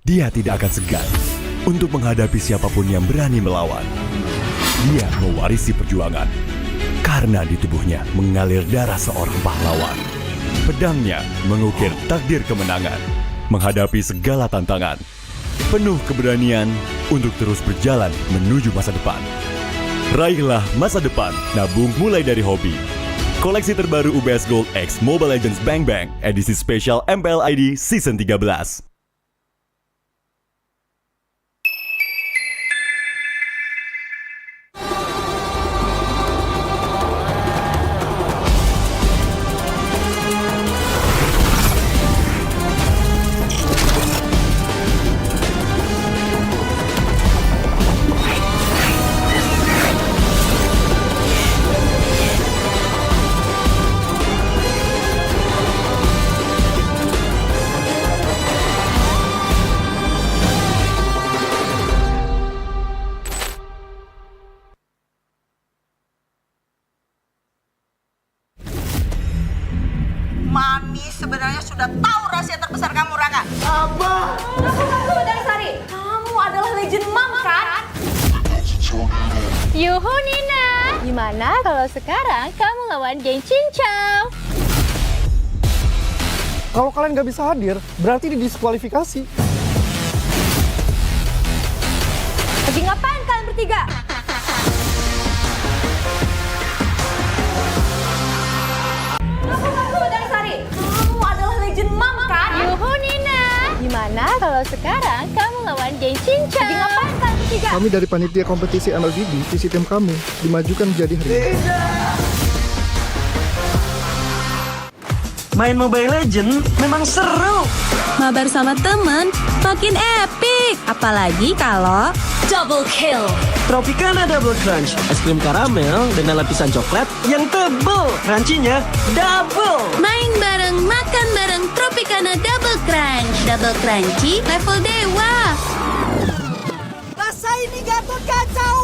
Dia tidak akan segan untuk menghadapi siapapun yang berani melawan. Dia mewarisi perjuangan karena di tubuhnya mengalir darah seorang pahlawan. Pedangnya mengukir takdir kemenangan, menghadapi segala tantangan. Penuh keberanian untuk terus berjalan menuju masa depan. Raihlah masa depan, nabung mulai dari hobi. Koleksi terbaru UBS Gold X Mobile Legends Bang Bang, edisi spesial MPL ID Season 13. Mami sebenarnya sudah tahu rahasia terbesar kamu, Raka. Apa? Tunggu, Dari Sari. Kamu adalah legend mom, kan? Yuhu Nina, gimana kalau sekarang kamu lawan geng Cincau? Kalau kalian nggak bisa hadir, berarti didiskualifikasi. Lagi ngapain kalian bertiga? Tunggu, Dari Sari. Kamu adalah legend mom, kan? Yuhu Nina, gimana kalau sekarang kamu lawan geng Cincau? Lagi ngapain kalian bertiga? Kami dari panitia kompetisi MLBB, visi tim kami dimajukan menjadi hari. Main Mobile Legends memang seru. Mabar sama temen makin epic. Apalagi kalau double kill. Tropicana Double Crunch, es krim karamel dengan lapisan coklat yang tebal. Crunchy-nya double. Main bareng, makan bareng Tropicana Double Crunch. Double crunchy level dewa. Rasa ini Gatot kacau.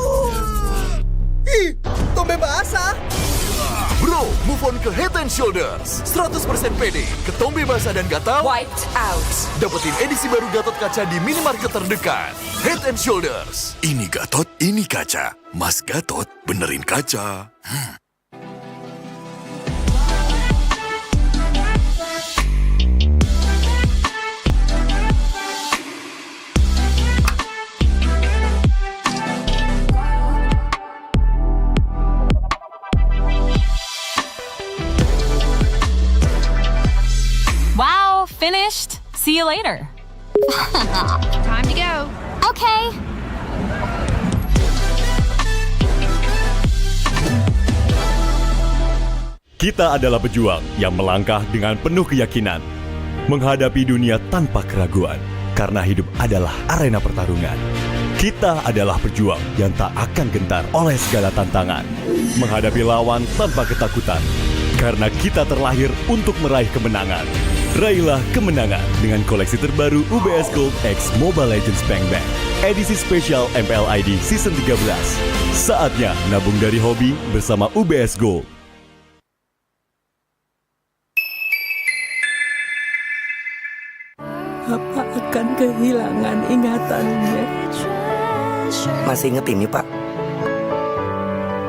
Ih, tombe basah. Bro, move on ke Head and Shoulders. 100% pede, ketombe basah dan gatal. Wiped out. Dapetin edisi baru Gatot Kaca di minimarket terdekat. Head and Shoulders. Ini Gatot, ini kaca. Mas Gatot, benerin kaca. Wow, finished. See you later. Time to go. Okay. Kita adalah pejuang yang melangkah dengan penuh keyakinan, menghadapi dunia tanpa keraguan, karena hidup adalah arena pertarungan. Kita adalah pejuang yang tak akan gentar oleh segala tantangan, menghadapi lawan tanpa ketakutan, karena kita terlahir untuk meraih kemenangan. Raihlah kemenangan dengan koleksi terbaru UBS Gold X Mobile Legends Bang Bang, edisi spesial MPL ID Season 13. Saatnya nabung dari hobi bersama UBS Gold. Apa akan kehilangan ingatannya? Masih inget ini, Pak?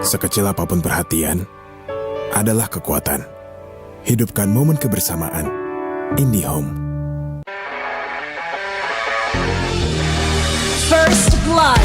Sekecil apapun perhatian adalah kekuatan. Hidupkan momen kebersamaan. IndiHome. First blood.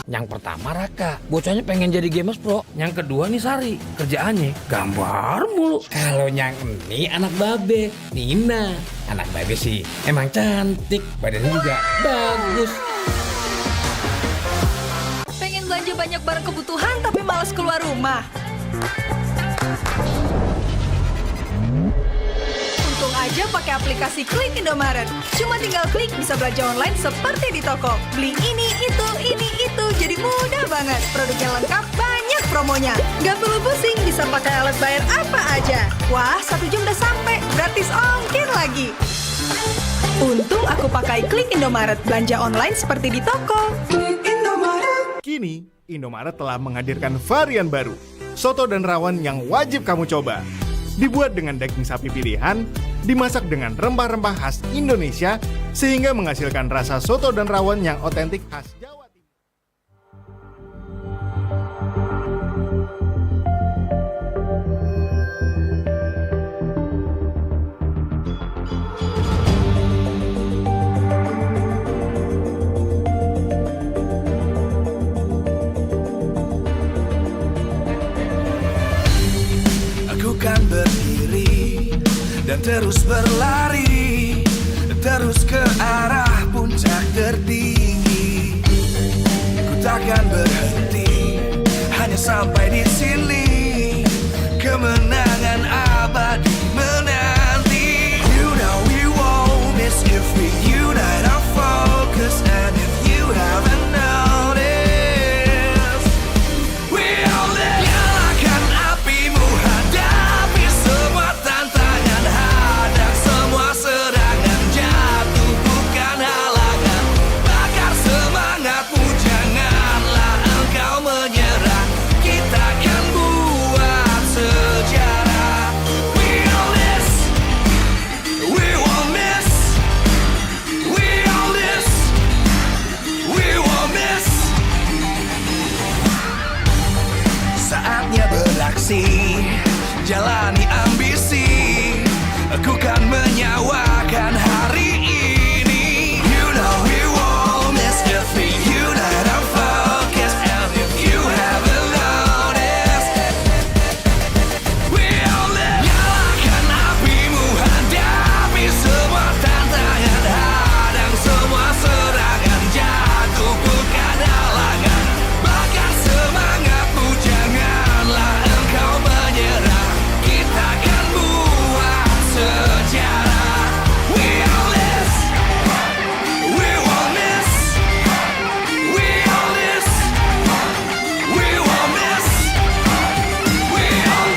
Yang pertama Raka, bocahnya pengen jadi gamers pro. Yang kedua nih Sari, kerjaannya gambar mulu. Kalau yang ini anak babe, Nina. Anak babe sih emang cantik, badannya juga bagus. Pengen belajar Belanja banyak barang kebutuhan tapi malas keluar rumah. Untung aja pakai aplikasi Klik Indomaret. Cuma tinggal klik bisa belanja online seperti di toko. Beli ini, itu, jadi mudah banget. Produknya lengkap, banyak promonya. Gak perlu pusing, bisa pakai alat bayar apa aja. Wah, 1 jam udah sampai, gratis ongkir lagi. Untung aku pakai Klik Indomaret, belanja online seperti di toko. Klik Indomaret. Kini, Indomaret telah menghadirkan varian baru, soto dan rawon yang wajib kamu coba. Dibuat dengan daging sapi pilihan, dimasak dengan rempah-rempah khas Indonesia, sehingga menghasilkan rasa soto dan rawon yang otentik khas Jawa Timur. Aku kan berdiri dan terus berlari, terus ke arah puncak tertinggi. Ku takkan berhenti, hanya sampai di sini. Kemenangan abadi menanti. You know we won't miss if we unite our focus. And if you haven't noticed, we'll nyalakan apimu, hadapi semua tantangan, hadang semua serangan, jatuh bukan halangan, bakar semangatmu, janganlah engkau menyerah, kita akan buat sejarah. We'll miss, we won't miss, we'll miss, we won't miss. Saatnya beraksi, jalani ambisi. Aku kan menyawakan hari ini. You know we won't miss if we unite our focus. And if you haven't noticed, we'll nyalakan apimu, hadapi semua tantangan, hadang semua serangan, jatuh bukan halangan, bakar semangatmu, janganlah engkau menyerah, kita akan buat sejarah. We'll miss, we won't miss, we'll miss, we won't miss, we'll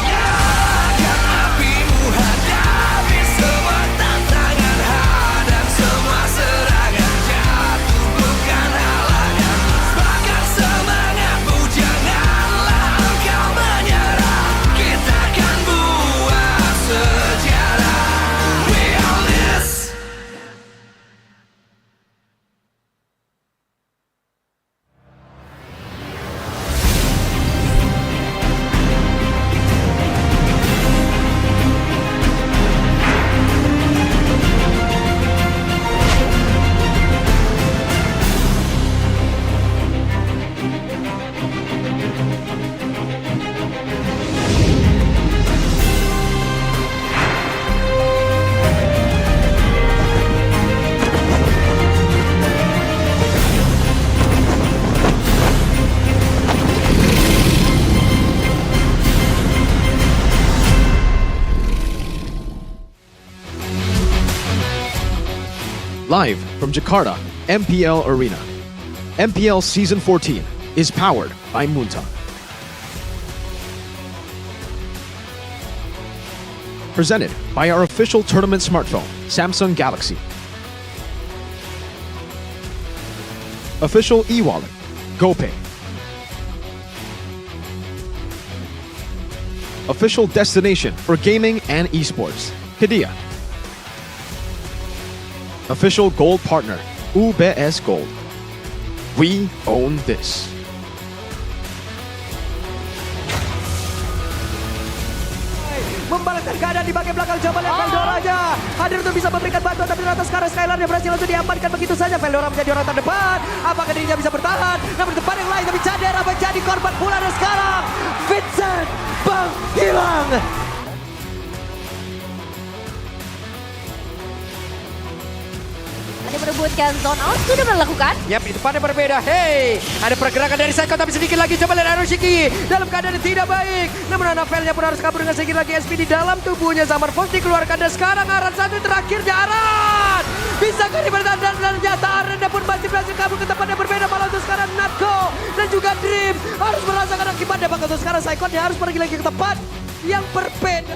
nyalakan apimu, hadapi semua tantangan, hadang semua serangan, jatuh bukan halangan, bakar semangatmu, janganlah engkau menyerah, kita akan buat sejarah. We'll miss. Live from Jakarta, MPL Arena. MPL Season 14 is powered by Munta. Presented by our official tournament smartphone, Samsung Galaxy. Official e-wallet, GoPay. Official destination for gaming and esports, Kadia. Official gold partner, UBS Gold. We own this. Membalikkan keadaan di bagian belakang, coba lihat Veldora aja hadir untuk bisa memberikan bantuan, tapi ternyata sekarang Skylarnya berhasil untuk diamankan begitu saja. Veldora menjadi orang terdepan, apakah dirinya bisa bertahan? Namun di depan yang lain, tapi Cadera menjadi korban pula, dan sekarang Vincent menghilang. mendapatkan zone out sudah melakukan. Yap, itu pada berbeda. Hey, ada pergerakan dari Saiko tapi sedikit lagi. Coba lihat Aroshiki dalam keadaan yang tidak baik. Namun Anavelnya pun harus kabur dengan sedikit lagi SP di dalam tubuhnya. Summer Force dikeluarkan dan sekarang Aran satu terakhirnya Aran. Bisakah dibertahan dan ternyata Aran pun masih berhasil kabur ke tempat yang berbeda. Malah untuk sekarang Natko dan juga Dream harus merasakan akibatnya. Bahkan untuk sekarang Saiko dia harus pergi lagi ke tempat yang berbeda.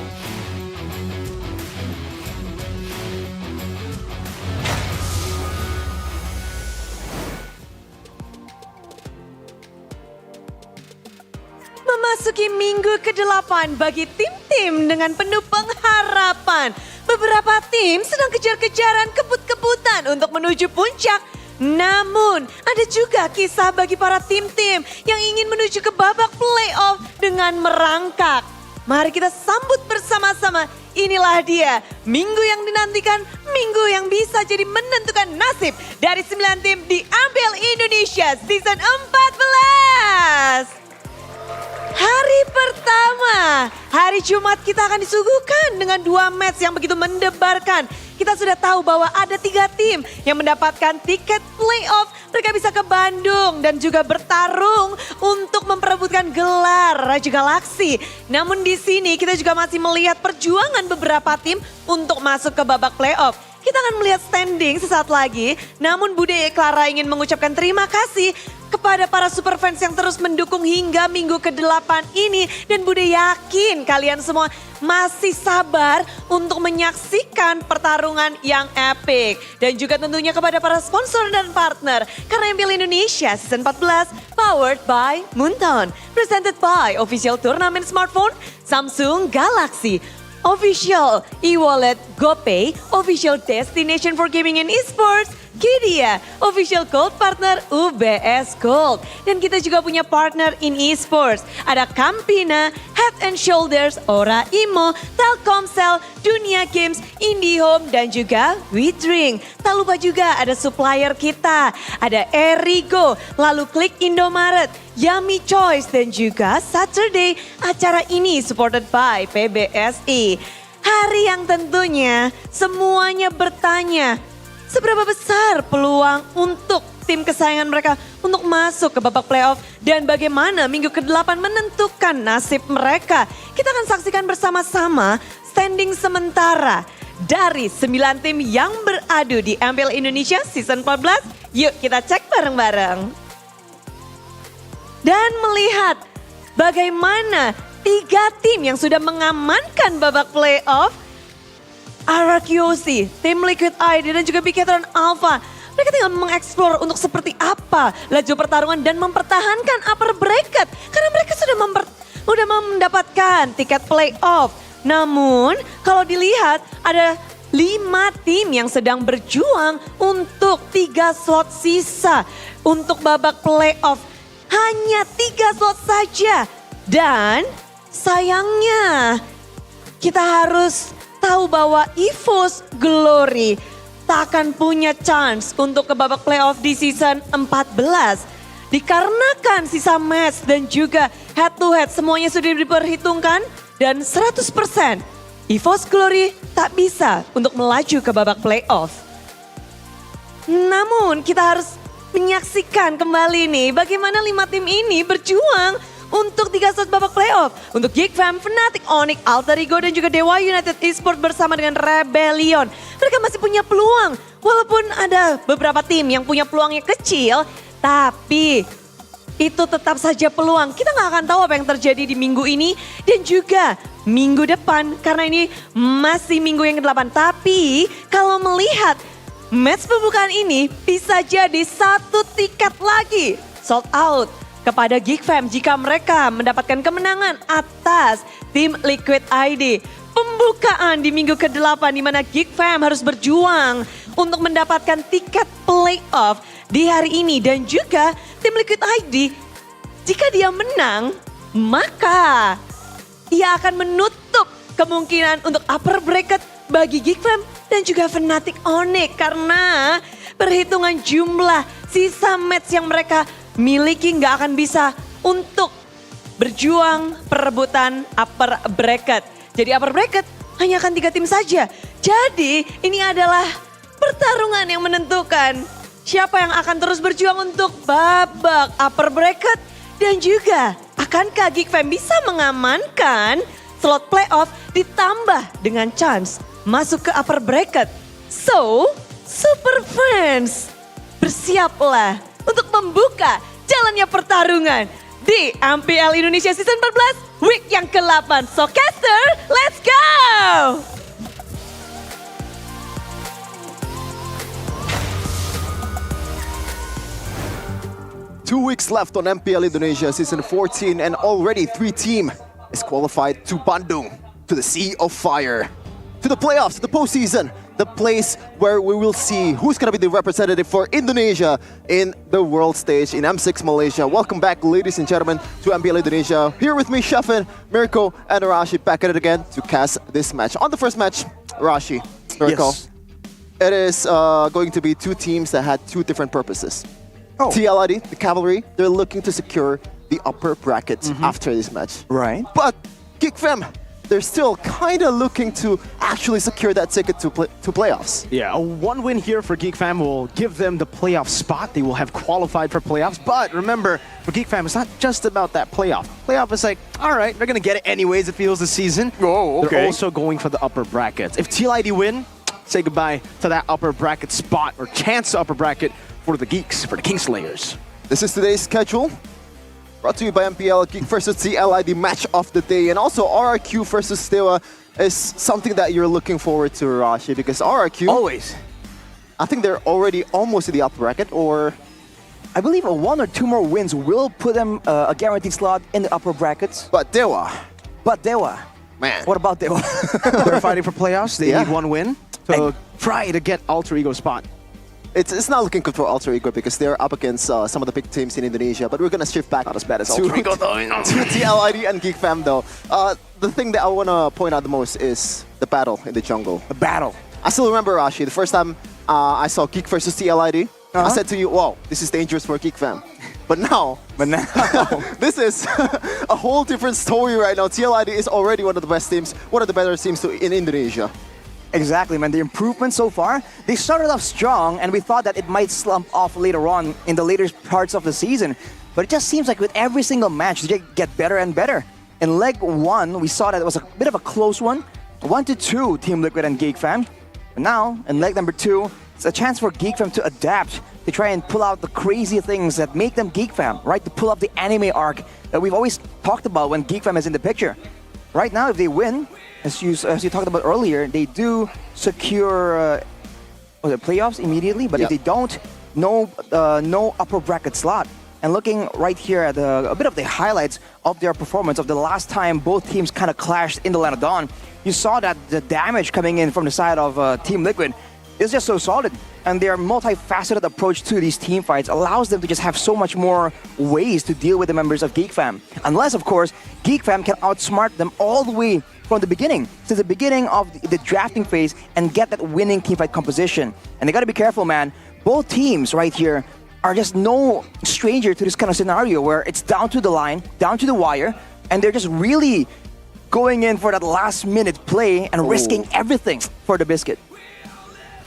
Memasuki minggu ke-8 bagi tim-tim dengan penuh pengharapan. Beberapa tim sedang kejar-kejaran kebut-kebutan untuk menuju puncak. Namun, ada juga kisah bagi para tim-tim yang ingin menuju ke babak playoff dengan merangkak. Mari kita sambut bersama-sama. Inilah dia, minggu yang dinantikan, minggu yang bisa jadi menentukan nasib dari 9 tim di MPL Indonesia Season 14. Hari pertama, hari Jumat kita akan disuguhkan dengan 2 match yang begitu mendebarkan. Kita sudah tahu bahwa ada 3 tim yang mendapatkan tiket playoff. Mereka bisa ke Bandung dan juga bertarung untuk memperebutkan gelar Raja Galaksi. Namun di sini kita juga masih melihat perjuangan beberapa tim untuk masuk ke babak playoff. Kita akan melihat standing sesaat lagi. Namun Bude Clara ingin mengucapkan terima kasih kepada para super fans yang terus mendukung hingga minggu ke-8 ini. Dan Bude yakin kalian semua masih sabar untuk menyaksikan pertarungan yang epic. Dan juga tentunya kepada para sponsor dan partner. Karena MPL Indonesia Season 14 powered by Moonton. Presented by Official Turnamen Smartphone Samsung Galaxy. Official e-wallet GoPay, official destination for gaming and esports, Kidia, official gold partner UBS Gold. Dan kita juga punya partner in esports. Ada Campina, Head and Shoulders, Ora Imo, Telkomsel, Dunia Games, IndiHome, dan juga WeDrink. Tak lupa juga ada supplier kita, ada Erigo, lalu Klik Indomaret, Yummy Choice, dan juga Saturday. Acara ini supported by PBSI. Hari yang tentunya semuanya bertanya, seberapa besar peluang untuk tim kesayangan mereka untuk masuk ke babak playoff dan bagaimana minggu ke-8 menentukan nasib mereka. Kita akan saksikan bersama-sama standing sementara dari 9 tim yang beradu di MPL Indonesia Season 14. Yuk kita cek bareng-bareng. Dan melihat bagaimana 3 tim yang sudah mengamankan babak playoff. RRQC, tim Liquid ID dan juga Bigtron Alpha. Mereka tinggal mengeksplor untuk seperti apa laju pertarungan dan mempertahankan upper bracket. Karena mereka sudah mendapatkan tiket playoff. Namun kalau dilihat ada 5 tim yang sedang berjuang untuk 3 slot sisa untuk babak playoff. Hanya 3 slot saja. Dan sayangnya kita harus tahu bahwa EVOS Glory tak akan punya chance untuk ke babak playoff di season 14. Dikarenakan sisa match dan juga head to head semuanya sudah diperhitungkan dan 100% EVOS Glory tak bisa untuk melaju ke babak playoff. Namun kita harus menyaksikan kembali nih bagaimana 5 tim ini berjuang untuk 3 slot babak playoff. Untuk Geekfam, Fnatic, Onyx, Alter Ego, dan juga Dewa United Esports bersama dengan Rebellion. Mereka masih punya peluang. Walaupun ada beberapa tim yang punya peluangnya kecil, tapi itu tetap saja peluang. Kita nggak akan tahu apa yang terjadi di minggu ini dan juga minggu depan. Karena ini masih minggu yang ke-8. Tapi kalau melihat match pembukaan ini bisa jadi 1 tiket lagi sold out kepada Geekfam jika mereka mendapatkan kemenangan atas tim Liquid ID. Pembukaan di minggu ke-8 di mana Geekfam harus berjuang untuk mendapatkan tiket playoff di hari ini. Dan juga tim Liquid ID jika dia menang maka ia akan menutup kemungkinan untuk upper bracket bagi Geekfam dan juga Fnatic Onyx. Karena perhitungan jumlah sisa match yang mereka miliki nggak akan bisa untuk berjuang perebutan upper bracket. Jadi upper bracket hanya akan 3 tim saja. Jadi ini adalah pertarungan yang menentukan. Siapa yang akan terus berjuang untuk babak upper bracket? Dan juga, akankah Geek Fam bisa mengamankan slot playoff ditambah dengan chance masuk ke upper bracket? So, Super Fans, bersiaplah untuk membuka jalannya pertarungan di MPL Indonesia Season 14 week yang ke-8. So caster, let's go! 2 weeks left on MPL Indonesia Season 14 and already 3 team is qualified to Bandung, to the Sea of Fire, to the playoffs, to the postseason, the place where we will see who's going to be the representative for Indonesia in the world stage in M6 Malaysia. Welcome back, ladies and gentlemen, to MPL Indonesia. Here with me, Shafin, Mirko, and Arashi back at it again to cast this match. On the first match, Arashi, Mirko, Yes. it is going to be 2 teams that had 2 different purposes. TLID, the Cavalry, they're looking to secure the upper bracket after this match. Right. But Geek Fam, they're still kind of looking to actually secure that ticket to playoffs. Yeah, a 1 win here for Geek Fam will give them the playoff spot. They will have qualified for playoffs. But remember, for Geek Fam, it's not just about that playoff. Playoff is like, all right, they're going to get it anyways, it feels, this season. Oh, okay. They're also going for the upper brackets. If TLID win, say goodbye to that upper bracket spot or chance to upper bracket for the Geeks, for the Kingslayers. This is today's schedule. Brought to you by MPL, Geek versus TLID match of the day. And also RRQ versus Steaua is something that you're looking forward to, Rashi, because RRQ... Always. I think they're already almost in the upper bracket, or... I believe 1 or 2 more wins will put them a guaranteed slot in the upper brackets. But Dewa. Man. What about Dewa? They're fighting for playoffs. They need 1 win to try to get Alter Ego spot. It's not looking good for Alter Ego because they're up against some of the big teams in Indonesia, but we're going to shift back Not as bad as to, Alter Ego, though. to TLID and Geek Fam, though. The thing that I want to point out the most is the battle in the jungle. A battle. I still remember, Rashi, the first time I saw Geek versus TLID, I said to you, wow, this is dangerous for Geek Fam. But now, this is a whole different story right now. TLID is already one of the best teams, one of the better teams in Indonesia. Exactly, man. The improvement so far, they started off strong and we thought that it might slump off later on in the later parts of the season. But it just seems like with every single match, they get better and better. In leg 1, we saw that it was a bit of a close one. 1-2, Team Liquid and Geek Fam. But now, in leg number 2, it's a chance for Geek Fam to adapt, to try and pull out the crazy things that make them Geek Fam, right? To pull up the anime arc that we've always talked about when Geek Fam is in the picture. Right now, if they win, as you talked about earlier, they do secure the playoffs immediately. But if they don't, no upper bracket slot. And looking right here at a bit of the highlights of their performance of the last time both teams kind of clashed in the Land of Dawn, you saw that the damage coming in from the side of Team Liquid is just so solid. And their multifaceted approach to these team fights allows them to just have so much more ways to deal with the members of Geek Fam. Unless, of course, Geek Fam can outsmart them all the way from the beginning, since the beginning of the drafting phase, and get that winning teamfight composition. And they gotta be careful, man. Both teams right here are just no stranger to this kind of scenario where it's down to the line, down to the wire, and they're just really going in for that last minute play and risking everything for the biscuit.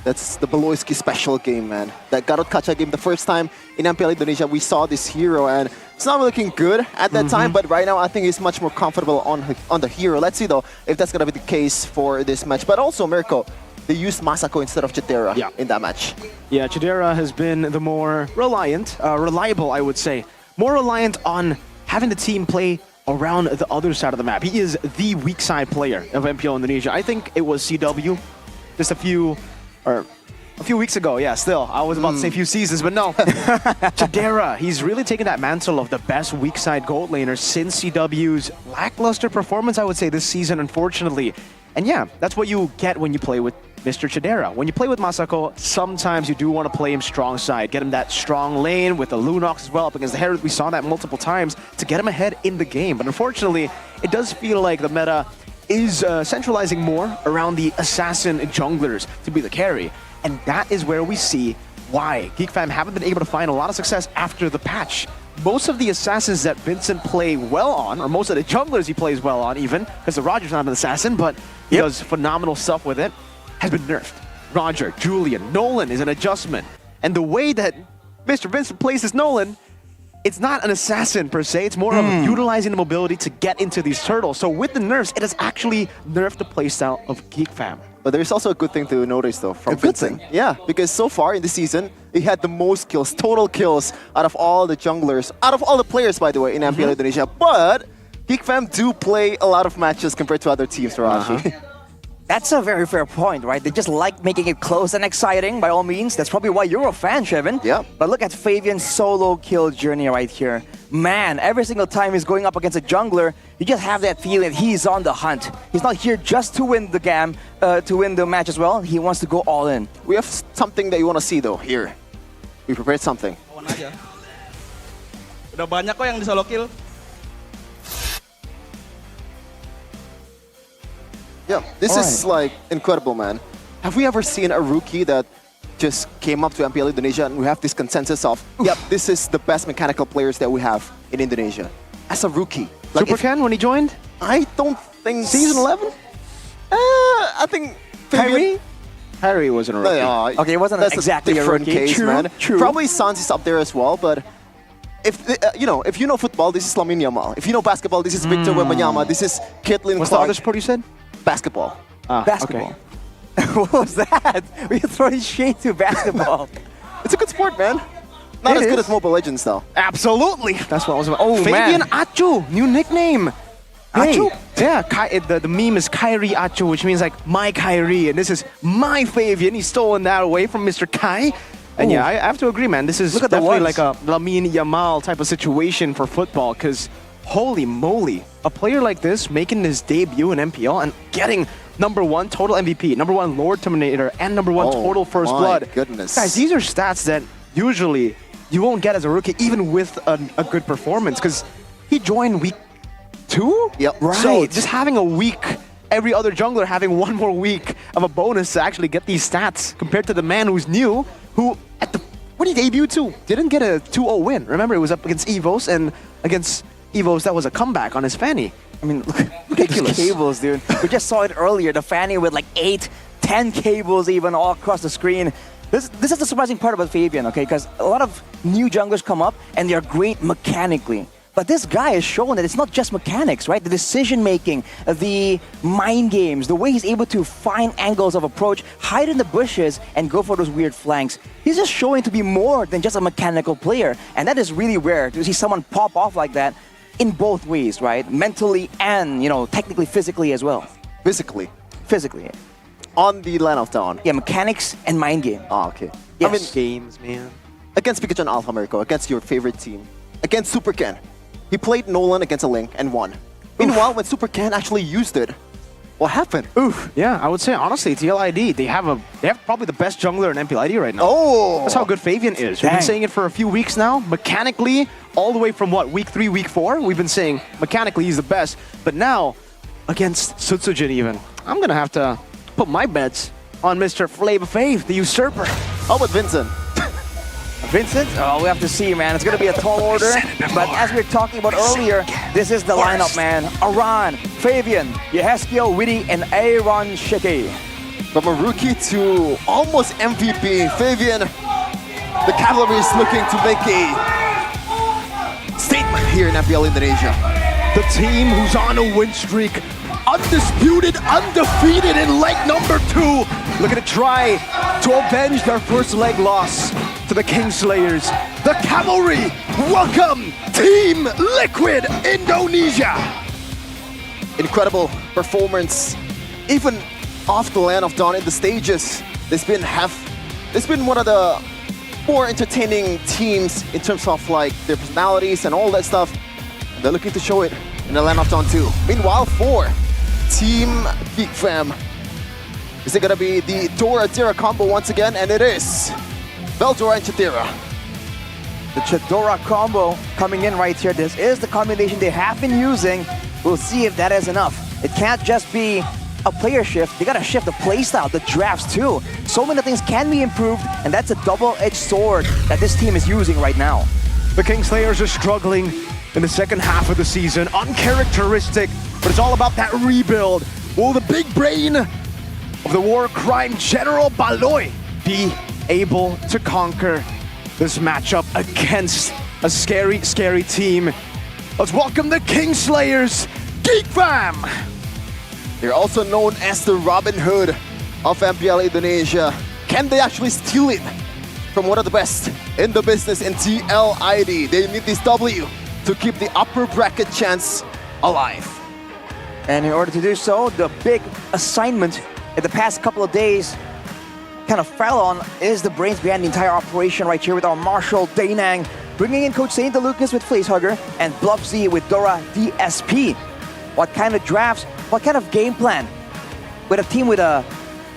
That's the Beloyski special game, man. That Garut Kaca game, the first time in MPL Indonesia, we saw this hero, and it's not looking good at that time, but right now I think he's much more comfortable on the hero. Let's see, though, if that's going to be the case for this match. But also, Mirko, they used Masako instead of Chidera in that match. Yeah, Chidera has been the more reliable, I would say. More reliant on having the team play around the other side of the map. He is the weak side player of MPL Indonesia. I think it was CW just a few weeks ago. Yeah, still, I was about to say a few seasons, but no. Chidera, he's really taken that mantle of the best weak side gold laner since CW's lackluster performance, I would say, this season, unfortunately. And yeah, that's what you get when you play with Mr. Chidera. When you play with Masako, sometimes you do want to play him strong side, get him that strong lane with the Lunox as well up against the Herald. We saw that multiple times to get him ahead in the game. But unfortunately, it does feel like the meta is centralizing more around the assassin junglers to be the carry. And that is where we see why Geek Fam haven't been able to find a lot of success after the patch. Most of the assassins that Vincent play well on, or most of the junglers he plays well on even, because the Roger's not an assassin, but he does phenomenal stuff with it, has been nerfed. Roger, Julian, Nolan is an adjustment. And the way that Mr. Vincent plays Nolan, it's not an assassin per se, it's more of utilizing the mobility to get into these turtles. So with the nerfs, it has actually nerfed the playstyle of Geek Fam. But there's also a good thing to notice though from Vincent. Yeah, because so far in the season, he had the most kills, total kills, out of all the junglers, out of all the players, by the way, in MPL Indonesia. But Geek Fam do play a lot of matches compared to other teams, Raji. That's a very fair point, right? They just like making it close and exciting, by all means. That's probably why you're a fan, Shevin. Yeah. But look at Fabian's solo kill journey right here. Man, every single time he's going up against a jungler, you just have that feeling that he's on the hunt. He's not here just to win the game, to win the match as well. He wants to go all in. We have something that you want to see though, here. We prepared something. Aja. Udah banyak kok yang di solo kill. Yeah, this is like incredible, man. Have we ever seen a rookie that just came up to MPL Indonesia and we have this consensus of, yep, this is the best mechanical players that we have in Indonesia? As a rookie. Like Super Ken when he joined? I don't think... Season 11? I think... Kyrie? Kyrie wasn't a rookie. Okay, it wasn't exactly a rookie. Case, True, man. true. Probably Sans is up there as well, but if if you know football, this is Lamine Yamal. If you know basketball, this is Victor Wembanyama. This is Caitlin What's Clark. the other sport you said? Basketball. Basketball. What was that? We're throwing shade to basketball. It's a good sport, man. Not as good as Mobile Legends, though. Absolutely. That's what I was about. Oh, man. Fabian Achu, new nickname. Achu? Yeah, the meme is Kyrie Achu, which means like my Kyrie, and this is my Fabian. He's stolen that away from Mr. Kai. And yeah, I have to agree, man. This is definitely like a Lamine Yamal type of situation for football, because holy moly, a player like this making his debut in MPL and getting #1 total MVP, #1 Lord Terminator, and #1 total First Blood. Goodness. Guys, these are stats that usually you won't get as a rookie, even with a good performance, because he joined week 2? Yep. Right. So just having a week, every other jungler having one more week of a bonus to actually get these stats compared to the man who's new, who when he debuted too, didn't get a 2-0 win. Remember, it was up against Evos, and against Evos, that was a comeback on his Fanny. I mean, look at those cables, dude. We just saw it earlier, the Fanny with like 8, 10 cables even all across the screen. This is the surprising part about Fabian, okay? Because a lot of new junglers come up and they're great mechanically. But this guy has shown that it's not just mechanics, right? The decision-making, the mind games, the way he's able to find angles of approach, hide in the bushes, and go for those weird flanks. He's just showing to be more than just a mechanical player. And that is really rare to see someone pop off like that in both ways, right? Mentally and, technically, physically as well. Physically? Physically, yeah. On the Land of Dawn? Yeah, mechanics and mind game. Oh, okay. Yes. I mean, games, man. Against Pikachu and Alpha America, against your favorite team, against Super Ken, he played Nolan against a Link and won. Meanwhile, when Super Ken actually used it, what happened? Oof. Yeah, I would say honestly, TLID, they have probably the best jungler in MPLID right now. Oh! That's how good Fabian is. We've been saying it for a few weeks now. Mechanically, all the way from what, week 3, week 4, we've been saying mechanically he's the best. But now, against Sutsujin even, I'm gonna have to put my bets on Mr. Flavor Fave, the usurper. How about Vincent? Vincent? Oh, we have to see, man. It's going to be a tall order. But as we were talking about earlier, this is the lineup, man. Aran, Fabian, Yehezkiel, Witty, and Aaron Shiki. From a rookie to almost MVP, Fabian, the cavalry is looking to make a statement here in MPL Indonesia. The team who's on a win streak, undisputed, undefeated in leg number 2. Looking to try to avenge their first leg loss to the Kingslayers. The cavalry, welcome Team Liquid Indonesia. Incredible performance, even off the Land of Dawn in the stages. It's been one of the more entertaining teams in terms of like their personalities and all that stuff. They're looking to show it in the Land of Dawn too. Meanwhile, for Team Geek Fam, is it gonna be the Dora Tira combo once again? And it is Veldora and Chitira. The Chidora combo coming in right here. This is the combination they have been using. We'll see if that is enough. It can't just be a player shift. They gotta shift the playstyle, the drafts too. So many things can be improved, and that's a double-edged sword that this team is using right now. The Kingslayers are struggling in the second half of the season. Uncharacteristic, but it's all about that rebuild. Will the big brain of the war crime General Baloy be able to conquer this matchup against a scary, scary team? Let's welcome the Kingslayers, Geek Fam! They're also known as the Robin Hood of MPL Indonesia. Can they actually steal it from one of the best in the business in TLID? They need this W to keep the upper bracket chance alive. And in order to do so, the big assignment in the past couple of days kind of fell on is the brains behind the entire operation right here with our Marshal Dainang, bringing in Coach Saint Lucas with Facehugger and Bluff Z with Dora DSP. What kind of drafts, what kind of game plan with a team with a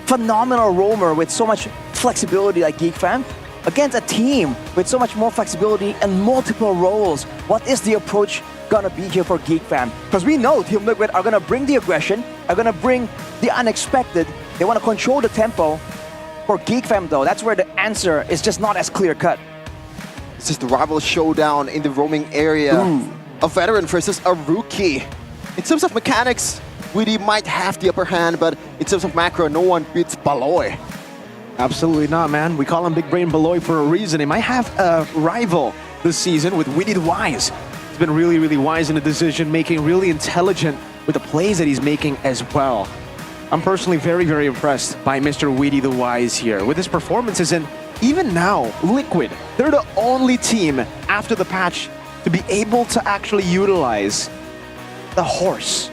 phenomenal roamer with so much flexibility like Geek Fam against a team with so much more flexibility and multiple roles? What is the approach gonna be here for Geek Fam? Because we know Team Liquid are gonna bring the aggression, are gonna bring the unexpected. They want to control the tempo. For Geek Fam though, that's where the answer is just not as clear cut. This is the rival showdown in the roaming area. A veteran versus a rookie. In terms of mechanics, Weedy might have the upper hand, but in terms of macro, no one beats Baloy. Absolutely not, man. We call him Big Brain Baloy for a reason. He might have a rival this season with Weedy the Wise. He's been really, really wise in the decision making, really intelligent with the plays that he's making as well. I'm personally very, very impressed by Mr. Weedy the Wise here with his performances, and even now, Liquid, they're the only team after the patch to be able to actually utilize the horse.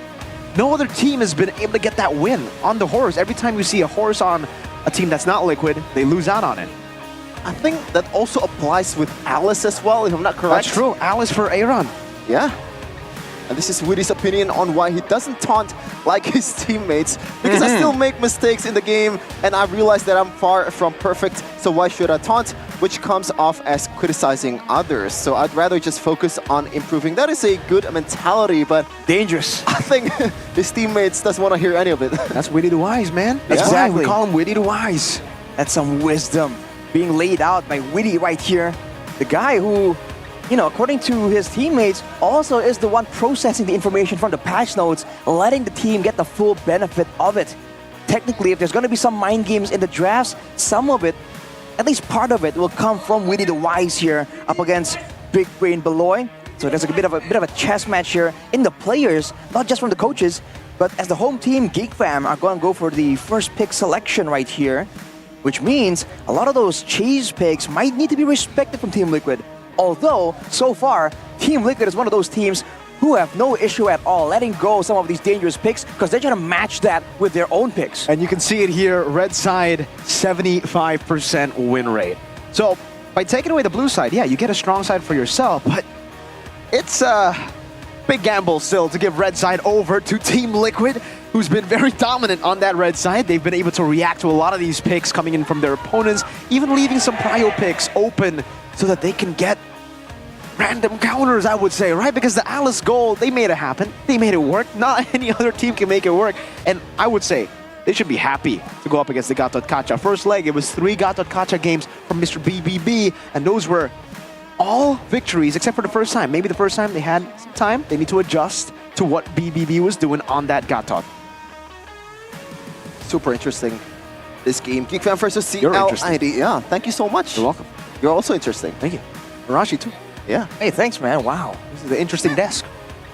No other team has been able to get that win on the horse. Every time you see a horse on a team that's not Liquid, they lose out on it. I think that also applies with Alice as well, if I'm not correct. That's true. Alice for Aaron. Yeah. And this is Woody's opinion on why he doesn't taunt like his teammates. Because I still make mistakes in the game, and I realize that I'm far from perfect, so why should I taunt? Which comes off as criticizing others. So I'd rather just focus on improving. That is a good mentality, but dangerous. I think his teammates doesn't want to hear any of it. That's Weedy the Wise, man. That's why we call him Weedy the Wise. That's some wisdom being laid out by Weedy right here. The guy who, you know, according to his teammates, also is the one processing the information from the patch notes, letting the team get the full benefit of it. Technically, if there's going to be some mind games in the drafts, some of it, at least part of it, will come from Weedy the Wise here up against Big Brain Baloy. So there's a bit of a chess match here in the players, not just from the coaches, but as the home team, Geek Fam are going to go for the first pick selection right here, which means a lot of those cheese picks might need to be respected from Team Liquid. Although, so far, Team Liquid is one of those teams who have no issue at all letting go some of these dangerous picks because they're trying to match that with their own picks. And you can see it here, red side, 75% win rate. So, by taking away the blue side, yeah, you get a strong side for yourself, but it's a big gamble still to give red side over to Team Liquid, who's been very dominant on that red side. They've been able to react to a lot of these picks coming in from their opponents, even leaving some prio picks open so that they can get random counters, I would say, right? Because the Alice goal, they made it happen. They made it work. Not any other team can make it work. And I would say they should be happy to go up against the Gatot Kacha. First leg, it was 3 Gatot Kacha games from Mr. BBB, and those were all victories except for the first time. Maybe the first time they had some time. They need to adjust to what BBB was doing on that Gatot. Super interesting, this game. Geek Fam versus You're interesting. CLID. Yeah, thank you so much. You're welcome. You're also interesting. Thank you. Marashi too. Yeah. Hey, thanks, man. Wow. This is the interesting desk.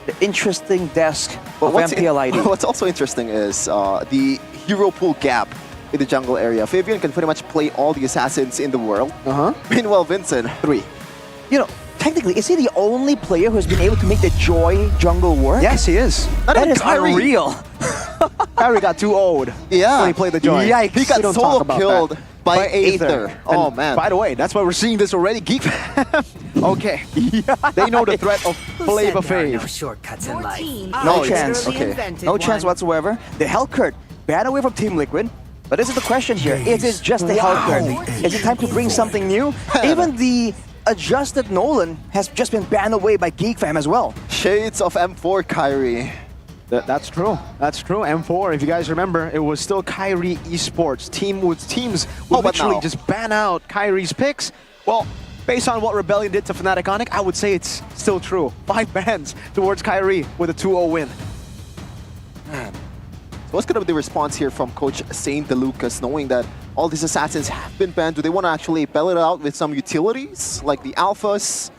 The interesting desk But of MPLID. What's also interesting is the hero pool gap in the jungle area. Fabian can pretty much play all the assassins in the world. Meanwhile, Vincent, 3. You know, technically, is he the only player who has been able to make the Joy jungle work? Yes, he is. That is unreal. Kyrie got too old when he played the Joy. Yikes. He got solo killed by Aether. Oh, man. By the way, that's why we're seeing this already. Geek Okay. They know the threat of Flavor Fave. No shortcuts in life. No chance. No chance whatsoever. The Hellcurt banned away from Team Liquid. But this is the question here. Is it just the Hellcurt? Is it time to bring something new? Even the adjusted Nolan has just been banned away by Geek Fam as well. Shades of M4 Kyrie. That's true. That's true. M4, if you guys remember, it was still Kyrie Esports. Teams would literally just ban out Kyrie's picks. Well, based on what Rebellion did to Fnatic Onyx, I would say it's still true. 5 bans towards Kyrie with a 2-0 win. Man, What's going to be the response here from Coach Saint DeLucas, knowing that all these assassins have been banned? Do they want to actually bell it out with some utilities, like the Alphas,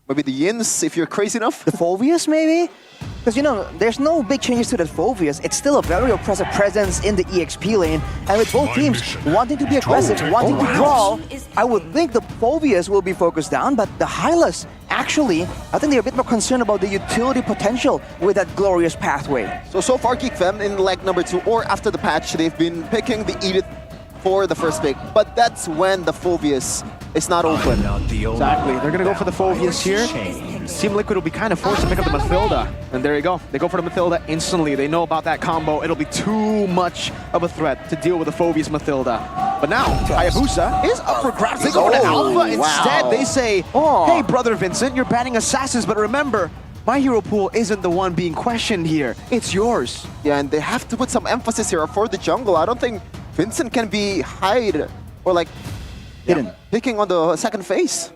maybe the Yins, if you're crazy enough? The Phobius, maybe? Because, you know, there's no big changes to the Phobius. It's still a very oppressive presence in the EXP lane. And with both teams wanting to be aggressive, wanting to draw, I would think the Phobius will be focused down, but the Hylas, actually, I think they're a bit more concerned about the utility potential with that glorious pathway. So far, Geekfam in leg number 2, or after the patch, they've been picking the Edith for the first pick. But that's when the Phobius is not open. Exactly. They're going to go for the Phobius here. Team Liquid will be kind of forced to pick up the Mathilda. And there you go. They go for the Mathilda instantly. They know about that combo. It'll be too much of a threat to deal with the Phobius Mathilda. But now, Hayabusa is up for grabs. They go for the Alpha instead. They say, hey, Brother Vincent, you're banning assassins, but remember, my hero pool isn't the one being questioned here. It's yours. Yeah, and they have to put some emphasis here for the jungle. I don't think Vincent can be hide or like hidden, picking on the second phase.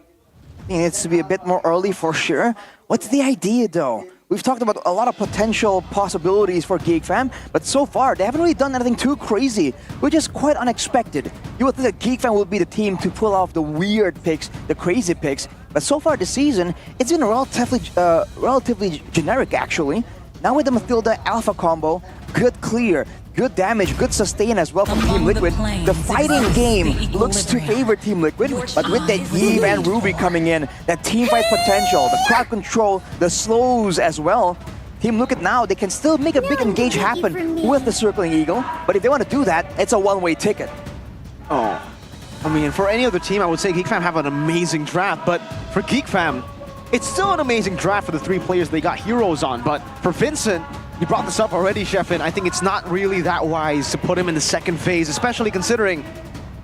It needs to be a bit more early for sure. What's the idea though? We've talked about a lot of potential possibilities for GeekFam, but so far they haven't really done anything too crazy, which is quite unexpected. You would think that GeekFam will be the team to pull off the weird picks, the crazy picks, but so far this season, it's been relatively generic actually. Now with the Mathilda Alpha combo, good clear, good damage, good sustain as well from Team Liquid. The fighting game looks to favor Team Liquid, but with that Eve and Ruby coming in, that team fight potential, the crowd control, the slows as well, Team Liquid now, they can still make a big engage happen with the Circling Eagle, but if they want to do that, it's a one-way ticket. Oh, I mean, for any other team, I would say GeekFam have an amazing draft, but for GeekFam, it's still an amazing draft for the 3 players they got heroes on, but for Vincent, you brought this up already, Sheffin. I think it's not really that wise to put him in the second phase, especially considering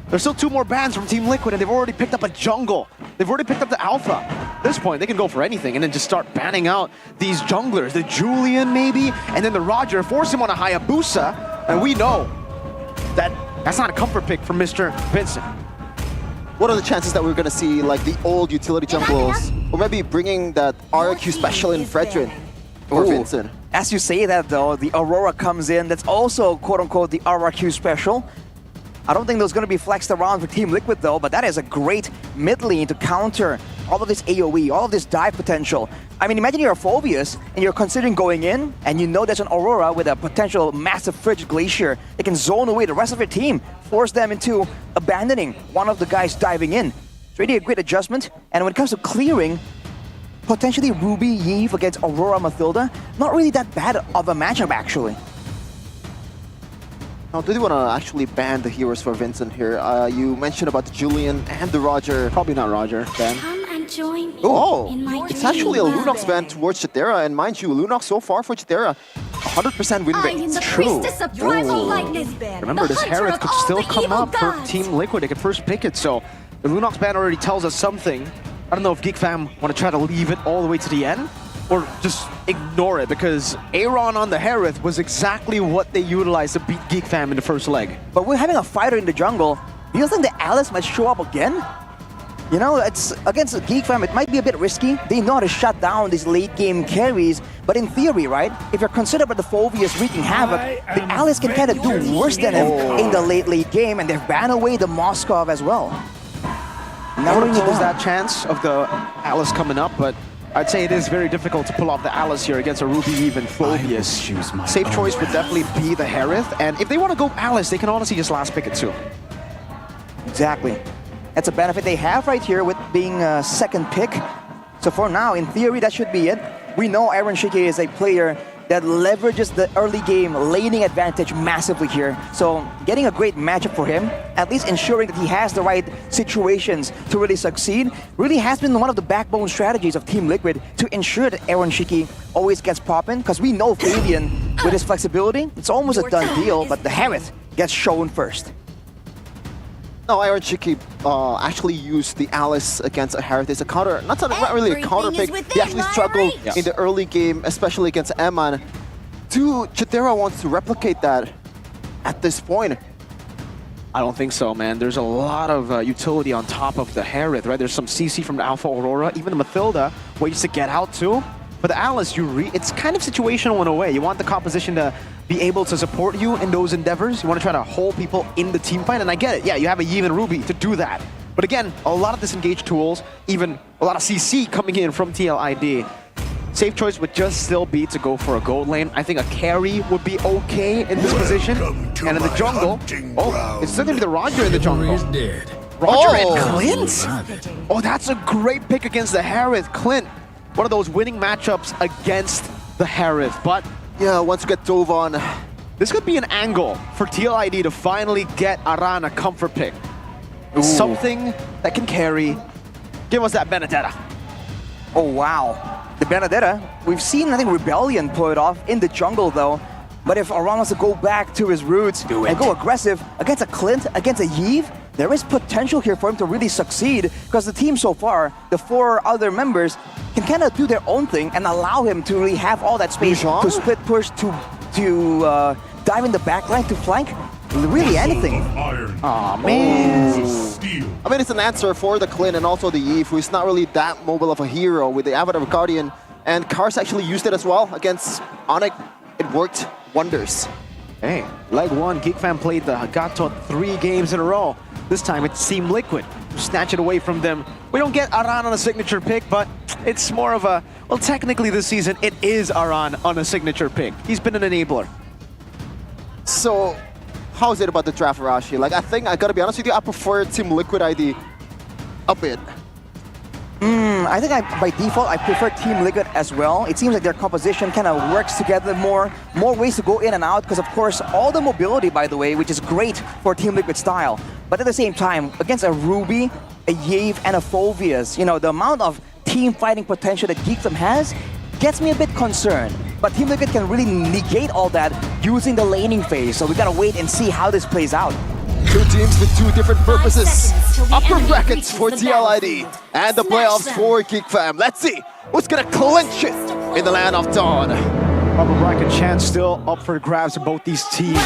there's still 2 more bans from Team Liquid and they've already picked up a jungle. They've already picked up the Alpha. At this point, they can go for anything and then just start banning out these junglers. The Julian maybe, and then the Roger, force him on a Hayabusa, and we know that that's not a comfort pick for Mr. Vincent. What are the chances that we're going to see like the old utility junglers, or maybe bringing that RQ special in Fredrin or Vincent? As you say that though, the Aurora comes in, that's also quote-unquote the RRQ special. I don't think those going to be flexed around for Team Liquid though, but that is a great mid lane to counter all of this AoE, all of this dive potential. I mean, imagine you're a Phobius and you're considering going in, and you know there's an Aurora with a potential massive frigid glacier. They can zone away the rest of your team, force them into abandoning one of the guys diving in. It's really a great adjustment, and when it comes to clearing, potentially Ruby Eve against Aurora Mathilda, not really that bad of a matchup actually. Now, do they want to actually ban the heroes for Vincent here? You mentioned about the Julian and the Roger. Probably not Roger ban. Come and join It's actually a Lunox ban towards Chitera, and mind you, Lunox so far for Chitera, 100% win rate. True. Remember, this Harith could still come up for Team Liquid. They could first pick it, so the Lunox ban already tells us something. I don't know if GeekFam want to try to leave it all the way to the end or just ignore it, because Aaron on the Harith was exactly what they utilized to beat GeekFam in the first leg. But we're having a fighter in the jungle. Do you think the Alice might show up again? You know, it's against GeekFam, it might be a bit risky. They know how to shut down these late game carries, but in theory, right, if you're concerned about the Phobius wreaking havoc, the Alice can kind of do worse than him in the late game, and they've banned away the Moskov as well. Never knows that chance of the Alice coming up, but I'd say it is very difficult to pull off the Alice here against a Ruby Eve and Phobius. Safe choice would definitely be the Harith, and if they want to go Alice, they can honestly just last pick it too. Exactly. That's a benefit they have right here with being a second pick. So for now, in theory, that should be it. We know Aaron Shiki is a player that leverages the early game laning advantage massively here. So getting a great matchup for him, at least ensuring that he has the right situations to really succeed, really has been one of the backbone strategies of Team Liquid to ensure that Aaron Shiki always gets popping, because we know Fabian, with his flexibility, it's almost a done deal, but the Harith gets shown first. No, Aaron Shiki actually used the Alice against a Harith. It's a counter, not really a counter pick. He actually struggled in the early game, especially against Eman. Chitera wants to replicate that at this point. I don't think so, man. There's a lot of utility on top of the Harith, right? There's some CC from the Alpha Aurora, even the Mathilda ways to get out too. But the Alice, it's kind of situational in a way. You want the composition to be able to support you in those endeavors. You want to try to hold people in the team fight, and I get it. Yeah, you have a Yves and Ruby to do that. But again, a lot of disengaged tools, even a lot of CC coming in from TLID. Safe choice would just still be to go for a gold lane. I think a carry would be okay in this position. And in the jungle, it's still going to be the Roger in the jungle. Roger and Clint? Oh, that's a great pick against the Harith. Clint, one of those winning matchups against the Harith. But yeah, once you get dove on, this could be an angle for TLID to finally get Aran a comfort pick. Something that can carry. Give us that Benedetta. Oh, wow. The Benedetta, we've seen, I think, Rebellion pull it off in the jungle, though. But if Aran wants to go back to his roots and go aggressive against a Clint, against a Yves, there is potential here for him to really succeed, because the team so far, the 4 other members, can kind of do their own thing and allow him to really have all that space to split push, to dive in the backline, to flank. Really anything. Aw, man. I mean, it's an answer for the Clint and also the Yves, who is not really that mobile of a hero with the Avatar of Guardian. And Kars actually used it as well against Onyx. It worked wonders. Hey, leg 1, Geek Fam played the Gatot 3 games in a row. This time it's Team Liquid. Snatch it away from them. We don't get Aran on a signature pick, but it's more of a, well, technically this season it is Aran on a signature pick. He's been an enabler. So, how is it about the draft, Arashi? Like, I think, I gotta be honest with you, I prefer Team Liquid ID a bit. I think by default, I prefer Team Liquid as well. It seems like their composition kind of works together more ways to go in and out, because of course, all the mobility, by the way, which is great for Team Liquid style. But at the same time, against a Ruby, a Yves, and a Phoveus, you know, the amount of team fighting potential that Geekdom has gets me a bit concerned. But Team Liquid can really negate all that using the laning phase, so we gotta wait and see how this plays out. 2 teams with 2 different purposes. Upper brackets for TLID and the playoffs for Geek Fam. Let's see who's gonna clinch it in the land of Dawn. Upper bracket chance still up for grabs for both these teams.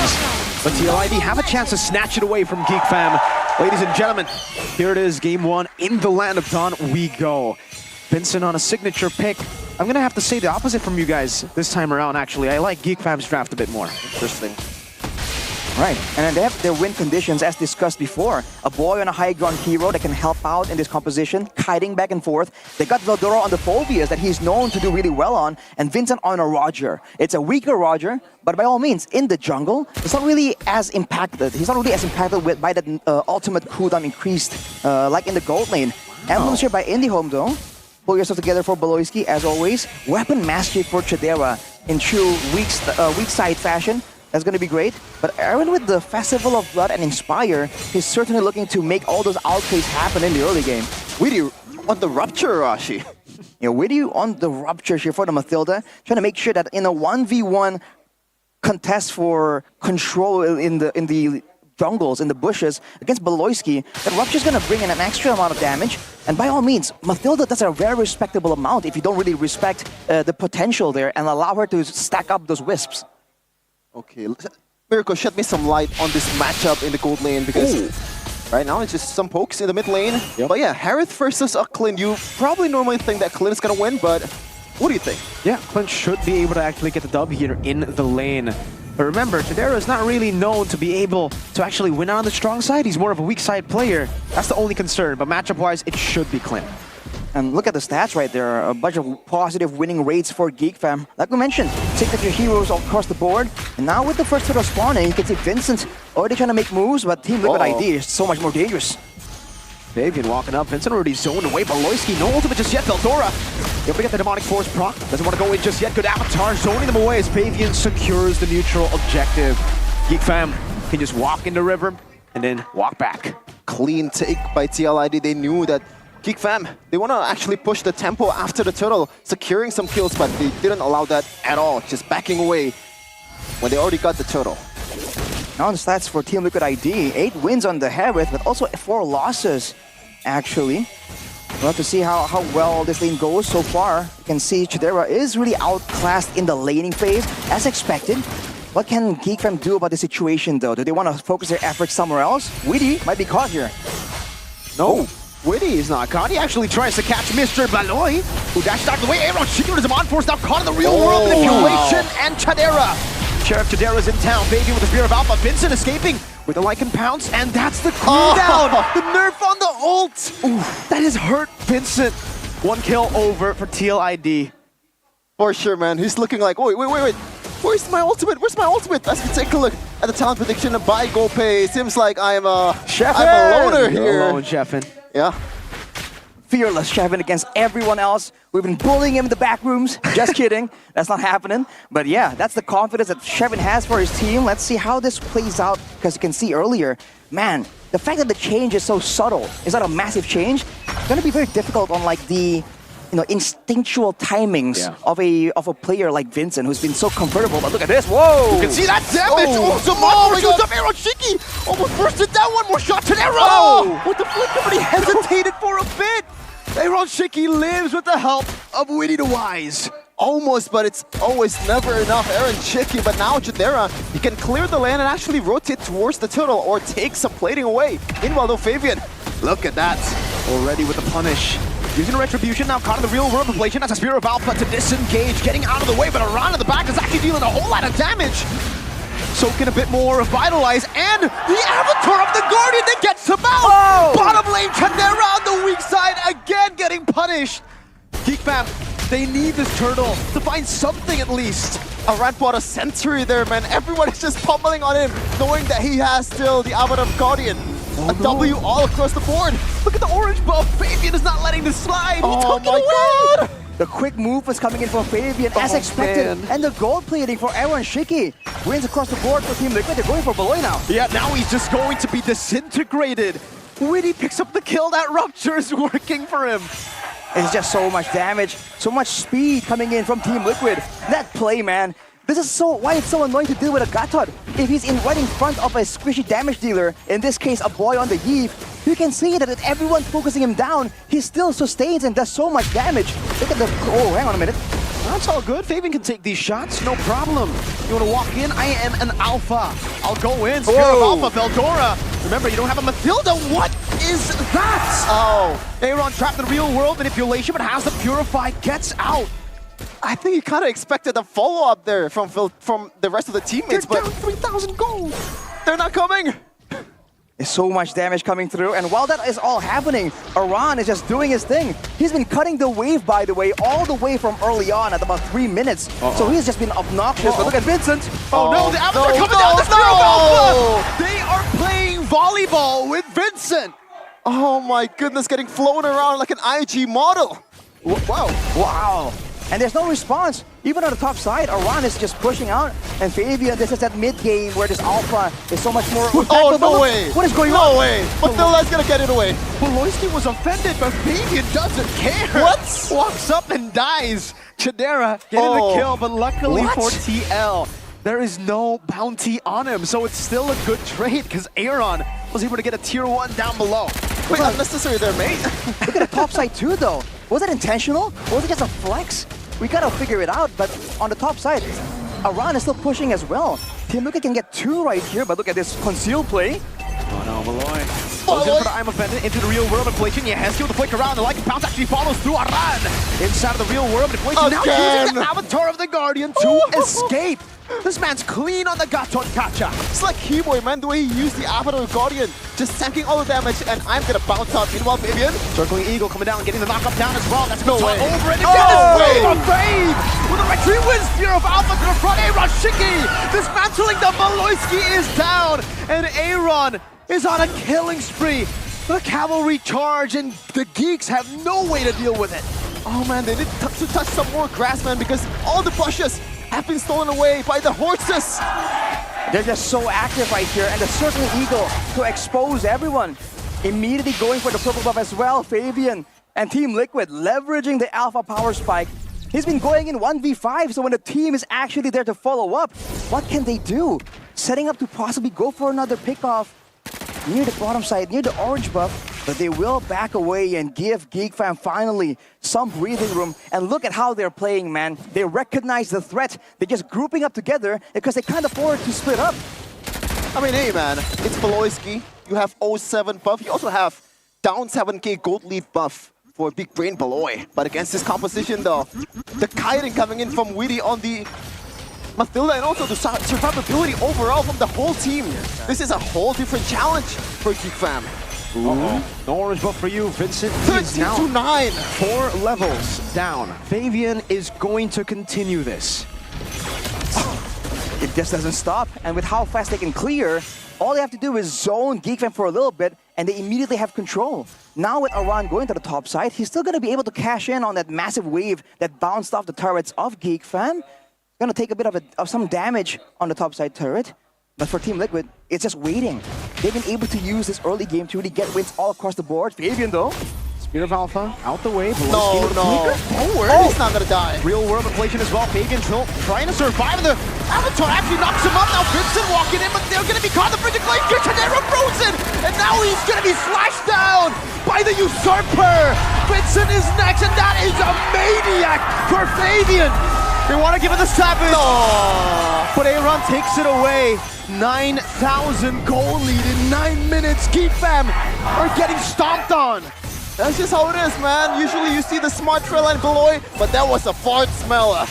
But TLID have a chance to snatch it away from Geek Fam. Ladies and gentlemen, here it is, game 1 in the land of Dawn we go. Vincent on a signature pick. I'm gonna have to say the opposite from you guys this time around, actually. I like Geek Fam's draft a bit more. Interesting. Right, and they have their win conditions as discussed before. A boy on a high ground hero that can help out in this composition, kiting back and forth. They got Veldora on the Phoveus that he's known to do really well on, and Vincent on a Roger. It's a weaker Roger, but by all means, in the jungle, it's not really as impacted. He's not really as impacted by that ultimate cooldown increased like in the gold lane. Emblems here by IndieHome though. Pull yourself together for Beloyski, as always. Weapon mastery for Chadera in true weak side fashion. That's going to be great. But Aaron with the Festival of Blood and Inspire, he's certainly looking to make all those outplays happen in the early game. Witty on the Rupture, Rashi. Yeah, Witty on the Rupture here for the Mathilda, trying to make sure that in a 1v1 contest for control in the jungles, in the bushes, against Beloyski, that Rupture's going to bring in an extra amount of damage. And by all means, Mathilda does a very respectable amount if you don't really respect the potential there and allow her to stack up those wisps. Okay, Miracle, shed me some light on this matchup in the gold lane, because right now it's just some pokes in the mid lane. But yeah, Harith versus a Clint. You probably normally think that Clint is gonna win, but what do you think? Yeah, Clint should be able to actually get the dub here in the lane. But remember, Chadera is not really known to be able to actually win on the strong side. He's more of a weak side player. That's the only concern, but matchup-wise, it should be Clint. And look at the stats right there, a bunch of positive winning rates for Geek Fam. Like we mentioned, signature heroes all across the board. And now with the first hero spawning, you can see Vincent already trying to make moves, but Team Liquid ID is so much more dangerous. Fabian walking up, Vincent already zoned away, Beloyski, no ultimate just yet, Veldora. Don't forget the Demonic Force proc, doesn't want to go in just yet, good Avatar, zoning them away as Fabian secures the neutral objective. Geek Fam can just walk in the river and then walk back. Clean take by TLID, they knew that Geek Fam, they want to actually push the tempo after the turtle, securing some kills, but they didn't allow that at all, just backing away when they already got the turtle. Now the stats for Team Liquid ID, 8 wins on the Harith, but also 4 losses, actually. We'll have to see how well this lane goes so far. You can see Chadera is really outclassed in the laning phase, as expected. What can Geek Fam do about the situation, though? Do they want to focus their efforts somewhere else? Witty might be caught here. No. Witty is not caught. He actually tries to catch Mr. Baloy, who dashed out of the way. Aaron Shield is on force, now caught in the real world manipulation, and Chadera Sheriff Chidera's in town. Fabian with the Spear of Alpha. Vincent escaping with the Lycan Pounce. And that's the cooldown. The nerf on the ult. Oof, that has hurt Vincent. 1 kill over for TLID. For sure, man. He's looking like, wait. Where's my ultimate? Where's my ultimate? As we take a look at the talent prediction by GoPay, seems like I'm a loner here. You're alone, Sheffin. Yeah. Fearless Sheffin against everyone else. We've been bullying him in the back rooms. Just kidding. That's not happening. But yeah, that's the confidence that Sheffin has for his team. Let's see how this plays out, because you can see earlier, man, the fact that the change is so subtle, is not a massive change, it's going to be very difficult on like the instinctual timings of a player like Vincent, who's been so comfortable. But look at this, whoa! You can see that damage! Oh, Zamal shoots up Aaron Shiki! Almost bursted down, one more shot to Aaron! Oh! What the flick? Nobody hesitated for a bit! Aaron Shiki lives with the help of Witty the Wise. Almost, but it's always never enough. Aaron Chicky, but now Chidera, he can clear the lane and actually rotate towards the turtle or take some plating away. Meanwhile, though, Fabian, look at that. Already with the punish. Using a retribution, now caught in the real world inflation. That's a Spear of Alpha to disengage, getting out of the way, but around in the back is actually dealing a whole lot of damage. Soaking a bit more, Vitalize, and the Avatar of the Guardian that gets him out! Bottom lane, Chidera on the weak side, again getting punished. Geek fam, they need this turtle to find something at least. A red bought a century there, man. Everyone is just pummeling on him, knowing that he has still the Avatar of Guardian. W all across the board. Look at the orange buff. Fabian is not letting this slide. He took it away. God! The quick move was coming in from Fabian as expected. Man. And the gold plating for Aaron Shiki. Wins across the board for Team Liquid. They're going for Beloy now. Yeah, now he's just going to be disintegrated. Witty picks up the kill. That rupture is working for him. It's just so much damage, so much speed coming in from Team Liquid. That play, man. This is why it's so annoying to deal with a Gatot. If he's right in front of a squishy damage dealer, in this case a boy on the heave, you can see that if everyone's focusing him down, he still sustains and does so much damage. Look at the, hang on a minute. That's all good. Fabian can take these shots, no problem. You want to walk in? I am an alpha. I'll go in. Spear of Alpha, Veldora. Remember, you don't have a Mathilda. What is that? Oh. Aaron trapped in real world manipulation, but has the Purify, gets out. I think he kind of expected a follow-up there from the rest of the teammates, They're but down 3,000 gold. they're not coming. There's so much damage coming through, and while that is all happening, Aran is just doing his thing. He's been cutting the wave, by the way, all the way from early on at about 3 minutes. So he's just been obnoxious, but look at Vincent. Oh no, the Avatar coming down, the Spear of Alpha! They are playing volleyball with Vincent. Oh my goodness, getting flown around like an IG model. Wow. And there's no response. Even on the top side, Aran is just pushing out. And Fabian, this is that mid-game where this Alpha is so much more... Oh, no way. What is going on? No way. Mathilda's gonna get it away. Beloyski was offended, but Fabian doesn't care. What? Walks up and dies. Chidera getting the kill, but luckily for TL, there is no bounty on him. So it's still a good trade because Aaron was able to get a tier 1 down below. Wait, unnecessary there, mate. Look at the top side too, though. Was it intentional? Or was it just a flex? We gotta figure it out, but on the top side, Aran is still pushing as well. Team Liquid can get 2 right here, but look at this concealed play. Oh no, Malloy. Goes in for the I'm offended into the real world inflation. Yehesky with the flick around. The Lycan Pounce actually follows through Aran. Inside of the real world inflation. Now using the Avatar of the Guardian to escape. This man's clean on the Gatot Kacha. It's like Keyboy, man, the way he used the Avatar of Guardian. Just tanking all the damage, and I'm gonna bounce out. Meanwhile, Fabian. Circling Eagle coming down, getting the knockup down as well. That's no way. Over it. Fade with a retreat wins. Spear of Alpha to the front. Aaron Shiki dismantling the Beloyski is down. And Aaron is on a killing spree. The cavalry charge, and the Geeks have no way to deal with it. Oh man, they need to touch some more grass, man, because all the bushes have been stolen away by the horses. They're just so active right here, and the Circling Eagle to expose everyone. Immediately going for the purple buff as well, Fabian. And Team Liquid leveraging the Alpha power spike. He's been going in 1v5, so when the team is actually there to follow up, what can they do? Setting up to possibly go for another pickoff near the bottom side, near the orange buff. But they will back away and give Geek Fam finally some breathing room. And look at how they're playing, man. They recognize the threat. They're just grouping up together because they can't afford to split up. I mean, hey man, it's Beloyski. You have 07 buff. You also have down 7k gold lead buff for Big Brain Beloy. But against this composition though, the kiting coming in from Witty on the Mathilda, and also the survivability overall from the whole team. This is a whole different challenge for Geek Fam. No orange buff for you, Vincent. 13-9. 4 levels down. Fabian is going to continue this. It just doesn't stop, and with how fast they can clear, all they have to do is zone Geek Fam for a little bit, and they immediately have control. Now with Aran going to the top side, he's still going to be able to cash in on that massive wave that bounced off the turrets of Geek Fam. Going to take a bit of some damage on the top side turret, but for Team Liquid, it's just waiting. They've been able to use this early game to really get wins all across the board. Fabian though, Spear of Alpha out the way. No. Forward. He's not gonna die. Real world inflation as well. Fabian trying to survive, and the Avatar actually knocks him up. Now Vincent walking in, but they're gonna be caught in the bridge of Glaive. Chadera frozen, and now he's gonna be slashed down by the Usurper. Vincent is next, and that is a maniac for Fabian. They want to give it the 7. But Aaron takes it away. 9,000 goal lead in 9 minutes. Geek Fam are getting stomped on. That's just how it is, man. Usually you see the smart trail line below, but that was a fart smeller.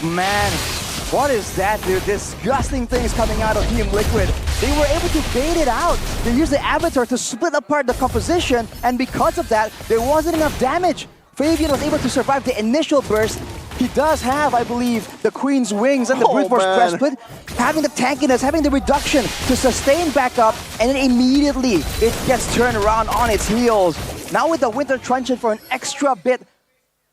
Man, what is that, dude? Disgusting things coming out of Team Liquid. They were able to bait it out. They used the Avatar to split apart the composition, and because of that, there wasn't enough damage. Fabian was able to survive the initial burst. He does have, I believe, the Queen's Wings and the Brute Force Breastplate, having the tankiness, having the reduction to sustain back up, and then immediately it gets turned around on its heels. Now with the Winter Truncheon for an extra bit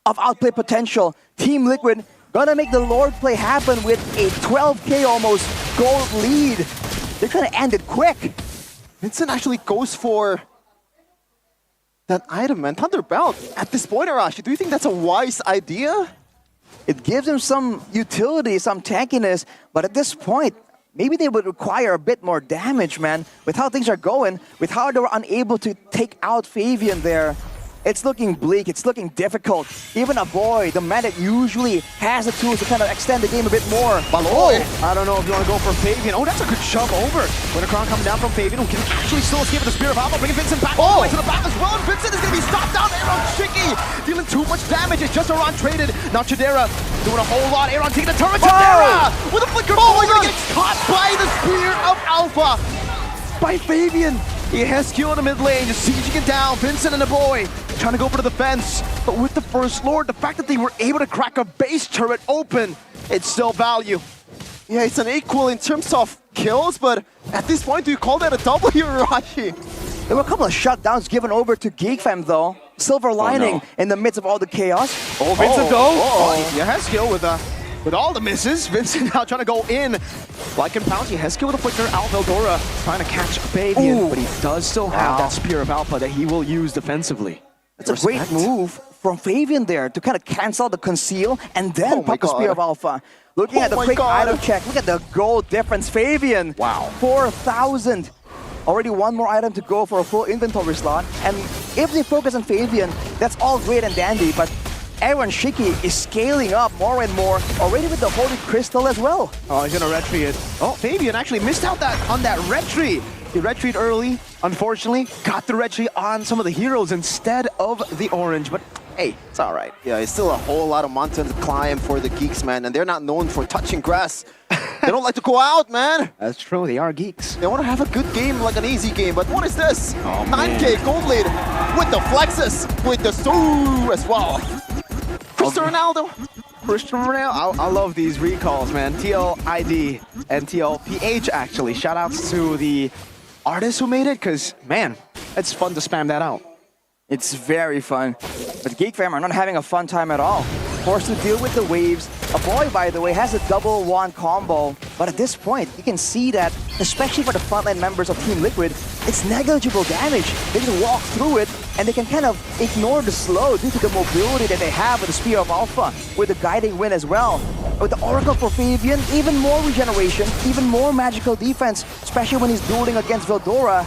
of outplay potential, Team Liquid gonna make the Lord play happen with a 12k almost gold lead. They're gonna end it quick. Vincent actually goes for that item, man. Thunder Belt. At this point, Arashi, do you think that's a wise idea? It gives him some utility, some tankiness, but at this point, maybe they would require a bit more damage, man. With how things are going, with how they were unable to take out Fabian there, it's looking bleak, it's looking difficult. Even a boy, the man that usually has the tools to kind of extend the game a bit more. Baloy! I don't know if you want to go for Fabian. Oh, that's a good shove over. Wintercrown coming down from Fabian, who can actually still escape with the Spear of Alpha, bringing Vincent back all the way to the back as well. And Vincent is going to be stopped down. Aaron Shiki dealing too much damage. It's just Aran traded. Now Chadera doing a whole lot. Aaron taking the turret. Chadera with a flicker. Oh, going to get caught by the Spear of Alpha by Fabian. He has Q in the mid lane, just sieging it down. Vincent and the boy trying to go for the defense. But with the First Lord, the fact that they were able to crack a base turret open, it's still value. Yeah, it's an equal in terms of kills, but at this point, do you call that a W, Rashi? There were a couple of shutdowns given over to Geek Fam, though. Silver lining in the midst of all the chaos. Oh, Vincent though. He has skill with all the misses. Vincent now trying to go in. Like in Pounce, he has skill with a flicker. Veldora trying to catch Fabian, but he does still have that Spear of Alpha that he will use defensively. That's a great move from Fabian there to kind of cancel the conceal and then pop the Spear of Alpha. Looking at the quick item check, look at the gold difference. Fabian, 4,000. Already one more item to go for a full inventory slot. And if they focus on Fabian, that's all great and dandy, but Aaron Shiki is scaling up more and more, already with the Holy Crystal as well. Oh, he's gonna retreat it. Oh, Fabian actually missed out on that retreat. He retreat early, unfortunately. Got the retreat on some of the heroes instead of the orange, but hey, it's all right. Yeah, it's still a whole lot of mountain to climb for the Geeks, man, and they're not known for touching grass. They don't like to go out, man. That's true, they are geeks. They want to have a good game, like an easy game, but what is this? 9k gold lead with the flexes, with the Sue as well. Cristiano Ronaldo. I love these recalls, man. TLID and TLPH, actually. Shoutouts to the artists who made it, because, man, it's fun to spam that out. It's very fun. But Geek Fam are not having a fun time at all. Forced to deal with the waves. A boy, by the way, has a double wand combo. But at this point, you can see that, especially for the frontline members of Team Liquid, it's negligible damage. They just walk through it, and they can kind of ignore the slow due to the mobility that they have with the Spear of Alpha, with the Guiding Wind as well. With the Oracle for Fabian, even more regeneration, even more magical defense, especially when he's dueling against Veldora.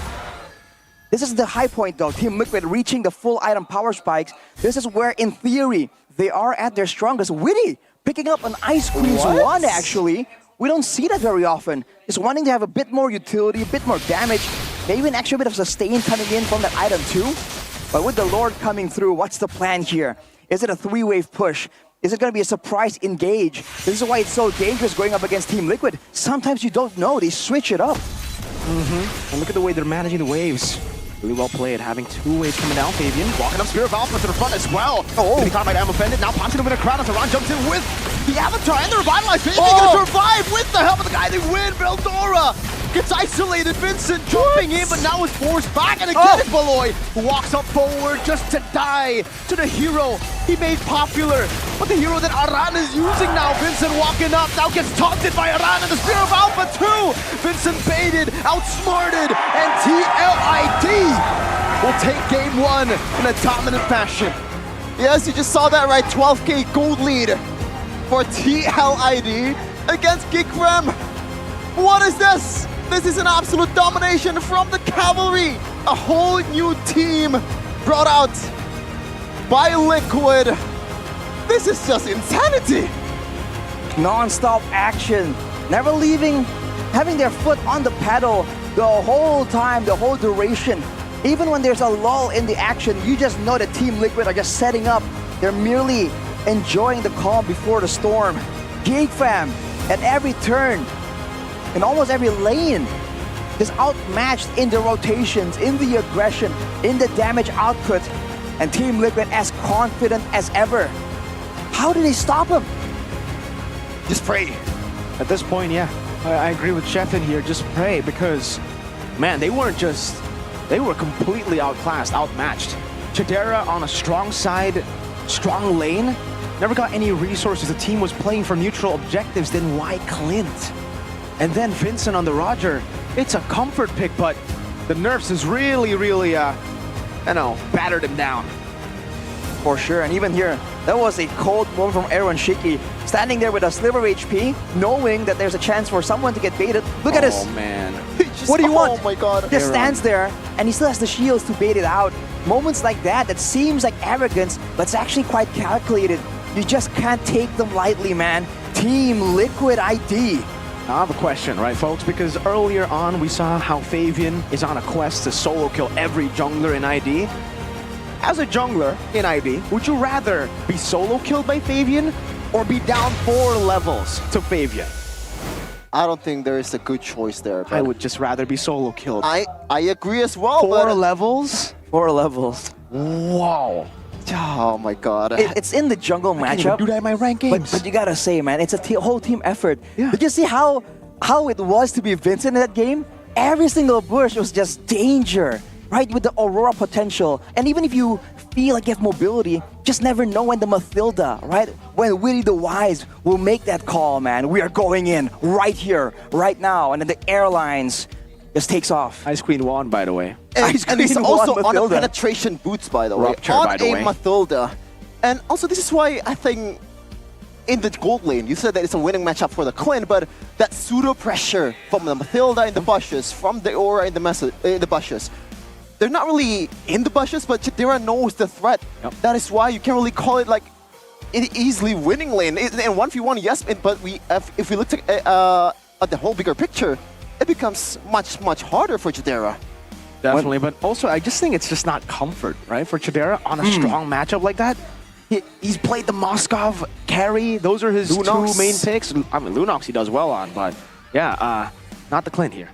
This is the high point, though. Team Liquid reaching the full item power spikes. This is where, in theory, they are at their strongest. Witty picking up an Ice Queen's wand, actually. We don't see that very often. Just wanting to have a bit more utility, a bit more damage, maybe an extra bit of sustain coming in from that item too. But with the Lord coming through, what's the plan here? Is it a 3-wave push? Is it going to be a surprise engage? This is why it's so dangerous going up against Team Liquid. Sometimes you don't know. They switch it up. And look at the way they're managing the waves. Really well played, having 2 waves coming down. Fabian Walking up Spirit of Alpha to the front as well. Oh, he caught by Am offended. Now punching him in the crowd as Aran jumps in with the Avatar and the Revitalize. Fabian gonna survive with the help of the guy they win. Veldora gets isolated. Vincent jumping in, but now is forced back. And again, it's Baloy who walks up forward just to die to the hero he made popular. But the hero that Aran is using now, Vincent walking up, now gets taunted by Aran and the Spirit of Alpha too. Vincent baited, outsmarted, and TLID will take game 1 in a dominant fashion. Yes, you just saw that right, 12k gold lead for TLID against Geekfam. What is this? This is an absolute domination from the Cavalry. A whole new team brought out by Liquid. This is just insanity. Non-stop action, never leaving, having their foot on the pedal the whole time, the whole duration. Even when there's a lull in the action, you just know that Team Liquid are just setting up. They're merely enjoying the calm before the storm. Geekfam, at every turn, in almost every lane, is outmatched in the rotations, in the aggression, in the damage output, and Team Liquid as confident as ever. How did they stop him? Just pray. At this point, yeah, I agree with Sheffin here. Just pray, because, man, they were completely outclassed, outmatched. Chidera on a strong side, strong lane, never got any resources. The team was playing for neutral objectives. Then why Clint? And then Vincent on the Roger. It's a comfort pick, but the nerfs has really, battered him down. For sure, and even here, that was a cold moment from Aaron Shiki, standing there with a sliver HP, knowing that there's a chance for someone to get baited. Look at this. Oh, man. What do you want? Oh my god. Just stands there, and he still has the shields to bait it out. Moments like that seems like arrogance, but it's actually quite calculated. You just can't take them lightly, man. Team Liquid ID. I have a question, right, folks? Because earlier on, we saw how Fabian is on a quest to solo kill every jungler in ID. As a jungler in ID, would you rather be solo killed by Fabian or be down 4 levels to Fabian? I don't think there is a good choice there. I would just rather be solo killed. I agree as well. 4 levels? 4 levels. Wow. Oh my god. It's in the jungle matchup. I can't even do that in my ranked games. But you gotta say, man, it's a whole team effort. Yeah. Did you see how it was to be Vincent in that game? Every single bush was just danger, right? With the Aurora potential. And even if you feel like you have mobility, just never know when the Mathilda, right? When Willie the Wise will make that call, man. We are going in right here, right now. And then the airlines just takes off. Ice Queen won, by the way. And he's also on a penetration boots, by the way. Rupture, on by the way. Mathilda. And also, this is why I think in the gold lane, you said that it's a winning matchup for the Clint, but that pseudo pressure from the Mathilda in the bushes, from the Aura in the bushes, they're not really in the bushes, but Chidera knows the threat. Yep. That is why you can't really call it like an easily winning lane. In 1v1, yes, but if we look at the whole bigger picture, it becomes much harder for Chidera. Definitely, but also I just think it's just not comfort, right? For Chidera on a strong matchup like that. He's played the Moskov carry. Those are his Lunox. 2 main picks. I mean, Lunox he does well on, but yeah, not the Clint here.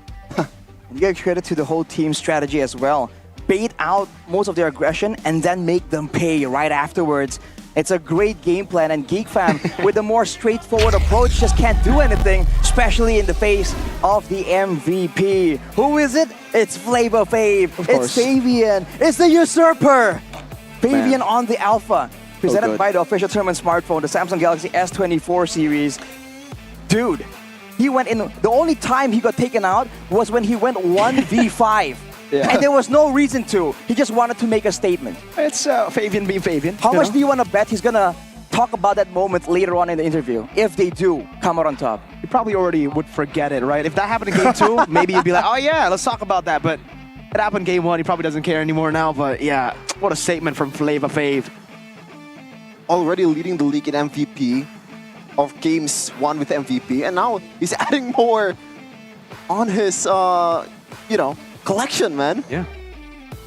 You give credit to the whole team strategy as well. Bait out most of their aggression and then make them pay right afterwards. It's a great game plan, and Geekfam, with a more straightforward approach, just can't do anything, especially in the face of the MVP. Who is it? It's Flavor Fave. It's Fabian. It's the Usurper. Fabian on the Alpha. Presented by the official tournament smartphone, the Samsung Galaxy S24 series. Dude, he went in. The only time he got taken out was when he went 1v5. Yeah. And there was no reason to. He just wanted to make a statement. It's Fabian being Fabian. How much do you want to bet he's going to talk about that moment later on in the interview, if they do come out on top? You probably already would forget it, right? If that happened in game 2, maybe you'd be like, oh yeah, let's talk about that. But it happened in game 1, he probably doesn't care anymore now. But yeah, what a statement from Flavor Fave. Already leading the league in MVP of games 1 with MVP, and now he's adding more on his, collection, man. Yeah.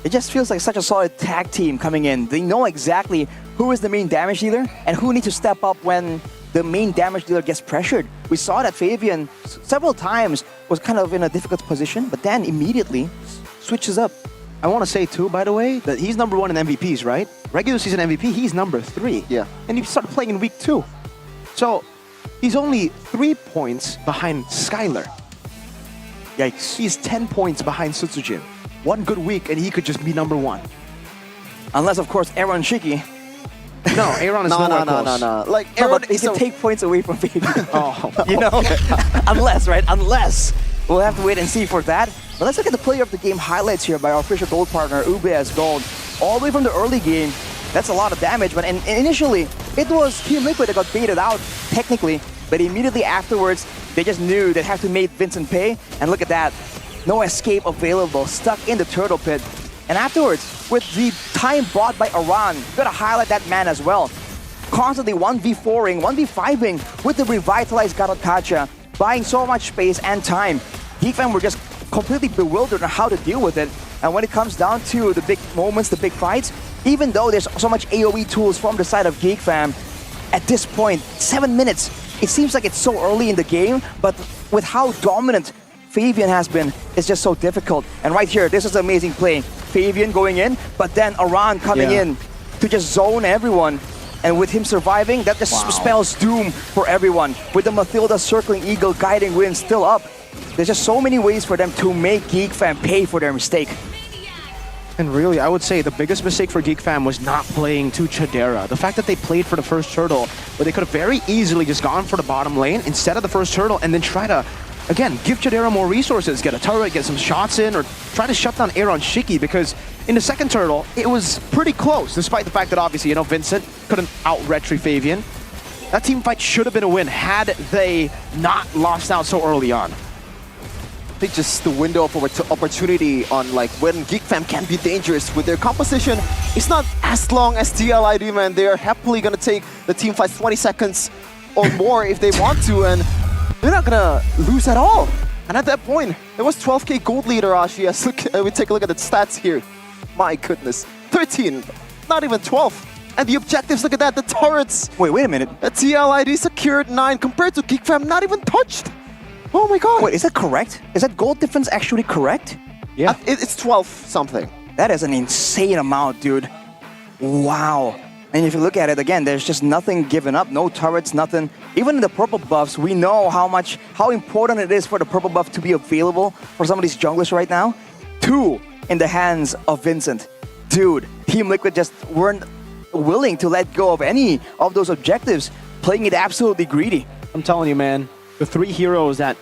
It just feels like such a solid tag team coming in. They know exactly who is the main damage dealer and who needs to step up when the main damage dealer gets pressured. We saw that Fabian several times was kind of in a difficult position, but then immediately switches up. I want to say too, by the way, that he's number 1 in MVPs, right? Regular season MVP, he's number 3. Yeah. And he started playing in week 2. So he's only 3 points behind Skylar. Yikes. He's 10 points behind Sutsujin. One good week and he could just be number 1. Unless, of course, Aaron Shiki. No, Aaron is nowhere close. No. Like, No, Aaron but he is can take points away from Fabian. Oh, You know? Unless, right? Unless. We'll have to wait and see for that. But let's look at the player of the game highlights here by our official gold partner, UBS Gold. All the way from the early game, that's a lot of damage. But initially, it was Team Liquid that got baited out, technically. But immediately afterwards, they just knew they have to make Vincent pay. And look at that. No escape available, stuck in the turtle pit. And afterwards, with the time brought by Aran, you gotta highlight that man as well. Constantly 1v4ing, 1v5ing with the revitalized Gatot Kacha, buying so much space and time. Geekfam were just completely bewildered on how to deal with it. And when it comes down to the big moments, the big fights, even though there's so much AoE tools from the side of Geekfam, at this point, 7 minutes, it seems like it's so early in the game, but with how dominant Fabian has been, it's just so difficult. And right here, this is an amazing play. Fabian going in, but then Aran coming in to just zone everyone. And with him surviving, that just spells doom for everyone. With the Mathilda circling Eagle, guiding Wind still up. There's just so many ways for them to make Geekfam pay for their mistake. And really, I would say the biggest mistake for Geekfam was not playing to Chadera. The fact that they played for the first turtle, where they could have very easily just gone for the bottom lane instead of the first turtle and then try to, again, give Chadera more resources, get a turret, get some shots in, or try to shut down Aaron Shiki, because in the second turtle, it was pretty close, despite the fact that obviously, you know, Vincent couldn't out-retry Fabian. That team fight should have been a win had they not lost out so early on. I think just the window of opportunity on like when Geekfam can be dangerous with their composition. It's not as long as TLID, man. They are happily gonna take the team fights 20 seconds or more if they want to, and they're not gonna lose at all. And at that point, it was 12k gold leader, Ashi. Yes, we take a look at the stats here. My goodness, 13, not even 12. And the objectives, look at that, the turrets. Wait a minute. The TLID secured 9 compared to Geekfam, not even touched. Oh my god. Wait, is that correct? Is that gold difference actually correct? Yeah. It's 12 something. That is an insane amount, dude. Wow. And if you look at it again, there's just nothing given up, no turrets, nothing. Even in the purple buffs, we know how important it is for the purple buff to be available for some of these junglers right now. 2 in the hands of Vincent. Dude, Team Liquid just weren't willing to let go of any of those objectives, playing it absolutely greedy. I'm telling you, man, the 3 heroes that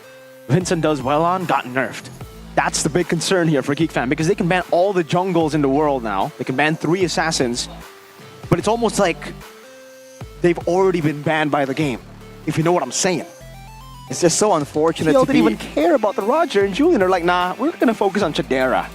Vincent does well on got nerfed. That's the big concern here for Geekfam, because they can ban all the jungles in the world now. They can ban 3 assassins, but it's almost like they've already been banned by the game, if you know what I'm saying. It's just so unfortunate They to didn't even care about the Roger and Julian. They're like, nah, we're gonna focus on Chadera.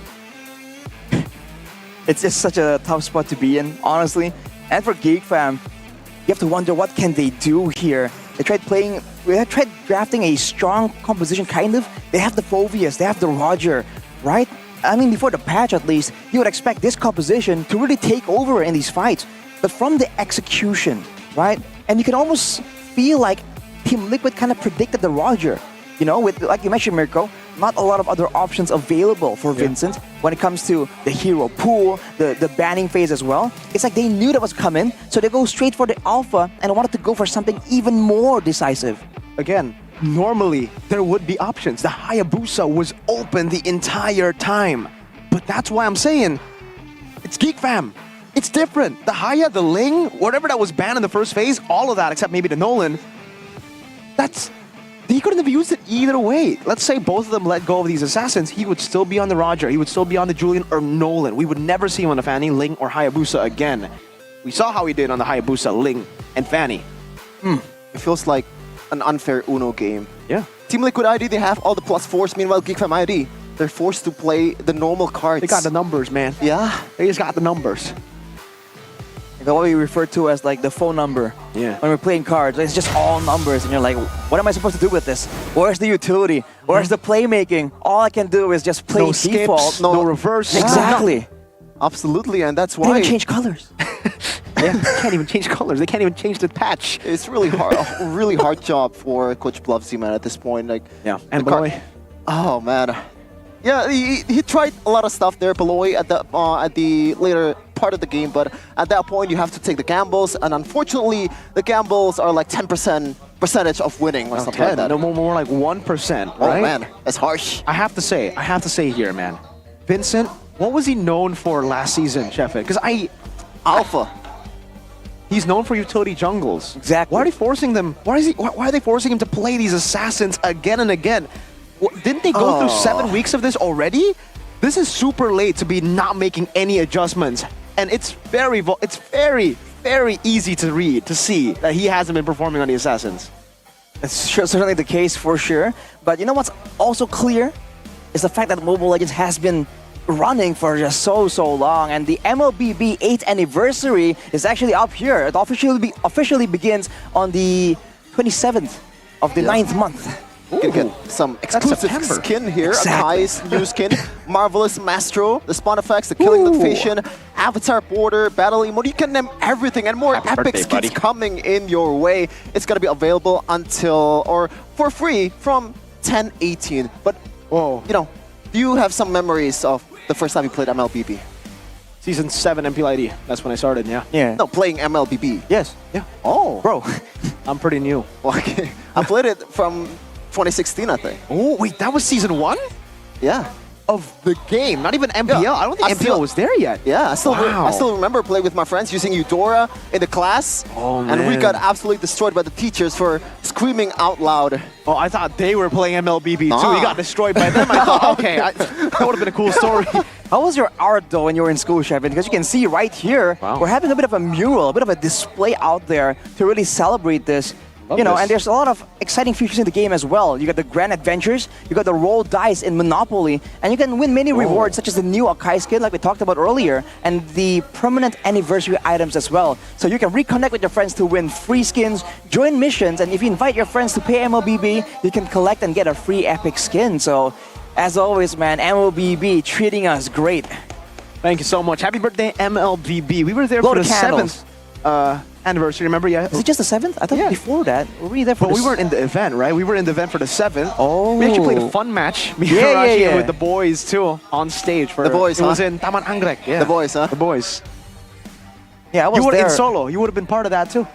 It's just such a tough spot to be in, honestly. And for Geekfam, you have to wonder what can they do here. They tried drafting a strong composition, kind of. They have the Phoveus, they have the Roger, right? I mean, before the patch at least, you would expect this composition to really take over in these fights. But from the execution, right? And you can almost feel like Team Liquid kind of predicted the Roger. You know, with, like you mentioned, Mirko, not a lot of other options available for Vincent when it comes to the hero pool, the banning phase as well. It's like they knew that was coming, so they go straight for the alpha and wanted to go for something even more decisive. Again, normally there would be options. The Hayabusa was open the entire time. But that's why I'm saying, it's Geekfam. It's different. The Haya, the Ling, whatever that was banned in the first phase, all of that except maybe the Nolan, he couldn't have used it either way. Let's say both of them let go of these assassins, he would still be on the Roger, he would still be on the Julian or Nolan. We would never see him on the Fanny, Ling, or Hayabusa again. We saw how he did on the Hayabusa, Ling, and Fanny. It feels like an unfair Uno game. Yeah. Team Liquid ID, they have all the +4s. Meanwhile, Geekfam ID, they're forced to play the normal cards. They got the numbers, man. Yeah. They just got the numbers. What we refer to as like the phone number. Yeah. When we're playing cards, it's just all numbers, and you're like, what am I supposed to do with this? Where's the utility? Where's the playmaking? All I can do is just play No default. skips, no reverse. Exactly. Absolutely, and that's They why even change colors. Yeah, they can't even change colors. They can't even change the patch. It's really hard, a really hard job for Coach Bluffsy, man, at this point. Like, Yeah, and the car- Beloy. Oh man, yeah, he tried a lot of stuff there, Beloy, at the later part of the game, but at that point you have to take the gambles, and unfortunately the gambles are like 10% of winning or something like that. No, more like 1%. Oh right? man, that's harsh. I have to say here, man, Vincent, what was he known for last season, Sheffield? Because Alpha. He's known for utility jungles. Exactly. Why are they forcing them? Why are they forcing him to play these assassins again and again? Didn't they go through 7 weeks of this already? This is super late to be not making any adjustments, and it's very, very easy to read, to see that he hasn't been performing on the assassins. It's certainly the case for sure. But you know what's also clear is the fact that Mobile Legends has been running for just so long, and the MLBB 8th anniversary is actually up here. It officially begins on the 27th of the 9th month. You can get some exclusive skin here. Akai's new skin, Marvelous Mastro, the spawn effects, the Killing Notification, Avatar Border, Battle Emote. You can name everything and more epic skins coming in your way. It's going to be available until, or for free from 10/18. But, you know, do you have some memories of the first time you played MLBB? Season 7 MPL ID. That's when I started, yeah. No, playing MLBB. Yes. Yeah. Oh. Bro, I'm pretty new. Okay. I played it from 2016, I think. Oh, wait, that was season 1? Yeah. Of the game, not even MPL. Yeah. I don't think MPL was there yet. Yeah, I still remember playing with my friends using Eudora in the class. Oh, man. And we got absolutely destroyed by the teachers for screaming out loud. Oh, I thought they were playing MLBB too. You got destroyed by them. I thought, okay, that would have been a cool story. How was your art though when you were in school, Shevin? Because you can see right here, we're having a bit of a mural, a bit of a display out there to really celebrate this. Love you know, this. and there's a lot of exciting features in the game as well. You got the Grand Adventures, you got the roll dice in Monopoly, and you can win many rewards such as the new Akai skin like we talked about earlier, and the permanent anniversary items as well. So you can reconnect with your friends to win free skins, join missions, and if you invite your friends to play MLBB, you can collect and get a free epic skin. So, as always, man, MLBB treating us great. Thank you so much. Happy birthday, MLBB. We were there Blow for the the candles. 7th anniversary, remember? Yeah. Is it just the 7th? I thought before that. Were we there for But we weren't in the event, right? We were in the event for the 7th. Oh. We actually played a fun match. Me and Yeah, Rashi yeah. with the boys too on stage. For, The boys, It was huh? in Taman Anggrek. Yeah. The boys, huh? The boys. Yeah, I was You were there. in solo. You would have been part of that too.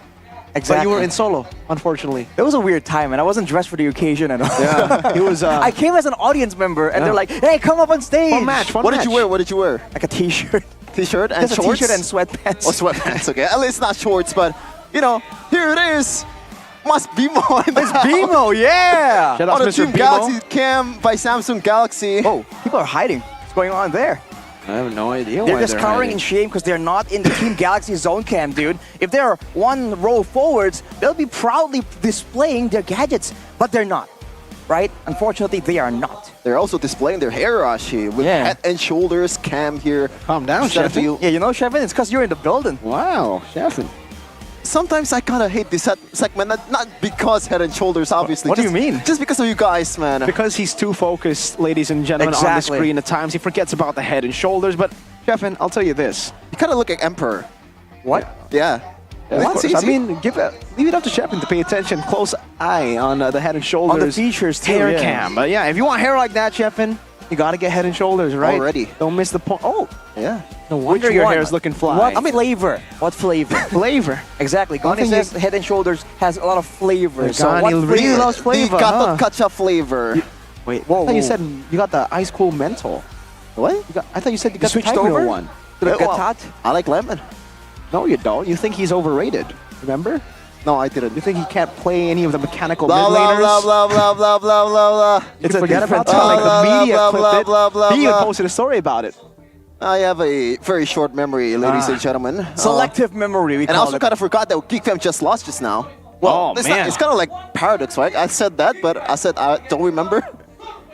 Exactly. But you were in solo, unfortunately. It was a weird time, and I wasn't dressed for the occasion at all. Yeah. It was. I came as an audience member, and they're like, "Hey, come up on stage." Fun match. Fun What match. did you wear? What did you wear? Like a T-shirt. T-shirt and Just shorts? a T-shirt and sweatpants. Oh, sweatpants, okay. At least not shorts, but, you know, here it is. Mas Bimo in the It's Bimo, yeah. Shout out on to the Mr. Team Bimo. Galaxy cam by Samsung Galaxy. Oh, people are hiding. What's going on there? I have no idea They're why just cowering in shame because they're not in the Team Galaxy zone cam, dude. If they're one row forwards, they'll be proudly displaying their gadgets, but they're not, right? Unfortunately, they are not. They're also displaying their hair, Rashi, with head and shoulders cam here. Calm down, Instead of Sheffield. you- Yeah, you know, Shevin, it's because you're in the building. Wow, Sheffield. Sometimes I kind of hate this segment, not because head and shoulders, obviously. What do you just- mean? Just because of you guys, man. Because he's too focused, ladies and gentlemen, on the Exactly. screen at times. He forgets about the head and shoulders. But, Sheffield, I'll tell you this. You kind of look like Emperor. What? Yeah. Of What's course. I easy? mean, leave it up to Shepard to pay attention. Close eye on the head and shoulders. On the features, too, Hair yeah. cam. But yeah, if you want hair like that, Shepard, you got to get head and shoulders, right? Already. Don't miss the point. Oh, Yeah. no wonder Which your one? hair is looking fly. What flavor? What flavor? Flavor. Exactly. Gani think says Head and Shoulders has a lot of flavor. So Gani what really flavor? loves flavor, The huh? Gatot Kacha flavor. Wait, Whoa, I thought you whoa. said you got the ice cool menthol. What? I thought you said you You got the switched Tiger over one. to the Yeah, well, Gatot? I like lemon. No, you don't. You think he's overrated. Remember? No, I didn't. You think he can't play any of the mechanical Blah, mid blah, laners? blah, blah, blah, blah, blah, blah, blah. It's a forget different about that. Like blah, the media blah, clipped blah, it. blah, blah, He even blah. posted a story about it. I have a very short memory, ladies and gentlemen. Selective memory, we And I call also it. kind of forgot that GeekFam just lost just now. Oh, it's man. It's kind of like paradox, right? I said that, but I said I don't remember.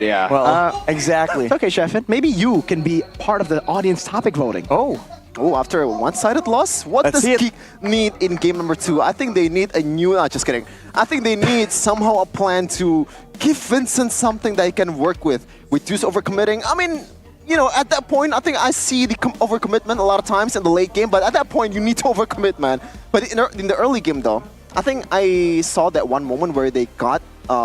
Yeah. Well, exactly. It's okay, Sheffield. Maybe you can be part of the audience topic voting. Oh. Oh, after a one-sided loss? What Let's does see it. Geek need in game number 2? I think they need a new... just kidding. I think they need somehow a plan to give Vincent something that he can work with. Reduce overcommitting. I mean, you know, at that point, I think I see the overcommitment a lot of times in the late game, but at that point, you need to overcommit, man. But in the early game, though, I think I saw that one moment where they got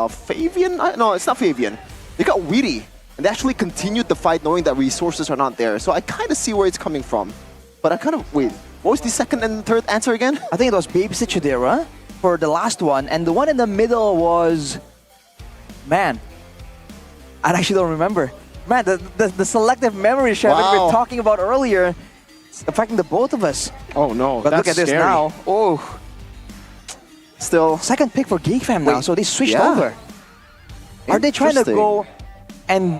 Fabian? No, it's not Fabian. They got Weedy, and they actually continued the fight knowing that resources are not there. So I kind of see where it's coming from. But I kind of, wait, what was the second and third answer again? I think it was Babysit Chidera for the last one, and the one in the middle was... Man, I actually don't remember. Man, the selective memory, Shevin, we were talking about earlier, it's affecting the both of us. Oh no, but look at this now. Oh, still second pick for GeekFam now, so they switched over. Are they trying to go and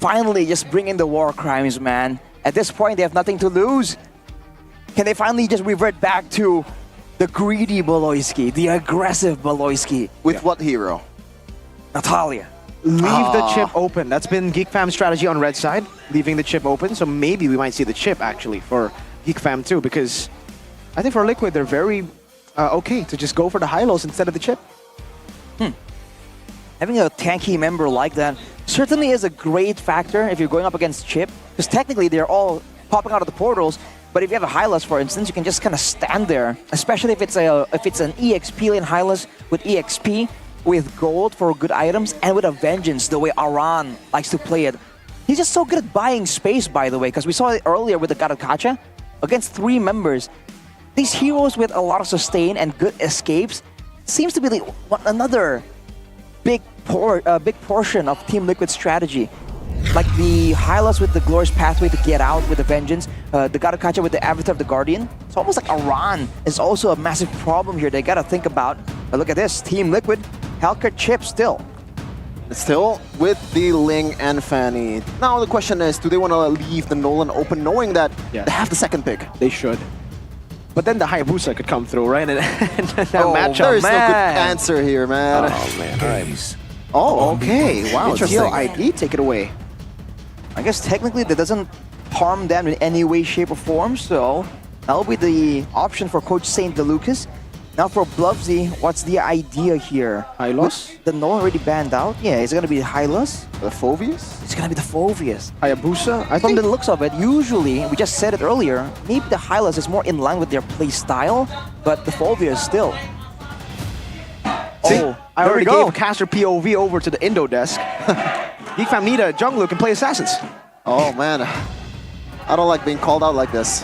finally just bring in the war crimes, man? At this point, they have nothing to lose. Can they finally just revert back to the greedy Baloyski, the aggressive Baloyski? With what hero? Natalia. Leave the chip open. That's been GeekFam's strategy on red side, leaving the chip open. So maybe we might see the chip actually for GeekFam too, because I think for Liquid, they're very okay to just go for the high-lows instead of the chip. Having a tanky member like that certainly is a great factor if you're going up against chip, because technically they're all popping out of the portals. But if you have a Hylas, for instance, you can just kind of stand there, especially if it's an EXP lane Hylas with EXP, with gold for good items, and with a vengeance, the way Aran likes to play it. He's just so good at buying space, by the way, because we saw it earlier with the Garukacha against 3 members. These heroes with a lot of sustain and good escapes seems to be like another big portion of Team Liquid's strategy. Like the Hylas with the Glorious Pathway to get out with the Vengeance, the Garukacha with the Avatar of the Guardian. It's almost like Aran is also a massive problem here they gotta think about. But look at this, Team Liquid, Hellcat chip still. Still with the Ling and Fanny. Now the question is, do they want to leave the Nolan open knowing that they have the second pick? They should. But then the Hayabusa could come through, right? And that matchup. There's no good answer here, man. Oh, man. All right. Oh, okay. Wow, interesting. ID, take it away. I guess technically that doesn't harm them in any way, shape, or form, so that'll be the option for Coach St. DeLucas. Now for Bluffsy, what's the idea here? Hylos? The Nolan already banned out? Yeah, is it gonna be Hylos? The Phoveus? It's gonna be the Phoveus. Hayabusa? From the looks of it, usually, we just said it earlier, maybe the Hylos is more in line with their play style, but the Phoveus still. See, I already gave caster POV over to the Indo desk. GeekFam need a jungler who can play assassins. Oh man, I don't like being called out like this.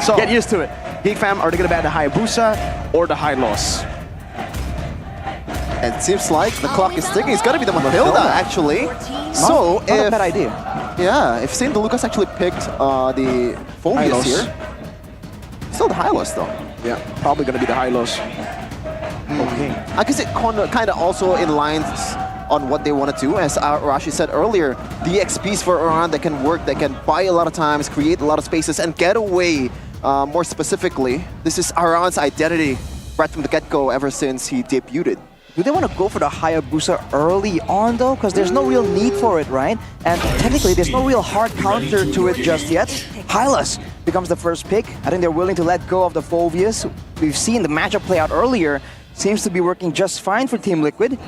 So get used to it. GeekFam, are they gonna ban the Hayabusa or the Hylos? And it seems like the clock is ticking. It's gotta be the Matilda, actually. So not a bad idea. Yeah, if St. DeLucas actually picked the Phoveus here, still the Hylos though. Yeah, probably gonna be the Hylos. Okay. I guess it kind of also in lines on what they want to do. As Rashi said earlier, the XPs for Aran that can work, that can buy a lot of times, create a lot of spaces, and get away. More specifically, this is Aran's identity right from the get-go ever since he debuted. Do they want to go for the Hayabusa early on though? Because there's no real need for it, right? And technically there's no real hard counter to it just yet. Hylas becomes the first pick. I think they're willing to let go of the Phoveus. We've seen the matchup play out earlier. Seems to be working just fine for Team Liquid.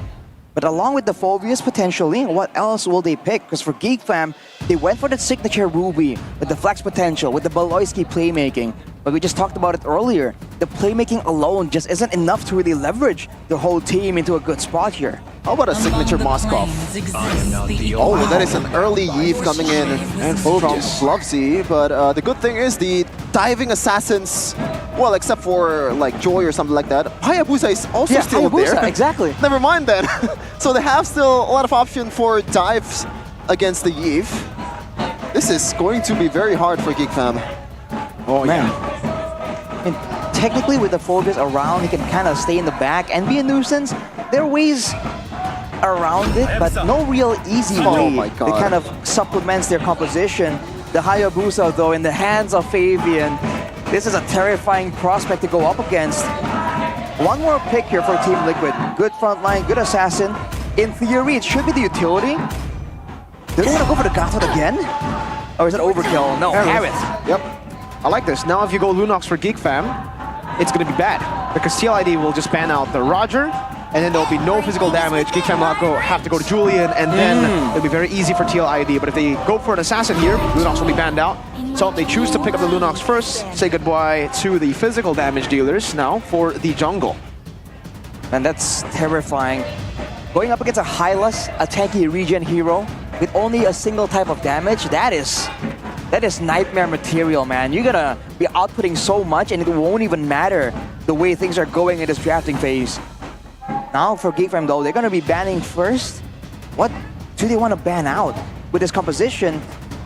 But along with the Phoveus potentially, what else will they pick? Because for GeekFam, they went for the signature Ruby with the flex potential, with the Baloyski playmaking. But we just talked about it earlier. The playmaking alone just isn't enough to really leverage the whole team into a good spot here. How about a signature Moskov? Oh, that is an early Yves coming in from Bluffsy. But the good thing is the diving assassins, well, except for like Joy or something like that, Hayabusa is also still Hayabusa, there. Exactly. Never mind then. So they have still a lot of option for dives against the Yves. This is going to be very hard for GeekFam. Oh, man. I mean, technically, with the Phoveus around, he can kind of stay in the back and be a nuisance. There are ways around it, but no real easy way that kind of supplements their composition. The Hayabusa, though, in the hands of Fabian, this is a terrifying prospect to go up against. One more pick here for Team Liquid. Good front line, good assassin. In theory, it should be the utility. Do they want to go for the Gatot again? Or is it overkill? No, Harith. Yep. I like this. Now if you go Lunox for GeekFam, it's going to be bad. Because TLID will just ban out the Roger and then there'll be no physical damage. Geek Fam will have to go to Julian, and then it'll be very easy for TLID. But if they go for an assassin here, Lunox will be banned out. So if they choose to pick up the Lunox first, say goodbye to the physical damage dealers now for the jungle. And that's terrifying. Going up against a Hylas, a tanky regen hero, with only a single type of damage, that is nightmare material, man. You're gonna be outputting so much and it won't even matter the way things are going in this drafting phase. Now for Geek Fam though, they're gonna be banning first. What do they want to ban out with this composition?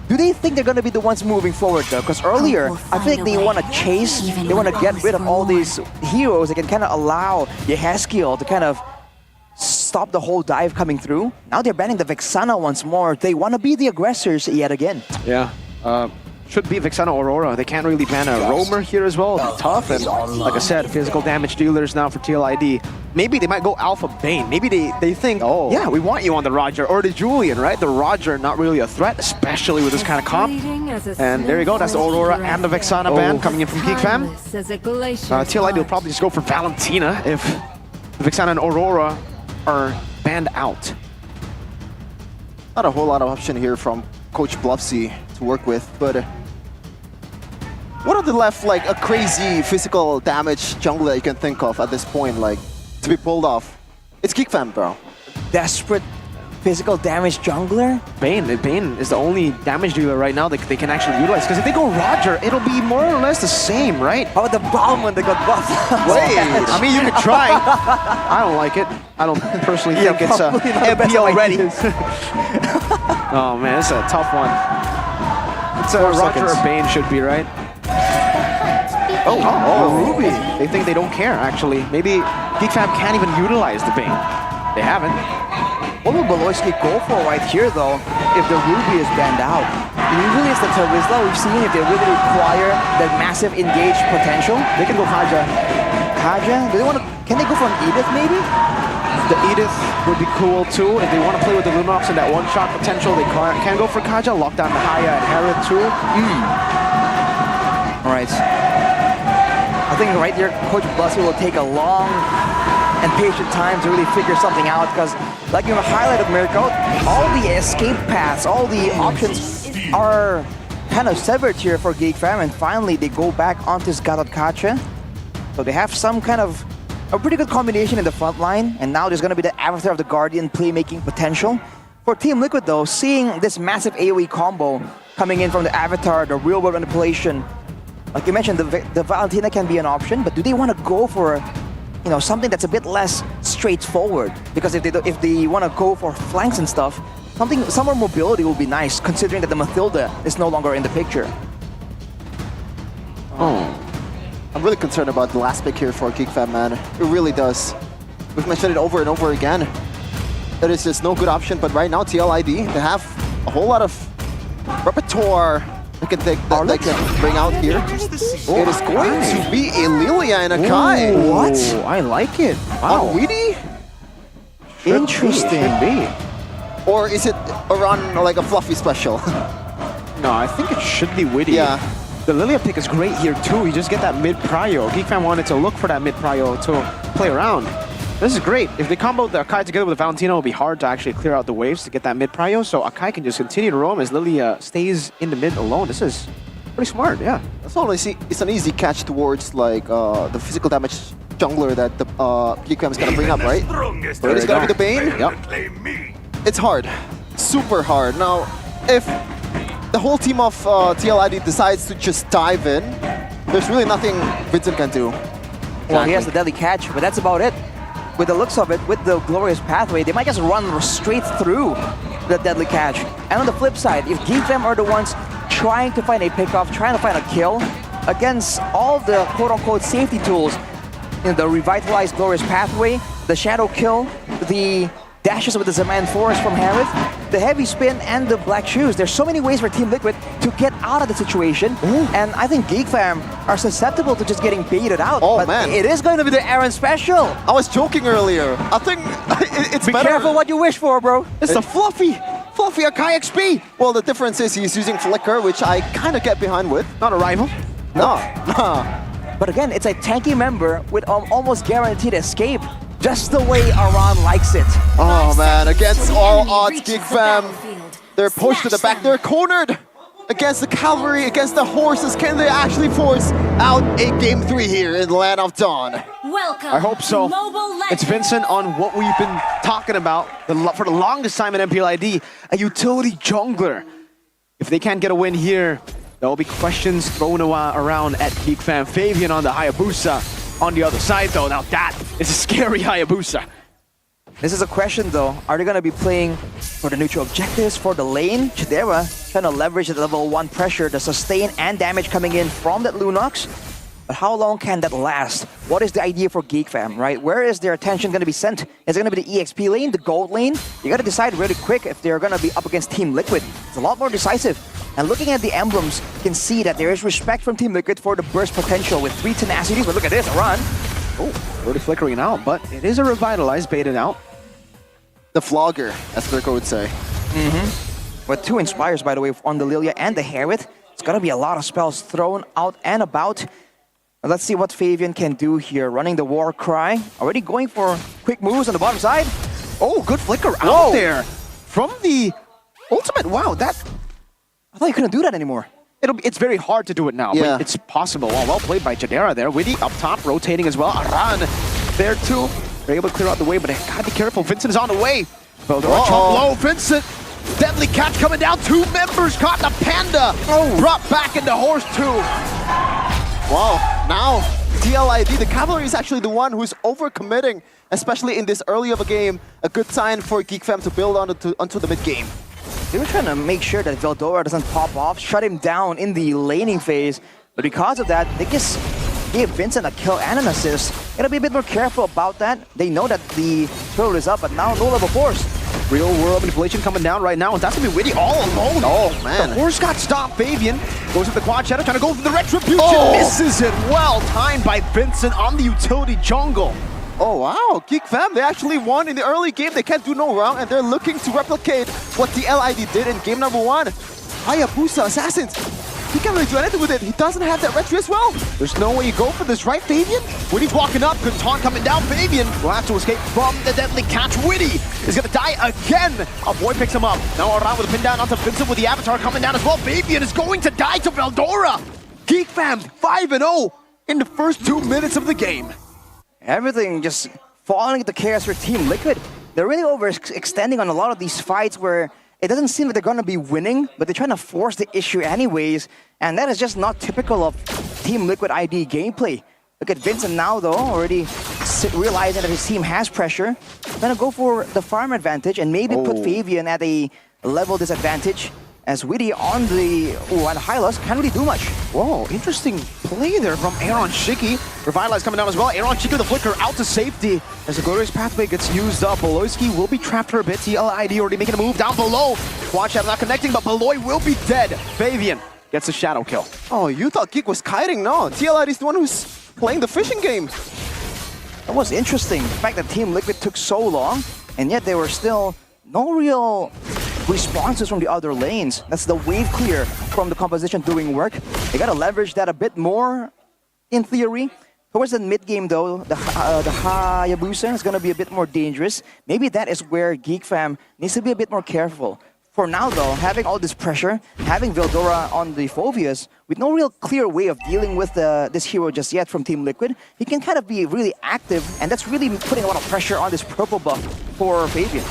Do they think they're gonna be the ones moving forward though? Because earlier, I feel like they want to chase, they want to get rid of all these heroes that can kind of allow Yehaskiel to kind of stop the whole dive coming through. Now they're banning the Vexana once more. They want to be the aggressors yet again. Yeah. Should be Vexana Aurora. They can't really ban a Roamer here as well. It'll be tough. And like I said, physical damage dealers now for TLID. Maybe they might go Alpha Bane. Maybe they think, yeah, we want you on the Roger or the Julian, right? The Roger, not really a threat, especially with this kind of comp. And there you go. That's the Aurora and the Vexana ban coming in from Geek Fam. TLID will probably just go for Valentina if Vexana and Aurora are banned out. Not a whole lot of option here from Coach Bluffsy to work with, but what are the left, like a crazy physical damage jungler that you can think of at this point, like to be pulled off? It's Geek Fam, bro. Desperate physical damage jungler? Bane is the only damage dealer right now that they can actually utilize. Because if they go Roger, it'll be more or less the same, right? How about the bomb when they got buffed? Wait, I mean, you could try. I don't like it. I don't personally think it's MPL ready. Oh man, it's a tough one. It's a Roger or Bane should be, right? Oh, Ruby. They think they don't care, actually. Maybe Geek Fam can't even utilize the Bane. They haven't. What will Beloyski go for right here, though, if the Ruby is banned out? Usually it's the Terizla. We've seen if they really require that massive engage potential. They can go Kaja. Kaja? Do they want to? Can they go for an Edith, maybe? The Edith would be cool, too. If they want to play with the Lunox and that one-shot potential, they can go for Kaja, lock down the Haya and Herod, too. All right. I think right here, Coach Bluffsy will take a long and patient time to really figure something out, because like you highlighted, Mirko, all the escape paths, all the options are kind of severed here for Geek Fam, and finally they go back onto Gatot Kacha. So they have some kind of a pretty good combination in the front line, and now there's going to be the Avatar of the Guardian playmaking potential. For Team Liquid though, seeing this massive AoE combo coming in from the Avatar, the real world manipulation, like you mentioned, the Valentina can be an option, but do they want to go for, you know, something that's a bit less straightforward? Because if they want to go for flanks and stuff, some more mobility will be nice, considering that the Mathilda is no longer in the picture. I'm really concerned about the last pick here for Geek Fam, man. It really does. We've mentioned it over and over again. There is just no good option, but right now TLID, they have a whole lot of repertoire they can bring out here. It is going to be a Lilia and a Kai. What? I like it. Wow. On Weedy? Interesting. Or is it around like a fluffy special? No, I think it should be Witty. Yeah. The Lilia pick is great here too. You just get that mid-prio. Geek Fam wanted to look for that mid-prio to play around. This is great. If they combo the Akai together with the Valentina, it'll be hard to actually clear out the waves to get that mid-prio. So Akai can just continue to roam as Lilia stays in the mid alone. This is pretty smart, yeah. That's all I see. It's an easy catch towards like the physical damage jungler that the Geek Fam is gonna bring up, right? But it's gonna be the Bane. Yep. It's hard, super hard. Now, if the whole team of TLID decides to just dive in, there's really nothing Vincent can do. Well, he has the deadly catch, but that's about it. With the looks of it, with the glorious pathway, they might just run straight through the deadly catch. And on the flip side, if Geek Fam are the ones trying to find a pickoff, trying to find a kill against all the quote-unquote safety tools, you know, the revitalized glorious pathway, the shadow kill, the dashes with the Zaman Forest from Harith, the heavy spin, and the black shoes. There's so many ways for Team Liquid to get out of the situation. And I think Geek Fam are susceptible to just getting baited out. Oh, man. It is going to be the Aaron special. I was joking earlier. I think it's better. Be careful what you wish for, bro. It's a fluffy Akai XP. Well, the difference is he's using Flicker, which I kind of get behind with. Not a rival. No. But again, it's a tanky member with almost guaranteed escape just the way Aran likes it. Oh man, against all odds, Geek Fam. They're pushed to the back, they're cornered. Against the cavalry, against the horses, can they actually force out a Game 3 here in Land of Dawn? Welcome. I hope so. It's Vincent on what we've been talking about for the longest time in MPL ID, a utility jungler. If they can't get a win here, there will be questions thrown around at Geek Fam. Fabian on the Hayabusa on the other side though. Now that is a scary Hayabusa. This is a question though. Are they going to be playing for the neutral objectives, for the lane? Chidera trying to leverage the level 1 pressure, the sustain and damage coming in from that Lunox. But how long can that last? What is the idea for Geek Fam, right? Where is their attention going to be sent? Is it going to be the EXP lane, the gold lane? You got to decide really quick if they're going to be up against Team Liquid. It's a lot more decisive. And looking at the emblems, you can see that there is respect from Team Liquid for the burst potential with 3 tenacities. But look at this, a run. Oh, already flickering out, but it is a revitalized baited out. The flogger, as Flicker would say. With 2 inspires, by the way, on the Lilia and the Herewith. It's going to be a lot of spells thrown out and about. Let's see what Fabian can do here. Running the war cry. Already going for quick moves on the bottom side. Oh, good flicker out there from the ultimate. Wow, that... I thought you couldn't do that anymore. It's very hard to do it now, but it's possible. Well played by Chidera there. Witty up top, rotating as well. Aran there too. They're able to clear out the way, but they gotta be careful. Vincent is on the way. Veldora chomp low. Vincent, deadly catch coming down. 2 members caught the Panda. Brought back into Horse 2. Wow, now TLID, the cavalry is actually the one who's overcommitting, especially in this early of a game. A good sign for Geek Fam to build onto the mid game. They were trying to make sure that Veldora doesn't pop off, shut him down in the laning phase. But because of that, they just gave Vincent a kill and an assist. Gotta be a bit more careful about that. They know that the turtle is up, but now no level force. Real world manipulation coming down right now, and that's gonna be Witty all alone. Oh man. The horse got stopped. Fabian goes with the quad shadow, trying to go for the retribution. Misses it. Well timed by Vincent on the utility jungle. Oh wow, Geek Fam, they actually won in the early game. They can't do no wrong, and they're looking to replicate what the LID did in game number 1. Hayabusa Assassins. He can't really do anything with it. He doesn't have that retro as well. There's no way you go for this, right, Fabian? Witty's walking up. Good taunt coming down. Fabian will have to escape from the deadly catch. Witty is going to die again. A boy picks him up. Now around with a pin down onto Vincent with the avatar coming down as well. Fabian is going to die to Veldora. Geek Fam 5-0 in the first 2 minutes of the game. Everything just falling into chaos for Team Liquid. They're really overextending on a lot of these fights where it doesn't seem like they're going to be winning, but they're trying to force the issue anyways. And that is just not typical of Team Liquid ID gameplay. Look at Vincent now, though, already realizing that his team has pressure. Gonna go for the farm advantage and maybe put Fabian at a level disadvantage. As Witty on the Hylos can't really do much. Whoa, interesting play there from Aaron Shiki. Revitalize coming down as well. Aaron Shiki with the flicker out to safety. As the glorious pathway gets used up, Beloyski will be trapped for a bit. TLID already making a move down below. Quad Shadow not connecting, but Beloy will be dead. Fabian gets a shadow kill. Oh, you thought Geek was kiting? No, TLID is the one who's playing the fishing game. That was interesting. The fact that Team Liquid took so long, and yet there were still no real responses from the other lanes. That's the wave clear from the composition doing work. They gotta leverage that a bit more, in theory. Towards the mid game though, the Hayabusa is gonna be a bit more dangerous. Maybe that is where Geek Fam needs to be a bit more careful. For now though, having all this pressure, having Veldora on the Phobias, with no real clear way of dealing with this hero just yet from Team Liquid, he can kind of be really active, and that's really putting a lot of pressure on this purple buff for Fabian.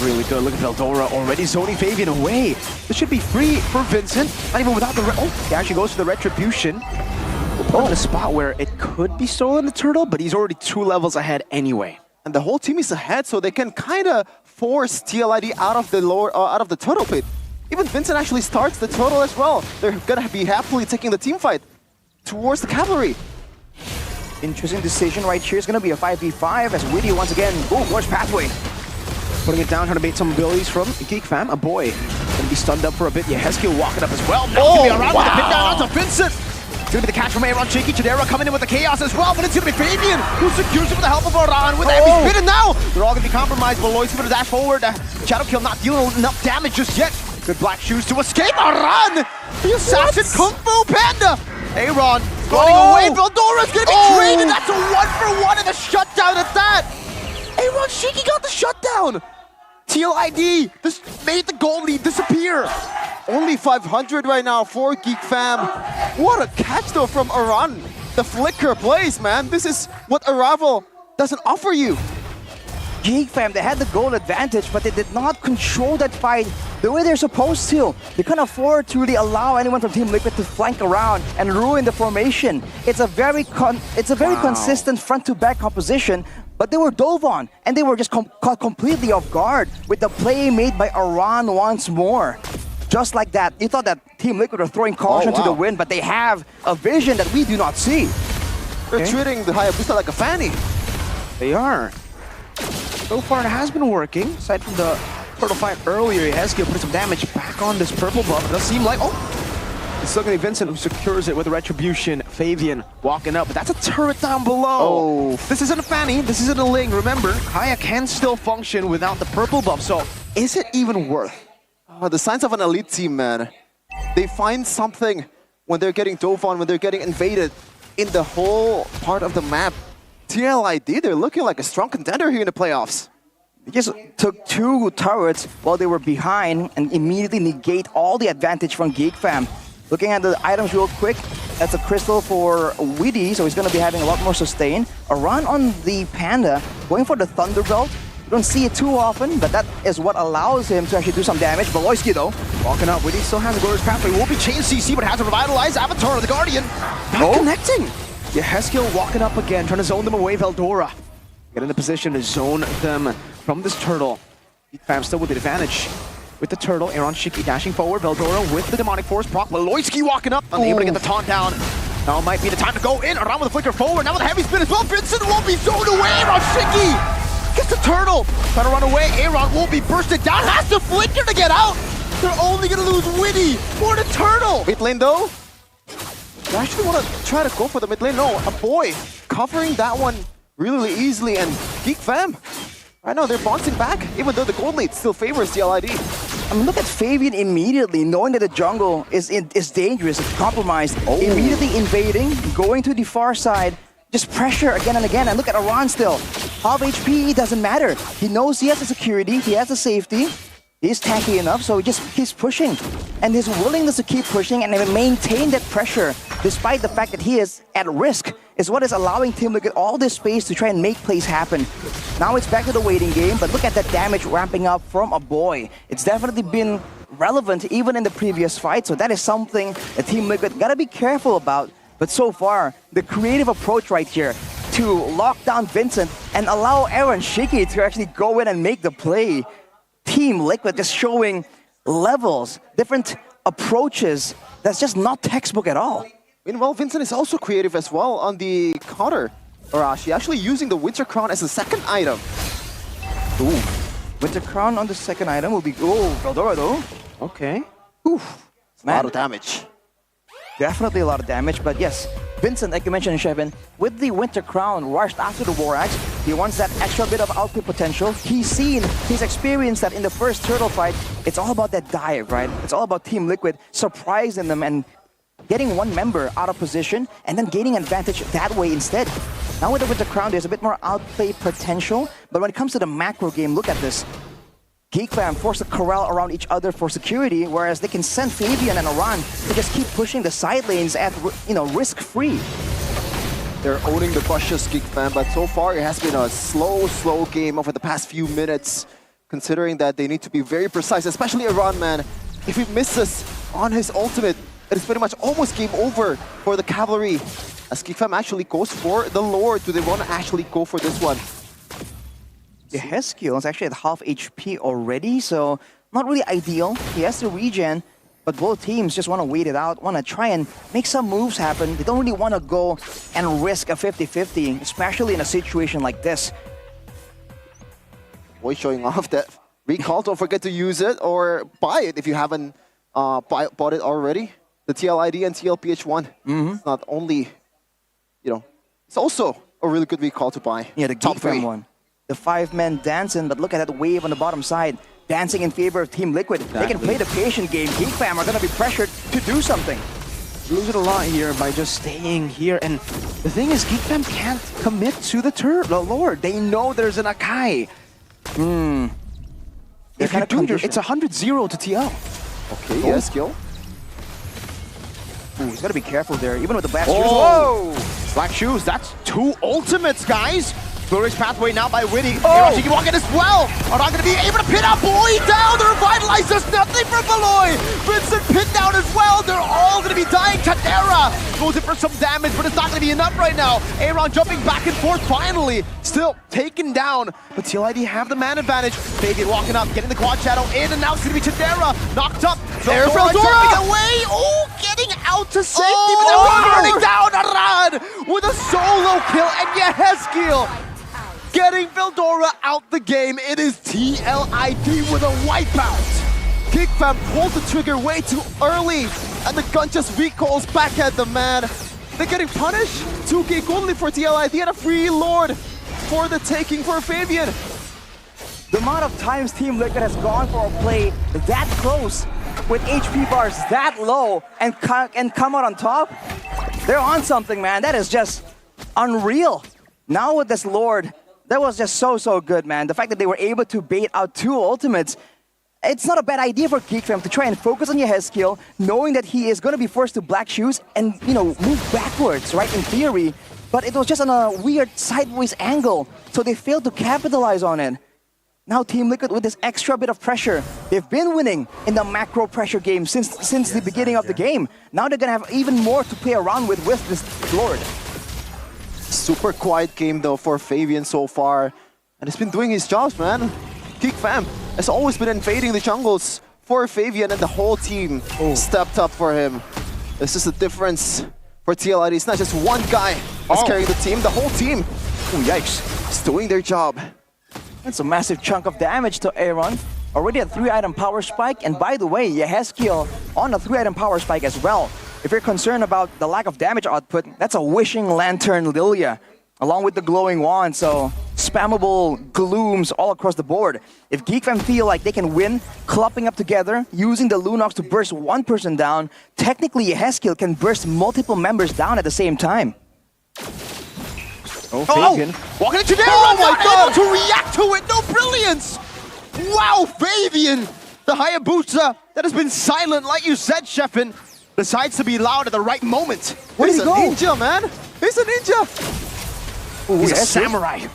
Really good. Look at Veldora already zoning Fabian away. This should be free for Vincent. Not even without the... he actually goes for the retribution. We'll put him in a spot where it could be stolen the turtle, but he's already 2 levels ahead anyway. And the whole team is ahead, so they can kind of force TLID out of the turtle pit. Even Vincent actually starts the turtle as well. They're gonna be happily taking the team fight towards the cavalry. Interesting decision right here. It's gonna be a 5v5 as Witty once again. Oh, watch pathway. Putting it down, trying to bait some abilities from Geek Fam. A boy gonna be stunned up for a bit. Yeheskiel walking up as well. Now it's gonna be around with the pin down onto Vincent. It's gonna be the catch from Aaron Shaky. Chidera coming in with the chaos as well, but it's gonna be Fabian who secures it with the help of Aran with the heavy spin, and now they're all gonna be compromised. Beloy's gonna dash forward. Shadowkill not dealing enough damage just yet. Good black shoes to escape. Aran! The assassin Kung Fu Panda! Aaron running away. Veldora's gonna be traded. That's a 1-for-1 and a shutdown at that. Aaron Shiki got the shutdown! TLID just made the goal lead disappear. Only 500 right now for Geek Fam. What a catch though from Aran. The flicker plays, man. This is what Arrival doesn't offer you. Geek Fam, they had the goal advantage, but they did not control that fight the way they're supposed to. They can't afford to really allow anyone from Team Liquid to flank around and ruin the formation. It's a very consistent front-to-back composition, but they were dove on, and they were just caught completely off guard with the play made by Aran once more. Just like that, you thought that Team Liquid were throwing caution to the wind, but they have a vision that we do not see. They're treating the Hayabusa like a fanny. They are. So far, it has been working. Aside from the turtle fight earlier, Heskio put some damage back on this purple buff. It does seem like, it's still going to be Vincent who secures it with a Retribution. Fabian walking up, but that's a turret down below. This isn't a fanny, this isn't a Ling. Remember, Haya can still function without the purple buff, so is it even worth? The signs of an elite team, man. They find something when they're getting dove on, when they're getting invaded in the whole part of the map. TLID, they're looking like a strong contender here in the playoffs. They just took 2 turrets while they were behind and immediately negate all the advantage from Geek Fam. Looking at the items real quick, that's a crystal for Widdy, so he's going to be having a lot more sustain. A run on the Panda, going for the Thunderbelt. You don't see it too often, but that is what allows him to actually do some damage. Veloisky though, walking up, Widdy still has a glorious pathway. Will be changed CC, but has a revitalized Avatar of the Guardian. Not connecting. Yeah, Heskio walking up again, trying to zone them away, Veldora. Get in the position to zone them from this turtle. Geek Fam still with the advantage. With the turtle, Aaron Shiki dashing forward, Veldora with the demonic force, Brock Veloisky walking up, unable to get the taunt down. Now might be the time to go in, around with the flicker forward, now with the heavy spin as well, Vincent will be zoned away, Aaron Shiki gets the turtle, trying to run away, Aaron will be bursted down, has to flicker to get out. They're only gonna lose Widdy for the turtle. Mid lane though, they actually want to try to go for the mid lane. No, a boy covering that one really easily, and Geek Fam, I know they're bouncing back, even though the gold lead still favors the LID. I mean, look at Fabian immediately, knowing that the jungle is dangerous, it's compromised, immediately invading, going to the far side, just pressure again and again, and look at Aran still. Half HP, it doesn't matter. He knows he has the security, he has the safety, he's tanky enough, so he just keeps pushing. And his willingness to keep pushing and maintain that pressure, despite the fact that he is at risk, is what is allowing Team to get all this space to try and make plays happen. Now it's back to the waiting game, but look at that damage ramping up from a boy. It's definitely been relevant even in the previous fight, so that is something that Team Liquid gotta be careful about. But so far, the creative approach right here to lock down Vincent and allow Aaron Shiki to actually go in and make the play. Team Liquid just showing levels, different approaches that's just not textbook at all. Meanwhile, Vincent is also creative as well on the counter. Arashi actually using the Winter Crown as a second item. Ooh, Winter Crown on the second item will be... Oh, Veldora though. Okay. Oof. A lot of damage. Definitely a lot of damage, but yes, Vincent, like you mentioned, Shevin, with the Winter Crown rushed after the War Axe, he wants that extra bit of output potential. He's experienced that in the first turtle fight. It's all about that dive, right? It's all about Team Liquid surprising them and getting one member out of position and then gaining advantage that way instead. Now with the Winter Crown, there's a bit more outplay potential, but when it comes to the macro game, look at this. Geek Fam forced to corral around each other for security, whereas they can send Fabian and Aran to just keep pushing the side lanes at, risk-free. They're owning the brushes, Geek Fam, but so far it has been a slow game over the past few minutes, considering that they need to be very precise, especially Aran, man. If he misses on his ultimate, it is pretty much almost game over for the Cavalry. As Geek Fam actually goes for the Lord, do they want to actually go for this one? Yeah, Heskio is actually at half HP already, so not really ideal. He has the regen, but both teams just want to wait it out, want to try and make some moves happen. They don't really want to go and risk a 50-50, especially in a situation like this. Boy showing off that recall, don't forget to use it or buy it if you haven't bought it already. The TLID and TLPH1. It's not only, it's also a really good recall to buy. Yeah, the Geek Fam one. The 5-man dancing, but look at that wave on the bottom side. Dancing in favor of Team Liquid. Exactly. They can play the patient game. Geek Fam are going to be pressured to do something. losing a lot here by just staying here. And the thing is, Geekfam can't commit to the Lord. They know there's an Akai. If you do, it's 100-0 to TL. Okay, yeah, skill. Ooh, he's gotta be careful there, even with the black shoes. Oh! Whoa! Black shoes, that's 2 ultimates, guys. Glorious pathway now by Witty. Hiroshi can walk in as well. Are not going to be able to pin out Boy down. The revitalize does nothing for Valoy. Vincent pinned down as well. They're all going to be dying. Tadera goes in for some damage, but it's not going to be enough right now. Aaron jumping back and forth finally. Still taken down. But TLID have the man advantage. Fabian walking up, getting the quad shadow in, and now it's going to be Tadera knocked up. There, Veldora Veldora! jumping away. Oh, getting out to safety. But they're running down Arad with a solo kill. And Yehezkiel getting Veldora out the game. It is TLID with a wipeout. Geekfam pulled the trigger way too early, and the gun just recalls back at the man. They're getting punished. 2 geek only for TLID and a free Lord for the taking for Fabian. The amount of times Team Liquid has gone for a play that close with HP bars that low and come out on top, they're on something, man. That is just unreal. Now with this Lord, that was just so good, man. The fact that they were able to bait out 2 ultimates, it's not a bad idea for Geekfam to try and focus on Yehezkiel, knowing that he is going to be forced to black shoes and, you know, move backwards, right, in theory. But it was just on a weird sideways angle, so they failed to capitalize on it. Now Team Liquid with this extra bit of pressure. They've been winning in the macro pressure game since the beginning of the game. Now they're going to have even more to play around with this Lord. Super quiet game though for Fabian so far, and he's been doing his jobs, man. Geekfam has always been invading the jungles for Fabian, and the whole team stepped up for him. This is the difference for TLID. It's not just one guy that's carrying the team, the whole team. Oh, yikes. Is doing their job. That's a massive chunk of damage to Aaron. Already a 3-item power spike, and by the way, Yehezkiel on a 3-item power spike as well. If you're concerned about the lack of damage output, that's a Wishing Lantern Lilia, along with the Glowing Wand, so spammable glooms all across the board. If Geekfam feel like they can win, clumping up together, using the Lunox to burst one person down, technically Yehezkiel can burst multiple members down at the same time. Oh, Fabian. Walking into there, my God! Able to react to it, no brilliance! Wow, Fabian! The Hayabusa that has been silent, like you said, Sheffin, decides to be loud at the right moment. He's a ninja, man! He's a ninja! Ooh, he's a samurai.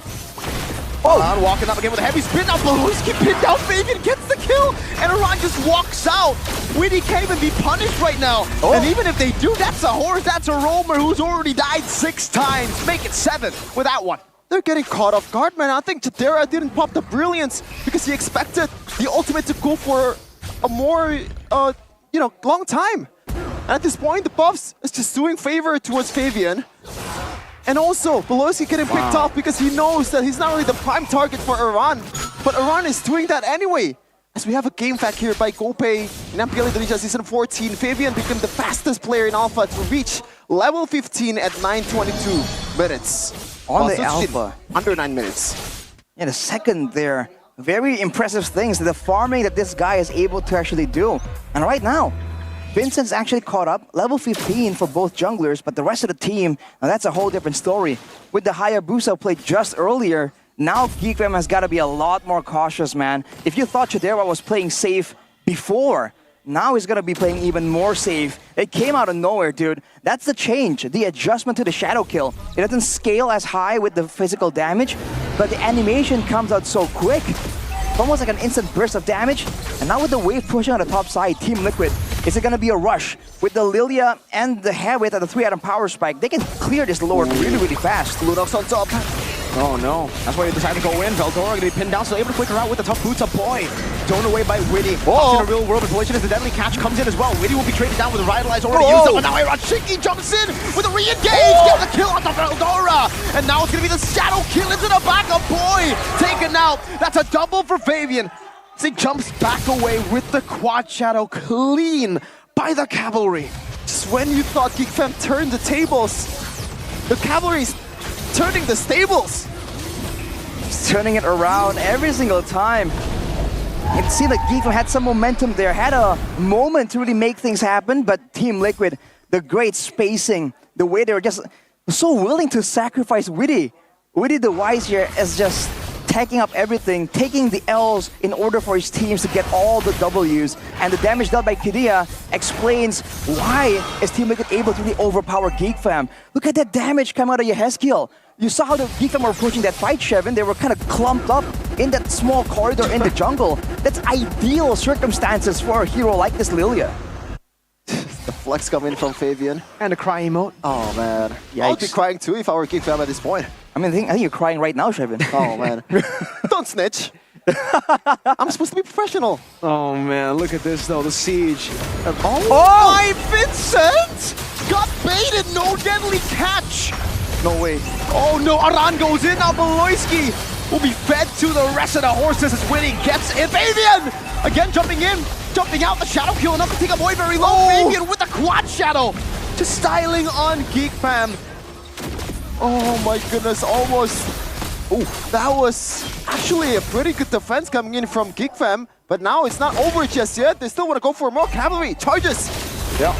Oh, walking up again with a heavy spin. Now Beluski pinned down. Fabian gets the kill, and Iran just walks out. Witty can't even be punished right now. And even if they do, that's a horse, that's a roamer who's already died 6 times. Make it 7 with that one. They're getting caught off guard, man. I think Tadera didn't pop the brilliance because he expected the ultimate to go for a more, long time. And at this point, the buffs is just doing favor towards Fabian. And also, Beloski getting picked off because he knows that he's not really the prime target for Iran. But Iran is doing that anyway. As we have a game fact here by Gopay in MPL Indonesia Season 14. Fabian became the fastest player in Alpha to reach level 15 at 9:22 minutes. On the Alpha. Under 9 minutes. Yeah, the second there. Very impressive things. The farming that this guy is able to actually do. And right now, Vincent's actually caught up, level 15 for both junglers, but the rest of the team, now that's a whole different story. With the Hayabusa played just earlier, now Geekfam has got to be a lot more cautious, man. If you thought Chidera was playing safe before, now he's going to be playing even more safe. It came out of nowhere, dude. That's the change, the adjustment to the shadow kill. It doesn't scale as high with the physical damage, but the animation comes out so quick. It's almost like an instant burst of damage. And now with the wave pushing on the top side, Team Liquid, is it going to be a rush? With the Lilia and the Heavyweight at the 3-item power spike, they can clear this Lord really fast. Lunox on top. Oh no, that's why they decided to go in. Veldora going to be pinned down, so able to flicker out with the tough boots of Boy. Thrown away by Witty. Whoa. In a real world manipulation as the deadly catch comes in as well. Witty will be traded down with a Revitalize already used up, and now Iron Shinky jumps in with a re-engage. Get the kill on the Veldora. And now it's going to be the shadow kill into the back of Boy. Taken out. That's a double for Fabian. As he jumps back away with the quad shadow clean by the cavalry. Just when you thought Geekfam turned the tables, the cavalry's turning the stables. He's turning it around every single time. It seemed like Geekfam had some momentum there, had a moment to really make things happen, but Team Liquid, the great spacing, the way they were just so willing to sacrifice Witty. Witty the Wise here is just taking up everything, taking the L's in order for his teams to get all the W's. And the damage done by Kidia explains why his team was able to really overpower Geek Fam. Look at that damage come out of Yehezkiel. You saw how the Geek Fam were approaching that fight, Shevin. They were kind of clumped up in that small corridor in the jungle. That's ideal circumstances for a hero like this Lilia. The flex coming from Fabian. And the cry emote. Oh man. Yikes. I'll be crying too if I were Geek Fam at this point. I think you're crying right now, Shevin. Oh man. Don't snitch. I'm supposed to be professional. Oh man, look at this though, the siege. Oh my Vincent! Got baited, no deadly catch! No way. Oh no, Aran goes in, now Beloyski will be fed to the rest of the horses as Winnie gets in. Fabian! Again jumping in, jumping out, the shadow kill, enough to take a boy very low. Fabian with the quad shadow! Just styling on Geek Fam. Oh my goodness, almost. Oh, that was actually a pretty good defense coming in from Geek Fam. But now it's not over just yet. They still want to go for more cavalry charges. Yeah.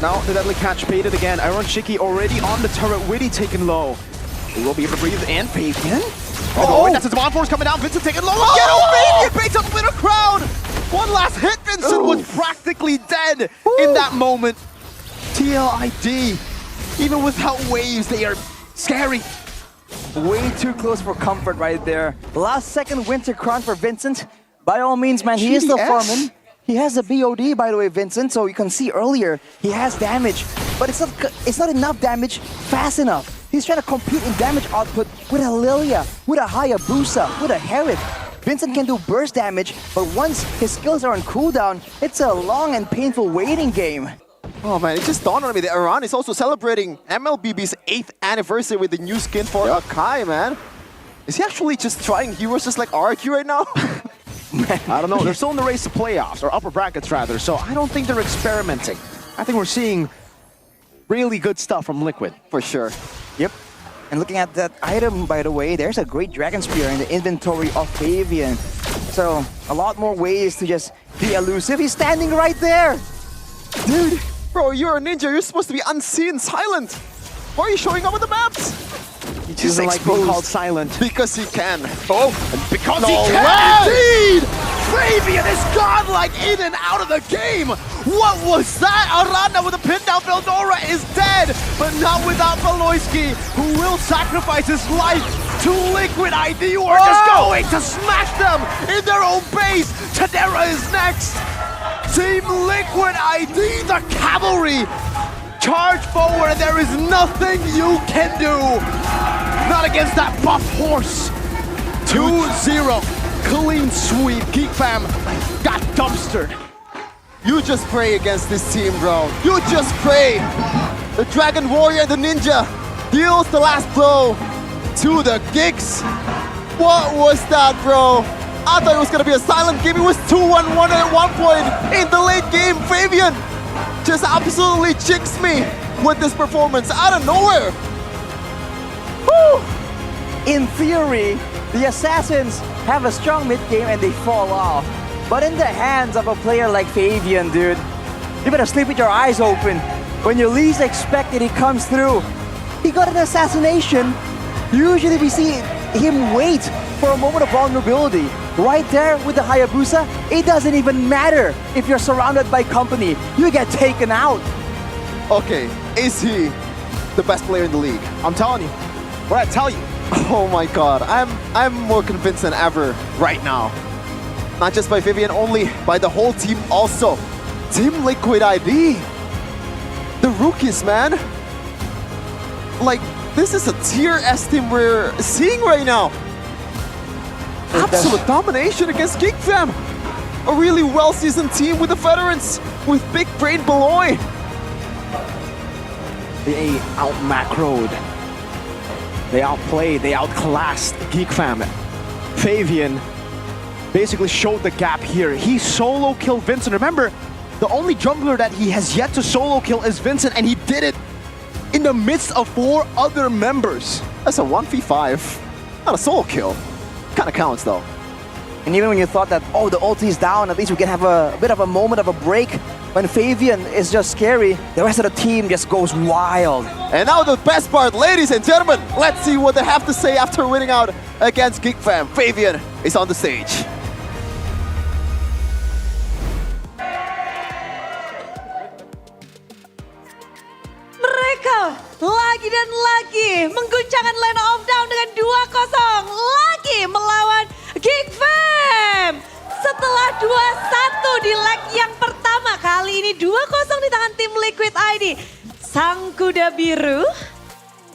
Now the deadly catch baited again. Iron Shiki already on the turret. Witty taken low. He will be able to breathe in. Fabian. Oh, that's his Bond Force coming down. Vincent taken low. Get over! Fabian baits up the crowd. One last hit. Vincent was practically dead in that moment. TLID. Even without waves, they are scary. Way too close for comfort right there. Last second Winter Crown for Vincent. By all means, man, he is still farming. He has a BOD, by the way, Vincent, so you can see earlier, he has damage. But it's not enough damage fast enough. He's trying to compete in damage output with a Lilia, with a Hayabusa, with a Herith. Vincent can do burst damage, but once his skills are on cooldown, it's a long and painful waiting game. Oh man, it just dawned on me that Iran is also celebrating MLBB's 8th anniversary with the new skin for Akai, man. Is he actually just trying heroes just like RQ right now? I don't know. They're still in the race to playoffs, or upper brackets rather, so I don't think they're experimenting. I think we're seeing really good stuff from Liquid. For sure. Yep. And looking at that item, by the way, there's a great Dragon Spear in the inventory of Fabian. So, a lot more ways to just be elusive. He's standing right there! Dude, bro, you're a ninja. You're supposed to be unseen, silent. Why are you showing up on the maps? He doesn't like being called silent. Because he can. Oh, and because No he way! can indeed! Fabian is godlike in and out of the game! What was that? Arana with a pin down, Veldora is dead! But not without Beloyski, who will sacrifice his life to Liquid ID, who are just going to smash them in their own base! Tadera is next! Team Liquid ID, the cavalry! Charge forward and there is nothing you can do! Not against that buff horse! 2-0. Clean sweep. Geek Fam got dumpstered. You just pray against this team, bro. You just pray. The Dragon Warrior and the Ninja deals the last blow to the Gigs. What was that, bro? I thought it was gonna be a silent game. It was 2-1-1 at one point in the late game. Fabian just absolutely jinxed me with this performance out of nowhere. Woo! In theory, the Assassins have a strong mid game and they fall off. But in the hands of a player like Fabian, dude, you better sleep with your eyes open. When you least expect it, he comes through. He got an assassination. Usually we see him wait for a moment of vulnerability. Right there with the Hayabusa, it doesn't even matter if you're surrounded by company. You get taken out. Okay, is he the best player in the league? I'm telling you. What I tell you. Oh my god, I'm more convinced than ever right now. Not just by Vivian only, by the whole team also. Team Liquid ID. The rookies, man. Like, this is a tier S team we're seeing right now. Absolute domination against Geek Fam. A really well-seasoned team with the veterans, with Big Brain Beloy. They out-macroed. They outplayed, they outclassed Geek Fam. Fabian basically showed the gap here. He solo killed Vincent. Remember, the only jungler that he has yet to solo kill is Vincent, and he did it in the midst of 4 other members. That's a 1v5. Not a solo kill. Kinda counts though. And even when you thought that, oh, the ulti is down, at least we can have a bit of a moment of a break. When Fabian is just scary, the rest of the team just goes wild. And now the best part, ladies and gentlemen, let's see what they have to say after winning out against Geek Fam. Fabian is on the stage. Mereka lagi dan lagi mengguncangkan Land of Down dengan 2-0. Lagi melawan Geek Fam. Setelah 2-1 di leg yang pertama, kali ini 2-0 di tangan tim Liquid ID. Sang kuda biru,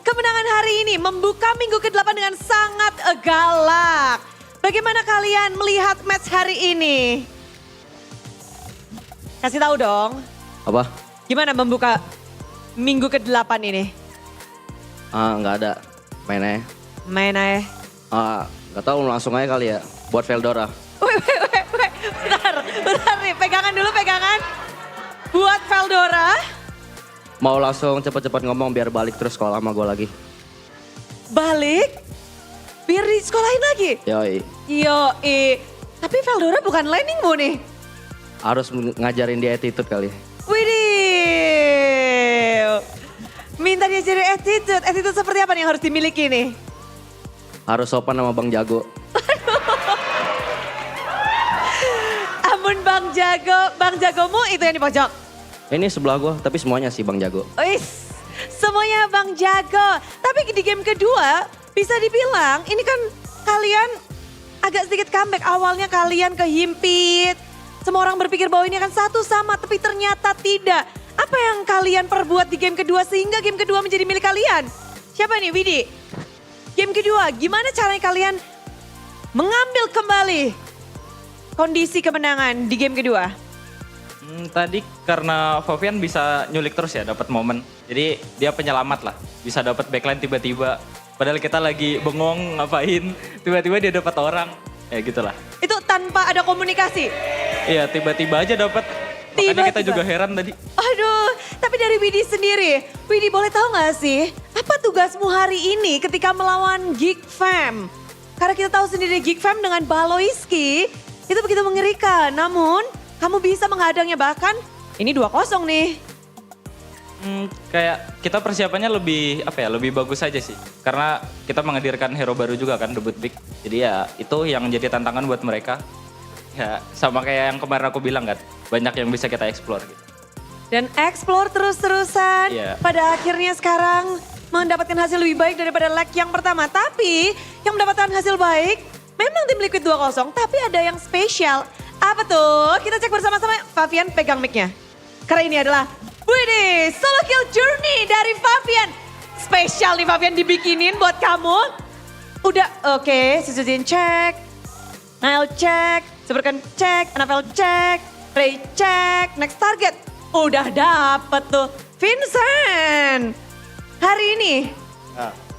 kemenangan hari ini membuka minggu ke-8 dengan sangat galak. Bagaimana kalian melihat match hari ini? Kasih tahu dong. Apa? Gimana membuka minggu ke-8 ini? Nggak ada. Main aja. Main aja. Nggak tahu langsung aja kali ya. Buat Veldora. Wait. Bentar nih, pegangan dulu, pegangan. Buat Veldora. Mau langsung cepet-cepet ngomong biar balik terus sekolah sama gue lagi. Balik? Biar disekolahin lagi? Yoi. Tapi Veldora bukan landingmu nih. Harus ngajarin dia attitude kali. Widih. Minta dia jadi attitude. Attitude seperti apa nih yang harus dimiliki nih? Harus sopan sama Bang Jago. Ampun Bang Jago. Bang Jagomu itu yang di pojok? Ini sebelah gue, tapi semuanya sih Bang Jago. Wis, semuanya Bang Jago. Tapi di game kedua bisa dibilang ini kan kalian agak sedikit comeback. Awalnya kalian kehimpit. Semua orang berpikir bahwa ini akan satu sama, tapi ternyata tidak. Apa yang kalian perbuat di game kedua sehingga game kedua menjadi milik kalian? Siapa nih, Widi? Game kedua, gimana caranya kalian mengambil kembali kondisi kemenangan di game kedua? Tadi karena Fabian bisa nyulik terus ya, dapat momen. Jadi dia penyelamat lah, bisa dapat backline tiba-tiba. Padahal kita lagi bengong ngapain, tiba-tiba dia dapat orang. Ya gitulah. Itu tanpa ada komunikasi? Iya, tiba-tiba aja dapat. Makanya kita juga heran tadi. Aduh, tapi dari Widi sendiri, Widi boleh tahu gak sih, apa tugasmu hari ini ketika melawan Geek Fam? Karena kita tahu sendiri Geek Fam dengan Baloiski itu begitu mengerikan, namun kamu bisa menghadangnya, bahkan ini 2-0 nih. Kayak kita persiapannya lebih lebih bagus aja sih. Karena kita menghadirkan hero baru juga kan, debut pick. Jadi ya itu yang jadi tantangan buat mereka. Ya sama kayak yang kemarin aku bilang kan, banyak yang bisa kita explore gitu. Dan explore terus-terusan, pada akhirnya sekarang mendapatkan hasil lebih baik daripada leg yang pertama. Tapi yang mendapatkan hasil baik memang tim Liquid 2-0, tapi ada yang spesial. Apa tuh? Kita cek bersama-sama. Fabian pegang mic-nya. Karena ini adalah Widih, solo kill journey dari Fabian. Spesial nih Fabian dibikinin buat kamu. Udah oke, Suzujin cek. Nail cek, Superkan cek, Anabel cek, Ray cek, next target. Udah dapet tuh. Vincent, hari ini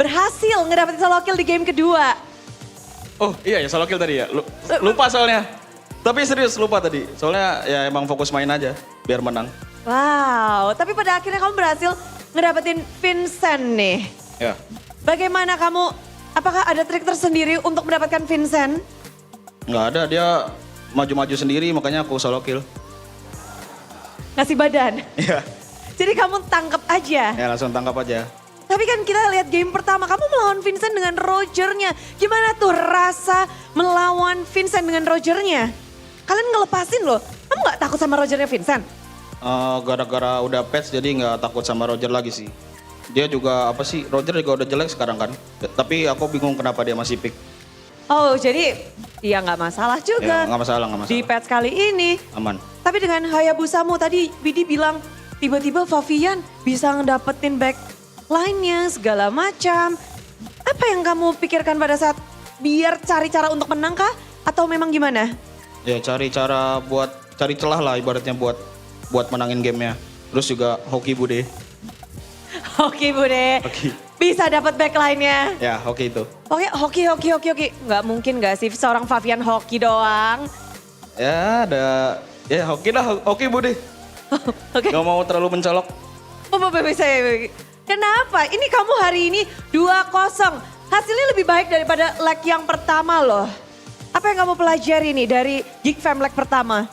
berhasil ngedapetin solo kill di game kedua. Oh iya ya, solo kill tadi ya. Lupa soalnya. Tapi serius lupa tadi. Soalnya ya emang fokus main aja biar menang. Wow, tapi pada akhirnya kamu berhasil ngedapetin Vincent nih. Ya. Bagaimana kamu, apakah ada trik tersendiri untuk mendapatkan Vincent? Nggak ada, dia maju-maju sendiri makanya aku solo kill. Ngasih badan? Iya. Jadi kamu tangkap aja? Ya langsung tangkap aja. Tapi kan kita lihat game pertama, kamu melawan Vincent dengan Rogernya. Gimana tuh rasa melawan Vincent dengan Rogernya? Kalian ngelepasin loh, kamu gak takut sama Rogernya Vincent? Gara-gara udah patch jadi nggak takut sama Roger lagi sih. Dia juga Roger juga udah jelek sekarang kan. Tapi aku bingung kenapa dia masih pick. Oh jadi ya nggak masalah juga. Ya, nggak masalah. Di patch kali ini. Aman. Tapi dengan Hayabusamu tadi Widi bilang tiba-tiba Fabian bisa ngedapetin backline-nya segala macam. Apa yang kamu pikirkan pada saat biar cari cara untuk menang kah? Atau memang gimana? Ya cari celah lah ibaratnya buat menangin gamenya. Terus juga hoki bude. Hoki bude. Hoki. Bisa dapat backline-nya. Ya hoki itu. Oke, hoki. Nggak mungkin nggak sih seorang Fabian hoki doang? Ya ada, ya hoki lah, hoki bude. Oke. Gak mau terlalu mencolok. Bisa. Kenapa? Ini kamu hari ini 2-0. Hasilnya lebih baik daripada leg yang pertama loh. Apa yang kamu pelajari nih dari Geek Fam leg pertama?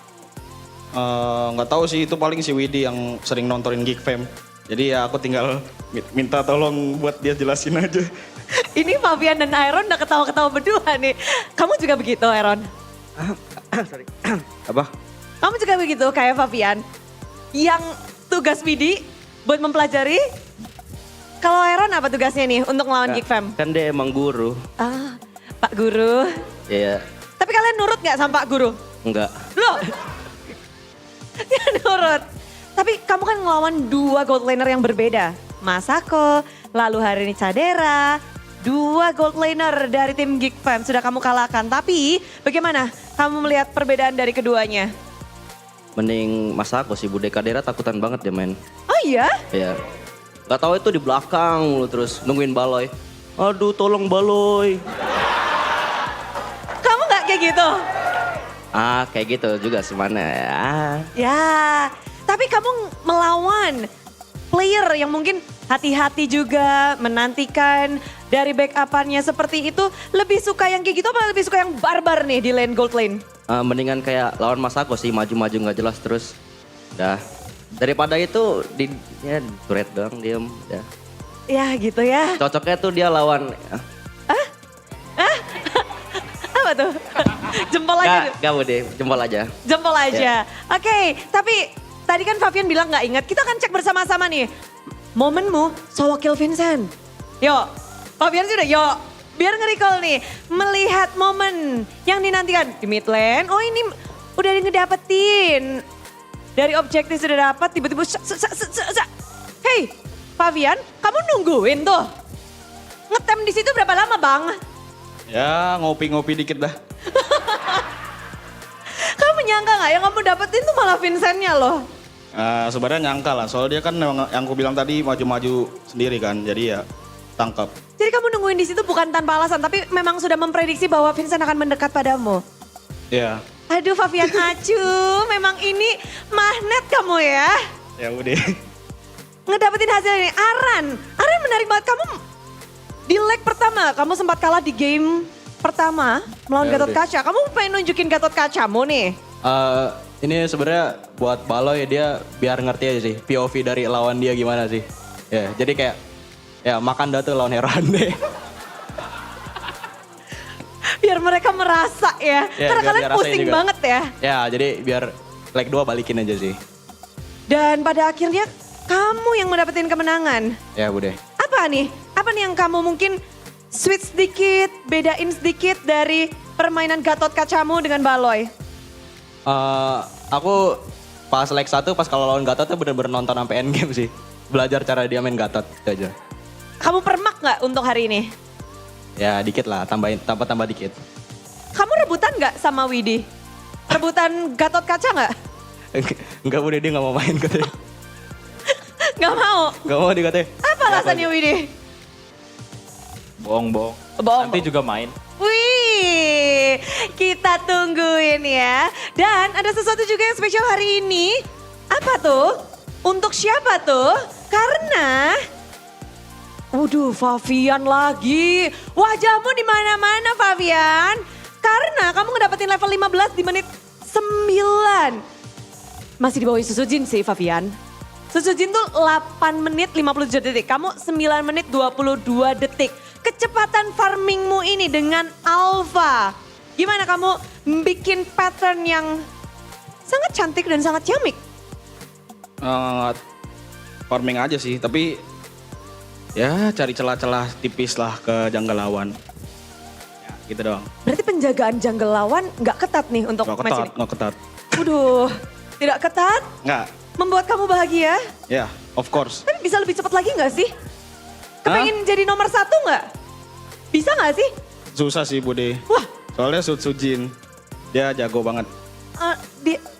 Nggak tahu sih, itu paling si Widi yang sering nontonin Geek Fam. Jadi ya aku tinggal minta tolong buat dia jelasin aja. Ini Fabian dan Iron udah ketawa-ketawa berdua nih. Kamu juga begitu, Iron? Sorry. Apa? Kamu juga begitu kayak Fabian? Yang tugas Widi buat mempelajari? Kalau Iron apa tugasnya nih untuk melawan Geek Fam? Kan dia emang guru. Ah, Pak Guru. Iya, Tapi kalian nurut gak sama Pak Guru? enggak. Loh, dia nurut. Tapi kamu kan ngelawan 2 gold laner yang berbeda. Masako, lalu hari ini Cadera. 2 gold laner dari tim Geek Fam sudah kamu kalahkan. Tapi bagaimana kamu melihat perbedaan dari keduanya? Mending Masako sih, Bude Kadera takutan banget dia main. Oh iya? Iya. Gak tahu itu di belakang mulu terus nungguin Baloy. Aduh tolong Baloy. Kamu gak kayak gitu? Kayak gitu juga semana ya. Ya, tapi kamu melawan player yang mungkin hati-hati juga menantikan dari backup-annya seperti itu. Lebih suka yang kayak gitu apa lebih suka yang barbar nih di lane gold lane? Mendingan kayak lawan Masako sih, maju-maju gak jelas terus. Dah. Daripada itu ya turret doang diem. Ya. Ya gitu ya. Cocoknya tuh dia lawan. Apa tuh? Jempol aja. Gak Bude, jempol aja. Jempol aja. Oke, tapi tadi kan Fabian bilang gak ingat. Kita akan cek bersama-sama nih. Momenmu solo kill Vincent. Yuk, Fabian sudah yuk. Biar nge-recall nih. Melihat momen yang dinantikan di mid lane. Oh ini udah ngedapetin. Dari objektif sudah dapat, tiba-tiba Hey, Fabian, kamu nungguin tuh. Ngetem di situ berapa lama, Bang? Ya ngopi-ngopi dikit dah. Kamu menyangka nggak yang kamu dapetin tuh malah Vincentnya loh? Sebenarnya nyangka lah, soalnya dia kan yang aku bilang tadi maju-maju sendiri kan, jadi ya tangkap. Jadi kamu nungguin di situ bukan tanpa alasan, tapi memang sudah memprediksi bahwa Vincent akan mendekat padamu. Iya. Aduh Fabian acu, memang ini magnet kamu ya. Ya udah. Ngedapetin hasil ini. Aran menarik banget. Kamu di leg pertama, kamu sempat kalah di game pertama melawan Ya Gatot udah. Kaca. Kamu pengen nunjukin Gatot Kacamu nih. Ini sebenarnya buat Baloy dia biar ngerti aja sih POV dari lawan dia gimana sih. Ya, jadi kayak ya makan dah tuh lawan Heron deh. Biar mereka merasa ya. Ya, Karena biar kalian dia rasain pusing juga. banget ya. Ya, jadi biar leg 2 balikin aja sih. Dan pada akhirnya kamu yang mendapatkan kemenangan. Ya, Bude. Apa nih? Apa nih yang kamu mungkin switch sedikit, bedain sedikit dari permainan Gatot Kacamu dengan Baloy? Aku pas leg 1 pas kalau lawan Gatot tuh bener-bener nonton sampai end game sih. Belajar cara dia main Gatot itu aja. Kamu permak nggak untuk hari ini? Ya dikit lah, tambah dikit. Kamu rebutan nggak sama Widi? Rebutan Gatot Kaca nggak? Enggak, Bude, dia gak mau main katanya. Nggak mau? Gak mau dia katanya. Apa alasannya Widi? Bohong. Nanti juga main. Wih, kita tungguin ya. Dan ada sesuatu juga yang spesial hari ini. Apa tuh? Untuk siapa tuh? Karena waduh, Fabian lagi. Wajahmu di mana-mana, Fabian. Karena kamu ngedapetin level 15 di menit 9. Masih di bawah Susujin sih, Fabian. Susujin tuh 8 menit 57 detik. Kamu 9 menit 22 detik. Kecepatan farmingmu ini dengan alpha. Gimana kamu bikin pattern yang sangat cantik dan sangat ciamik? Farming aja sih, tapi ya cari celah-celah tipis lah ke jungle lawan. Ya, gitu doang. Berarti penjagaan jungle lawan nggak ketat nih untuk Nggak match ketat, ini? nggak ketat. Waduh, tidak ketat? Nggak, Membuat kamu bahagia? ya of course. Tapi bisa lebih cepat lagi nggak sih? Kepengen jadi nomor 1 nggak? Bisa nggak sih? Susah sih Bude. Wah. Soalnya Sujin, dia jago banget.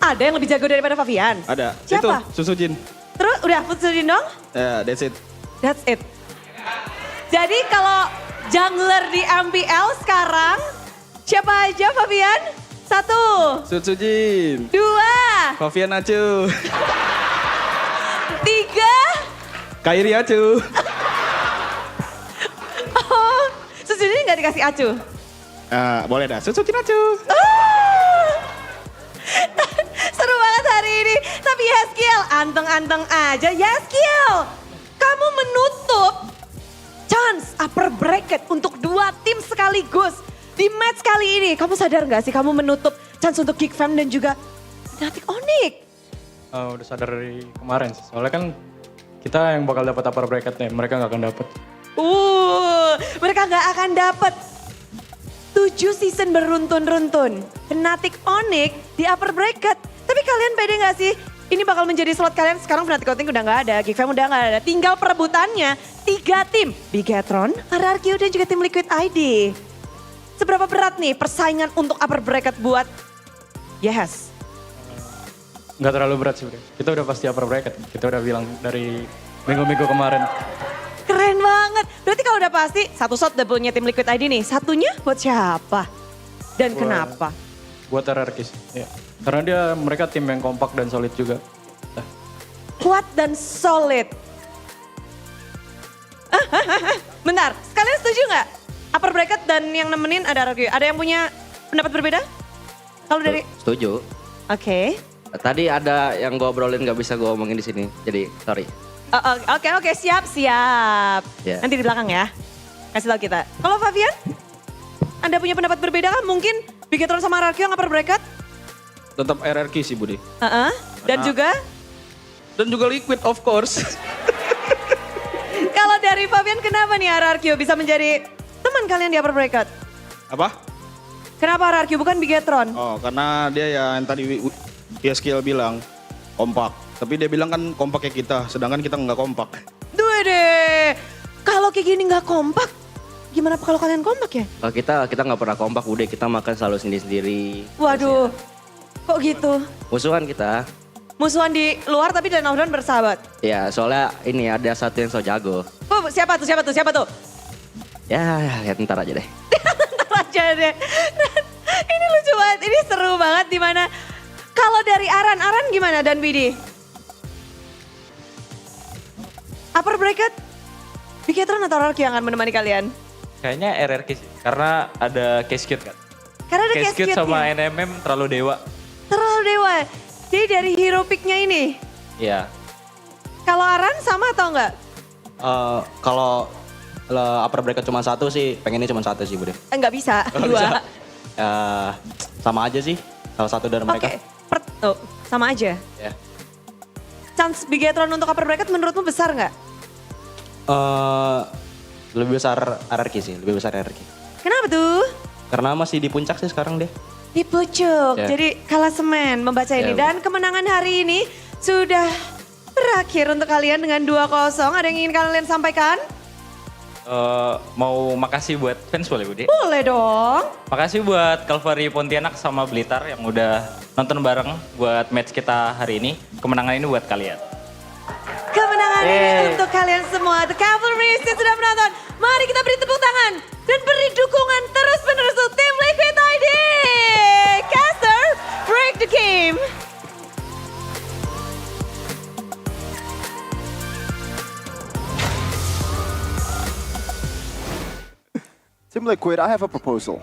Ada yang lebih jago daripada Fabian? Ada, Siapa? itu Sujin. Terus udah Sujin dong? Ya, that's it. That's it. Jadi kalau jungler di MPL sekarang, siapa aja Fabian? 1, Sujin. 2, Fabian Acu. 3. Kairi Acu. Oh, Sujin ini gak dikasih acu? Boleh dah, susu cinacu. Seru banget hari ini. Tapi Yeskiel, anteng-anteng aja Yeskiel. Kamu menutup chance upper bracket untuk 2 tim sekaligus. Di match kali ini, kamu sadar gak sih kamu menutup chance untuk Geek Fam dan juga Fnatic Onyx? Udah sadar dari kemarin sih. Soalnya kan kita yang bakal dapat upper bracketnya, mereka nggak akan dapat. Mereka gak akan dapat 7 season beruntun-runtun. Fnatic Onyx di upper bracket. Tapi kalian pede gak sih? Ini bakal menjadi slot kalian. Sekarang Fnatic Onyx udah gak ada, Geek Fam udah gak ada. Tinggal perebutannya 3 tim. Bigetron, RRQ dan juga tim Liquid ID. Seberapa berat nih persaingan untuk upper bracket buat Yes? Nggak terlalu berat sih, Bro. Kita udah pasti upper bracket. Kita udah bilang dari minggu-minggu kemarin. Keren banget. Berarti kalau udah pasti, satu shot udah punya tim Liquid ID nih. Satunya buat siapa? Dan kenapa? Buat RRQ sih, ya. Karena mereka tim yang kompak dan solid juga. Kuat dan solid. Bentar, kalian setuju nggak? Upper bracket dan yang nemenin ada RRQ. Ada yang punya pendapat berbeda? Kalau dari... Setuju. Oke. Tadi ada yang gue obrolin gak bisa gue omongin di sini, jadi sorry. Oke, siap. Yeah. Nanti di belakang ya. Kasih tahu kita. Kalau Fabian, Anda punya pendapat berbeda kan? Mungkin Bigetron sama RRQ yang upper bracket? Tetap RRQ sih Budi. Dan juga? Dan juga Liquid of course. Kalau dari Fabian, kenapa nih RRQ bisa menjadi teman kalian di upper bracket? Apa? Kenapa RRQ bukan Bigetron? Oh, karena dia yang tadi Yeskiel bilang kompak. Tapi dia bilang kan kompaknya kita, sedangkan kita nggak kompak. Duh deh, kalau kayak gini nggak kompak, gimana kalau kalian kompak ya? Kalau kita nggak pernah kompak, udah kita makan selalu sendiri-sendiri. Waduh, kok gitu? Musuhan kita. Musuhan di luar tapi dan offline bersahabat? Ya, soalnya ini ada satu yang so jago. Oh, siapa tuh? Ya, lihat ntar aja deh. Ntar aja deh. Ini lucu banget, ini seru banget dimana. Kalau dari Aran gimana dan Widi? Upper bracket, Bigetron atau RRQ yang akan menemani kalian? Kayaknya RRQ sih, karena ada Case Cute kan. Karena ada Case Cute sama NMM terlalu dewa. Terlalu dewa, jadi dari hero pick-nya ini. Iya. Kalau Aran sama atau enggak? Kalau upper bracket cuma 1 sih, pengennya cuma 1 sih Bude. Enggak bisa, 2. Sama aja sih, salah satu dari mereka. Sama aja? Ya. Chance Bigetron untuk upper bracket menurutmu besar nggak? Lebih besar RRQ sih, lebih besar RRQ. Kenapa tuh? Karena masih di puncak sih sekarang dia. Di pucuk, Yeah. jadi klasemen membaca ini. Dan kemenangan hari ini sudah berakhir untuk kalian dengan 2-0. Ada yang ingin kalian sampaikan? Mau makasih buat fans boleh Budi? Boleh dong. Makasih buat Calvary Pontianak sama Blitar yang udah nonton bareng buat match kita hari ini. Kemenangan ini buat kalian. Kemenangan ini untuk kalian semua. The Cavalry yang sudah menonton. Mari kita beri tepuk tangan dan beri dukungan terus-menerus untuk tim Liquid ID. Caster, break the game. Team Liquid, I have a proposal.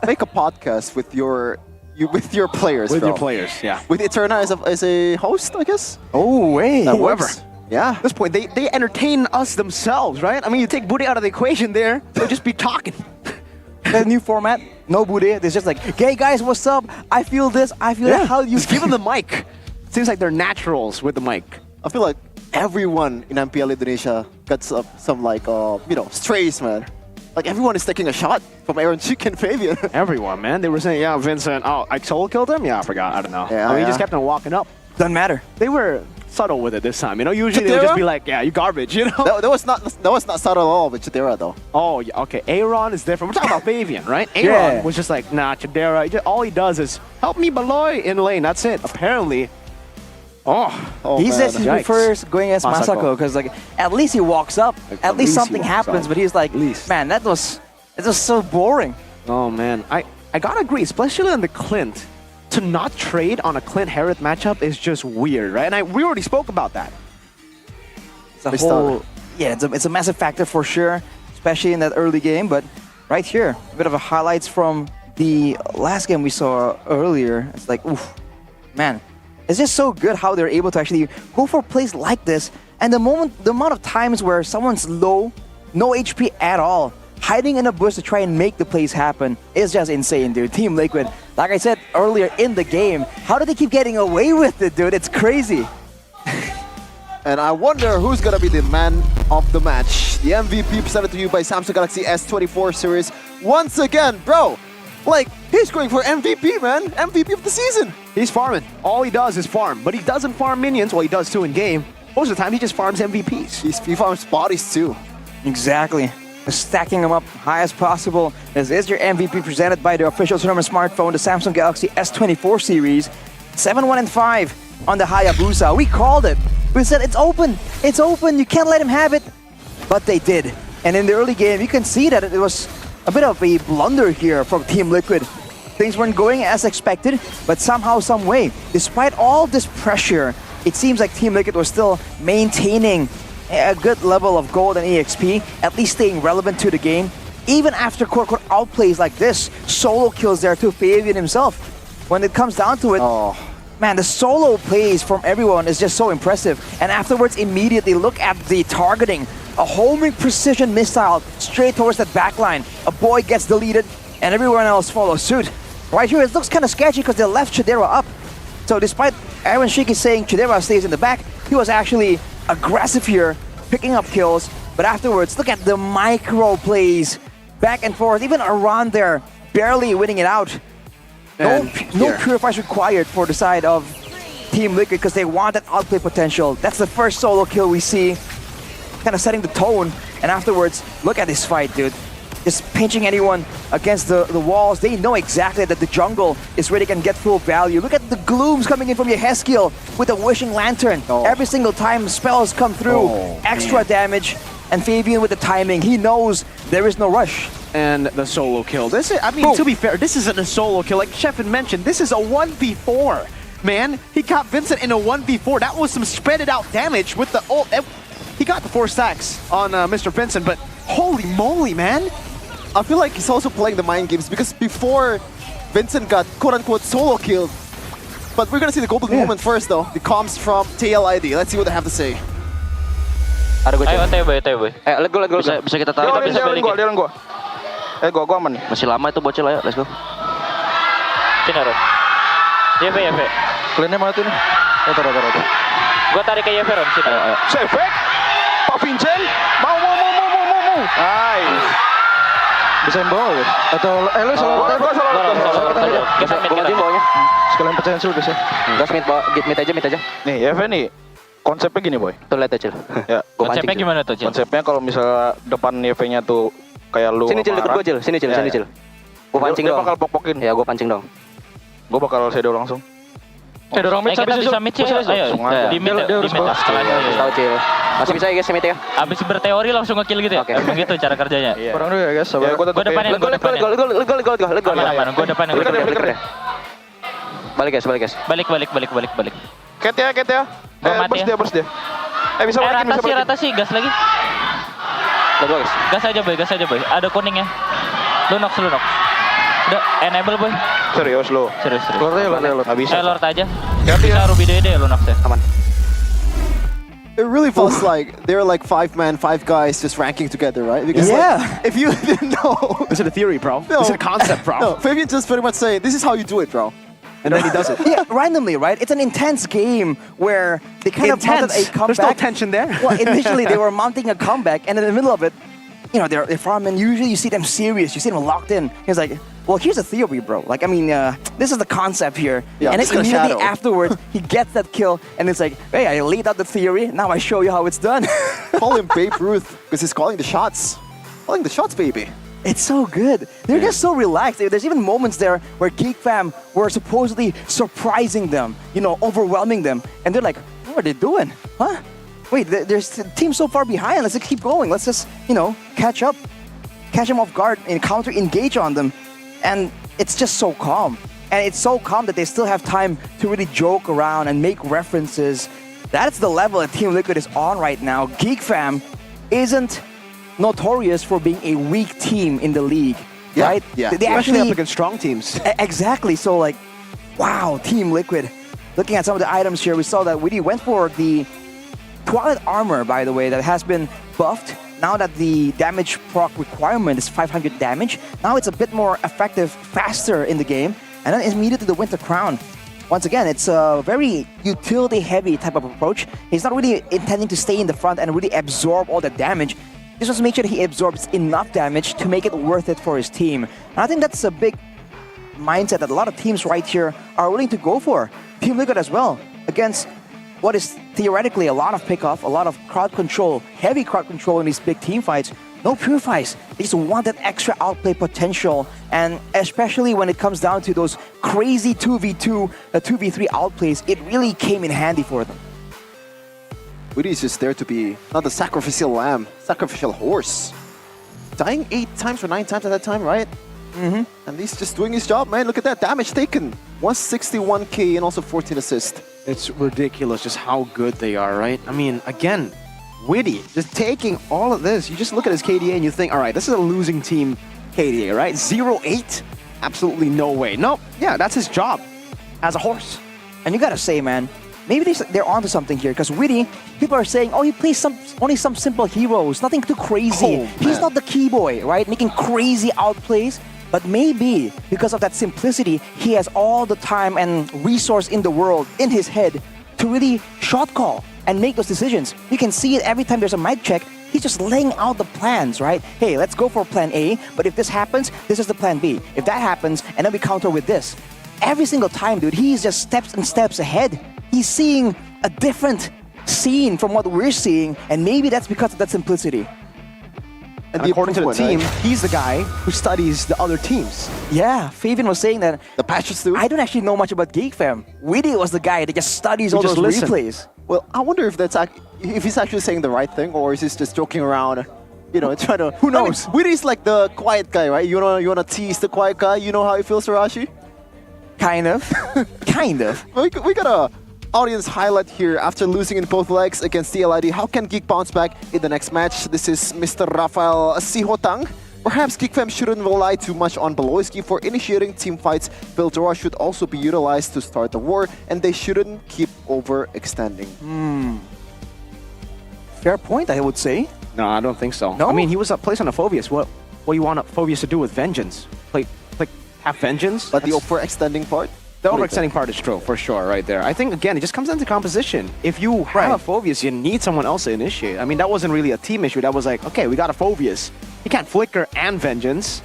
Make a podcast with your players. With bro. your players, yeah. With Eterna as a host, I guess. Oh, hey, That whoever. works. Yeah. At this point, they entertain us themselves, right? I mean, you take Bude out of the equation there, they'll just be talking. The new format, no Bude. It's just like, hey guys, what's up? I feel this, I feel that. How do you just give them the mic. Seems like they're naturals with the mic. I feel like everyone in MPL Indonesia got some like strays, man. Like everyone is taking a shot from Aaron Chick and Fabian. Everyone, man. They were saying, yeah, Vincent, I solo killed him? Yeah, I forgot. I don't know. Yeah, I mean, he just kept on walking up. Doesn't matter. They were subtle with it this time. Usually they would just be like, yeah, you garbage, That was not subtle at all with Chidera though. Oh, yeah, okay. Aaron is different. We're talking about Fabian, right? Yeah. Aaron was just like, nah, Chidera. All he does is help me Baloy in lane. That's it. Apparently. He says he prefers going as Masako because like at least he walks up. At least something happens. But he's like, man, that was so boring. Oh man, I gotta agree, especially on the Clint. To not trade on a Clint Herod matchup is just weird, right? And we already spoke about that. It's a massive factor for sure, especially in that early game. But right here, a bit of a highlights from the last game we saw earlier. It's like, oof, man, it's just so good how they're able to actually go for plays like this. And the amount of times where someone's low, no HP at all, hiding in a bush to try and make the plays happen is just insane, dude. Team Liquid, like I said earlier in the game, how do they keep getting away with it, dude? It's crazy. And I wonder who's gonna be the man of the match. The MVP presented to you by Samsung Galaxy S24 series. Once again, bro, like, he's going for MVP, man. MVP of the season. He's farming. All he does is farm. But he doesn't farm minions. Well, he does too in game. Most of the time, he just farms MVPs. He farms bodies too. Exactly. Stacking them up high as possible. This is your MVP presented by the official tournament smartphone, the Samsung Galaxy S24 series. 7-1 and 5 on the Hayabusa. We called it. We said it's open. It's open. You can't let him have it. But they did. And in the early game, you can see that it was a bit of a blunder here from Team Liquid. Things weren't going as expected, but somehow, some way, despite all this pressure, it seems like Team Liquid was still maintaining a good level of gold and EXP, at least staying relevant to the game. Even after quote-unquote outplays like this, solo kills there to Fabian himself. When it comes down to it, man, the solo plays from everyone is just so impressive. And afterwards, immediately look at the targeting. A homing precision missile straight towards that backline. A boy gets deleted, and everyone else follows suit. Right here, it looks kind of sketchy because they left Chidera up. So despite Aaron Shiki saying Chidera stays in the back, he was actually aggressive here, picking up kills. But afterwards, look at the micro plays. Back and forth, even around there, barely winning it out. No purifiers required for the side of Team Liquid because they want that outplay potential. That's the first solo kill we see, kind of setting the tone. And afterwards, look at this fight, dude. Just pinching anyone against the walls. They know exactly that the jungle is where they can get full value. Look at the glooms coming in from Yeheskiel with a wishing lantern. Every single time spells come through, extra damage. And Fabian with the timing, he knows there is no rush. And the solo kill. This is, I mean, to be fair, this isn't a solo kill. Like Sheffin mentioned, this is a 1v4. Man, he got Vincent in a 1v4. That was some spread it out damage with the ult. He got the 4 stacks on Mr. Vincent, but holy moly, man. I feel like he's also playing the mind games because before Vincent got quote-unquote solo killed. But we're gonna see the golden moment first though. The comms from TLID. Let's see what they have to say. Ada gue. Ayo, OTW. Let go. Bisa kita tarik. Dia orang gua. Gua aman nih. Masih lama itu bocil, ayo, let's go. Sini, Ron. YV. Kaliannya mana tuh nih? Taruh. Gua tarik ke YV, Ron. Sini. Ayo. Sefek. Pak Vincent. Mau. Nice. Bisa bawa guys? Atau lu solo? Kita sekalian pecahin suruh guys ya. Gas mid aja. Nih, YV nih. Konsepnya gini, boy. Tuh lihat aja, Cil. Ya, konsepnya gimana tuh, Cil? Konsepnya kalau misalnya depan YV-nya tuh kayak lu sini, Cil, deket gua, Cil. Sini, Cil. Gua pancing dong. Dia bakal pok-pokin. Ya, gua pancing dong. Gua bakal shadow langsung. Shadow mid sampai bisa mid, Cil. Ayo, di mid. Tahu, Cil. Masih bisa ya, guys, mid ya. Abis berteori langsung nge-kill gitu ya? Emang gitu cara kerjanya? Kurang dulu ya, guys. Sabar. Gua depanin. Aman. Gua depanin. Balik, guys. Balik. Ket ya. Burst dia. Bisa balikin. Rata sih, gas lagi. Gas aja, boy. Ada kuningnya. Lu knock. Udah, enable, boy. Serius lu? Serius. Lord aja. Bisa. Lord aja. Bisa Ruby Dede lu knock ya. Aman. It really feels like they're like 5 guys just ranking together, right? Because like, if you didn't know... This is a theory, bro. This is a concept, bro. No, Fabian just pretty much say, this is how you do it, bro. And then he does it. Yeah, randomly, right? It's an intense game where they kind of mounted a comeback. There's no tension there. Well, initially they were mounting a comeback, and in the middle of it, you know, they're farming. Usually you see them serious, you see them locked in. He's like, well, here's a theory, bro. Like, I mean, this is the concept here. Yeah, and then immediately afterwards, he gets that kill, and it's like, hey, I laid out the theory, now I show you how it's done. Call him Babe Ruth, because he's calling the shots. Calling the shots, baby. It's so good. They're just so relaxed. There's even moments there where Geek Fam were supposedly surprising them, you know, overwhelming them. And they're like, what are they doing? Huh? Wait, there's a team so far behind. Let's just keep going. Let's just, you know, catch up. Catch them off guard and counter-engage on them. And it's just so calm. And it's so calm that they still have time to really joke around and make references. That's the level that Team Liquid is on right now. Geek Fam isn't notorious for being a weak team in the league, Yeah, right? yeah. They Especially actually up against strong teams. Exactly. So like, wow, Team Liquid. Looking at some of the items here, we saw that Witty went for the Twilight Armor, by the way, that has been buffed. Now that the damage proc requirement is 500 damage, now it's a bit more effective, faster in the game. And then immediately the Winter Crown. Once again, it's a very utility-heavy type of approach. He's not really intending to stay in the front and really absorb all the damage. He just wants to make sure that he absorbs enough damage to make it worth it for his team. And I think that's a big mindset that a lot of teams right here are willing to go for. Team Liquid as well, against what is theoretically a lot of pickoff, a lot of crowd control, heavy crowd control in these big team fights. No purifies. They just want that extra outplay potential, and especially when it comes down to those crazy 2v2, 2v3 outplays, it really came in handy for them. Witty is just there to be not the sacrificial lamb, sacrificial horse. Dying 8 times or 9 times at that time, right? Mm-hmm. And he's just doing his job, man. Look at that damage taken. 161k and also 14 assists. It's ridiculous just how good they are, right? I mean, again, Witty just taking all of this. You just look at his KDA and you think, all right, this is a losing team KDA, right? 0-8? Absolutely no way. Nope. Yeah, that's his job as a horse. And you gotta say, man, maybe they're onto something here, because Witty, people are saying, oh, he plays only some simple heroes, nothing too crazy. Oh, He's man. not the key boy, right? Making crazy outplays. But maybe because of that simplicity, he has all the time and resource in the world in his head to really shot call and make those decisions. You can see it every time there's a mic check. He's just laying out the plans, right? Hey, let's go for plan A, but if this happens, this is the plan B. If that happens, and then we counter with this. Every single time, dude, he's just steps and steps ahead. He's seeing a different scene from what we're seeing, and maybe that's because of that simplicity. And according to the team, he's the guy who studies the other teams. Yeah, Fabian was saying that the patches too. I don't actually know much about GeekFam. Witty was the guy that just studies all those replays. Well, I wonder if if he's actually saying the right thing, or is he just joking around, you know, trying to. Who knows? I mean, Witty's like the quiet guy, right? You wanna tease the quiet guy. You know how he feels, Sarashi? Kind of, kind of. We got a audience highlight here after losing in both legs against TLID. How can Geek bounce back in the next match? This is Mr. Rafael Sihotang. Perhaps GeekFam shouldn't rely too much on Beloyski for initiating team fights. Veldora should also be utilized to start the war, and they shouldn't keep overextending. Fair point, I would say. No, I don't think so. No? I mean, he was placed on a Phobius. What do you want a Phobius to do with Vengeance? Have Vengeance? But the overextending part? The overextending part is true, for sure, right there. I think, again, it just comes down to composition. If you have a Phobius, you need someone else to initiate. I mean, that wasn't really a team issue. That was like, okay, we got a Phobius. He can't Flicker and Vengeance.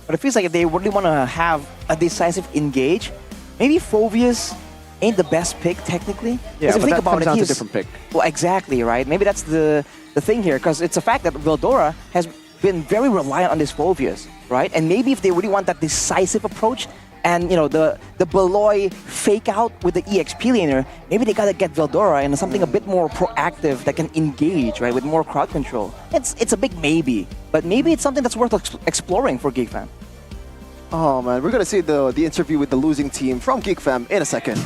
But it feels like if they really want to have a decisive engage, maybe Phobius ain't the best pick, technically. Yeah, if but you think that about comes it, down to he's- different pick. Well, exactly, right? Maybe that's the thing here, because it's a fact that Veldora has been very reliant on this Phobius, right? And maybe if they really want that decisive approach, and you know the Beloy fake out with the EXP laner, maybe they gotta get Veldora into something a bit more proactive that can engage, right, with more crowd control. It's a big maybe, but maybe it's something that's worth exploring for GeekFam. Oh man, we're gonna see the interview with the losing team from GeekFam in a second.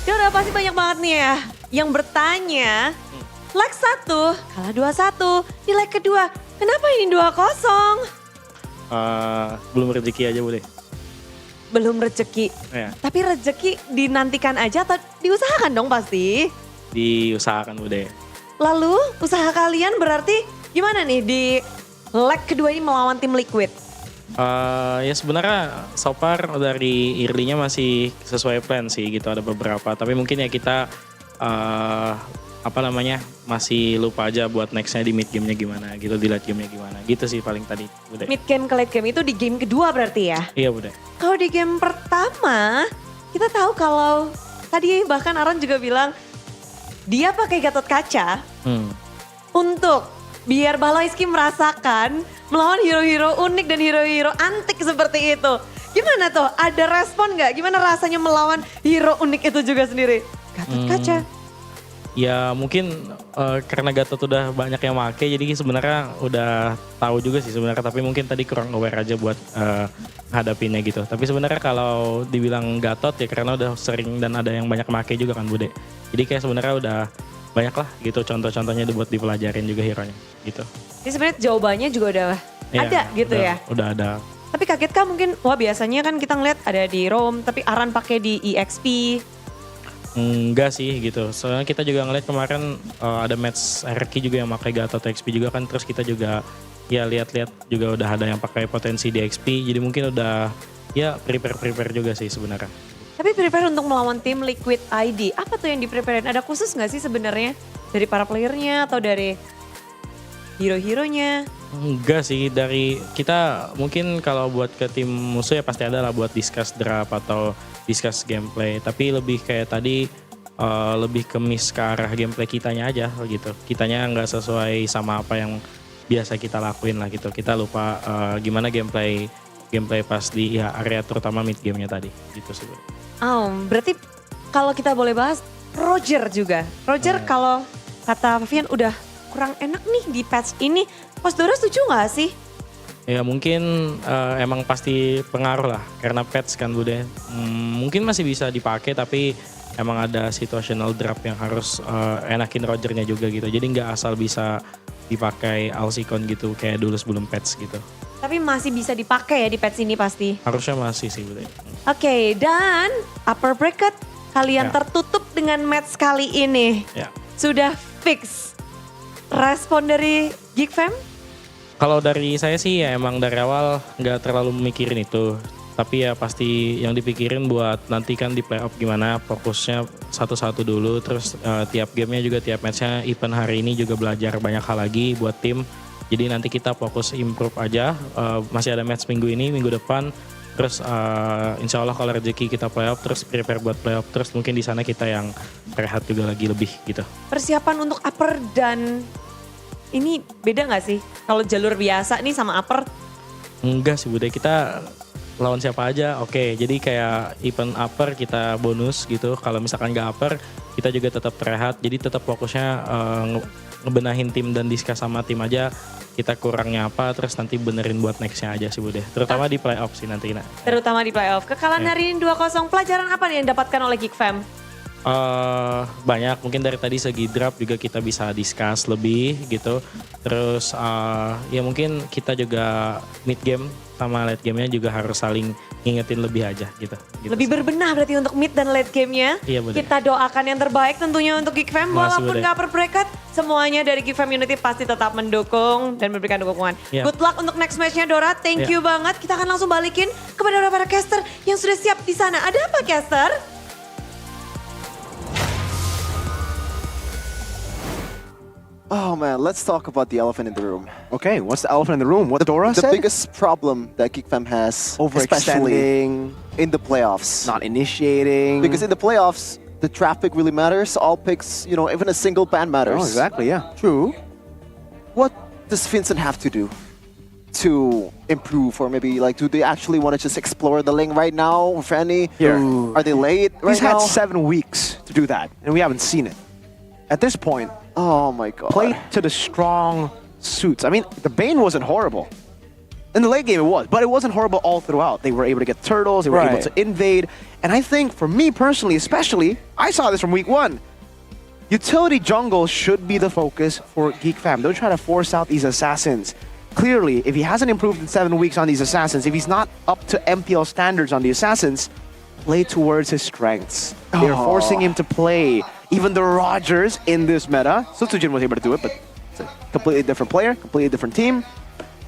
Ya udah pasti banyak banget nih ya yang bertanya, leg 1 kalah 2-1, di leg kedua kenapa ini 2-0? Belum rezeki aja boleh. Belum rezeki, Ya, tapi rezeki dinantikan aja atau diusahakan dong pasti. diusahakan udah. Lalu usaha kalian berarti gimana nih di leg kedua ini melawan tim Liquid? Ya sebenarnya so far dari early-nya masih sesuai plan sih gitu, ada beberapa. Tapi mungkin ya kita masih lupa aja buat nextnya di mid game-nya gimana gitu, di late game-nya gimana gitu sih paling tadi. Udah. Mid game ke late game itu di game kedua berarti ya? Iya udah. Kalau di game pertama, kita tahu kalau tadi bahkan Aaron juga bilang dia pakai Gatot Kaca untuk biar Beloyski merasakan melawan hero-hero unik dan hero-hero antik seperti itu. Gimana tuh? Ada respon nggak? Gimana rasanya melawan hero unik itu juga sendiri? Gatot Kaca. Ya mungkin karena Gatot udah banyak yang make, jadi sebenarnya udah tahu juga sih sebenarnya, tapi mungkin tadi kurang aware aja buat hadapinnya gitu. Tapi sebenarnya kalau dibilang Gatot ya karena udah sering dan ada yang banyak make juga kan Bude. Jadi kayak sebenarnya udah banyak lah gitu contoh-contohnya buat dipelajarin juga hero-nya gitu. Jadi sebenarnya jawabannya juga udah Iya, ada gitu ya. Udah ada. Tapi kaget kah mungkin, wah biasanya kan kita ngeliat ada di ROM, tapi Aran pakai di EXP. Enggak sih gitu. Soalnya kita juga ngeliat kemarin ada match hierarchy juga yang pakai Gatot XP juga kan. Terus kita juga ya lihat-lihat juga udah ada yang pakai potensi di XP. Jadi mungkin udah ya prepare juga sih sebenarnya. Tapi prepare untuk melawan tim Liquid ID, apa tuh yang di-preparein? Ada khusus nggak sih sebenarnya dari para playernya atau dari hero-heronya? Enggak sih, dari kita mungkin kalau buat ke tim musuh ya pasti ada lah buat discuss draft atau discuss gameplay. Tapi lebih kayak tadi lebih ke miss ke arah gameplay kitanya aja gitu. Kitanya nggak sesuai sama apa yang biasa kita lakuin lah gitu. Kita lupa gimana gameplay pas di area terutama mid gamenya tadi gitu sih. Berarti kalau kita boleh bahas Roger juga. Roger kalau kata Vivian udah kurang enak nih di patch ini. Coach Dora setuju gak sih? Ya mungkin emang pasti pengaruh lah karena patch kan Bude. Mungkin masih bisa dipakai tapi emang ada situational drop yang harus enakin Rogernya juga gitu. Jadi nggak asal bisa dipakai Alcicon gitu kayak dulu sebelum patch gitu. Tapi masih bisa dipakai ya di patch ini pasti? Harusnya masih sih Bude. Oke, dan upper bracket kalian tertutup dengan match kali ini. Ya. Sudah fix. Respon dari Geek Fam? Kalau dari saya sih ya emang dari awal nggak terlalu memikirin itu. Tapi ya pasti yang dipikirin buat nanti kan di playoff gimana fokusnya satu-satu dulu. Terus tiap gamenya juga tiap matchnya event hari ini juga belajar banyak hal lagi buat tim. Jadi nanti kita fokus improve aja. Masih ada match minggu ini, minggu depan. Terus insya Allah kalau rezeki kita playoff terus prepare buat playoff. Terus mungkin di sana kita yang rehat juga lagi lebih gitu. Persiapan untuk upper dan ini beda gak sih? Kalau jalur biasa nih sama upper? Enggak sih Bude, kita lawan siapa aja oke. Jadi kayak event upper kita bonus gitu. Kalau misalkan gak upper kita juga tetap rehat. Jadi tetap fokusnya ngebenahin tim dan discuss sama tim aja. Kita kurangnya apa terus nanti benerin buat nextnya aja sih Bude. Terutama di playoff sih nanti. Terutama di playoff. Kekalahan hari ini 2-0, pelajaran apa nih yang dapatkan oleh Geek Fam? Banyak, mungkin dari tadi segi draft juga kita bisa discuss lebih gitu. Terus ya mungkin kita juga mid game sama late gamenya juga harus saling ngingetin lebih aja gitu. Lebih berbenah berarti untuk mid dan late gamenya. Iya, betul. Kita doakan yang terbaik tentunya untuk Geek Fam. Walaupun betul. gak upper bracket, semuanya dari Geek Fam Unity pasti tetap mendukung dan memberikan dukungan. Iya. Good luck untuk next matchnya Dora, thank you banget. Kita akan langsung balikin kepada para caster yang sudah siap di sana. Ada apa caster? Oh man, let's talk about the elephant in the room. Okay, what's the elephant in the room? What Dora The said? biggest problem that Geek Fam has, especially Overextending, in the playoffs. not initiating. Because in the playoffs, the traffic really matters. All picks, you know, even a single ban matters. Oh, exactly, yeah. True. What does Vincent have to do to improve, or maybe like, do they actually want to just explore the lane right now, Fanny? Here. Are they late right He's had now? 7 weeks to do that, and we haven't seen it. At this point, oh my god. play to the strong suits. I mean, the Bane wasn't horrible. In the late game it was, but it wasn't horrible all throughout. They were able to get turtles, they were able to invade. And I think for me personally, especially, I saw this from week 1. Utility jungle should be the focus for Geek Fam. Don't try to force out these assassins. Clearly, if he hasn't improved in 7 weeks on these assassins, if he's not up to MPL standards on the assassins, play towards his strengths. They're forcing him to play. Even the Rogers in this meta. So Sujin was able to do it, but it's a completely different player, completely different team.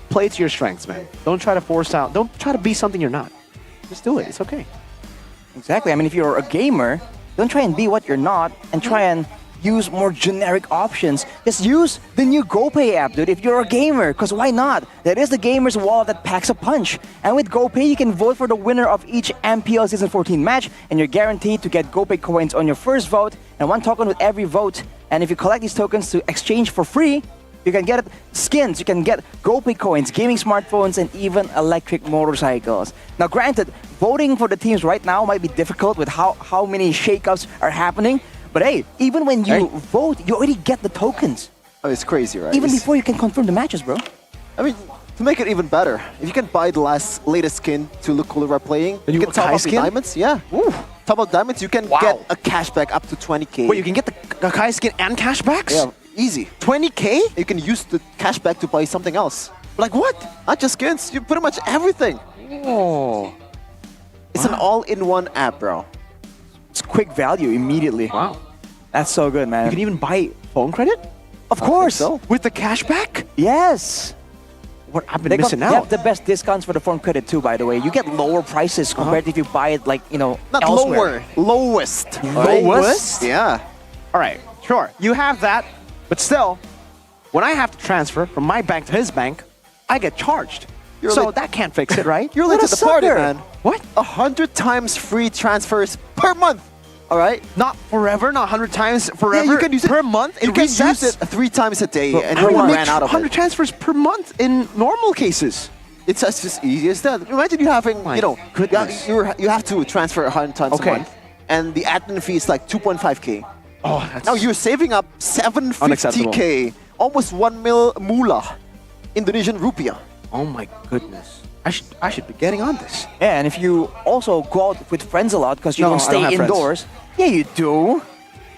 Play to your strengths, man. Don't try to force out. Don't try to be something you're not. Just do it. It's okay. Exactly. I mean, if you're a gamer, don't try and be what you're not and try and use more generic options. Just use the new GoPay app, dude, if you're a gamer, because why not? That is the gamer's wallet that packs a punch. And with GoPay, you can vote for the winner of each MPL Season 14 match, and you're guaranteed to get GoPay coins on your first vote, and 1 token with every vote. And if you collect these tokens to exchange for free, you can get skins, you can get GoPay coins, gaming smartphones, and even electric motorcycles. Now granted, voting for the teams right now might be difficult with how many shakeups are happening, but hey, even when you vote, you already get the tokens. Oh, it's crazy, right? Even before you can confirm the matches, bro. I mean, to make it even better, if you can buy the latest skin to look cooler while playing, you can top up the diamonds. Yeah. Top up diamonds, you can get a cashback up to 20k. Wait, you can get the Gakai skin and cashbacks? Yeah, easy. 20k? You can use the cashback to buy something else. Like what? Not just skins, you pretty much everything. Oh. It's an all-in-one app, bro. It's quick value immediately. Wow. That's so good, man. You can even buy phone credit? Of course. so. With the cashback? Yes. What I've been missing They out. have the best discounts for the phone credit too, by the way. You get lower prices compared to if you buy it like, Not elsewhere. lower, lowest. Lowest? Yeah. All right, sure. You have that, but still, when I have to transfer from my bank to his bank, I get charged. So that can't fix it, right? You're late to the party, man. What? 100 times free transfers per month. All right? Not forever, not 100 times forever. Yeah, you can use it per month. You It can use resets. it 3 times a day, and How you do you make ran out of 100 it. transfers per month in normal cases? It's as easy as that. Imagine you having, goodness. you have to transfer 100 times a month, and the admin fee is like 2.5k. Oh, that's Now you're saving up 750k, almost 1 mil moolah, Indonesian rupiah. Oh my goodness. I should be getting on this. Yeah, and if you also go out with friends a lot because you No, don't I stay don't have friends. indoors. Yeah, you do.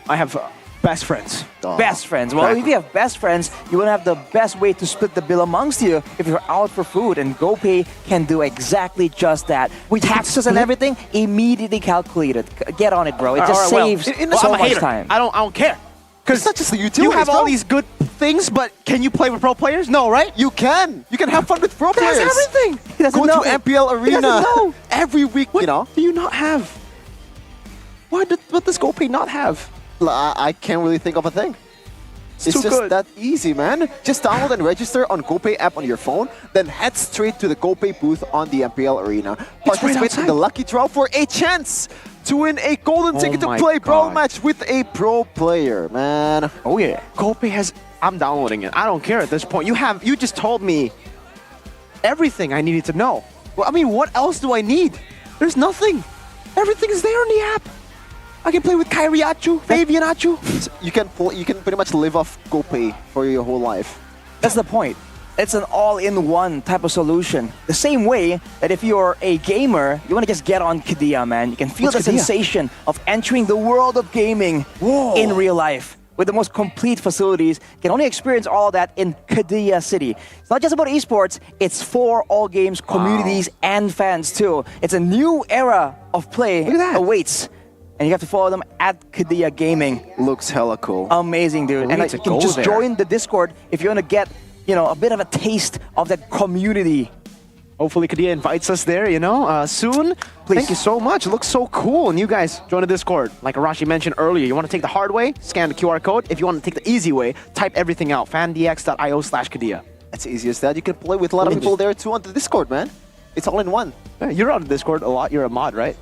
I have best friends. Best friends. Well, if you have best friends, you will have the best way to split the bill amongst you if you're out for food. And GoPay can do exactly just that. With taxes and everything, immediately calculated. Get on it, bro. It just saves so I'm a much hater. time. I don't care. Because It's not just the utilities, you have all bro. these good things, but can you play with pro players? No, right? You can have fun with pro That's players. everything. He doesn't Go know. to MPL He doesn't Arena know. every week. What do you not have? What does GoPay not have? I can't really think of a thing. It's too just good. that easy, man. Just download and register on GoPay app on your phone, then head straight to the GoPay booth on the MPL Arena. It's right Participate in the lucky draw for a chance to win a golden ticket to my play Brawl God. Match with a pro player, man. Oh yeah. GoPay has. I'm downloading it. I don't care at this point. You just told me everything I needed to know. Well, I mean, what else do I need? There's nothing. Everything is there on the app. I can play with Kyrie Achu, Fabian Achu. You can pretty much live off GoPay for your whole life. That's the point. It's an all-in-one type of solution. The same way that if you're a gamer, you want to just get on Qiddiya, man. You can feel What's the Qiddiya? sensation of entering the world of gaming in real life. With the most complete facilities, you can only experience all of that in Qiddiya City. It's not just about esports, it's for all games, communities, and fans too. It's a new era of play awaits. And you have to follow them at Qiddiya Gaming. Looks hella cool. Amazing, dude. We And need to you can go just there. join the Discord if you want to get, a bit of a taste of that community. Hopefully Qiddiya invites us there, soon. Please. Thank you so much. It looks so cool. And you guys, join the Discord. Like Arashi mentioned earlier, you want to take the hard way, scan the QR code. If you want to take the easy way, type everything out. fandx.io/Qiddiya. It's easy as that. You can play with a lot of people there too on the Discord, man. It's all in one. Yeah, you're on the Discord a lot. You're a mod, right?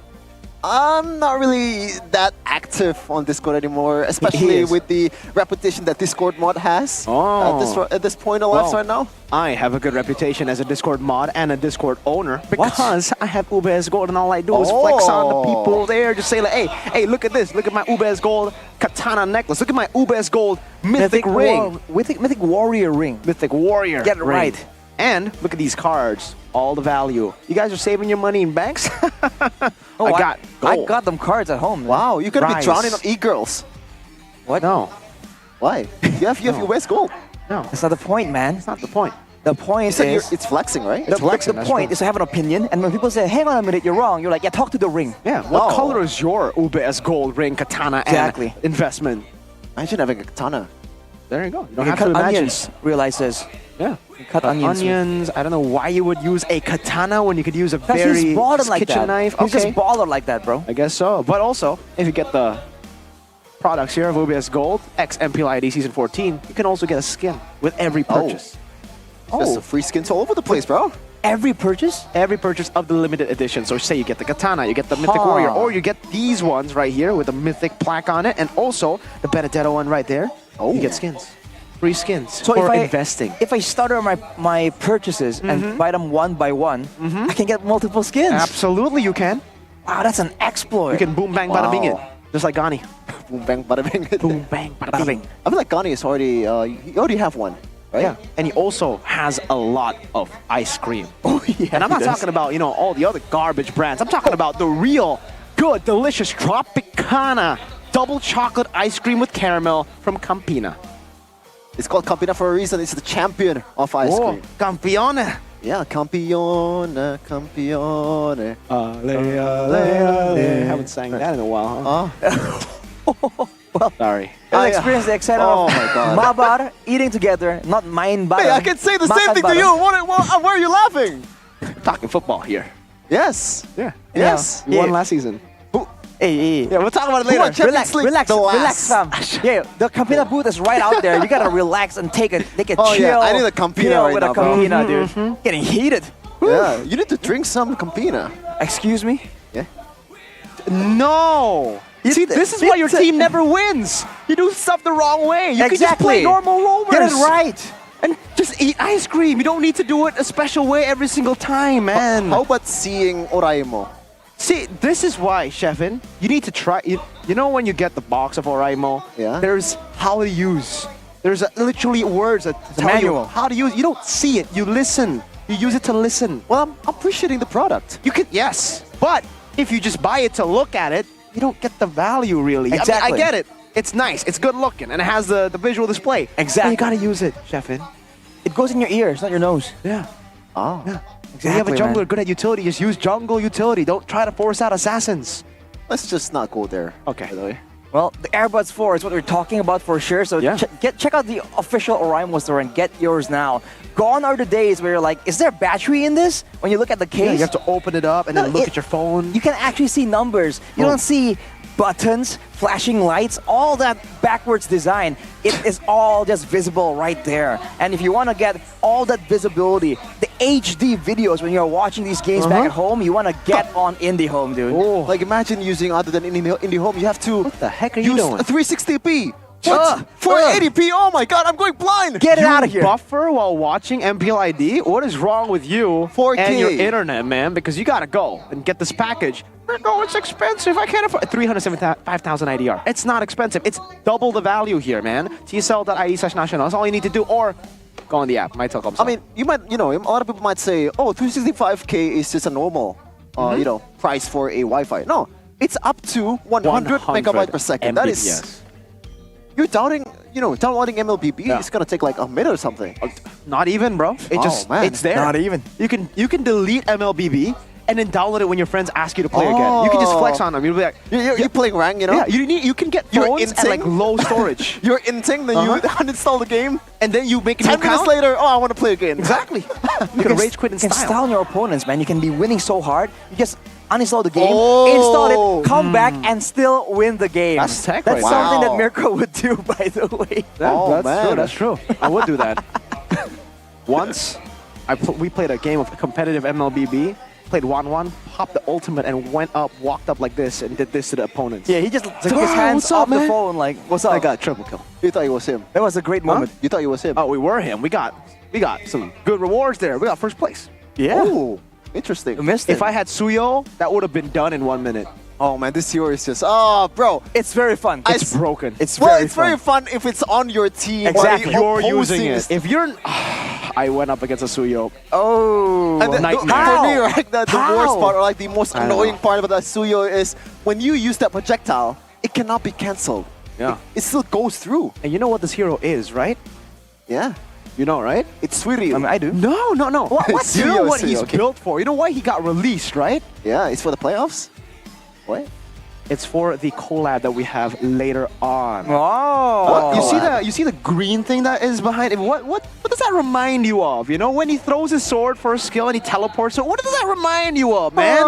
I'm not really that active on Discord anymore, especially is. with the reputation that Discord mod has at this point in life right now. I have a good reputation as a Discord mod and a Discord owner because I have UBS Gold and all I do is flex on the people there. Just say like, hey, look at this. Look at my UBS Gold katana necklace. Look at my UBS Gold mythic ring. Mythic Warrior ring. Mythic Warrior Get it ring. right. And look at these cards. All the value. You guys are saving your money in banks? Oh, I I got them cards at home. Man. Wow, you're gonna Rise. be drowning on e-girls. What? No. Why? You have your West Gold. No. That's not the point, man. That's not the point. The point You is... said it's flexing, right? The point is to have an opinion, and when people say, hang on a minute, you're wrong, you're like, yeah, talk to the ring. Yeah, what color is your UBS Gold ring, katana, Exactly. and investment? Imagine having a katana. There you go. You You don't can have to cut imagine. onions, realizes. Yeah. Cut onions. I don't know why you would use a katana when you could use a Because very he's baller like kitchen that. knife. He's just baller like that, bro. I guess so. But also, if you get the products here of OBS Gold, X MPL ID Season 14, you can also get a skin with every purchase. That's the free skins all over the place, bro. Every purchase? Every purchase of the limited edition. So say you get the katana, you get the Mythic Warrior, or you get these ones right here with the Mythic plaque on it, and also the Benedetto one right there. You get skins. Free skins So for if investing. If I stutter my purchases and buy them one by one, I can get multiple skins. Absolutely, you can. Wow, that's an exploit. You can boom bang bada bing it, just like Gani. Boom bang bada bing. Boom bang bada bing. I feel like Gani is already. You already have one, right? Yeah, and he also has a lot of ice cream. Oh yeah. And I'm not he does. talking about, all the other garbage brands. I'm talking about the real, good, delicious Tropicana double chocolate ice cream with caramel from Campina. It's called Campina for a reason. It's the champion of ice cream. Campione. Yeah, Campione, Campione. Haven't sang that in a while, huh? Well, sorry. Let's experience the excitement Oh of my God. Mabar eating together, not main bar. Hey, I can say the same Makan thing to bareng. you. Why are you laughing? Talking football here. Yes. Yeah. Yes. We won last season. Hey. Yeah, we'll talk about it Who later. won Champions League? Relax, The relax, last. fam. Yeah, the Campina booth is right out there. You gotta relax and take a Oh, chill. yeah, I need a Campina pill right with now, a bro. Campina, dude. Getting heated. Yeah, you need to drink some Campina. Excuse me? Yeah. No. See, this is why your team never wins. You do stuff the wrong way. You can just play Exactly. normal rovers. Get it right. And just eat ice cream. You don't need to do it a special way every single time, man. How about seeing Oraimo? See, this is why, Chefin, you need to try. You know when you get the box of Oraimo, Yeah. there's how to use. There's literally words that tell manual. you how to use. You don't see it. You listen. You use it to listen. Well, I'm appreciating the product. You can, yes. But if you just buy it to look at it, you don't get the value really. Exactly. I mean, I get it. It's nice. It's good looking, and it has the visual display. Exactly. But you gotta use it, Chefin. It goes in your ears, not your nose. Yeah. Oh. Yeah. When you have a Exactly, jungler man. good at utility, just use jungle utility. Don't try to force out assassins. Let's just not go there. Okay. By the way. Well, the Airbuds 4 is what we're talking about for sure. So Yeah. check out the official Oraimo store and get yours now. Gone are the days where you're like, is there battery in this? When you look at the case, Yeah, you have to open it up and then look at your phone. You can actually see numbers. You don't see buttons, flashing lights, all that backwards design. It is all just visible right there. And if you want to get all that visibility, the HD videos when you're watching these games back at home, you want to get on IndieHome, dude. Like imagine using other than IndieHome, you have to What the heck are you use doing? 360p. What? 480p? Oh my god, I'm going blind. Get it You out of here. buffer while watching MPL ID? What is wrong with you 4K. and your internet, man? Because you gotta go and get this package. No, it's expensive. I can't afford 375,000 IDR. It's not expensive. It's double the value here, man. tsl.ie/national. That's all you need to do. Or go on the app, my telecom. I mean, you might, a lot of people might say, oh, 365k is just a normal, price for a Wi-Fi. No, it's up to 100 megabyte per second. That is, Mbps. you're doubting, downloading MLBB. Yeah. It's gonna take like a minute or something. Not even, bro. It just man. it's there. Not even. You can delete MLBB and then download it when your friends ask you to play again. You can just flex on them. You'll be like, You're playing rank, yeah, you can get You're phones at like inting. low storage. You're inting, then you uninstall the game. And then you make it 10 minutes later, oh, I want to play again. Exactly. You can rage quit in You can style. style your opponents, man. You can be winning so hard. You just uninstall the game, Oh. install it, come back, and still win the game. That's tech That's right something now. that Mirko would do, by the way. Oh, that's man. true. That's true. I would do that. Once, we played a game of competitive MLBB. Played 1-1, popped the ultimate, and went up, walked up like this, and did this to the opponents. Yeah, he just It's took like, his "Oh, hands what's up, off the man?" phone like, what's up? I got triple kill. You thought it was him. That was a great moment. You thought it was him. Oh, we were him. We got some good rewards there. We got first place. Yeah. Oh, interesting. You missed it. If I had Suyo, that would have been done in 1 minute. Oh man, this hero is just, bro. It's very fun. It's broken. It's Well, very it's fun. very fun if it's on your team. Exactly. Or You're the using opposing it. If you're, I went up against a Suyo. Oh. And nightmare. for me, right, the How? worst part, or like the most I know. annoying part about that Suyo is when you use that projectile, it cannot be cancelled. Yeah. It still goes through. And you know what this hero is, right? Yeah. You know, right? It's Suiryu. I mean, I do. No. What? You know Suyo, what he's Suyo, okay. built for? You know why he got released, right? Yeah, it's for the playoffs. What? It's for the collab that we have later on. Oh. You see the green thing that is behind it? What does that remind you of? You know, when he throws his sword for a skill and he teleports, so what does that remind you of, man?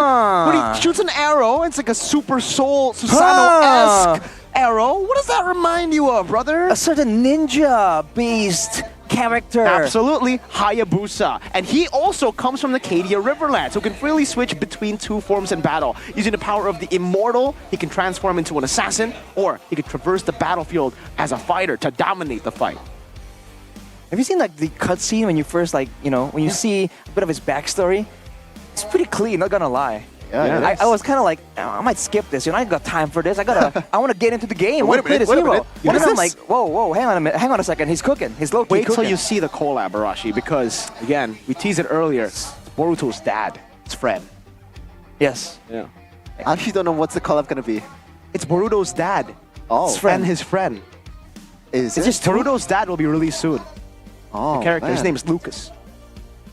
When he shoots an arrow, it's like a Super Soul Susano-esque arrow. What does that remind you of, brother? A certain ninja-based character. Absolutely, Hayabusa. And he also comes from the Cadia Riverlands, who can freely switch between two forms in battle. Using the power of the Immortal, he can transform into an assassin, or he can traverse the battlefield as a fighter to dominate the fight. Have you seen like the cutscene when you first when you see a bit of his backstory? It's pretty clean, not gonna lie. Yeah, I was kind of like, I might skip this. I ain't got time for this. I want to get into the game. I Wait want a to play minute, this wait a hero. minute. And What then is I'm this? like, whoa, hang on a second. He's cooking. He's low-key Wait till cooking. you see the collab, Arashi, because, again, we teased it earlier. It's Boruto's dad. It's Fred. Yes. Yeah. I actually don't know what's the collab gonna be. It's Boruto's dad. Oh. And his friend. Is It's it? just Naruto's dad will be released soon. Oh, The character, his man. name is Lucas.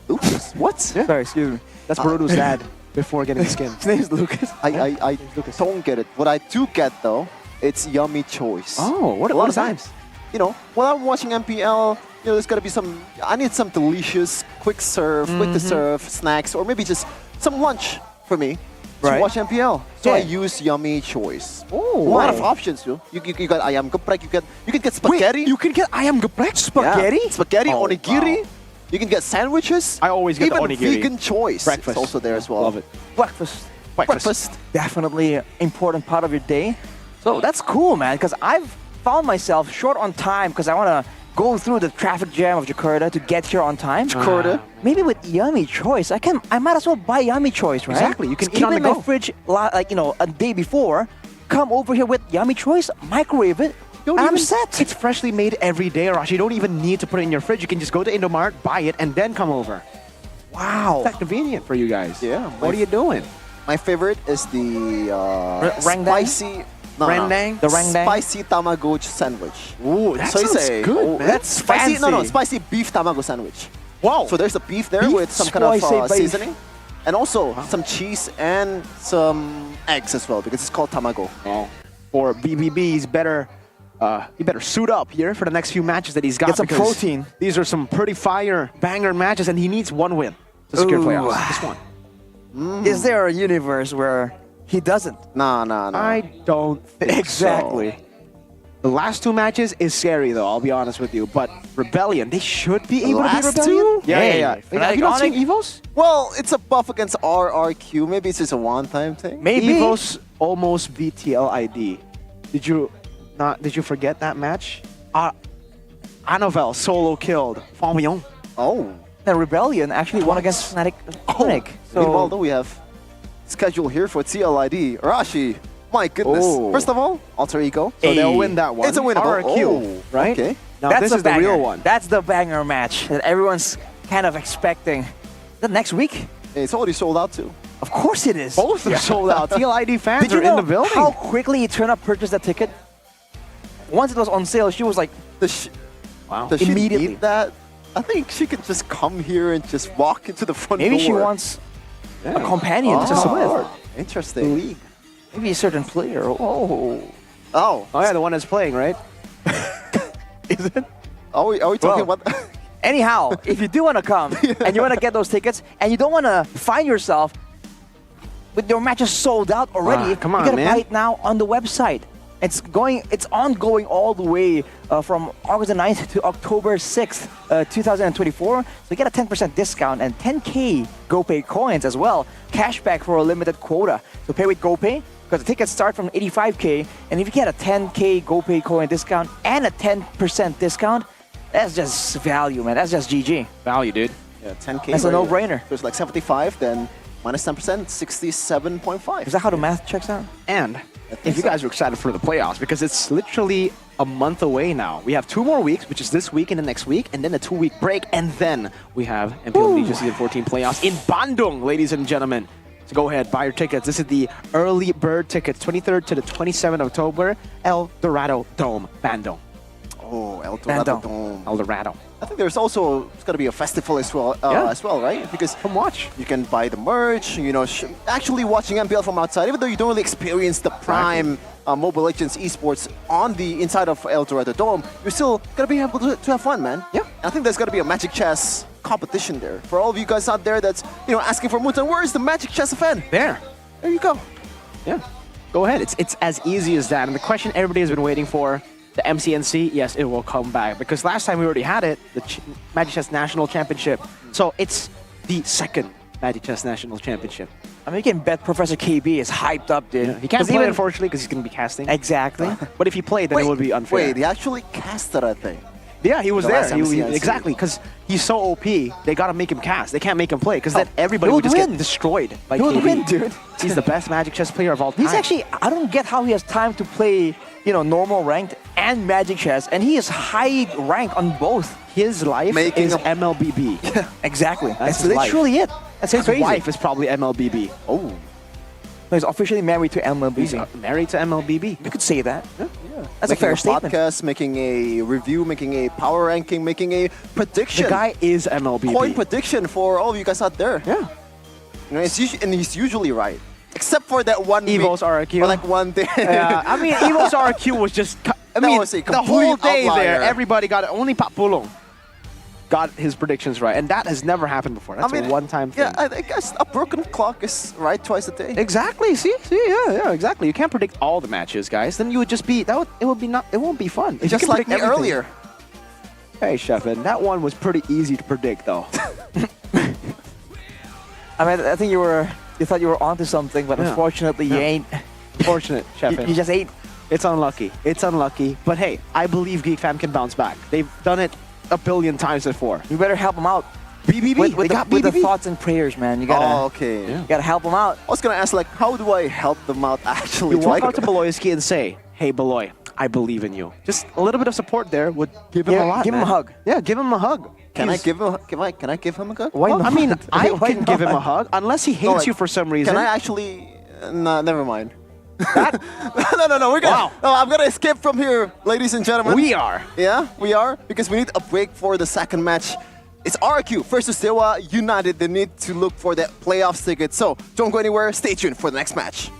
Lucas? What? Sorry, excuse me. That's Naruto's dad before getting the skin. His name is Lucas. I don't get it. What I do get though, it's Yummy Choice. Oh, what a lot is of that? times. You know, while I'm watching MPL, you know, there's gotta be some. I need some delicious, quick serve, quick to serve snacks, or maybe just some lunch for me to Right. watch MPL. So I Yeah. use Yummy Choice. Oh, a lot of why? options, you got ayam geprek, you can get spaghetti. Wait, you can get ayam geprek spaghetti? Yeah, spaghetti, Oh, onigiri. wow. You can get sandwiches. I always get the even onigiri. vegan choice. Breakfast. It's also there as well. Love it. Breakfast. Breakfast. Definitely an important part of your day. So that's cool, man, because I've found myself short on time because I want to go through the traffic jam of Jakarta to get here on time. Jakarta. Maybe with Yummy Choice, I might as well buy Yummy Choice, right? Exactly, you can Just eat keep on it in the my go. fridge, like, you know, a day before. Come over here with Yummy Choice, microwave it, and I'm set. It's freshly made every day, Arash. You don't even need to put it in your fridge. You can just go to Indomart, buy it, and then come over. Wow. That's convenient for you guys. Yeah. What are you doing? My favorite is the Rangdang? spicy. No, Rangdang? The Rangdang? Spicy tamago sandwich. Ooh, that So you sounds say, good, man. That's spicy. No, fancy. spicy beef tamago sandwich. Wow. So there's a beef there Beef with some kind of spicy beef. seasoning, and also some cheese and some eggs as well because it's called tamago. Oh. For BBB, he's better. He better suit up here for the next few matches that he's got. Get some because protein. These are some pretty fire banger matches, and he needs one win to secure Ooh. playoffs. Just one. Is there a universe where he doesn't? Nah. I don't think Exactly. so. The last two matches is scary, though, I'll be honest with you. But Rebellion, they should be able to beat Last Rebellion. two? Yeah. Hey, Have you not seen Evos? Well, it's a buff against RRQ. Maybe it's just a one-time thing. Maybe. Evos almost beat TLID. Did you forget that match? Anovel solo killed Famion. Oh. The Rebellion actually won against Fnatic. Meanwhile, though, we have schedule here for TLID. Arashi, my goodness. Oh. First of all, Alter Ego. So they'll win that one. It's a winnable. RRQ, right? Okay. Now That's this the is the banger. real one. That's the banger match that everyone's kind of expecting. The next week? It's already sold out too. Of course it is. Both are sold out. TLID fans Did you are know in the building. how quickly Eterna purchased that ticket? Once it was on sale, she was like, Wow. Does she Immediately. need that? I think she could just come here and just walk into the front maybe door. she wants a companion to support. Interesting. Maybe a certain player. Oh. Oh. Oh yeah, the one that's playing, right? Is it? Are we talking about... Anyhow, if you do want to come and you want to get those tickets and you don't want to find yourself with your matches sold out already, come on, you gotta man. buy it now on the website. It's ongoing all the way from August the 9th to October 6th, 2024. So you get a 10% discount and 10K GoPay coins as well. Cashback for a limited quota. So pay with GoPay because the tickets start from 85K. And if you get a 10K GoPay coin discount and a 10% discount, that's just value, man. That's just GG. Value, dude. Yeah, 10K. That's a right? no-brainer. So it's like 75, then minus 10%, 67.5. Is that how the math checks out? And if you guys are excited for the playoffs, because it's literally a month away now. We have 2 more weeks, which is this week and the next week, and then a 2-week break, and then we have MPL Indonesia Season 14 playoffs in Bandung, ladies and gentlemen. So go ahead, buy your tickets. This is the early bird tickets, 23rd to the 27th of October, El Dorado Dome, Bandung. Oh, El Dorado Dome. El Dorado. I think there's also it's gonna be a festival as well, right? Because come watch. You can buy the merch. You know, actually watching MPL from outside, even though you don't really experience the prime Mobile Legends esports on the inside of El Dorado Dome, you're still gonna be able to have fun, man. Yeah. And I think there's gonna be a Magic Chess competition there for all of you guys out there that's asking for Mutan. Where is the Magic Chess event? There you go. Yeah. Go ahead. It's as easy as that. And the question everybody has been waiting for, the MCNC, yes, it will come back. Because last time we already had it, the Magic Chess National Championship. So it's the second Magic Chess National Championship. I mean, you can bet Professor KB is hyped up, dude. Yeah, he can't play, unfortunately, because he's going to be casting. Exactly. But if he played, then it would be unfair. Wait, he actually casted, I think. Yeah, he was The there. last MCNC. Exactly, because he's so OP, they got to make him cast. They can't make him play, because then everybody he would would just win. get destroyed by He would KB. win, dude. He's the best Magic Chess player of all time. He's actually, I don't get how he has time to play, normal ranked and Magic Chess, and he is high rank on both. His life is MLBB. Exactly. That's That's his literally life. it. That's His crazy. wife is probably MLBB. Oh. He's officially married to MLB. He's married to MLBB. You could say that. Yeah. That's a making fair statement. podcast, making a review, making a power ranking, making a prediction. The guy is MLBB. Coin prediction for all of you guys out there. Yeah. You know, and he's usually right. Except for that one Evo's week, RQ. or like one day. Yeah, I mean, Evo's RQ was just... I That mean, was a the whole complete day outlier. there, everybody got it. Only Pak Pulong got his predictions right. And that has never happened before. That's a one-time thing. Yeah, I guess a broken clock is right twice a day. Exactly. See, yeah, exactly. You can't predict all the matches, guys. Then you would just be it won't be fun. If you Just can like predict me everything. earlier. Hey, Sheffin, that one was pretty easy to predict, though. I mean, I think you thought you were onto something, but Yeah. unfortunately you Yeah. ain't. Fortunate, Sheffin. You just ain't. It's unlucky. It's unlucky. But hey, I believe Geek Fam can bounce back. They've done it a billion times before. You better help them out. BBB. With the thoughts and prayers, man. You gotta. Oh, okay. You gotta help them out. I was gonna ask, like, how do I help them out actually? You Do walk I- out to Beloyski and say, "Hey, Beloy, I believe in you." Just a little bit of support there would give him a lot. give him a man. hug. Yeah, give him a hug. Can I He's- give him? Can I give him a hug? Why Well, I not? mean, I Why can give him a not? hug unless he hates No, like, you for some reason. Can I actually? No, never mind. No. We're gonna. Wow. No, I'm gonna escape from here, ladies and gentlemen. We are. Yeah, we are, because we need a break for the second match. It's RQ versus Dewa United. They need to look for that playoffs ticket. So don't go anywhere. Stay tuned for the next match.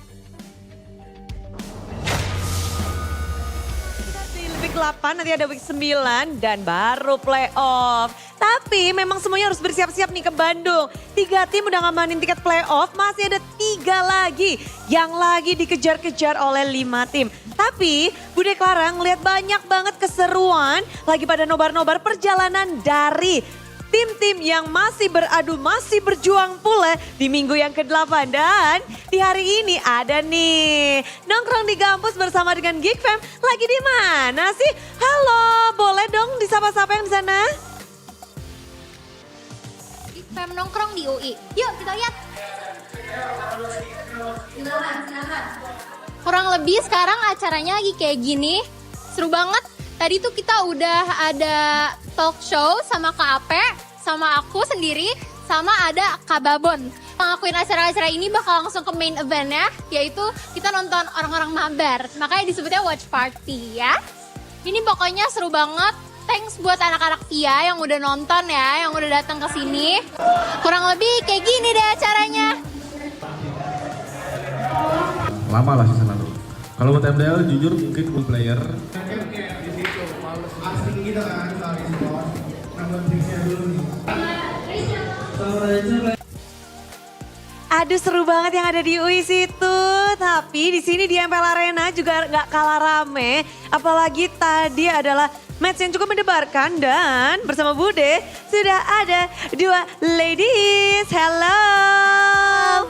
Di week 8 nanti ada week 9 dan baru playoff. Tapi memang semuanya harus bersiap-siap nih ke Bandung. 3 tim udah ngamanin tiket playoff, masih ada 3 lagi yang lagi dikejar-kejar oleh 5 tim. Tapi Bude Clara ngeliat banyak banget keseruan lagi pada nobar-nobar perjalanan dari tim-tim yang masih beradu, masih berjuang pula di minggu yang ke-8. Dan di hari ini ada nih, nongkrong di kampus bersama dengan Geek Fam. Lagi di mana sih? Halo, boleh dong disapa-sapa yang di sana? Geek Fam nongkrong di UI. Yuk kita lihat. Kurang lebih sekarang acaranya lagi kayak gini. Seru banget. Tadi tuh kita udah ada talk show sama Kak Ape, sama aku sendiri, sama ada Kak Babon. Ngelakuin acara-acara ini bakal langsung ke main eventnya, yaitu kita nonton orang-orang mabar. Makanya disebutnya watch party ya. Ini pokoknya seru banget. Thanks buat anak-anak Via yang udah nonton ya, yang udah datang ke sini. Kurang lebih kayak gini deh acaranya. Lama lah season 1. Kalau buat MPL jujur mungkin full player. Aduh seru banget yang ada di UI situ. Tapi di sini di MPL Arena juga nggak kalah rame. Apalagi tadi adalah match yang cukup mendebarkan dan bersama Bude sudah ada 2 ladies. Hello.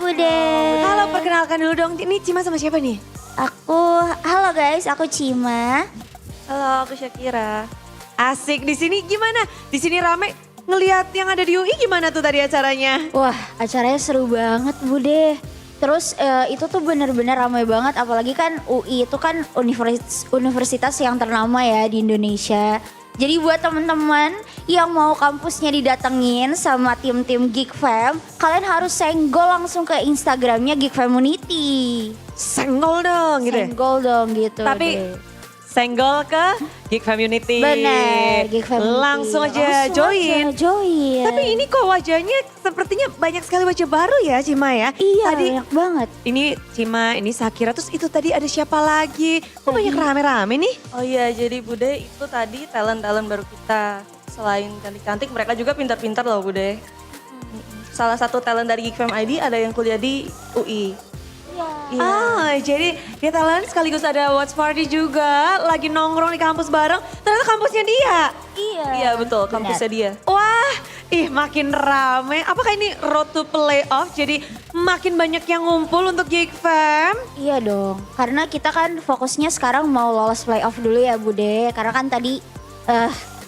Bude. Halo, perkenalkan dulu dong. Ini Cima sama siapa nih? Halo guys, aku Cima. Halo, aku Syakira. Asik di sini gimana? Di sini rame. Ngelihat yang ada di UI gimana tuh tadi acaranya? Wah, acaranya seru banget Bude. Terus itu tuh bener-bener ramai banget, apalagi kan UI itu kan universitas yang ternama ya di Indonesia. Jadi buat teman-teman yang mau kampusnya didatengin sama tim-tim Geek Fam, kalian harus senggol langsung ke Instagramnya Geek Family. Senggol dong gitu. Senggol dong gitu. Tapi deh. senggol ke Geek Community. Bener, Geek Community. Langsung aja join. Join. Tapi ini kok wajahnya sepertinya banyak sekali wajah baru ya Cima ya? Iya, tadi, banyak banget. Ini Cima, ini Sakira, terus itu tadi ada siapa lagi? Kok banyak rame-rame nih? Oh iya, jadi Bude itu tadi talent-talent baru kita. Selain cantik-cantik, mereka juga pintar-pintar loh Bude. Salah satu talent dari Geek Fam ID ada yang kuliah di UI. Ah, jadi dia talent sekaligus ada watch party juga. Lagi nongkrong di kampus bareng. Ternyata kampusnya dia. Iya betul, kampusnya dia. Wah, makin rame. Apakah ini road to playoff? Jadi makin banyak yang ngumpul untuk Geek Fam? Iya dong, karena kita kan fokusnya sekarang mau lolos playoff dulu ya Bude. Karena kan tadi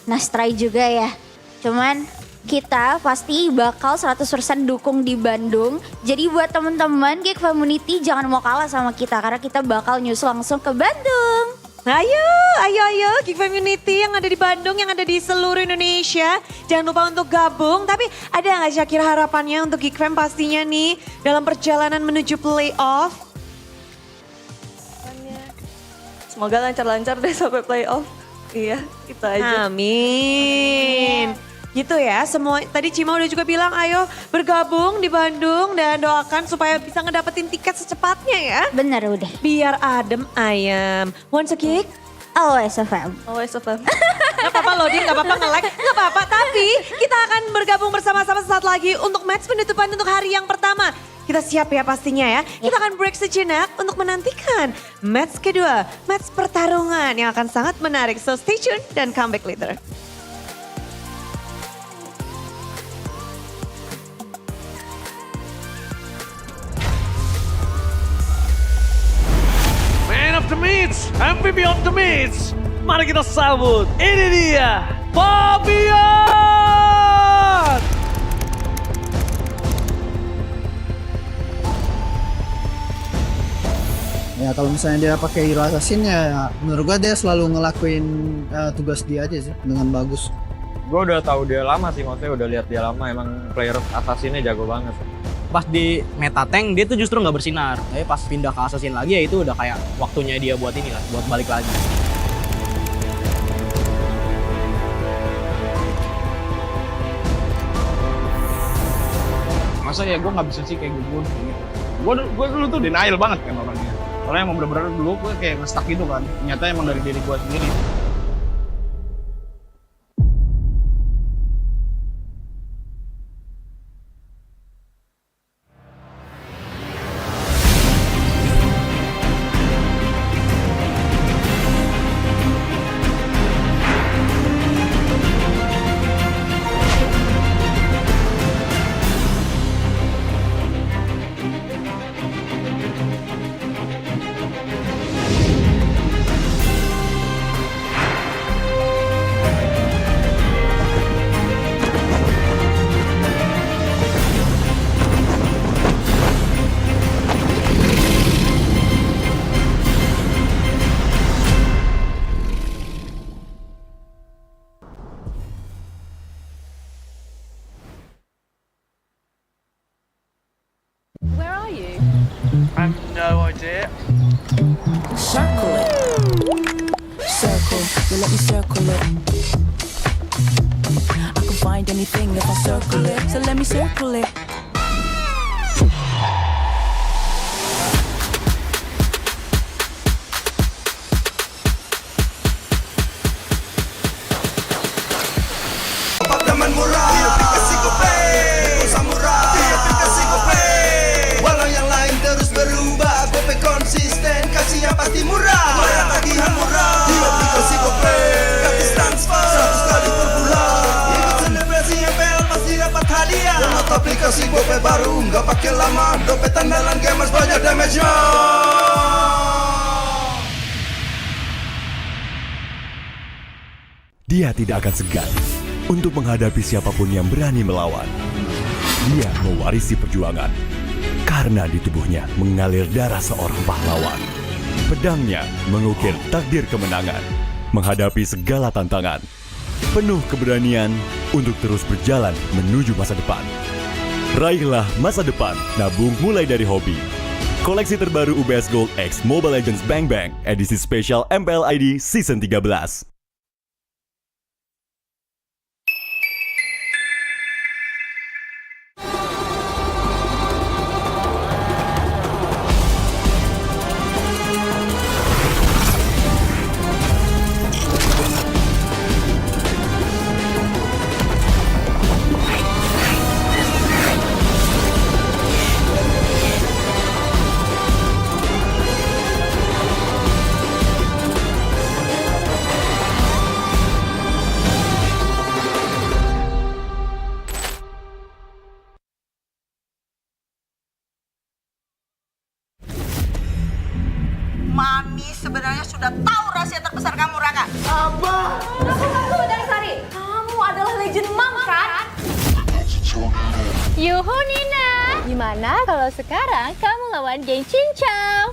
nice try juga ya. Cuman kita pasti bakal 100% dukung di Bandung. Jadi buat teman-teman Geek Community jangan mau kalah sama kita karena kita bakal nyusul langsung ke Bandung. Ayo Geek Community yang ada di Bandung, yang ada di seluruh Indonesia. Jangan lupa untuk gabung. Tapi ada nggak Syakira harapannya untuk Geek Fam pastinya nih dalam perjalanan menuju playoff? Semoga lancar-lancar deh sampai playoff. Iya, itu aja. Amin. Gitu ya, semua tadi Cima udah juga bilang ayo bergabung di Bandung dan doakan supaya bisa ngedapetin tiket secepatnya ya. Bener udah. Biar adem ayam. Once a gig, always a fam. Always a fam. Gak apa-apa loh Din, gak apa-apa nge-like, gak apa-apa. Tapi kita akan bergabung bersama-sama sesaat lagi untuk match penutupan untuk hari yang pertama. Kita siap ya pastinya ya. Kita akan break sejenak untuk menantikan match kedua. Match pertarungan yang akan sangat menarik. So stay tune dan come back later. Man of the Meats, MVP of the Meats. Mari kita sambut, ini dia, Fabian! Ya kalau misalnya dia pakai hero assassin ya menurut gua dia selalu ngelakuin tugas dia aja sih dengan bagus. Gue udah tahu dia lama sih, maksudnya udah lihat dia lama, emang player assassinnya jago banget. Pas di meta tank dia tuh justru nggak bersinar. Tapi pas pindah ke assassin lagi ya itu udah kayak waktunya dia buat ini lah, buat balik lagi. Masa ya gue nggak bisa sih kayak gue gitu. Gue dulu tuh denial banget kan orangnya. Soalnya emang bener-bener dulu gue kayak nge-stuck gitu kan. Ternyata emang dari diri gue sendiri. Where are you? I'm no idea. Circle it. Circle, you let me circle it. I can find anything if I circle it, so let me circle it. Teman murah, di aplikasi GoPay, samurai, di aplikasi GoPay. Walau yang lain terus berubah, GoPay konsisten, kasihnya pasti murah. Bayar tagihan murah, di aplikasi GoPay, gratis transfer, 100 kali per bulan. Ikut selebrasi MPL pasti dapat hadiah. Download aplikasi GoPay baru, nggak pakai lama. Dompet andalan gamers banyak damage-nya. Dia tidak akan segan untuk menghadapi siapapun yang berani melawan. Dia mewarisi perjuangan karena di tubuhnya mengalir darah seorang pahlawan. Pedangnya mengukir takdir kemenangan, menghadapi segala tantangan. Penuh keberanian untuk terus berjalan menuju masa depan. Raihlah masa depan, nabung mulai dari hobi. Koleksi terbaru UBS Gold X Mobile Legends Bang Bang edisi spesial MPL ID Season 13. Mami sebenarnya sudah tahu rahasia terbesar kamu, Raka. Abah! Tunggu dari Sari. Kamu adalah legend mom kan? Yuhu Nina. Gimana kalau sekarang kamu lawan geng Cincau?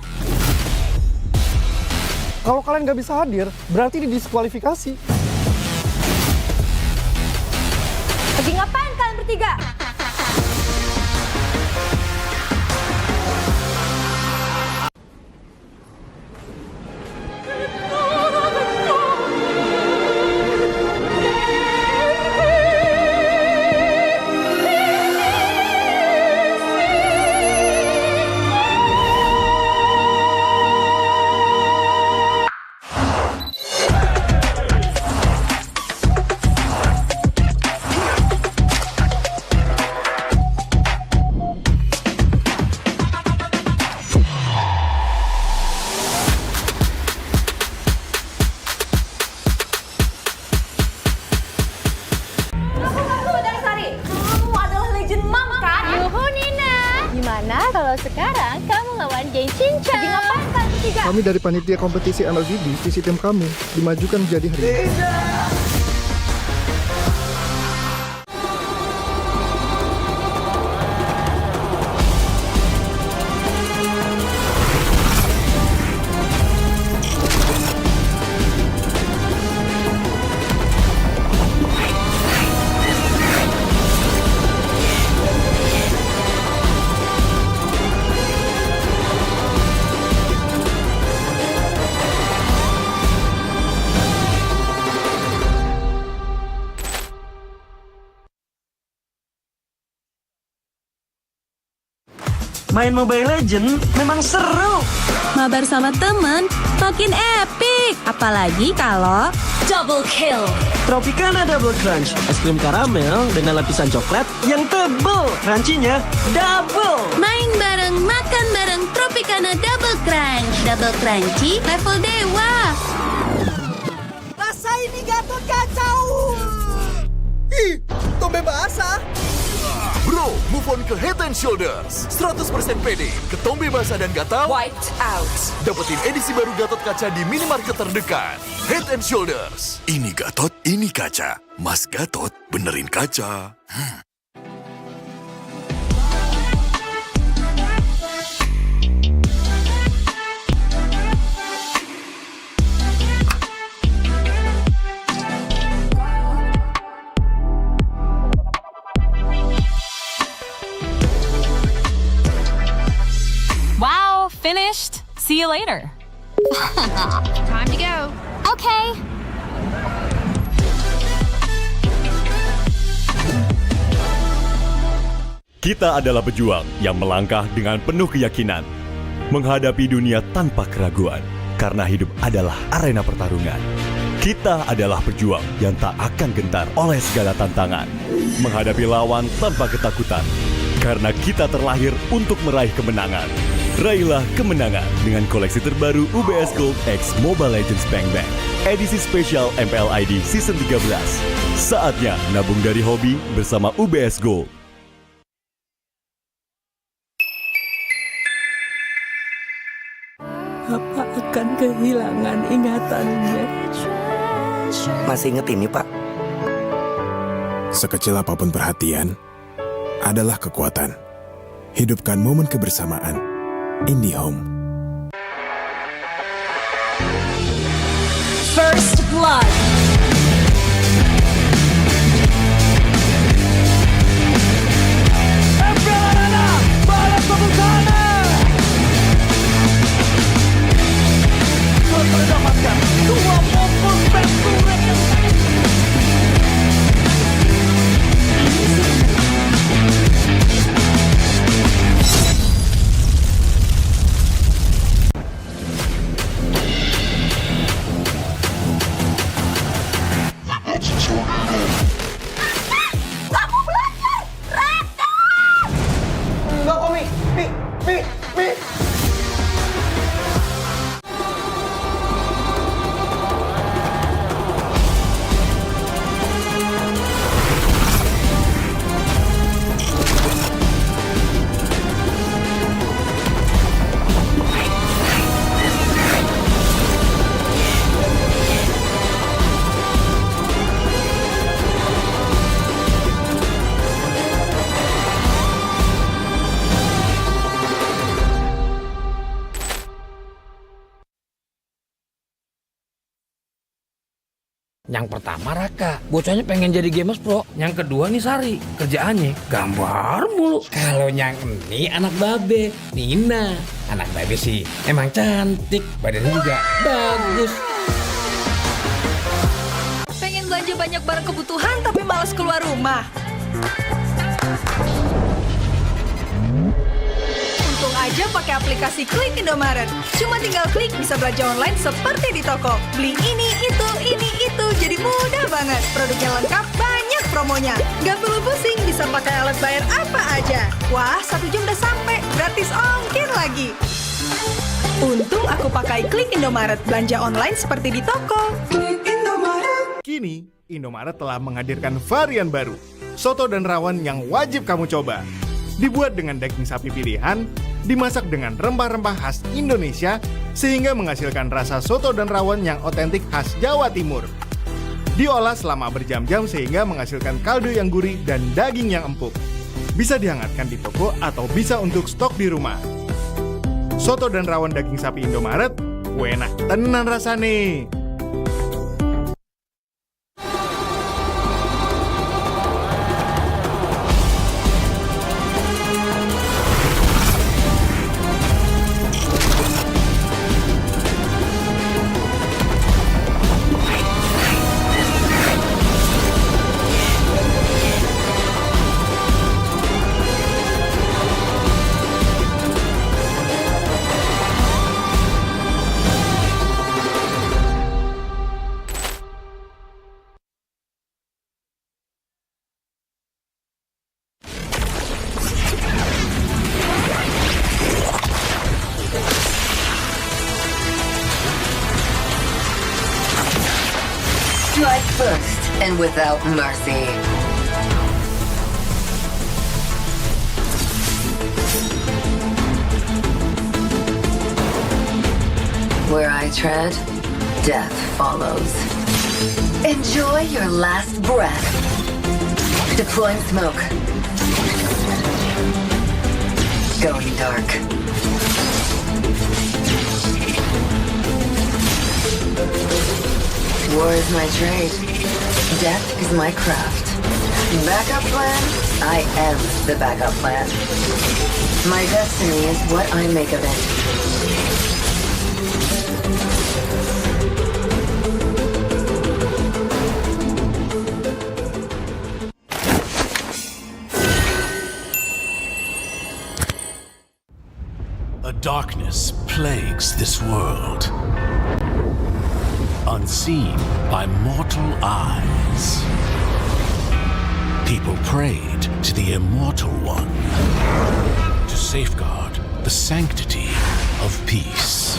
Kalau kalian nggak bisa hadir, berarti didiskualifikasi. Lagi ngapain kalian bertiga? Kalau sekarang kamu lawan geng Cincang. Lagi ngapain kalian bertiga? Kami dari panitia kompetisi MLGD, visi tim kami dimajukan menjadi hari ini. Main Mobile Legend memang seru. Mabar sama temen makin epic. Apalagi kalau double kill. Tropicana Double Crunch, es krim karamel dengan lapisan coklat yang tebal. Crunchy-nya double. Main bareng, makan bareng Tropicana Double Crunch. Double crunchy level dewa. Rasa ini Gatot kacau. Ih, tombe basah. Bro, move on ke Head and Shoulders. 100% pede, ketombe basah dan gatal. Wiped out. Dapetin edisi baru Gatot kaca di minimarket terdekat. Head and Shoulders. Ini Gatot, ini kaca. Mas Gatot, benerin kaca. Wow, finished. See you later. Time to go. Okay. Kita adalah pejuang yang melangkah dengan penuh keyakinan, menghadapi dunia tanpa keraguan, karena hidup adalah arena pertarungan. Kita adalah pejuang yang tak akan gentar oleh segala tantangan, menghadapi lawan tanpa ketakutan, karena kita terlahir untuk meraih kemenangan. Raihlah kemenangan dengan koleksi terbaru UBS Gold X Mobile Legends Bang Bang, edisi spesial MPL ID Season 13. Saatnya nabung dari hobi bersama UBS Gold. Apa akan kehilangan ingatannya? Masih inget ini, Pak? Sekecil apapun perhatian adalah kekuatan. Hidupkan momen kebersamaan. IndiHome. First blood. Mendapatkan 2 pompon back to Kamu belajar, Raka! Enggak kok, Mi. Yang pertama Raka, bocahnya pengen jadi gamers pro. Yang kedua nih Sari, kerjaannya gambar mulu. Kalau yang ini anak babe, Nina. Anak babe sih emang cantik, badannya juga bagus. Pengen belanja banyak barang kebutuhan tapi malas keluar rumah. Untung aja pakai aplikasi Klik Indomaret. Cuma tinggal klik bisa belanja online seperti di toko. Beli ini, itu, jadi mudah banget. Produknya lengkap, banyak promonya. Gak perlu pusing, bisa pakai alat bayar apa aja. Wah, 1 jam udah sampai, gratis ongkir lagi. Untung aku pakai Klik Indomaret, belanja online seperti di toko. Kini, Indomaret telah menghadirkan varian baru, soto dan rawon yang wajib kamu coba. Dibuat dengan daging sapi pilihan, dimasak dengan rempah-rempah khas Indonesia sehingga menghasilkan rasa soto dan rawon yang otentik khas Jawa Timur. Diolah selama berjam-jam sehingga menghasilkan kaldu yang gurih dan daging yang empuk. Bisa dihangatkan di toko atau bisa untuk stok di rumah. Soto dan rawon daging sapi Indomaret, enak tenan rasane. Strike first and without mercy. Where I tread, death follows. Enjoy your last breath. Deploying smoke. Going dark. War is my trade. Death is my craft. Backup plan? I am the backup plan. My destiny is what I make of it. A darkness plagues this world, unseen by mortal eyes. People prayed to the Immortal One to safeguard the sanctity of peace.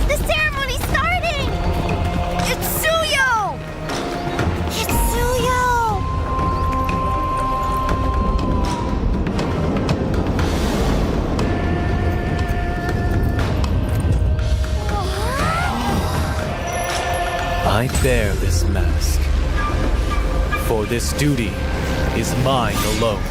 The ceremony's starting! It's Suyo! It's Suyo! I bear this mask, for this duty is mine alone.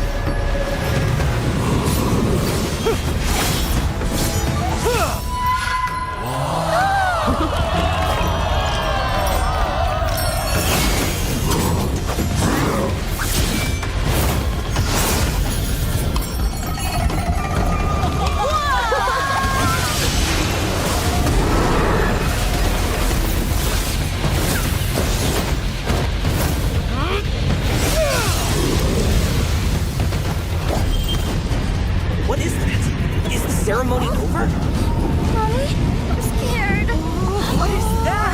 What is that? Is the ceremony over? Mommy, I'm scared. What is that?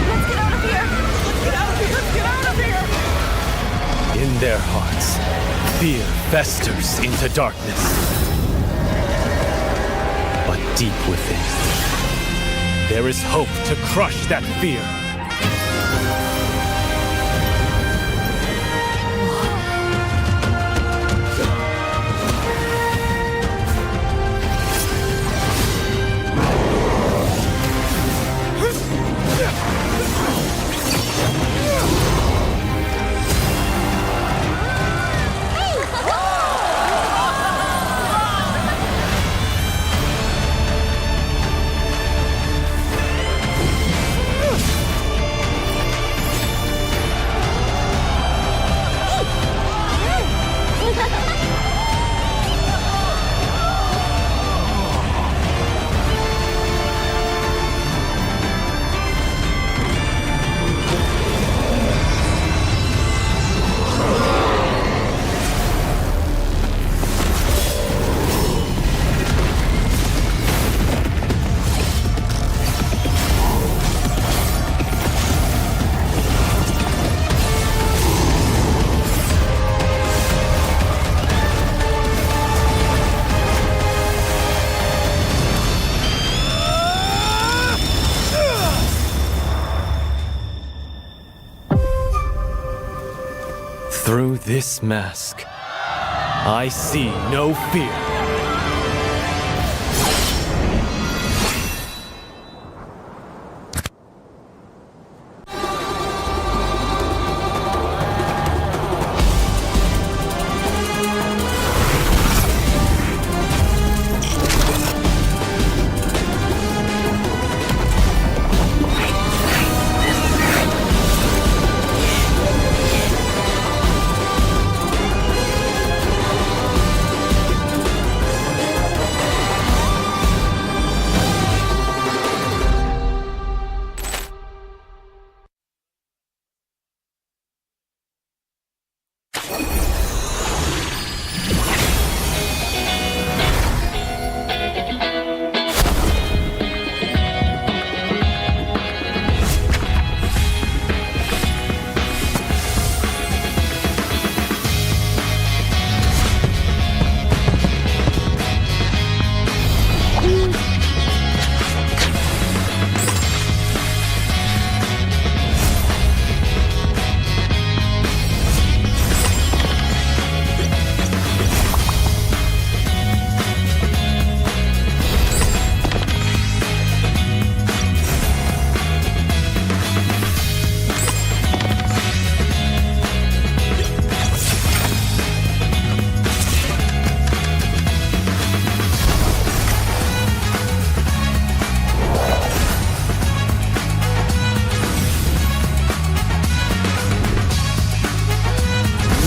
Let's get out of here! Let's get out of here! Let's get out of here! In their hearts, fear festers into darkness. But deep within, there is hope to crush that fear. Through this mask, I see no fear.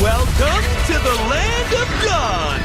Welcome to the land of God.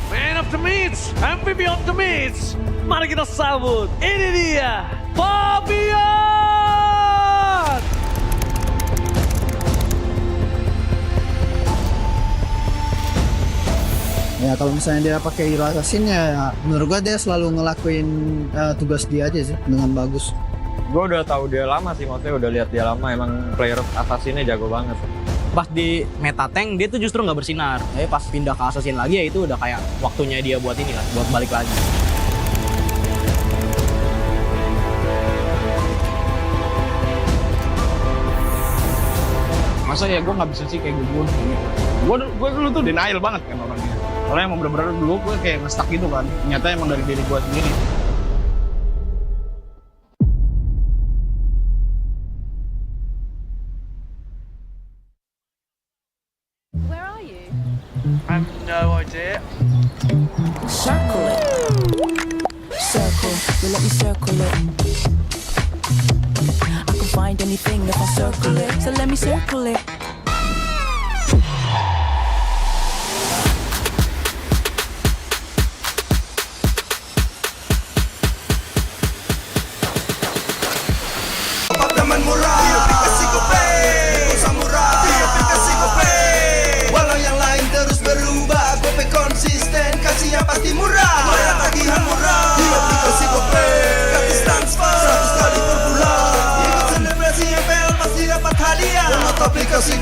Man of the Meats, MVP of the Meats. Mari kita sambut, ini dia, Fabian! Ya kalau misalnya dia pakai hero assassin ya menurut gua dia selalu ngelakuin tugas dia aja sih dengan bagus. Gue udah tahu dia lama sih, maksudnya udah lihat dia lama, emang player assassinnya jago banget. Pas di meta tank dia tuh justru nggak bersinar. Tapi pas pindah ke assassin lagi ya itu udah kayak waktunya dia buat ini kan, buat balik lagi. Masa ya gue nggak bisa sih kayak gue dulu tuh denial banget kan orangnya. Soalnya emang bener-bener dulu gue kayak nge-stuck gitu kan. Ternyata emang dari diri gue sendiri. Where are you? I have no idea. Circle it. Circle, you let me circle it. I can find anything if I circle it, so let me circle it.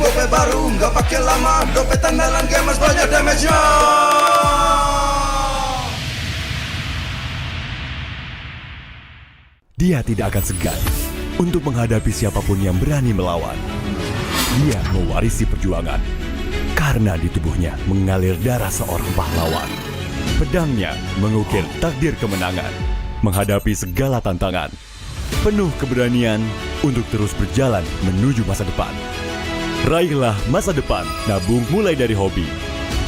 gope baru, nggak pakai lama. Dompet andalan gamers banyak damage-nya. Dia tidak akan segan untuk menghadapi siapapun yang berani melawan. Dia mewarisi perjuangan karena di tubuhnya mengalir darah seorang pahlawan. Pedangnya mengukir takdir kemenangan, menghadapi segala tantangan. Penuh keberanian untuk terus berjalan menuju masa depan. Raihlah masa depan, nabung mulai dari hobi.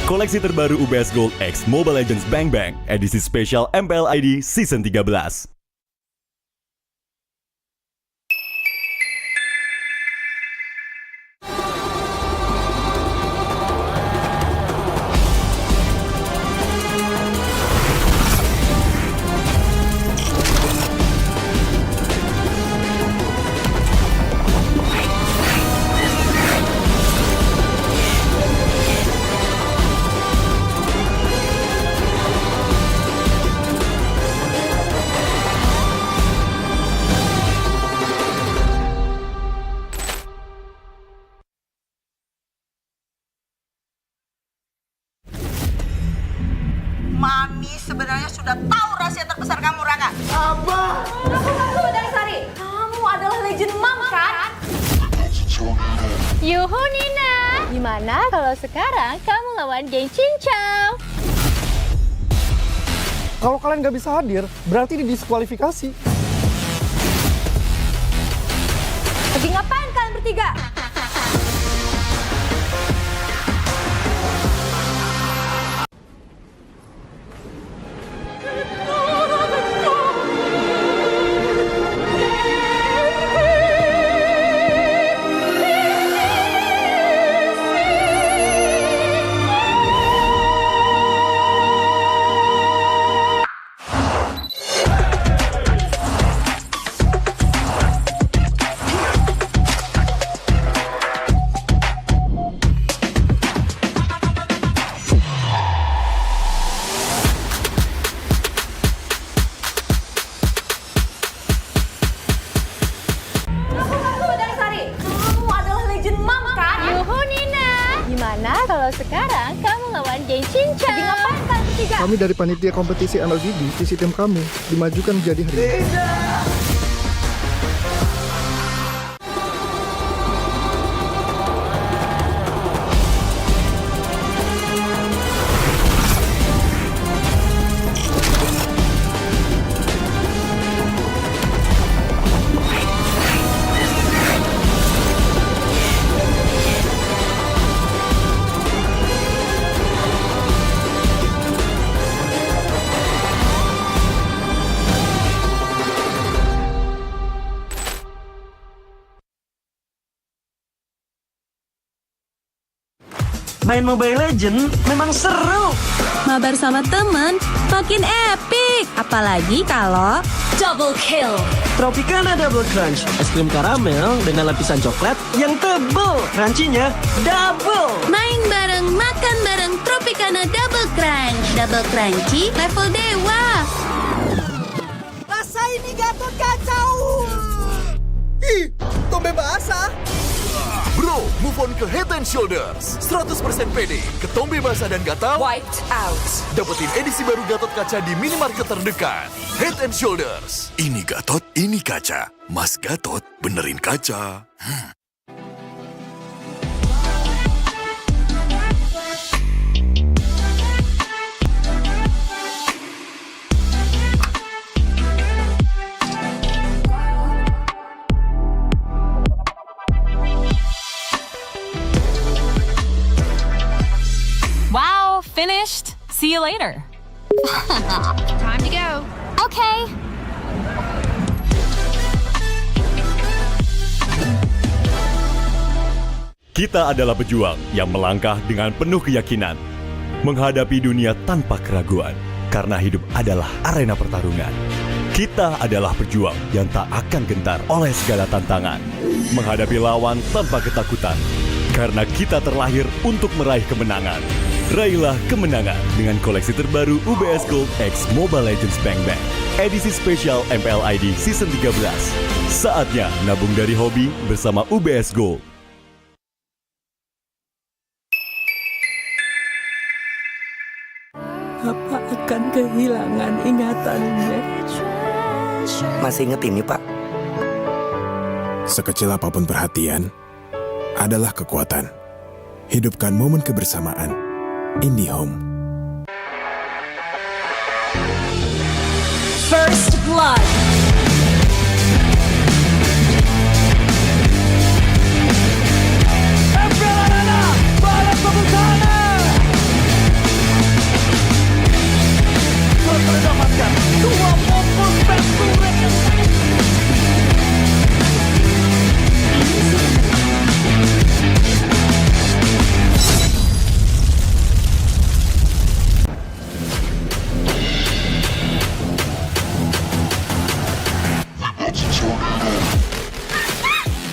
Koleksi terbaru UBS Gold X Mobile Legends Bang Bang, edisi spesial MPL ID Season 13. Mami sebenarnya sudah tahu rahasia terbesar kamu, Raka. Apa? Aku dari Sari. Kamu adalah legend mom, kan? Yuhu Nina, gimana kalau sekarang kamu lawan geng Cincau? Kalau kalian nggak bisa hadir, berarti didiskualifikasi. Lagi ngapain kalian bertiga? Gimana kalau sekarang kamu lawan geng Cincau? Lagi ngapain kalian bertiga? Kami dari panitia kompetisi MLGD, visi tim kami dimajukan menjadi hari ini. Main Mobile Legends memang seru. Mabar sama temen makin epic. Apalagi kalau double kill. Tropicana Double Crunch, es krim karamel dengan lapisan coklat yang tebal. Crunchy-nya double. Main bareng, makan bareng Tropicana Double Crunch. Double crunchy level dewa. Rasa ini Gatot kacau. Ih, tombe basah. Bro, move on ke Head and Shoulders. 100% pede, ketombe basah dan gatal. Wiped out. Dapetin edisi baru Gatot Kaca di minimarket terdekat. Head and Shoulders. Ini Gatot, ini kaca. Mas Gatot, benerin kaca. Wow, finished. See you later. Time to go. Okay. Kita adalah pejuang yang melangkah dengan penuh keyakinan, menghadapi dunia tanpa keraguan, karena hidup adalah arena pertarungan. Kita adalah pejuang yang tak akan gentar oleh segala tantangan, menghadapi lawan tanpa ketakutan, karena kita terlahir untuk meraih kemenangan. Raihlah kemenangan dengan koleksi terbaru UBS Gold X Mobile Legends Bang Bang, edisi spesial MPL ID Season 13. Saatnya nabung dari hobi bersama UBS Gold. Papa akan kehilangan ingatannya. Masih inget ini, Pak? Sekecil apapun perhatian adalah kekuatan. Hidupkan momen kebersamaan. IndiHome. First blood. MPL Arena, balap pembukaannya. Telah mendapatkan 2 momen penturet.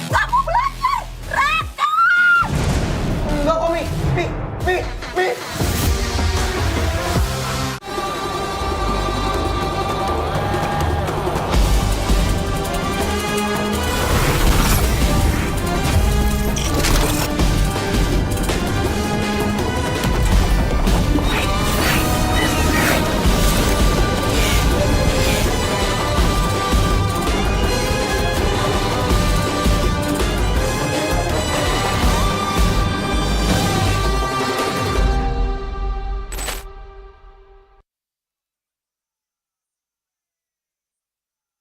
Kamu belajar, Raka! Enggak kok, Mi.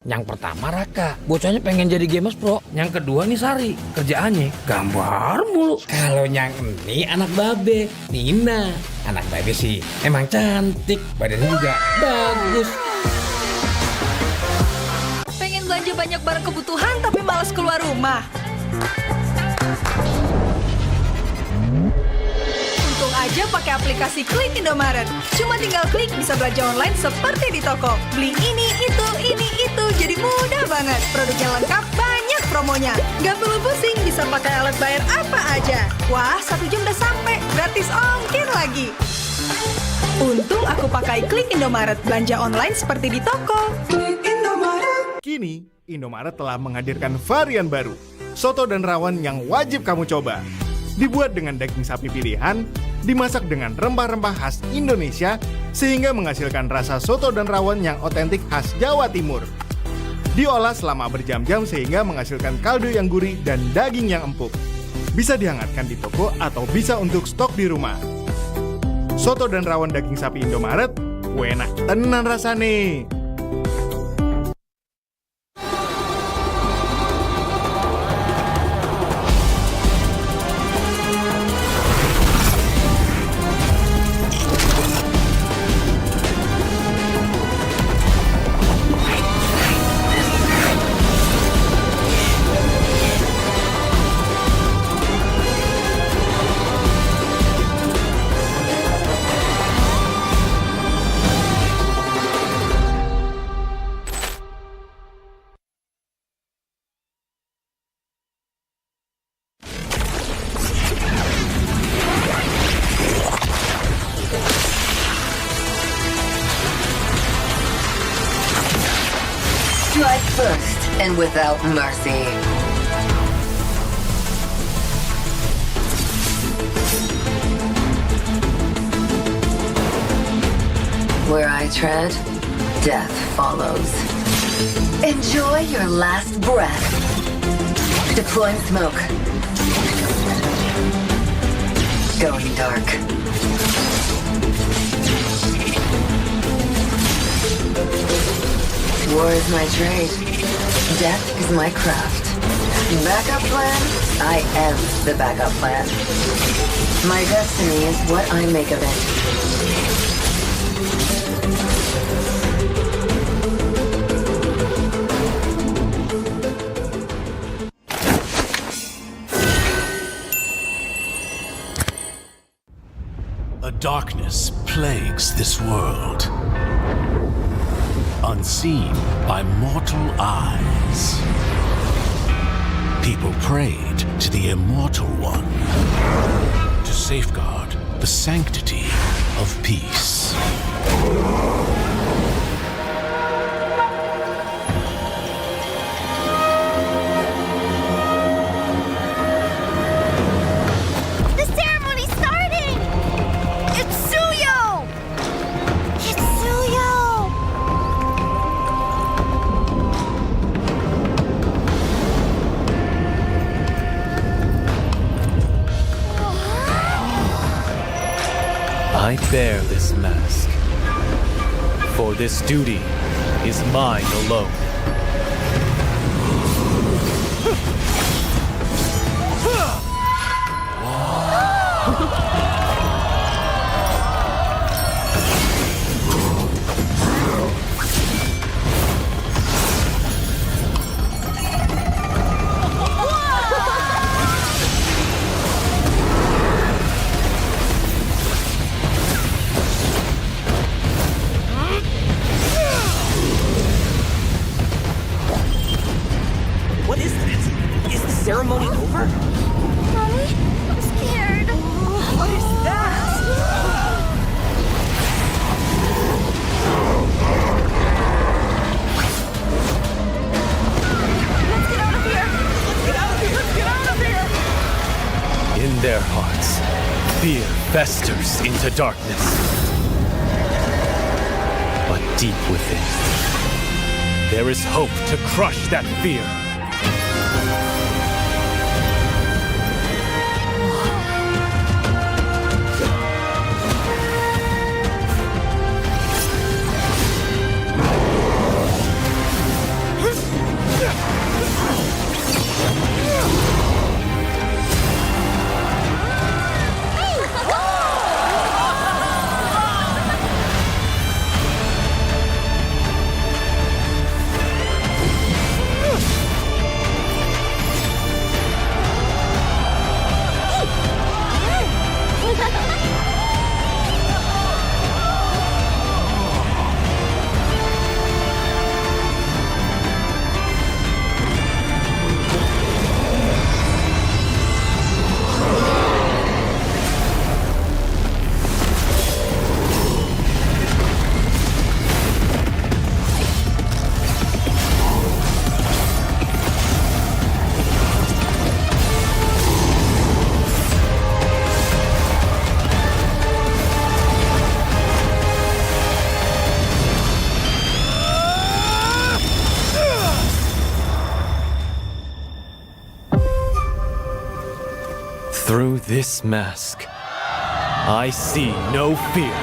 Yang pertama Raka, bocahnya pengen jadi gamers pro. Yang kedua nih Sari, kerjaannya gambar mulu. Kalau yang ini anak babe, Nina. Anak babe sih emang cantik, badannya juga bagus. Pengen belanja banyak barang kebutuhan tapi malas keluar rumah. Untung aja pakai aplikasi Klik Indomaret. Cuma tinggal klik bisa belanja online seperti di toko. Beli ini, itu, jadi mudah banget. Produknya lengkap, banyak promonya. Gak perlu pusing, bisa pakai alat bayar apa aja. Wah, 1 jam udah sampai, gratis ongkir lagi. Untung aku pakai Klik Indomaret, belanja online seperti di toko. Kini, Indomaret telah menghadirkan varian baru, soto dan rawon yang wajib kamu coba. Dibuat dengan daging sapi pilihan, dimasak dengan rempah-rempah khas Indonesia, sehingga menghasilkan rasa soto dan rawon yang otentik khas Jawa Timur. Diolah selama berjam-jam sehingga menghasilkan kaldu yang gurih dan daging yang empuk. Bisa dihangatkan di toko atau bisa untuk stok di rumah. Soto dan rawon daging sapi Indomaret, enak tenan rasane. Strike first and without mercy. Where I tread, death follows. Enjoy your last breath. Deploying smoke. Going dark. War is my trade. Death is my craft. Backup plan? I am the backup plan. My destiny is what I make of it. A darkness plagues this world, unseen by mortal eyes. People prayed to the Immortal One to safeguard the sanctity of peace. The ceremony's starting! It's Suyo! I bear this mask, for this duty is mine alone. What is this? Is the ceremony over? Mommy, I'm scared. What is that? Let's get out of here. Let's get out of here. Let's get out of here. In their hearts, fear festers into darkness. But deep within, there is hope to crush that fear. Through this mask, I see no fear.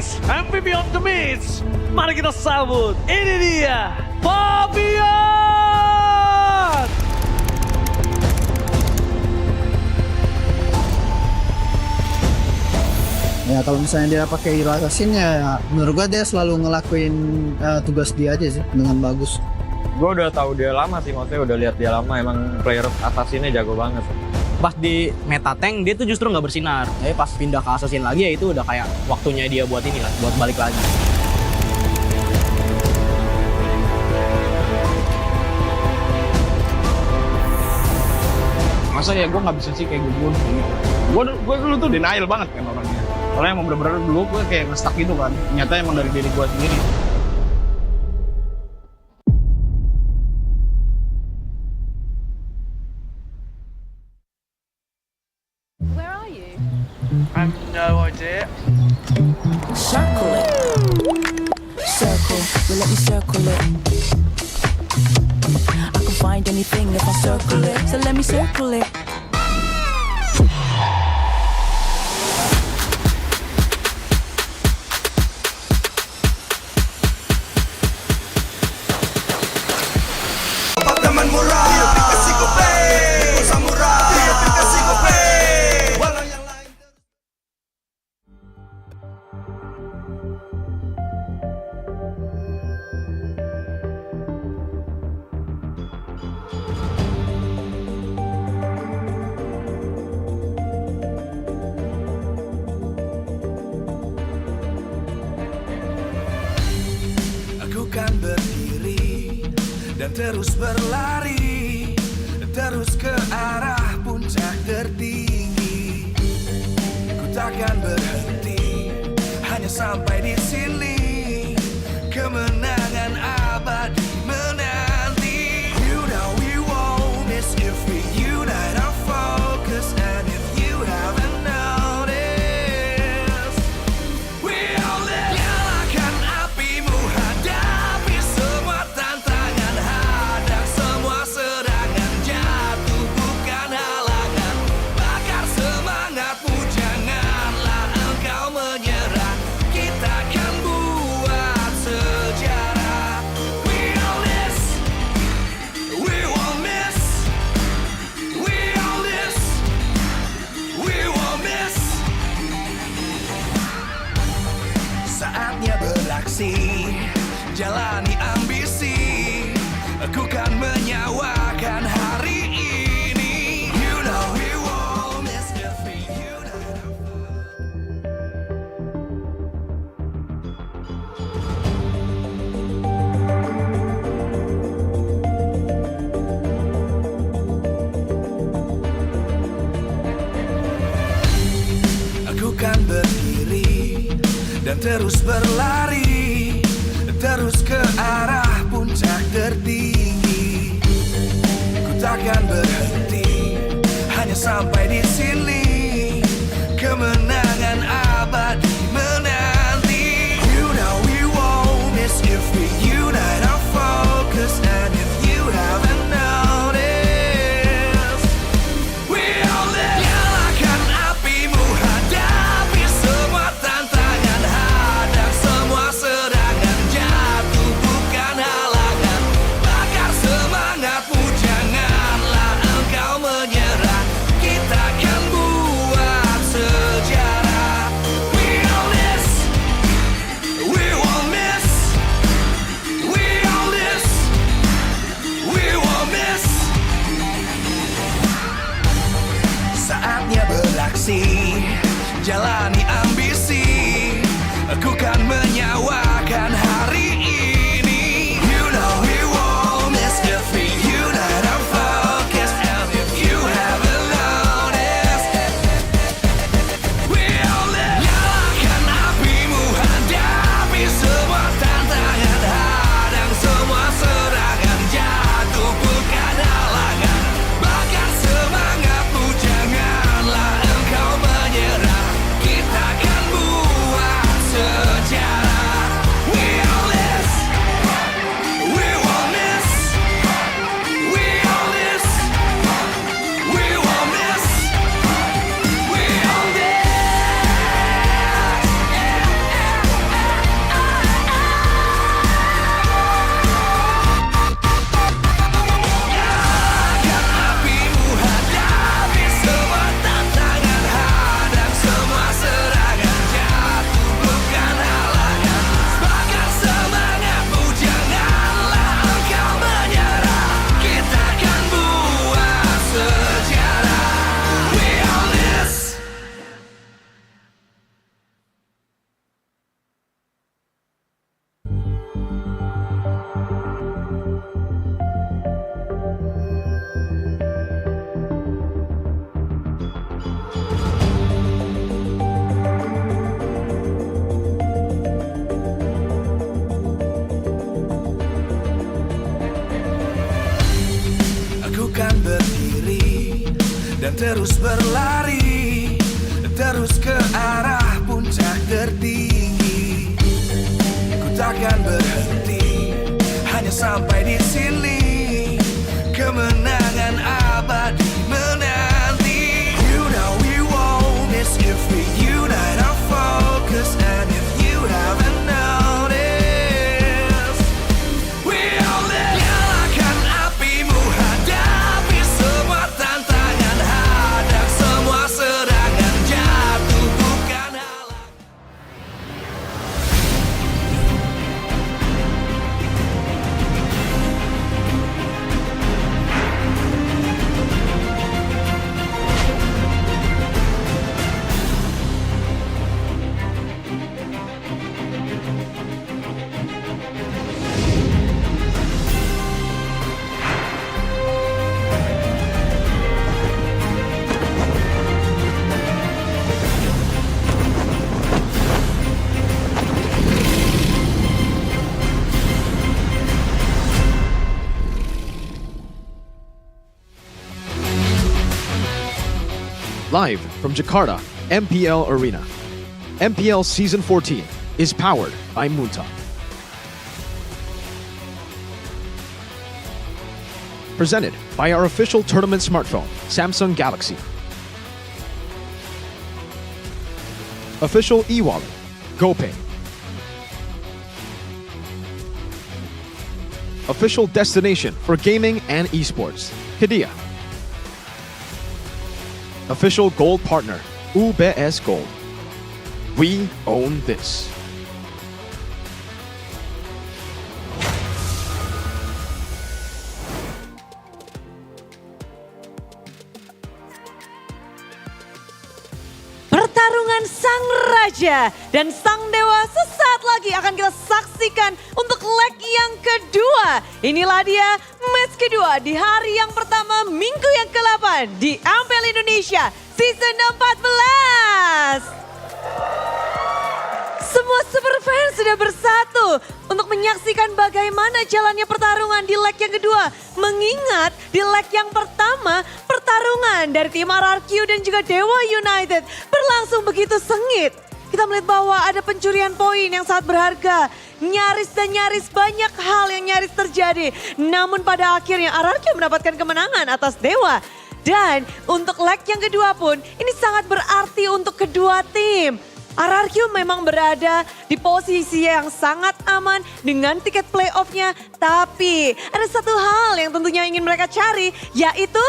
It's MVP of the Beach. Mari kita sambut, ini dia, Fabian! Ya kalau misalnya dia pakai hero assassin ya menurut gua dia selalu ngelakuin tugas dia aja sih dengan bagus. Gue udah tahu dia lama sih, maksudnya udah lihat dia lama, emang player assassinnya jago banget. Pas di meta tank dia tuh justru nggak bersinar. Tapi pas pindah ke assassin lagi ya itu udah kayak waktunya dia buat ini lah, buat balik lagi. Masa ya gue nggak bisa sih kayak gue dulu gitu. Gue dulu tuh denial banget kan orangnya. Soalnya emang bener-bener dulu gue kayak nge-stuck gitu kan. Ternyata emang dari diri gue sendiri. Where are you? I have no idea. Circle it. Circle, well, let me circle it. I can find anything if I circle it, so let me circle it. Teman murah, aplikasi GoPay, samurai, aplikasi GoPay. Walau yang lain aku kan berdiri dan terus berlari, terus ke arah puncak tertinggi. Ku takkan berhenti, hanya sampai di sini. Kemenangan abadi menanti. You know we won't miss if we unite our focus. And if you haven't noticed, we all live. Nyalakan apimu, hadapi semua tantangan, hadang semua serangan, jatuh bukan halangan. Bakar semangatmu, janganlah engkau menyerah. Kita akan buat sejarah. We all this, we won't miss. We all this, we won't miss. Saatnya beraksi, jalani ambisi. Aku kan menyawakan hari ini. You know we won't miss if we unite. Aku kan berdiri dan terus berlari, terus ke arah puncak tertinggi. Ku takkan berhenti, hanya sampai di sini. Kemenangan abadi menanti. You know we won't miss if we unite our focus. And if you haven't noticed, we all live. Nyalakan apimu, hadapi semua tantangan, hadang semua dan terus berlari, terus ke arah puncak tertinggi. Ku takkan berhenti, hanya sampai di sini. Kemenangan abadi menanti. You know we won't miss if we unite our focus. And if you haven't noticed, we only nyalakan apimu, hadapi semua tantangan, hadap semua serangan, jatuh bukan halang. Live from Jakarta, MPL Arena. MPL Season 14 is powered by Munta. Presented by our official tournament smartphone, Samsung Galaxy. Official e-wallet, GoPay. Official destination for gaming and esports, Kadia. Official gold partner, UBS Gold. We own this. Pertarungan Sang Raja dan Sang Dewa sesaat lagi akan kita saksikan untuk leg yang kedua. Inilah dia match kedua di hari yang pertama minggu yang ke-8 di MPL Indonesia Season 14. Semua super fans sudah bersatu untuk menyaksikan bagaimana jalannya pertarungan di leg yang kedua. Mengingat di leg yang pertama, pertarungan dari tim RRQ dan juga Dewa United berlangsung begitu sengit. Kita melihat bahwa ada pencurian poin yang sangat berharga. Nyaris dan nyaris banyak hal yang nyaris terjadi. Namun pada akhirnya RRQ mendapatkan kemenangan atas Dewa. Dan untuk leg yang kedua pun ini sangat berarti untuk kedua tim. RRQ memang berada di posisi yang sangat aman dengan tiket playoff-nya. Tapi ada satu hal yang tentunya ingin mereka cari, yaitu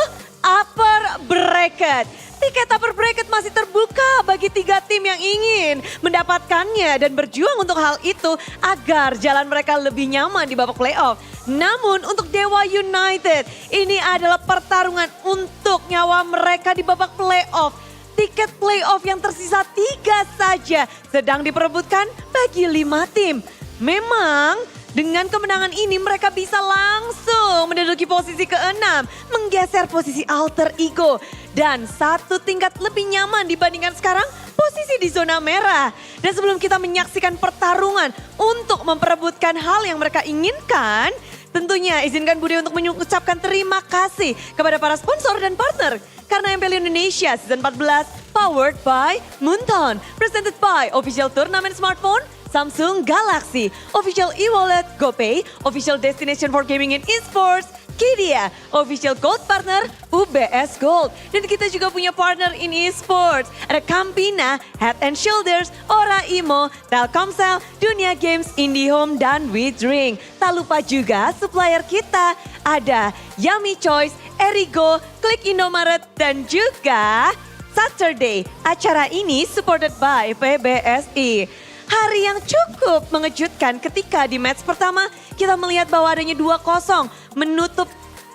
upper bracket. Tiket upper bracket masih terbuka bagi 3 tim yang ingin mendapatkannya dan berjuang untuk hal itu agar jalan mereka lebih nyaman di babak playoff. Namun untuk Dewa United ini adalah pertarungan untuk nyawa mereka di babak playoff. Tiket playoff yang tersisa 3 saja sedang diperebutkan bagi 5 tim. Memang dengan kemenangan ini mereka bisa langsung menduduki posisi ke-6, menggeser posisi alter ego. Dan 1 tingkat lebih nyaman dibandingkan sekarang posisi di zona merah. Dan sebelum kita menyaksikan pertarungan untuk memperebutkan hal yang mereka inginkan, tentunya izinkan Budi untuk mengucapkan terima kasih kepada para sponsor dan partner. Karena MPL Indonesia Season 14 powered by Munton, presented by official tournament smartphone Samsung Galaxy, official e-wallet GoPay, official destination for gaming and esports Kidia, official gold partner UBS Gold. Dan kita juga punya partner in esports. Ada Campina, Head and Shoulders, Ora Imo, Telkomsel, Dunia Games, IndiHome, dan WeDrink. Tak lupa juga supplier kita ada Yummy Choice, Erigo, Klik Indomaret, dan juga Saturday. Acara ini supported by PBSI. Hari yang cukup mengejutkan ketika di match pertama kita melihat bahwa adanya 2-0 menutup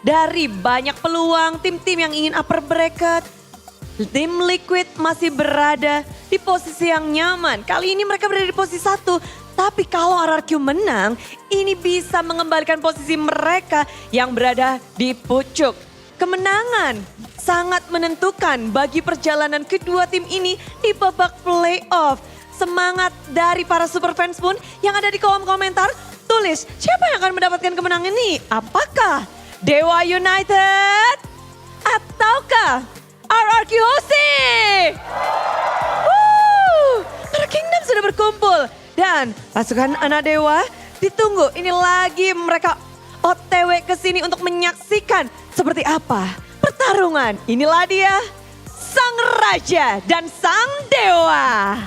dari banyak peluang tim-tim yang ingin upper bracket. Tim Liquid masih berada di posisi yang nyaman. Kali ini mereka berada di posisi 1. Tapi kalau RRQ menang, ini bisa mengembalikan posisi mereka yang berada di pucuk. Kemenangan sangat menentukan bagi perjalanan kedua tim ini di babak playoff. Semangat dari para super fans pun yang ada di kolom komentar, tulis siapa yang akan mendapatkan kemenangan ini? Apakah Dewa United ataukah RRQ hosting. Para Kingdom sudah berkumpul. Dan pasukan anak dewa ditunggu. Ini lagi mereka OTW ke sini untuk menyaksikan seperti apa pertarungan. Inilah dia Sang Raja dan Sang Dewa.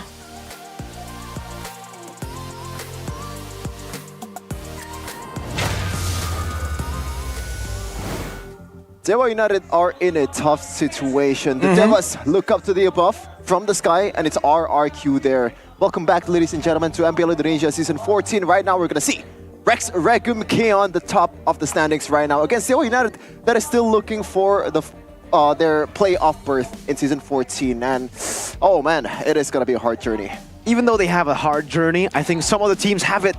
Dewa United are in a tough situation. The Devas look up to the above from the sky, and it's RRQ there. Welcome back, ladies and gentlemen, to MPL Indonesia Season 14. Right now, we're going to see Rex Regum K on the top of the standings right now against Dewa United that is still looking for the their playoff berth in Season 14. And, oh man, it is going to be a hard journey. Even though they have a hard journey, I think some other teams have it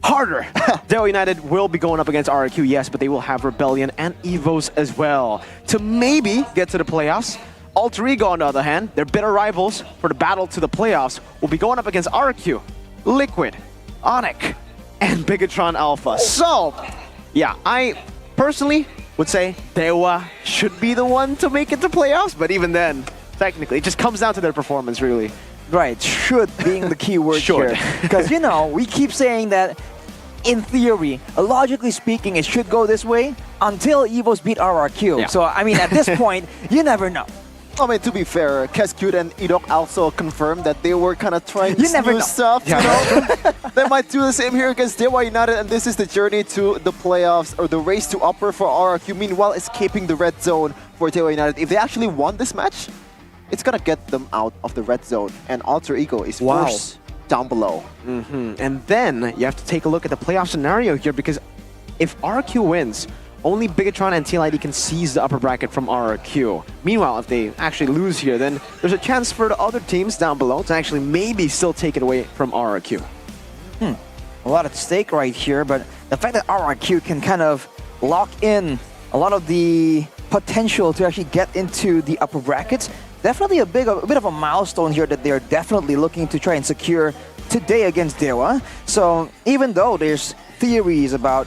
harder. Dewa United will be going up against RRQ, yes, but they will have Rebellion and Evos as well to maybe get to the playoffs. Alter Ego, on the other hand, their bitter rivals for the battle to the playoffs, will be going up against RRQ, Liquid, Onyx, and Bigatron Alpha. So, yeah, I personally would say Dewa should be the one to make it to playoffs, but even then, technically, it just comes down to their performance, really. Right, should being the key word here. Because, you know, we keep saying that in theory, logically speaking, it should go this way until Evos beat RRQ. Yeah. So, I mean, at this point, you never know. I mean, to be fair, Keskute and Idok also confirmed that they were kind of trying You never new know. stuff. Yeah. You know? They might do the same here against Dewa United, and this is the journey to the playoffs, or the race to upper for RRQ, meanwhile escaping the red zone for Dewa United. If they actually won this match, it's gonna get them out of the red zone, and Alter Ego is forced down below. And then you have to take a look at the playoff scenario here, because if RRQ wins, only Bigatron and TLID can seize the upper bracket from RRQ. Meanwhile, if they actually lose here, then there's a chance for the other teams down below to actually maybe still take it away from RRQ. A lot at stake right here, but the fact that RRQ can kind of lock in a lot of the potential to actually get into the upper brackets, definitely a bit of a milestone here that they're definitely looking to try and secure today against Dewa. So even though there's theories about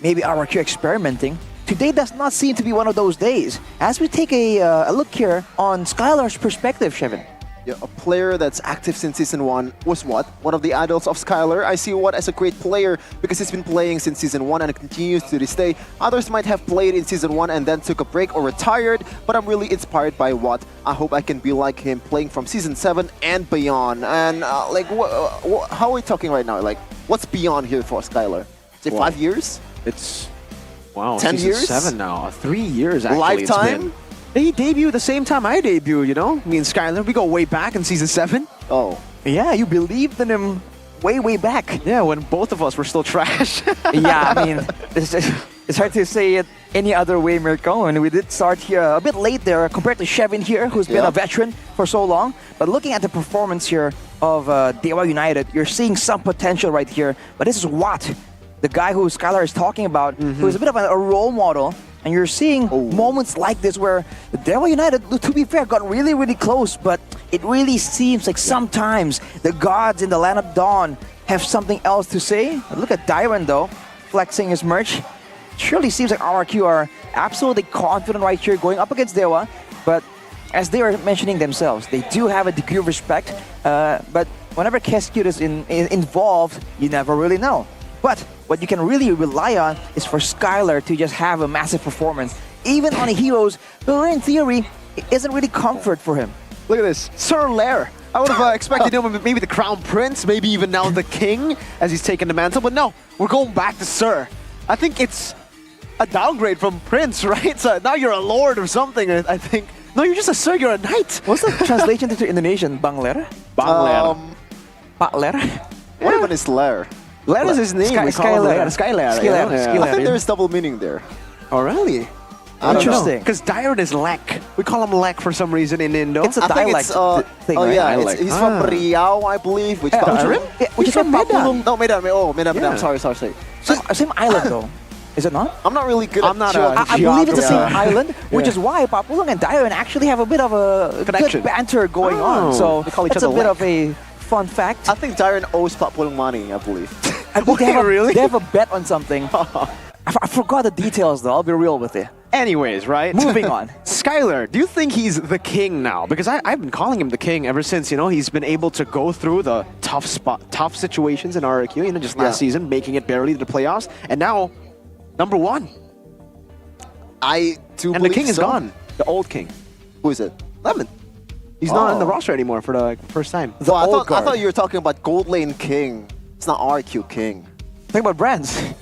maybe RRQ experimenting, today does not seem to be one of those days. As we take a look here on Skylar's perspective, Shevin. Yeah, a player that's active since Season 1 was what? One of the idols of Skylar. I see What as a great player because he's been playing since Season 1 and continues to this day. Others might have played in Season 1 and then took a break or retired, but I'm really inspired by What. I hope I can be like him, playing from Season 7 and beyond. And like, how are we talking right now? Like, what's beyond here for Skylar? Is it 5 years? It's, wow, 10 season years? 7 now. 3 years, actually. Lifetime? He debuted the same time I debuted, you know? Me and Skylar, we go way back in Season 7. Oh. Yeah, you believed in him way back. Yeah, when both of us were still trash. Yeah, I mean, it's hard to say it any other way, Mirko. And we did start here a bit late there compared to Shevin here, who's been a veteran for so long. But looking at the performance here of Dewa United, you're seeing some potential right here. But this is Watt, the guy who Skylar is talking about, who is a bit of a role model. And you're seeing moments like this where Dewa United, to be fair, got really close, but it really seems like sometimes the gods in the Land of Dawn have something else to say. Look at Dyron, though, flexing his merch. Surely seems like RRQ are absolutely confident right here going up against Dewa, but as they are mentioning themselves, they do have a degree of respect, but whenever Keskute is involved, you never really know. But what you can really rely on is for Skylar to just have a massive performance, even on heroes who, in theory, it isn't really comfort for him. Look at this, Sir Lair. I would have expected him maybe the Crown Prince, maybe even now the King, as he's taken the mantle. But no, we're going back to Sir. I think it's a downgrade from Prince, right? So now you're a Lord or something, I think. No, you're just a Sir, you're a Knight. What's the translation to Indonesian? Bangler? Bangler. Pakler? What even is Lair? Lair is his name. Skylar. I think there's double meaning there. Oh, really? Interesting. Because Dyron is Lek. We call him Lek for some reason in Indo. It's a dialect thing, Oh right? yeah, he's from Riau, I believe. Which Which is from Medan. No, Medan. Oh, Medan. Yeah. Sorry. Same island, though. Is it not? I'm not really good at I believe it's the same island, which is why Papulong and Dyron actually have a bit of a connection, good banter going on. So they call each it's other a bit of a fun fact. I think Dyron owes Papulong money, I believe. I believe they have a bet on something. I forgot the details, though. I'll be real with you. Anyways, right? Moving on. Skylar, do you think he's the king now? Because I've been calling him the king ever since, he's been able to go through the tough situations in RRQ, just last season, making it barely to the playoffs, and now, #1. I do And the king is gone. The old king. Who is it? Lemon. He's not in the roster anymore for the first time. So I thought you were talking about Gold Lane King. It's not RQ King. Think about Brands.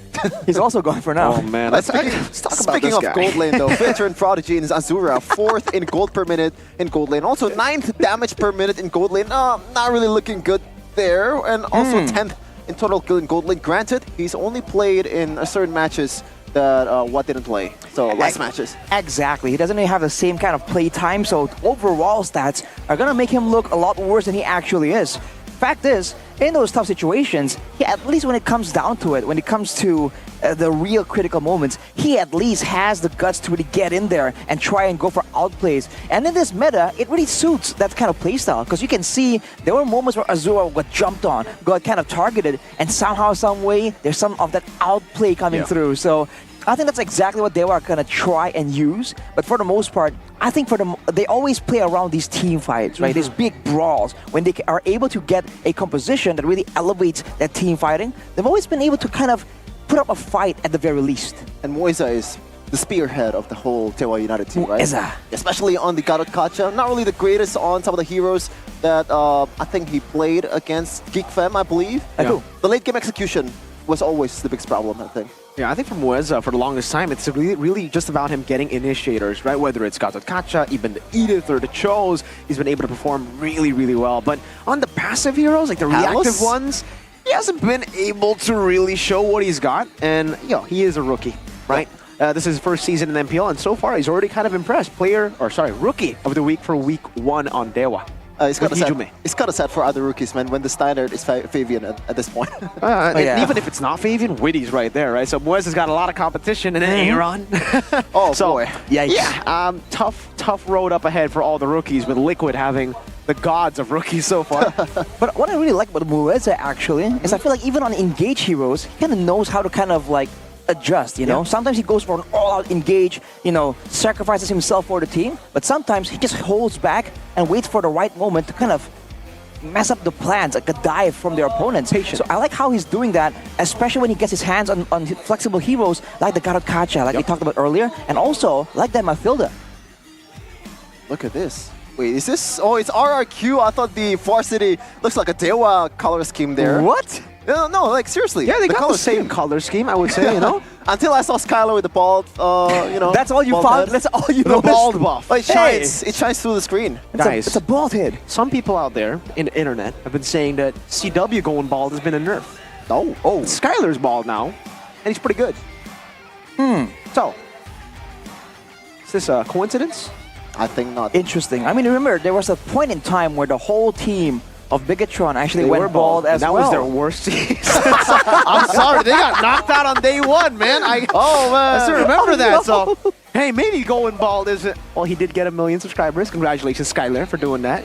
He's also gone for now. Oh man, let's talk about Speaking of Gold Lane though, veteran prodigy in Azura, 4th in gold per minute in Gold Lane. Also 9th damage per minute in Gold Lane. Not really looking good there. And also 10th in total kill in Gold Lane. Granted, he's only played in certain matches that What didn't play. So less matches. Exactly. He doesn't really have the same kind of play time, so overall stats are going to make him look a lot worse than he actually is. Fact is, in those tough situations, at least when it comes down to it, when it comes to the real critical moments, he at least has the guts to really get in there and try and go for outplays. And in this meta, it really suits that kind of playstyle, because you can see there were moments where Azura got jumped on, got kind of targeted, and somehow, some way, there's some of that outplay coming through. So I think that's exactly what they were going to try and use. But for the most part, I think they always play around these team fights, right? These big brawls. When they are able to get a composition that really elevates that team fighting, they've always been able to kind of put up a fight at the very least. And Moisa is the spearhead of the whole Dewa United team, right? Moisa. Especially on the Garot Kacha. Not really the greatest on some of the heroes that I think he played against Geek Fam, I believe. Yeah. The late game execution was always the biggest problem, I think. Yeah, I think for Moeza, for the longest time, it's really just about him getting initiators, right? Whether it's Gatot Kacha, even the Edith or the Chos, he's been able to perform really, really well. But on the passive heroes, like the reactive ones, he hasn't been able to really show what he's got. And, he is a rookie, right? This is his first season in MPL, and so far he's already kind of impressed. Rookie of the week for week 1 on Dewa. It's kind of sad for other rookies, man, when the standard is Fabian at this point. And even if it's not Fabian, Witty's right there, right? So Moeza's got a lot of competition, and then Aaron. Boy. Yikes. Yeah, tough road up ahead for all the rookies, with Liquid having the gods of rookies so far. But what I really like about Moeza, actually, is I feel like even on engage heroes, he kind of knows how to kind of adjust, you know? Sometimes he goes for an all-out engage, sacrifices himself for the team, but sometimes he just holds back and waits for the right moment to kind of mess up the plans, like a dive from their opponents. So I like how he's doing that, especially when he gets his hands on flexible heroes like the Garot Kacha, like we talked about earlier, and also like that Mathilda. Look at this. Wait, is this? Oh, it's RRQ. I thought the Varsity looks like a Dewa color scheme there. What? No, like seriously. Yeah, they got the same color scheme, I would say, Until I saw Skylar with the bald, That's all you found? That's all you noticed? The bald buff. It shines. It shines through the screen. Guys, it's a bald head. Some people out there in the internet have been saying that CW going bald has been a nerf. Oh. Skylar's bald now, and he's pretty good. So, is this a coincidence? I think not. Interesting. I mean, remember, there was a point in time where the whole team of Bigatron actually went bald as well. well. That was their worst season. I'm sorry, they got knocked out on day 1, man. I still remember that. So, hey, maybe going bald isn't... Well, he did get 1 million subscribers. Congratulations, Skylar, for doing that,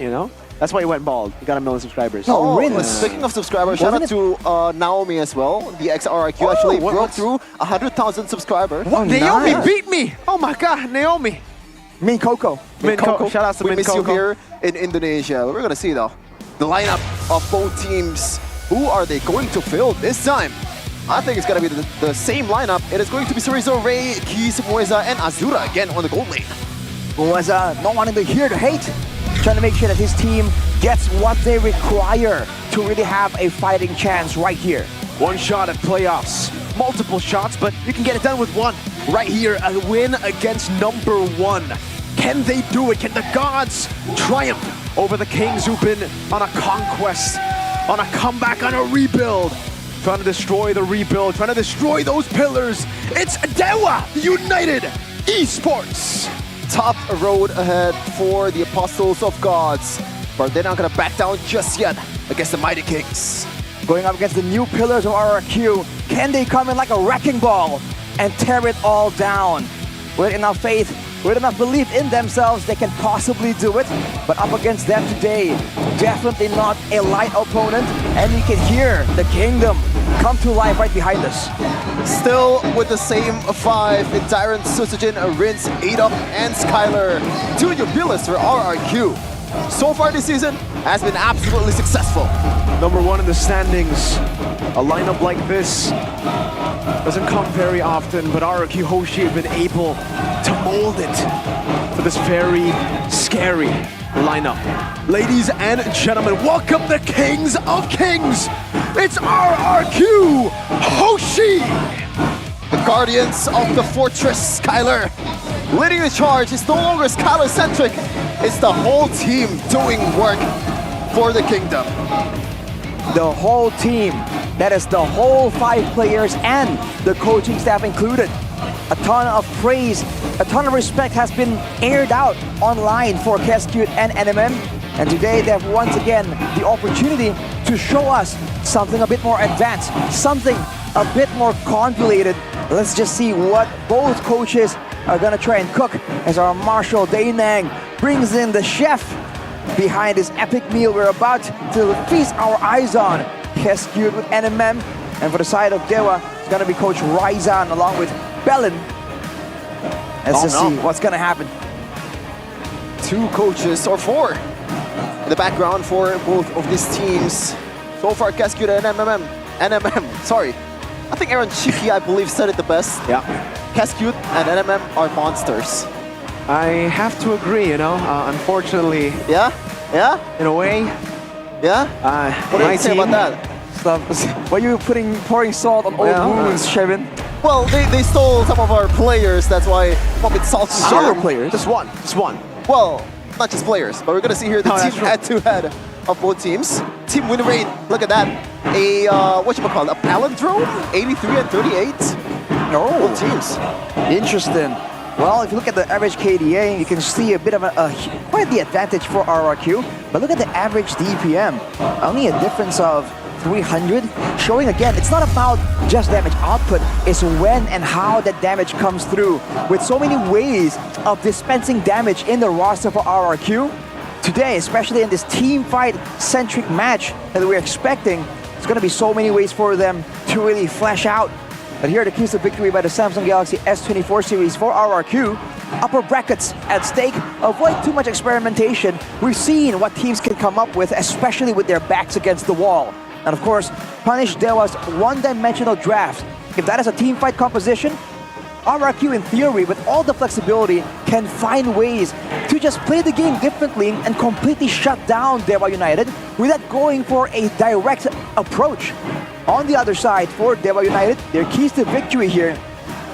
That's why he went bald. He got 1 million subscribers. Oh, really? Speaking of subscribers, shout out to Naomi as well. The XRRQ actually broke through 100,000 subscribers. Naomi beat me! Oh my god, Naomi! Min Coco. Shout out to we Min miss Coco. you here in Indonesia. We're gonna see though the lineup of both teams. Who are they going to fill this time? I think it's gonna be the same lineup. It is going to be Sorizo, Ray, Keys, Moeza, and Azura again on the gold lane. Moeza not wanting to hear the hate, trying to make sure that his team gets what they require to really have a fighting chance right here. One shot at playoffs. Multiple shots, but you can get it done with one. Right here, a win against #1. Can they do it? Can the gods triumph over the King Zupin on a conquest, on a comeback, on a rebuild? Trying to destroy the rebuild, trying to destroy those pillars. It's Dewa United Esports. Top road ahead for the Apostles of Gods, but they're not gonna back down just yet against the Mighty Kings. Going up against the new pillars of RRQ, can they come in like a wrecking ball and tear it all down? With enough faith, with enough belief in themselves, they can possibly do it. But up against them today, definitely not a light opponent. And you can hear the Kingdom come to life right behind us. Still with the same 5 in Tyrant, Susujin, Rince, Adok, and Skylar. 2 Jubilees for RRQ. So far this season has been absolutely successful. Number 1 in the standings. A lineup like this doesn't come very often, but RRQ Hoshi have been able to mold it for this very scary lineup. Ladies and gentlemen, welcome the Kings of Kings. It's RRQ Hoshi. The Guardians of the Fortress, Skylar. Leading the charge is no longer Skylar-centric. It's the whole team doing work for the Kingdom. The whole team. That is the whole 5 players and the coaching staff included. A ton of praise, a ton of respect has been aired out online for Cascute and NMM. And today they have once again the opportunity to show us something a bit more advanced, something a bit more convoluted. Let's just see what both coaches are gonna try and cook as our Marshal Dainang brings in the chef behind this epic meal we're about to feast our eyes on. Cascute with NMM, and for the side of Dewa, it's gonna be Coach Raizan along with Bellin. Let's just see what's gonna happen. 2 coaches, or 4, in the background for both of these teams. So far, Cascute and NMM, sorry. I think Aaron Chiki, I believe, said it the best. Yeah. Cascute and NMM are monsters. I have to agree, you know, unfortunately. Yeah? Yeah? In a way. Yeah? What do you say about that? Why are you pouring salt on old wounds, Shevin? Well, they stole some of our players, that's why I'm a bit salty. Our players? Just one. Well, not just players, but we're gonna see here the team head-to-head of both teams. Team win rate, look at that. A, whatchamacallit, a palindrome? 83 and 38? Both teams. Interesting. Well, if you look at the average KDA, you can see a bit of quite the advantage for RRQ. But look at the average DPM. Only a difference of 300, showing again, it's not about just damage output, it's when and how that damage comes through. With so many ways of dispensing damage in the roster for RRQ, today, especially in this team fight-centric match that we're expecting, there's going to be so many ways for them to really flash out. But here are the keys to victory by the Samsung Galaxy S24 series for RRQ. Upper brackets at stake. Avoid too much experimentation. We've seen what teams can come up with, especially with their backs against the wall. And of course, punish Dewa's one-dimensional draft. If that is a team fight composition, RRQ in theory, with all the flexibility, can find ways to just play the game differently and completely shut down Dewa United without going for a direct approach. On the other side, for Dewa United, their keys to victory here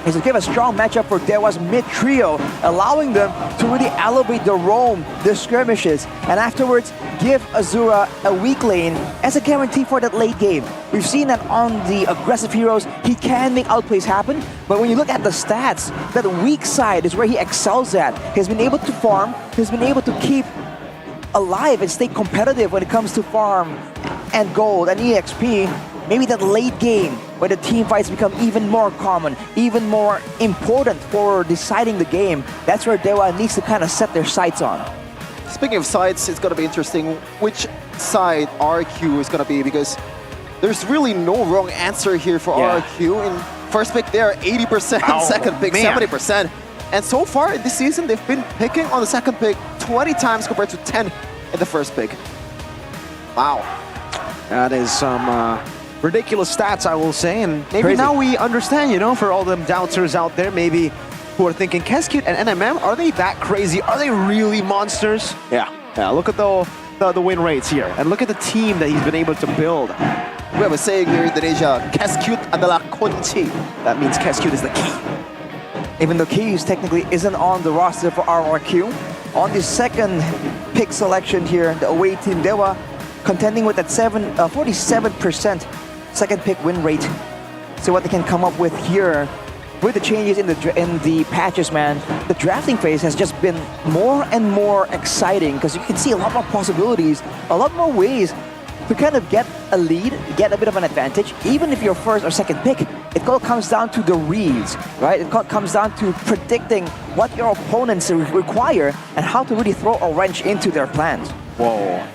is to give a strong matchup for Dewa's mid-trio, allowing them to really elevate the roam, the skirmishes, and afterwards give Azura a weak lane as a guarantee for that late game. We've seen that on the aggressive heroes, he can make outplays happen, but when you look at the stats, that weak side is where he excels at. He's been able to farm, he's been able to keep alive and stay competitive when it comes to farm and gold and EXP. Maybe that late game where the team fights become even more common, even more important for deciding the game. That's where Dewa needs to kind of set their sights on. Speaking of sides, it's going to be interesting which side RQ is going to be, because there's really no wrong answer here for RQ. In first pick, they're 80%, second pick, 70%. And so far in this season, they've been picking on the second pick 20 times compared to 10 in the first pick. Wow. That is some ridiculous stats, I will say. And maybe now we understand, you know, for all them doubters out there, maybe who are thinking, Cascute and NMM, are they that crazy? Are they really monsters? Yeah, look at the win rates here. And look at the team that he's been able to build. We have a saying here in Indonesia, Cascute adalah kunci. That means Cascute is the key. Even though Keys technically isn't on the roster for RRQ, on the second pick selection here, the away team Dewa contending with that 47% second pick win rate. So what they can come up with here with the changes in the patches, man, the drafting phase has just been more and more exciting because you can see a lot more possibilities, a lot more ways to kind of get a lead, get a bit of an advantage, even if you're first or second pick, it all comes down to the reads, right? It comes down to predicting what your opponents require and how to really throw a wrench into their plans. Whoa.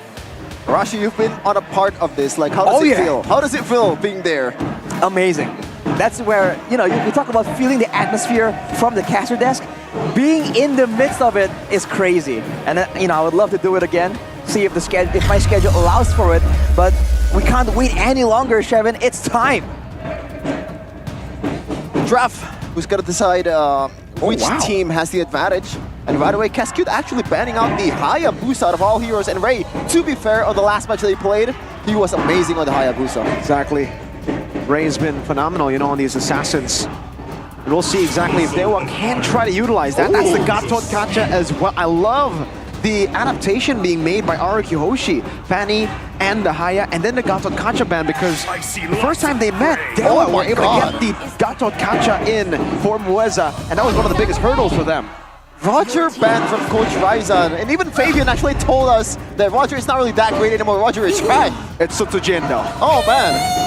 Rashi, you've been on a part of this. Like, how does it feel? How does it feel being there? Amazing. That's where, you talk about feeling the atmosphere from the caster desk. Being in the midst of it is crazy. And, I would love to do it again. See if my schedule allows for it. But we can't wait any longer, Shevin. It's time. Draft, who's got to decide which team has the advantage. And by the way, Cascute actually banning out the Hayabusa out of all heroes. And Ray, to be fair, on the last match they played, he was amazing on the Hayabusa. Exactly. Ray's been phenomenal, on these assassins. And we'll see exactly if Dewa can try to utilize that. That's the Gatot Kacha as well. I love the adaptation being made by RRQ Hoshi, Fanny, and the Haya, and then the Gatot Kacha ban, because the first time they met, Dewa were able to get the Gatot Kacha in for Mueza, and that was one of the biggest hurdles for them. Roger banned from Coach Ryzan, and even Fabian actually told us that Roger is not really that great anymore. Roger is trash. It's Sutsujin though. Oh man.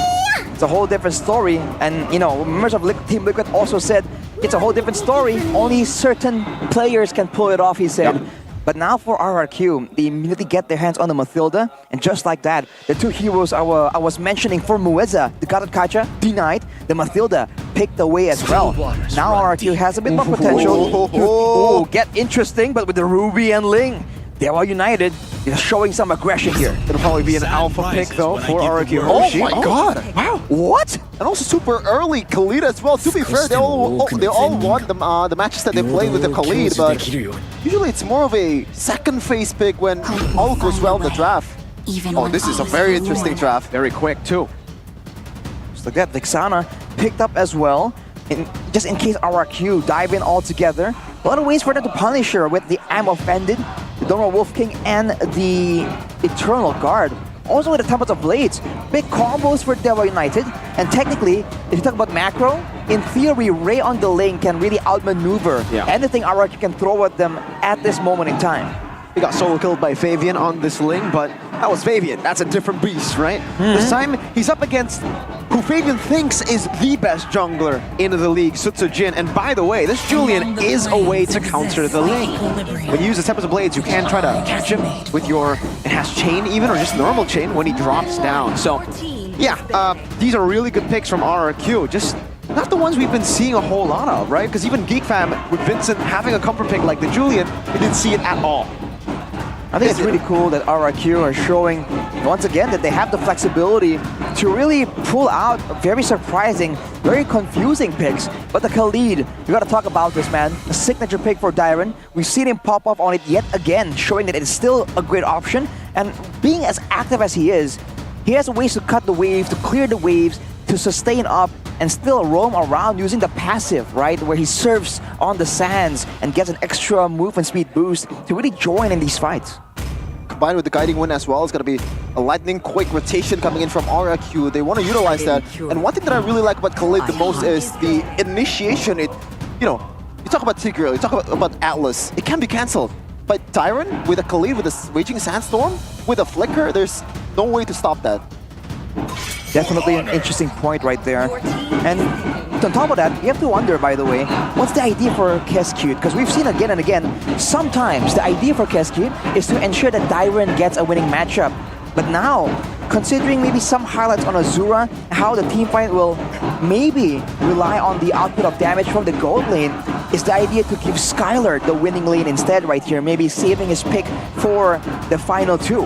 It's a whole different story, and members of Team Liquid also said it's a whole different story. Only certain players can pull it off, he said. Yep. But now for RRQ, they immediately get their hands on the Mathilda, and just like that, the two heroes I was mentioning for Mueza, the Gatot Kacha denied, the Mathilda picked away as well. Now RRQ has a bit more potential. Get interesting, but with the Ruby and Ling, they are united. They're showing some aggression here. It'll probably be an alpha pick though for RRQ. Oh my god! Wow! What? And also super early Khalid as well. To be fair, they all won the matches that they played with the Khalid, but usually it's more of a second phase pick when all goes well in the draft. Oh, this is a very interesting draft. Very quick too. Just like that, Vixana picked up as well. Just in case RRQ dive in all together. A lot of ways for them to punish her with the Am Offended, the Donor Wolf King, and the Eternal Guard. Also with the Temples of Blades. Big combos for Dewa United. And technically, if you talk about macro, in theory, Ray on the lane can really outmaneuver anything RRQ can throw at them at this moment in time. He got solo killed by Fabian on this Ling, but that was Fabian. That's a different beast, right? This time, he's up against who Fabian thinks is the best jungler in the league, Sutsujin. And by the way, this Julian is a way to counter the Ling. When you use the Tempest of Blades, you can try to catch him with your enhanced chain even, or just normal chain when he drops down. So, yeah, these are really good picks from RRQ. Just not the ones we've been seeing a whole lot of, right? Because even Geek Fam, with Vincent having a comfort pick like the Julian, we didn't see it at all. I think it's really cool that RRQ are showing, once again, that they have the flexibility to really pull out very surprising, very confusing picks. But the Khalid, you gotta talk about this, man. A signature pick for Dyron. We've seen him pop up on it yet again, showing that it's still a great option. And being as active as he has ways to cut the waves, to clear the waves, to sustain up, and still roam around using the passive, right? Where he surfs on the sands and gets an extra move and speed boost to really join in these fights. Combined with the guiding wind as well, it's going to be a lightning quick rotation coming in from RRQ. They want to utilize that. And one thing that I really like about Khalid the most is the initiation. You talk about Tigreal, you talk about Atlas. It can be cancelled. But Tyron with a Khalid, with a Raging Sandstorm, with a Flicker, there's no way to stop that. Definitely an interesting point right there. And on top of that, you have to wonder, by the way, what's the idea for Cascute? Because we've seen again and again, sometimes the idea for Cascute is to ensure that Dyron gets a winning matchup. But now, considering maybe some highlights on Azura, how the teamfight will maybe rely on the output of damage from the gold lane, is the idea to give Skylar the winning lane instead right here, maybe saving his pick for the final two.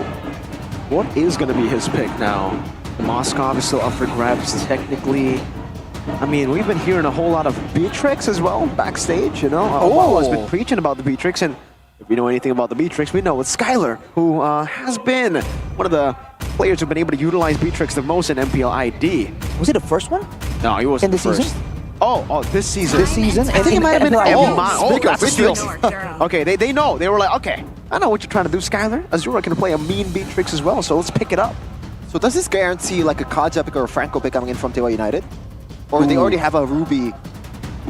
What is going to be his pick now? Moskov is still up for grabs technically. I mean, we've been hearing a whole lot of Beatrix as well backstage, Obama has been preaching about the Beatrix, and if we know anything about the Beatrix, we know it's Skylar, who has been one of the players who've been able to utilize Beatrix the most in MPL ID. Was he the first one? No, he wasn't in the first. Season? Oh, this season. This season? I think it might have been that's a steal. Okay, they know. They were like, okay, I know what you're trying to do, Skylar. Azura can play a mean Beatrix as well, so let's pick it up. So does this guarantee like a Kaja pick or a Franco pick coming in from Dewa United? Or do they already have a Ruby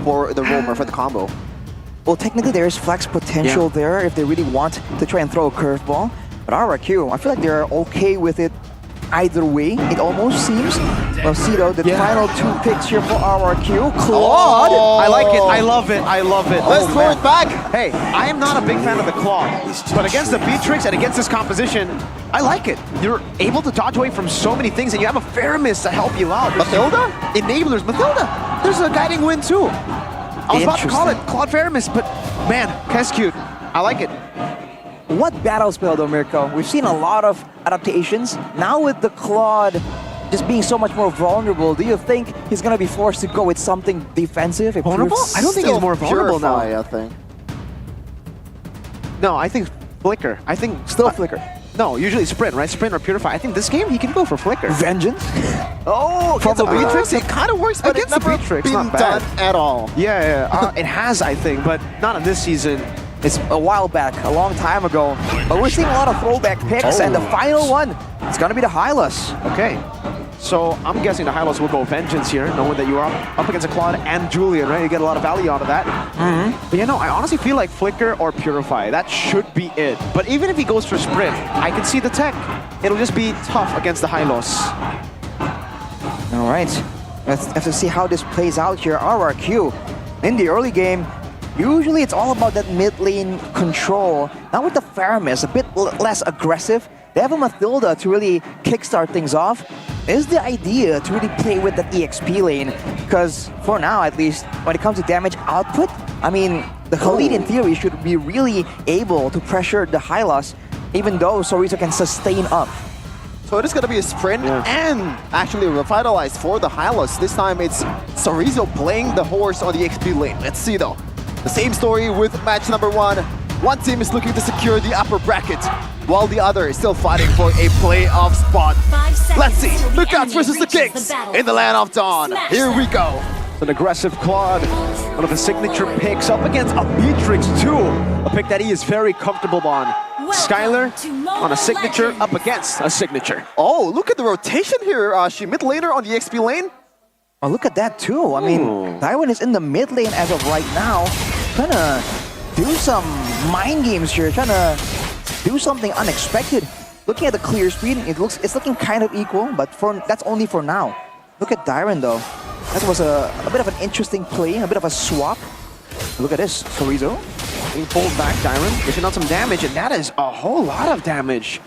for the roamer, for the combo? Well, technically there is flex potential there if they really want to try and throw a curveball. But RRQ, I feel like they're okay with it either way, it almost seems. Well, see though, the final 2 picks here for RRQ. Claude! I like it. I love it. I love it. Let's throw it back. Hey, I am not a big fan of the Claw, but against the Beatrix and against this composition, I like it. You're able to dodge away from so many things, and you have a Faramis to help you out. Mathilda? Enablers. Mathilda. There's a guiding wind too. I was about to call it Claude Faramis, but man, that's cute. I like it. What battle spell though, Mirko? We've seen a lot of adaptations. Now with the Claude just being so much more vulnerable, do you think he's going to be forced to go with something defensive? Vulnerable? I don't think he's more vulnerable now. I think. No, I think Flicker. I think still Flicker. No, usually Sprint, right? Sprint or Purify. I think this game he can go for Flicker. Vengeance? Oh, against the Beatrix, it kind of works, but it's never been done at all. Yeah. It has, I think, but not in this season. It's a while back, a long time ago. But we're seeing a lot of throwback picks, and the final one, it's going to be the Hylos. Okay. So I'm guessing the Hylos will go Vengeance here, knowing that you are up against a Claude and Julian, right? You get a lot of value out of that. But you know, I honestly feel like Flicker or Purify, that should be it. But even if he goes for Sprint, I can see the tech. It'll just be tough against the Hylos. All right. Let's have to see how this plays out here. RRQ, in the early game, usually it's all about that mid lane control. Now with the Faramis, a bit less aggressive. They have a Mathilda to really kickstart things off. Is the idea to really play with that EXP lane? Because for now, at least, when it comes to damage output, I mean, the Khalid in theory should be really able to pressure the Hylos, even though Sorizo can sustain up. So it is going to be a sprint and actually revitalized for the Hylos. This time it's Sorizo playing the horse on the XP lane. Let's see though. The same story with match number 1. One team is looking to secure the upper bracket, while the other is still fighting for a playoff spot. Let's see, Lookouts versus the Kings in the Land of Dawn. Here we go. An aggressive Claude, one of the signature picks up against a Beatrix too. A pick that he is very comfortable on. Skylar on a signature up against a signature. Oh, look at the rotation here, Ashi. Mid laner on the XP lane. Oh, look at that too. I mean, Taiwan is in the mid lane as of right now. Trying to do some mind games here, trying to do something unexpected. Looking at the clear speed, it's looking kind of equal, but that's only for now. Look at Dyron though. That was a bit of an interesting play, a bit of a swap. Look at this, Sorizo. Being pulled back, Dyron, dishing out some damage, and that is a whole lot of damage.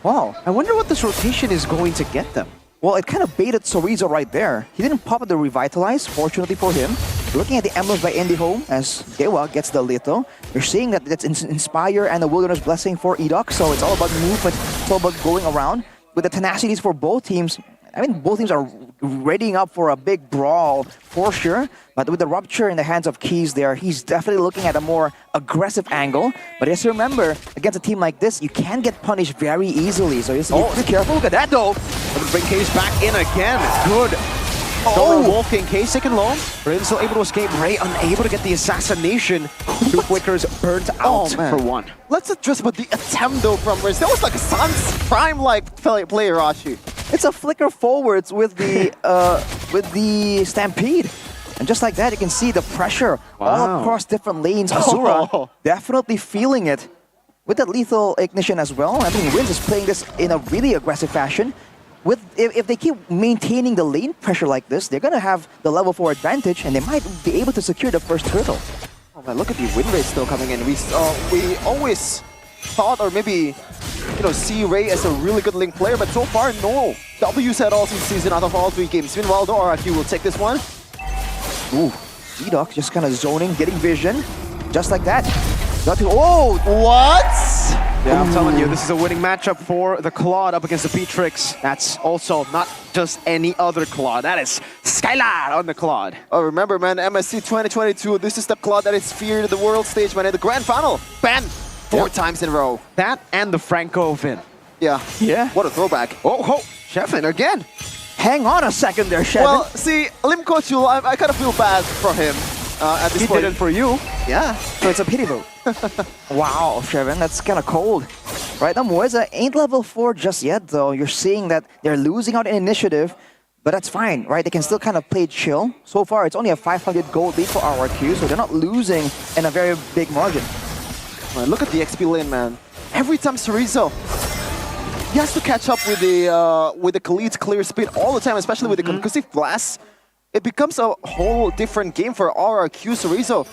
Wow. I wonder what this rotation is going to get them. Well, it kind of baited Sorizo right there. He didn't pop the Revitalize, fortunately for him. Looking at the emblems by IndyHome as Dewa gets the Litho, you're seeing that that's Inspire and the Wilderness Blessing for Edok, so it's all about movement, it's all about going around. With the tenacities for both teams, I mean, both teams are readying up for a big brawl for sure, but with the Rupture in the hands of Keys there, he's definitely looking at a more aggressive angle. But just remember, against a team like this, you can get punished very easily, so you have to be careful. Look at that though! Bring Case back in again. Good. Wolfking, Case taken low. Raven still able to escape. Ray unable to get the assassination. 2 Flickers burnt out for 1. Let's address about the attempt though from Riz. That was like a Sans Prime-like player, Ashi. It's a flicker forwards with the Stampede. And just like that, you can see the pressure all across different lanes. Azura definitely feeling it. With that lethal ignition as well, I think Wiz is playing this in a really aggressive fashion. If they keep maintaining the lane pressure like this, they're going to have the level 4 advantage, and they might be able to secure the first turtle. Oh man, look at the win rate still coming in. We always thought, or maybe see Ray as a really good link player, but so far no W's at all since season out of all 3 games. Meanwhile, the RRQ will take this one. Ooh, Edok just kind of zoning, getting vision, just like that. What? Yeah, I'm telling you, this is a winning matchup for the Claude up against the Beatrix. That's also not just any other Claude. That is Skylar on the Claude. Oh, remember, man, MSC 2022, this is the Claude that is feared in the world stage, man, in the grand final. Banned 4 times in a row. That and the Franco Vin. Yeah. What a throwback. Oh, Sheffin again. Hang on a second there, Sheffin. Well, see, Limco Chul, I kind of feel bad for him at this point. He did it for you. Yeah. So it's a pity vote. Wow, Shevin, that's kind of cold. Right now, Moeza ain't level 4 just yet, though. You're seeing that they're losing out in initiative, but that's fine, right? They can still kind of play chill. So far, it's only a 500 gold lead for RRQ, so they're not losing in a very big margin. Man, look at the XP lane, man. Every time Sorizo he has to catch up with the Khalid's clear speed all the time, especially with the concussive blast. It becomes a whole different game for RRQ. So Rizzo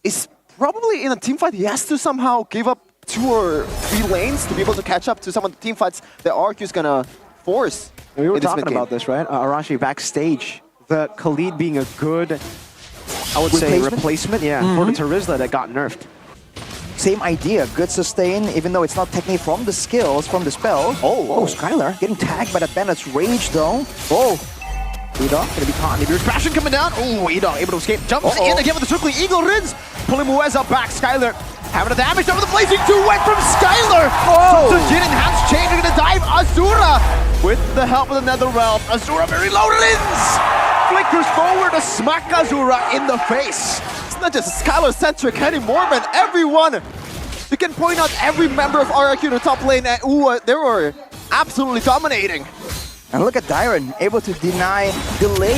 is probably in a team fight. He has to somehow give up 2 or 3 lanes to be able to catch up to some of the team fights that RRQ is gonna force. We were talking about this, right? Arashi backstage. The Khalid being a good, I would say, replacement, for the Terizla that got nerfed. Same idea, good sustain, even though it's not technically from the skills, from the spell. Oh, Skylar getting tagged by that Bandit's Rage though. Oh, Edog gonna be caught. Maybe Passion coming down. Oh, Edog able to escape. Jumps in again with the Circling Eagle. Rins pulling Mueza back. Skylar having the damage over the Blazing Duet from Skylar. So Jin enhanced chain are gonna dive Azura with the help of the Netherrealm. Azura very low. Rins flickers forward to smack Azura in the face. It's not just Skylar-centric anymore, man. Everyone, you can point out every member of RRQ in the top lane, and they were absolutely dominating. And look at Dyron, able to delay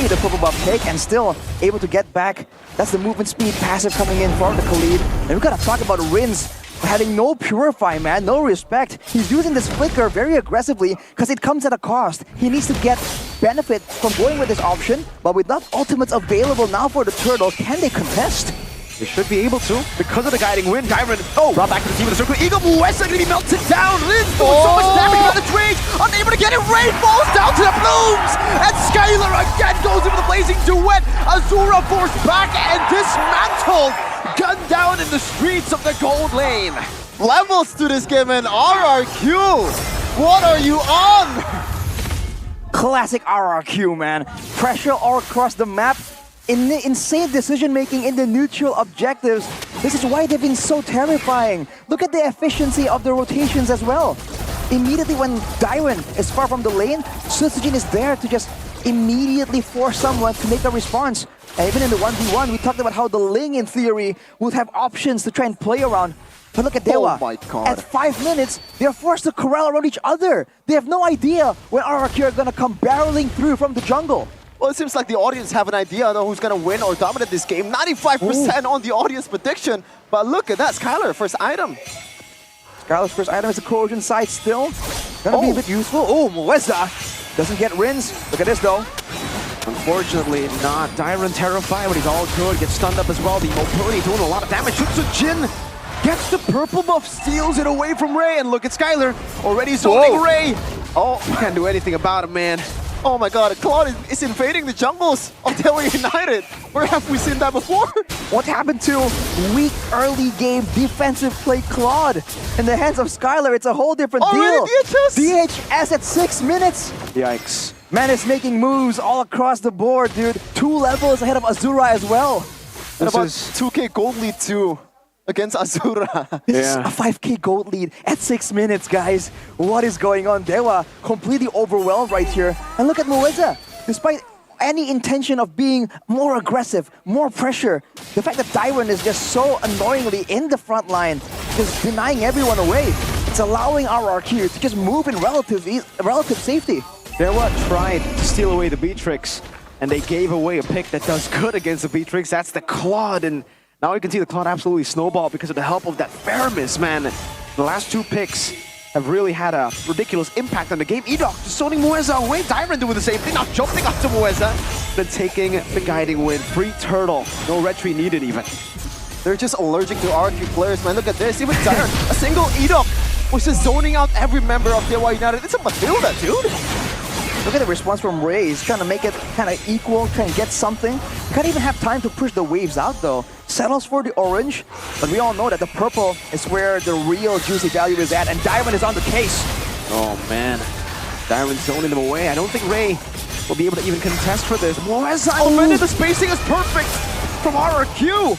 the purple buff take and still able to get back. That's the movement speed passive coming in for the Khalid. And we gotta talk about Rins having no Purify, man, no respect. He's using this flicker very aggressively because it comes at a cost. He needs to get benefit from going with this option, but with not ultimates available now for the Turtle, can they contest? They should be able to because of the guiding wind. Dyron brought back to the team with the Circle Eagle. Muesa gonna be melted down. Rins doing so much damage by the Rage, unable to get it. Rain falls down to the blooms, and Skylar again goes into the Blazing Duet. Azura forced back and dismantled. Gunned down in the streets of the gold lane. Levels to this game, and RRQ, what are you on? Classic RRQ, man. Pressure all across the map. Insane decision-making in the neutral objectives. This is why they've been so terrifying. Look at the efficiency of the rotations as well. Immediately when Dyron is far from the lane, Sutsujin is there to just immediately force someone to make a response. And even in the 1v1, we talked about how the Ling, in theory, would have options to try and play around. But look at Dewa. Oh my God. At 5 minutes, they're forced to corral around each other. They have no idea when RRQ are gonna come barreling through from the jungle. Well, it seems like the audience have an idea though who's gonna win or dominate this game. 95% on the audience prediction. But look at that, Skylar, first item. Skylar's first item is a corrosion sight still. Gonna be a bit useful. Oh, Mueza doesn't get Rins. Look at this though. Unfortunately not. Dyron terrified, but he's all good. Gets stunned up as well. The mobility doing a lot of damage. Jin gets the purple buff, steals it away from Ray, and look at Skylar already zoning Ray. Oh, can't do anything about it, man. Oh my God, Claude is invading the jungles of Dewa United. Where have we seen that before? What happened to weak early game defensive play Claude? In the hands of Skylar, it's a whole different deal. DHS at 6 minutes. Yikes. Man is making moves all across the board, dude. 2 levels ahead of Azura as well. And about 2k gold lead too against Azura. This is a 5k gold lead at 6 minutes, guys. What is going on? Dewa completely overwhelmed right here. And look at Mueza. Despite any intention of being more aggressive, more pressure, the fact that Dyron is just so annoyingly in the front line, just denying everyone away, it's allowing RRQ to just move in relative safety. Dewa tried to steal away the Beatrix, and they gave away a pick that does good against the Beatrix. That's the Claude, and now you can see the Claude absolutely snowball because of the help of that Faramis, man. The last 2 picks have really had a ridiculous impact on the game. Edog just zoning Mueza away. Dyron doing the same thing, not jumping up to Mueza, then taking the guiding win. Free turtle, no retreat needed even. They're just allergic to RRQ players, man. Look at this, even Dyron, a single Edog was just zoning out every member of Dewa United. It's a Matilda, dude. Look at the response from Ray. He's trying to make it kind of equal, trying to get something. Can't even have time to push the waves out though. Settles for the orange, but we all know that the purple is where the real juicy value is at, and Dyron is on the case. Oh man, Dyron's zoning them away. I don't think Ray will be able to even contest for this. Mueza, the spacing is perfect from RRQ.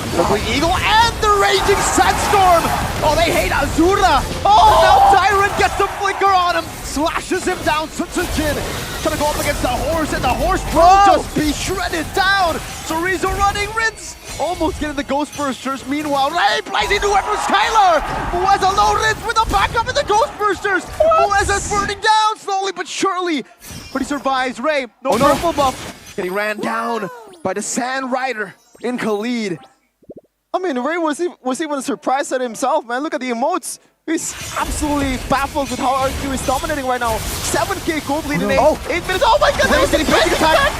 The Eagle and the Raging Sandstorm! Oh, they hate Azura! Oh, now Dyron gets the flicker on him! Slashes him down, Sutsujin! Trying to go up against the horse, and the horse will just be shredded down! Chorizo running, Rins! Almost getting the Ghost Bursters. Meanwhile, Ray blazing to it from Skylar! Mueza low Rins with the backup in the Ghost Bursters! Mueza's burning down slowly but surely! But he survives. Ray, no purple buff! Getting ran down by the Sand Rider in Khalid. I mean, Ray was even surprised at himself, man. Look at the emotes. He's absolutely baffled with how RQ is dominating right now. 7k gold lead in 8 minutes. Oh my god, Blaze getting basic attack.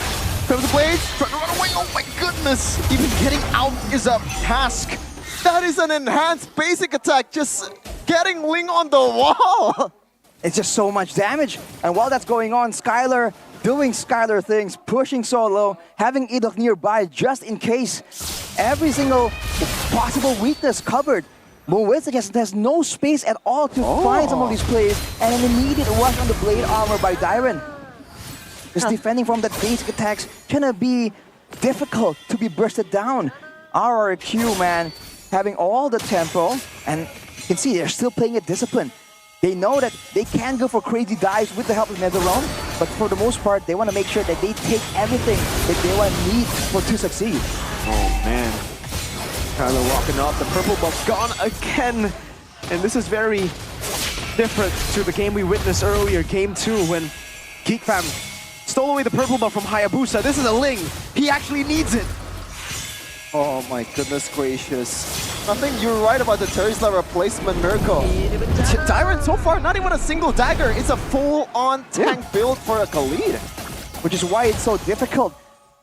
From the Blaze, trying to run away. Oh my goodness. Even getting out is a task. That is an enhanced basic attack. Just getting Ling on the wall. It's just so much damage. And while that's going on, Skylar doing Skylar things, pushing solo, having Idok nearby just in case. Every single possible weakness covered. Moetza has no space at all to find some of these plays, and an immediate rush on the blade armor by Dyron. Just defending from that basic attacks gonna be difficult to be bursted down. RRQ, man, having all the tempo, and you can see they're still playing it disciplined. They know that they can go for crazy dives with the help of Netherrealm, but for the most part, they want to make sure that they take everything that they want need to succeed. Oh man. Kylo walking up, the purple buff gone again. And this is very different to the game we witnessed earlier, game 2, when GeekFam stole away the purple buff from Hayabusa. This is a Ling. He actually needs it. Oh my goodness gracious. I think you're right about the Terizla replacement Mirko. Dyron so far, not even a single dagger. It's a full-on tank build for a Khalid. Which is why it's so difficult.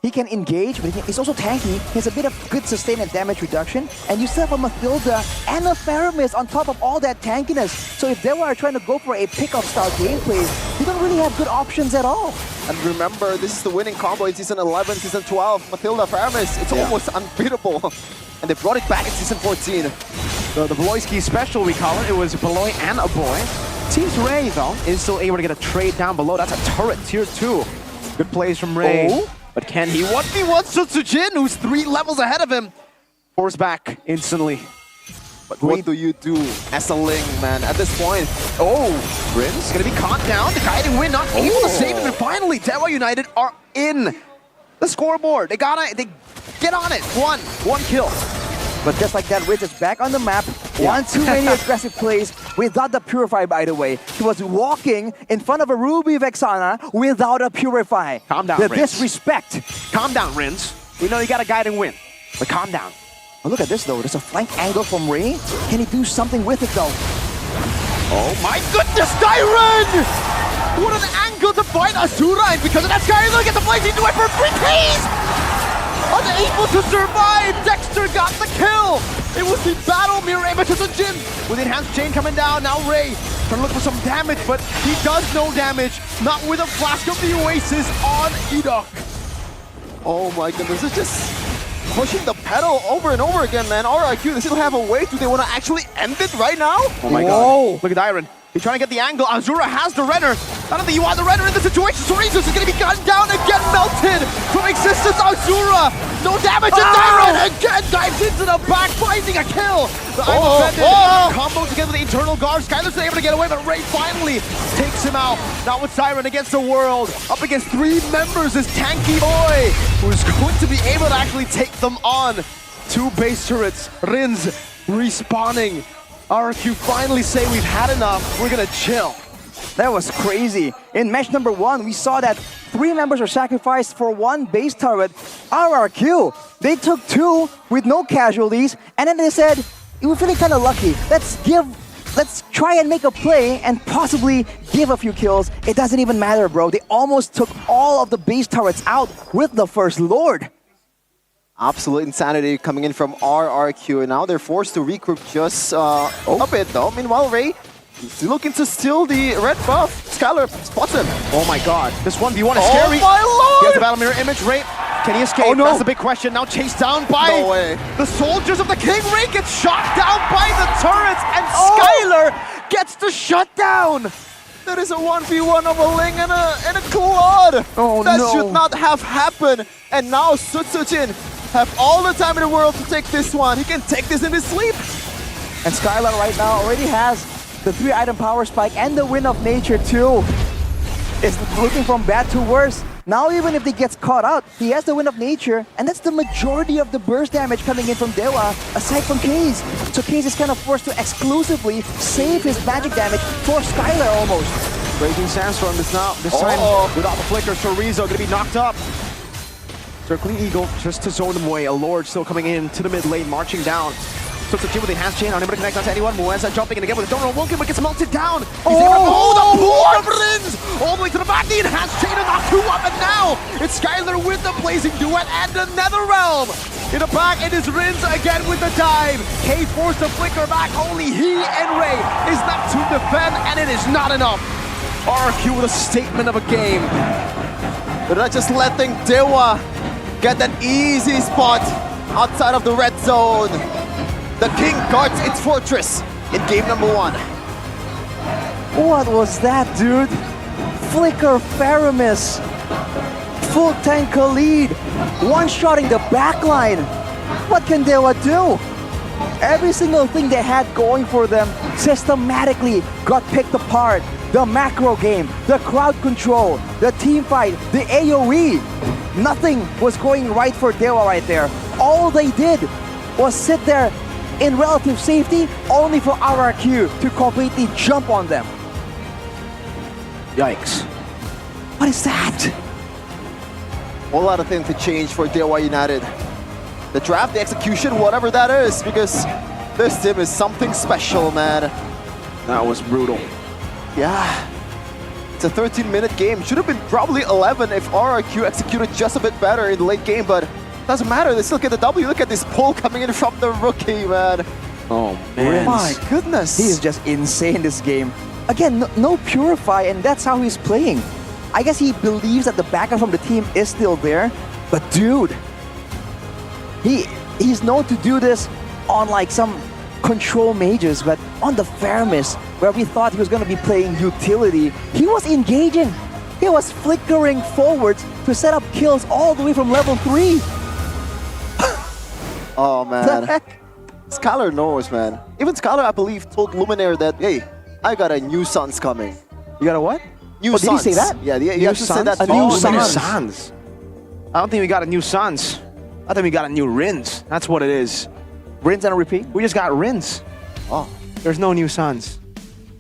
He can engage, but he's also tanky. He has a bit of good sustain and damage reduction. And you still have a Mathilda and a Faramis on top of all that tankiness. So if they were trying to go for a pick-up style gameplay, they don't really have good options at all. And remember, this is the winning combo in Season 11, Season 12. Mathilda, Faramis, it's almost unbeatable. And they brought it back in Season 14. The Beloyski special, we call it. It was Beloy and a boy. Seems Ray, though, is still able to get a trade down below. That's a turret, tier 2. Good plays from Ray. Oh. But can he 1v1 Sutsujin, who's 3 levels ahead of him? Force back instantly. But what do you do as a Ling, man, at this point? Oh, Rin's gonna be caught down. The guiding win not able to save him. And finally, Dewa United are in the scoreboard. They get on it. One kill. But just like that, Riz is back on the map. One too many aggressive plays without the Purify, by the way. He was walking in front of a Ruby Vexana without a Purify. Calm down, the Rins. disrespect. Calm down, Rins. We know you got a guiding win, but calm down. Oh, look at this, though. There's a flank angle from Ray. Can he do something with it, though? Oh my goodness, Dyron! What an angle to fight Azura, and because of that, Skylar gets the blaze into it for 3 Ks! Unable to survive, Dexter got the kill! It was the battle mirror image of the Jin with enhanced chain coming down. Now Ray trying to look for some damage, but he does no damage. Not with a flask of the Oasis on Idok. Oh my goodness, it's just pushing the pedal over and over again, man. RRQ, they still have a way. Do they want to actually end it right now? Oh my god. Look at Dyron. He's trying to get the angle. Azura has the Renner. I don't think you want the Renner in the situation. Sorizus is going to be gunned down and get melted from existence. Azura, no damage. And Dyron again dives into the back, finding a kill. The combo together with the Eternal Guard. Skylar's able to get away, but Ray finally takes him out. Now with Siren against the world, up against 3 members, this tanky boy who's going to be able to actually take them on. 2 base turrets. Rins respawning. RQ finally say we've had enough, we're gonna chill. That was crazy. In match number 1, we saw that 3 members were sacrificed for 1 base turret. RRQ, they took 2 with no casualties, and then they said, we're feeling kind of lucky. Let's try and make a play and possibly give a few kills. It doesn't even matter, bro. They almost took all of the base turrets out with the First Lord. Absolute insanity coming in from RRQ, and now they're forced to regroup just a bit though. Meanwhile, Ray is looking to steal the red buff. Skylar spots him. Oh my god, this 1v1 is scary. Oh my lord! He has the battle mirror image. Ray, can he escape? Oh no! That's the big question. Now chased down by the soldiers of the King. Ray gets shot down by the turrets, and Skylar gets the shutdown. That is a 1v1 of a Ling and a Claude. Oh that no! should not have happened. And now Sutsujin have all the time in the world to take this one. He can take this in his sleep. And Skylar right now already has the 3-item power spike and the Wind of Nature too. It's looking from bad to worse. Now even if he gets caught out, he has the Wind of Nature, and that's the majority of the burst damage coming in from Dewa, aside from Case. So Case is kind of forced to exclusively save his magic damage for Skylar almost. Breaking Sandstorm this time without the flicker. Chorizo gonna be knocked up. Circling Eagle just to zone them away. A Lord still coming in to the mid lane, marching down. Suzuki with the hands chain, unable to connect onto anyone. Mueza jumping in again with a donor Wonkin, but gets melted down. He's able to, the pull of Rins! All the way to the back, the enhanced chain and knock 2 up, and now it's Skylar with the blazing duet and the Netherrealm. In the back, it is Rins again with the dive. K forced to flicker back, only he and Ray is left to defend, and it is not enough. RRQ with a statement of a game. They're not just letting Dewa get that easy spot outside of the red zone. The King guards its fortress in game number 1. What was that, dude? Flicker Faramis. Full tank lead. One-shotting the backline. What can Dewa do? Every single thing they had going for them systematically got picked apart. The macro game, the crowd control, the team fight, the AoE. Nothing was going right for Dewa right there. All they did was sit there in relative safety, only for RRQ to completely jump on them. Yikes. What is that? A whole lot of things to change for Dewa United. The draft, the execution, whatever that is, because this team is something special, man. That was brutal. Yeah. It's a 13-minute game. Should have been probably 11 if RRQ executed just a bit better in the late game, but doesn't matter. They still get the W. Look at this pull coming in from the rookie, man. Oh, man. My goodness. He is just insane this game. Again, no Purify, and that's how he's playing. I guess he believes that the backup from the team is still there, but dude, he's known to do this on like some control mages, but on the Faramis, where we thought he was going to be playing utility, he was engaging. He was flickering forwards to set up kills all the way from level 3. Oh, man. The heck? Skylar knows, man. Even Skylar, I believe, told Luminaire that, hey, I got a new Suns coming. You got a what? New Suns. Did he say that? Yeah, you have to say that. A new Suns. Suns. I don't think we got a new Suns. I think we got a new Rins. That's what it is. Rins and a repeat? We just got Rins. Oh. There's no new Suns.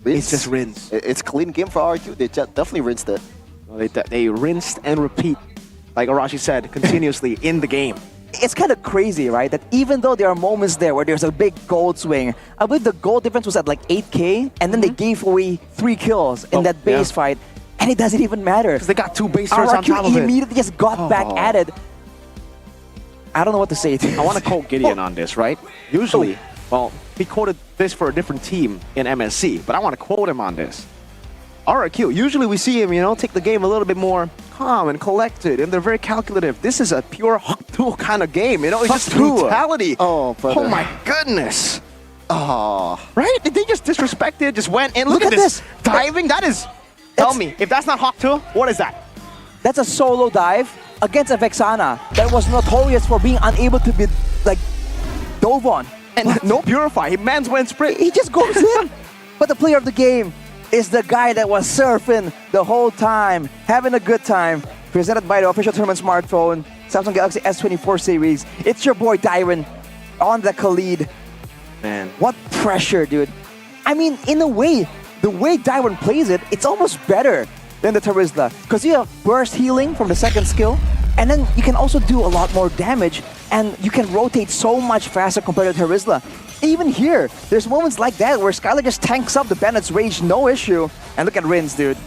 It's just Rins. It's a clean game for RQ. They definitely rinsed it. Well, they rinsed and repeat, like Arashi said, continuously in the game. It's kind of crazy, right? That even though there are moments there where there's a big gold swing, I believe the gold difference was at like 8K, and then they gave away 3 kills in that base fight, and it doesn't even matter. Because they got 2 base turrets on top of it. Immediately just got back at it. I don't know what to say. I want to quote Gideon on this, right? Usually, well, he quoted this for a different team in MSC, but I want to quote him on this. RRQ, usually we see him, take the game a little bit more calm and collected, and they're very calculative. This is a pure Hawk kind of game, it's just brutality. Oh, brother. Oh my goodness. Oh. Right? Did they just disrespect it? Just went in. Look at this. Diving, that is... Tell me, if that's not Hawk 2, what is that? That's a solo dive against a Vexana that was notorious for being unable to be, like, dove on. And no Purify. He man's went sprint. He just goes in. But the player of the game is the guy that was surfing the whole time, having a good time. Presented by the official tournament smartphone, Samsung Galaxy S24 series. It's your boy Dyron on the Khalid. Man. What pressure, dude. I mean, in a way, the way Dyron plays it, it's almost better than the Terizla. Because you have burst healing from the second skill, and then you can also do a lot more damage, and you can rotate so much faster compared to Terizla. Even here, there's moments like that where Skylar just tanks up the Bennett's Rage, no issue. And look at Rins, dude.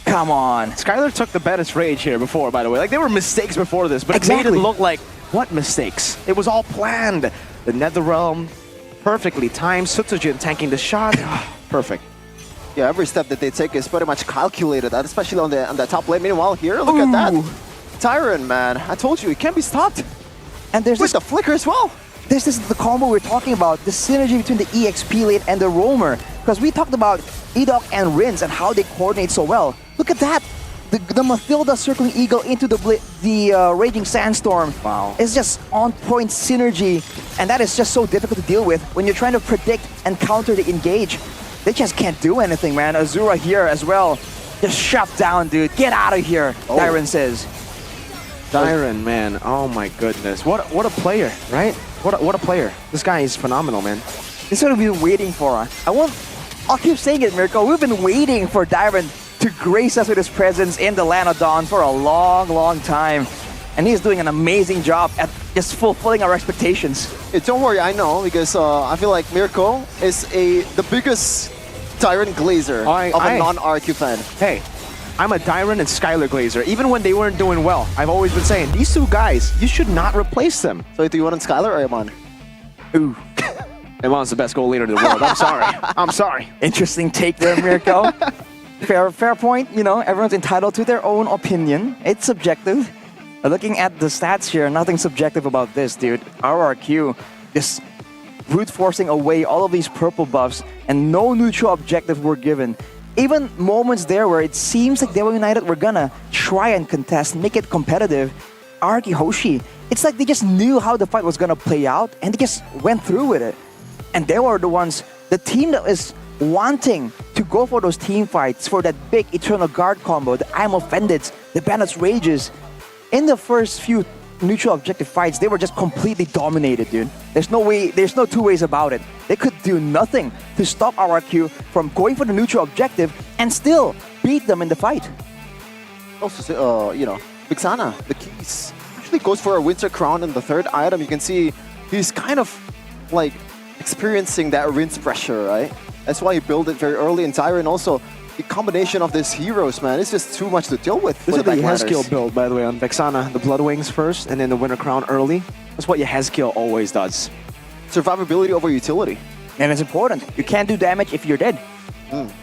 Come on. Skylar took the Bennett's Rage here before, by the way. Like, there were mistakes before this, but it made it look like, what mistakes? It was all planned. The Netherrealm, perfectly timed. Sutsujin tanking the shot. Perfect. Yeah, every step that they take is pretty much calculated, especially on the top lane. Meanwhile, here, look at that. Tyron, man. I told you, it can't be stopped. And there's with the flicker as well. This is the combo we're talking about, the synergy between the EXP lane and the roamer. Because we talked about Edok and Rins and how they coordinate so well. Look at that! The Mathilda circling Eagle into the Raging Sandstorm. Wow. It's just on-point synergy, and that is just so difficult to deal with when you're trying to predict and counter the engage. They just can't do anything, man. Azura here as well. Just shut down, dude. Get out of here, Dyron says. Dyron, man. Oh my goodness. What a player, right? What a player. This guy is phenomenal, man. This is what we've been waiting for. I'll keep saying it, Mirko. We've been waiting for Dyron to grace us with his presence in the Land of Dawn for a long, long time. And he's doing an amazing job at just fulfilling our expectations. Hey, don't worry, I know, because I feel like Mirko is the biggest Tyrant Glazer of a non-RQ fan. Hey, I'm a Dyron and Skylar Glazer. Even when they weren't doing well, I've always been saying, these two guys, you should not replace them. So do you want Skylar or Iman? Ooh. Iman's the best goal leader in the world. I'm sorry. I'm sorry. Interesting take there, Mirko. Fair point. You know, everyone's entitled to their own opinion. It's subjective. Looking at the stats here, nothing subjective about this, dude. RRQ just brute forcing away all of these purple buffs, and no neutral objectives were given. Even moments there where it seems like Dewa United were gonna try and contest, make it competitive, RRQ Hoshi, it's like they just knew how the fight was gonna play out, and they just went through with it. And they were the ones, the team that is wanting to go for those team fights, for that big Eternal Guard combo, the I'm Offended, the Bandit's Rages. In the first few neutral objective fights, they were just completely dominated, dude. There's no two ways about it. They could do nothing to stop RRQ from going for the neutral objective and still beat them in the fight. Also, you know, Vixana, the keys, actually goes for a Winter Crown in the third item. You can see he's kind of like experiencing that rinse pressure, right? That's why he built it very early in Tyrant. Also, the combination of these heroes, man, it's just too much to deal with. This is the Yehezkiel build, by the way, on Vexana. The Blood Wings first, and then the Winter Crown early. That's what Yehezkiel always does. Survivability over utility. And it's important. You can't do damage if you're dead.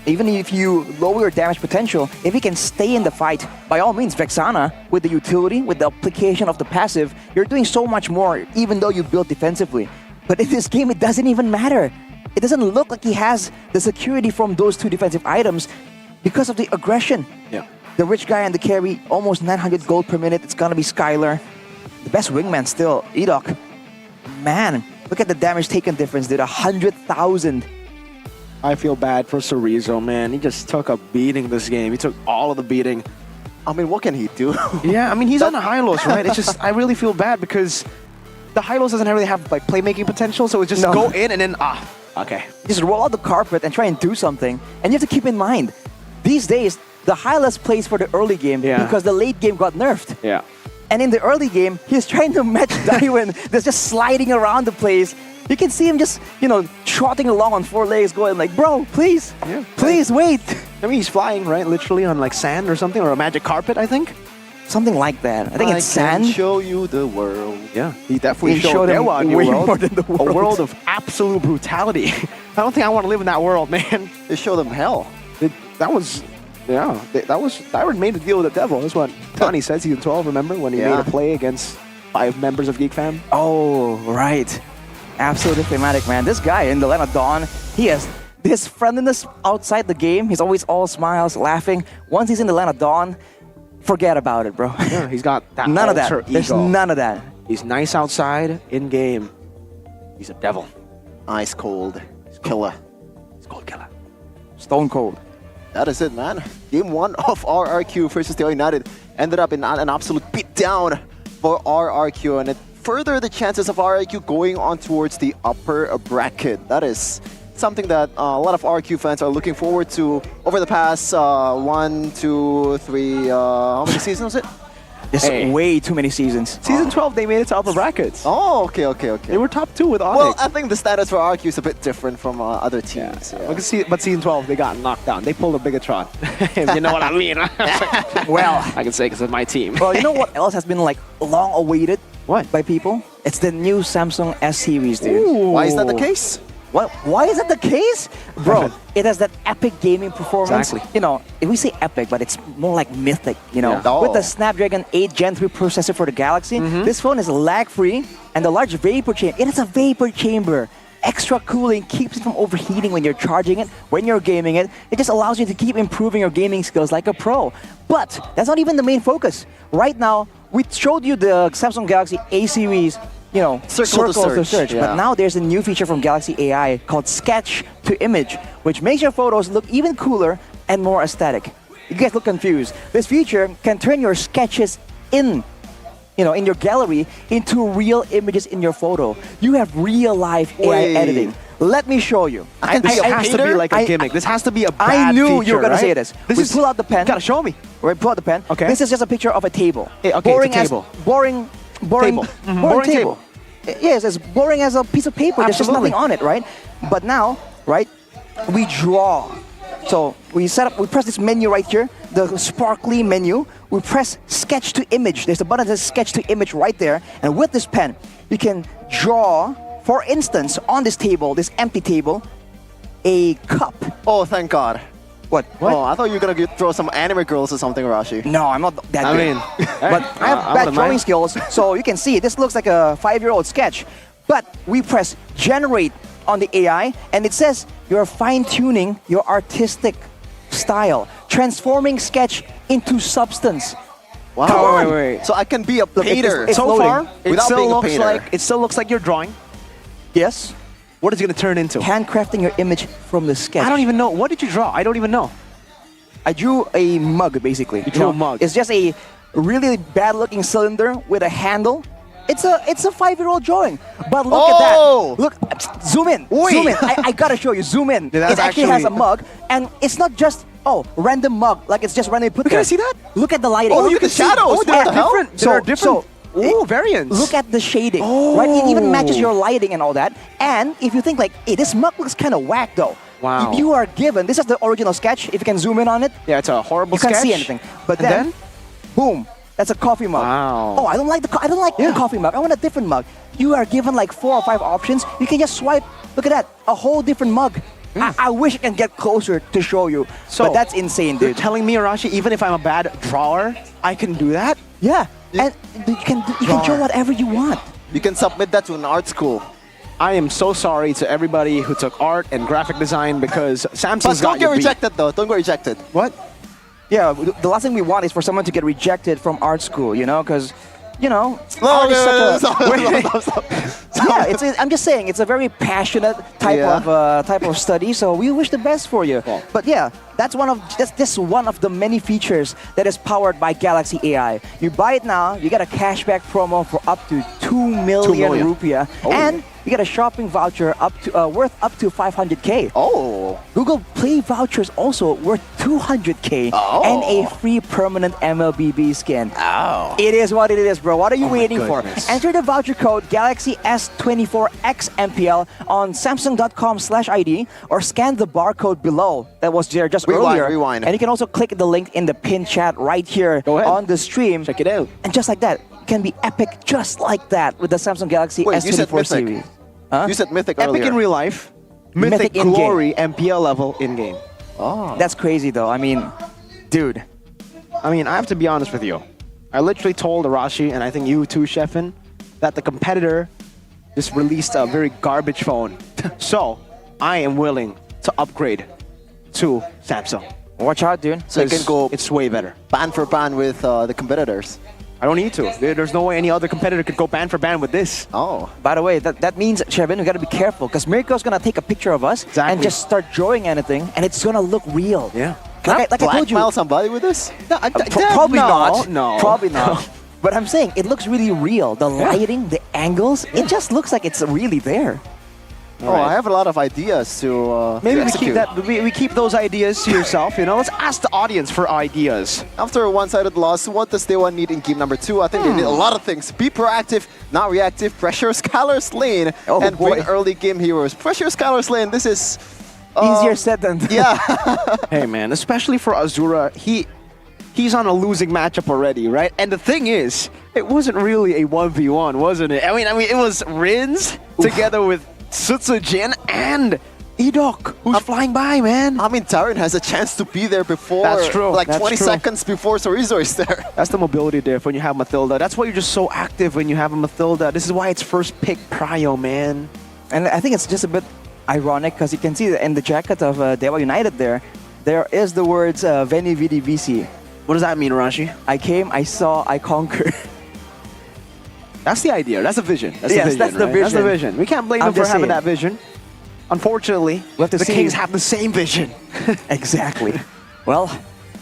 Even if you lower your damage potential, if you can stay in the fight, by all means, Vexana, with the utility, with the application of the passive, you're doing so much more, even though you build defensively. But in this game, it doesn't even matter. It doesn't look like he has the security from those two defensive items because of the aggression. Yeah. The rich guy and the carry, almost 900 gold per minute. It's gonna be Skylar. The best wingman still, Edok. Man, look at the damage taken difference, dude. 100,000. I feel bad for Cerezo, man. He just took a beating this game. He took all of the beating. I mean, what can he do? Yeah, I mean, he's on the Hylos, right? It's just, I really feel bad because the Hylos doesn't really have like playmaking potential, so it's just go in and then, okay. Just roll out the carpet and try and do something. And you have to keep in mind, these days, the Hylos plays for the early game because the late game got nerfed. Yeah. And in the early game, he's trying to match Daiwin that's just sliding around the place. You can see him just, you know, trotting along on four legs going like, bro, please, please wait. I mean, he's flying, right? Literally on like sand or something, or a magic carpet, I think. Something like that. I think it's sand. Show you the world. Yeah, he definitely showed Dewa a new world. More than the world. A world of absolute brutality. I don't think I want to live in that world, man. They show them hell. That was Tyrant made a deal with the devil. That's what Tony said, season 12, remember? When he made a play against 5 members of Geek Fam? Oh, right. Absolutely thematic, man. This guy in the Land of Dawn, he has this friendliness outside the game. He's always all smiles, laughing. Once he's in the Land of Dawn, forget about it, bro. Yeah, he's got that none of that. ego. There's none of that. He's nice outside, in game. He's a devil. Ice cold. Killer. He's cold killer. Stone cold. That is it, man. Game 1 of RRQ versus Dewa United ended up in an absolute beatdown for RRQ, and it furthered the chances of RRQ going on towards the upper bracket. That is something that a lot of RRQ fans are looking forward to over the past 1, 2, 3, how many seasons was it? Just way too many seasons. Season 12, they made it to upper brackets. Oh, okay. They were top 2 with Onyx. Well, I think the status for RRQ is a bit different from other teams. Yeah. But season 12, they got knocked down. They pulled a Bigatron. If you know what I mean. Well, I can say because of my team. Well, you know what else has been like long awaited? What? By people? It's the new Samsung S series, dude. Ooh. Why is that the case? What? Why is that the case? Bro, it has that epic gaming performance. Exactly. You know, if we say epic, but it's more like mythic, you know. Yeah. With the Snapdragon 8 Gen 3 processor for the Galaxy, this phone is lag-free, and the large vapor chamber, it has a vapor chamber. Extra cooling keeps it from overheating when you're charging it, when you're gaming it. It just allows you to keep improving your gaming skills like a pro. But that's not even the main focus. Right now, we showed you the Samsung Galaxy A series, you know, circles to search. Yeah. But now there's a new feature from Galaxy AI called Sketch to Image, which makes your photos look even cooler and more aesthetic. You guys look confused. This feature can turn your sketches in your gallery into real images in your photo. You have real life AI editing. Let me show you. This has to be like a gimmick. This has to be a bad I knew feature, you were going right? to say this. Pull out the pen. You gotta show me. Right, pull out the pen. Okay. This is just a picture of a table. Hey, okay, boring it's a table. boring boring, Table. boring Boring table. Yes, as boring as a piece of paper. There's just Absolutely. nothing on it, right? But now, right, we draw. So we press this menu right here, the sparkly menu. We press sketch to image. There's a button that says sketch to image right there. And with this pen, you can draw, for instance, on this table, this empty table, a cup. Oh, thank God. What? Oh, I thought you were gonna throw some anime girls or something, Rashi. No, I'm not that I good. mean, but I have I bad wouldn't drawing mind. skills, so you can see this looks like a 5-year-old sketch. But we press generate on the AI, and it says you're fine-tuning your artistic style, transforming sketch into substance. Wow. Come on. Wait. So I can be a painter. it's So loading. far, it Without still being a looks painter. like you're drawing. Yes. What is it gonna turn into? Handcrafting your image from the sketch. I don't even know. What did you draw? I don't even know. I drew a mug, basically. You drew a mug. It's just a really bad-looking cylinder with a handle. It's a 5-year-old drawing. But look at that. Look, zoom in. Wait. Zoom in. I gotta show you. Zoom in. Yeah, that's it actually has a actually- mug, and it's not just random mug, like it's just randomly put Can there. I see that? Look at the lighting. Oh, you can see- shadows. oh, there are different. There are different. Variants. Look at the shading, right? It even matches your lighting and all that. And if you think like, hey, this mug looks kind of whack though. Wow. If you are given, this is the original sketch. If you can zoom in on it, Yeah, it's a horrible you can't sketch. see anything. But And then, boom, that's a coffee mug. Wow. Oh, I don't like the coffee mug. I want a different mug. You are given like 4 or 5 options. You can just swipe. Look at that, a whole different mug. I wish I can get closer to show you. But that's insane, You're dude. telling me, Arashi, even if I'm a bad drawer, I can do that? Yeah, and you can draw whatever you want. You can submit that to an art school. I am so sorry to everybody who took art and graphic design because But Samsung's don't got get you beat. rejected though. Don't get rejected. What? Yeah, the last thing we want is for someone to get rejected from art school, you know, because, you know, No, art is no, such no, a... stop. Yeah, I'm just saying, it's a very passionate type of study, so we wish the best for you. Yeah. But yeah, that's one of the many features that is powered by Galaxy AI. You buy it now, you get a cashback promo for up to 2 million rupiah, and you get a shopping voucher worth up to 500k. Oh. Google Play vouchers also worth 200k, and a free permanent MLBB skin. Oh. It is what it is, bro. What are you waiting for? goodness. Enter the voucher code Galaxy S24XMPL on Samsung.com/ID or scan the barcode below that was there just earlier. Rewind. And you can also click the link in the pin chat right here Go ahead. on the stream. Check it out. And just like that, it can be epic just like that with the Samsung Galaxy Wait, you said S24 Mythic. series. Huh? You said Mythic Epic earlier. in real life, Mythic in-game. Glory, MPL level in game. Oh. That's crazy though. I mean, dude. I mean, I have to be honest with you. I literally told Arashi, and I think you too, Sheffin, that the competitor just released a very garbage phone. So, I am willing to upgrade to Samsung. Watch out, dude. So you can go It's way better. ban for ban with the competitors. I don't need to. There's no way any other competitor could go ban for ban with this. Oh. By the way, that means, Shevin, we gotta be careful because Mirko's gonna take a picture of us and just start drawing anything, and it's gonna look real. Yeah. Like I told you. Blackmail somebody with this? Probably no, not. no. Probably not. But I'm saying it looks really real. The lighting, the angles, it just looks like it's really there. Oh, I have a lot of ideas to Maybe to we keep execute. that. We keep those ideas to yourself. You know, let's ask the audience for ideas. After a one-sided loss, what does Dewa need in game number 2? I think they need a lot of things. Be proactive, not reactive, pressure Skylar's lane, and bring early game heroes. Pressure Skylar's lane, this is... Easier said than done. Yeah. Hey man, especially for Azura, he's on a losing matchup already, right? And the thing is, it wasn't really a 1v1, wasn't it? I mean, it was Rins together with Sutsujin and Edok, who's flying by, man. I mean, Tyron has a chance to be there before. That's true. Like That's 20 true. seconds before Sorizo is there. That's the mobility diff when you have Mathilda. That's why you're just so active when you have a Mathilda. This is why it's first pick prio, man. And I think it's just a bit ironic because you can see that in the jacket of Dewa United there is the words Veni Vidi Vici. What does that mean, Rashi? I came, I saw, I conquered. That's the idea. That's the vision. That's Yes, the vision. that's the right? That's the vision. vision. We can't blame I'm them for just having saying. that vision. Unfortunately, have to the see. Kings have the same vision. Exactly. Well,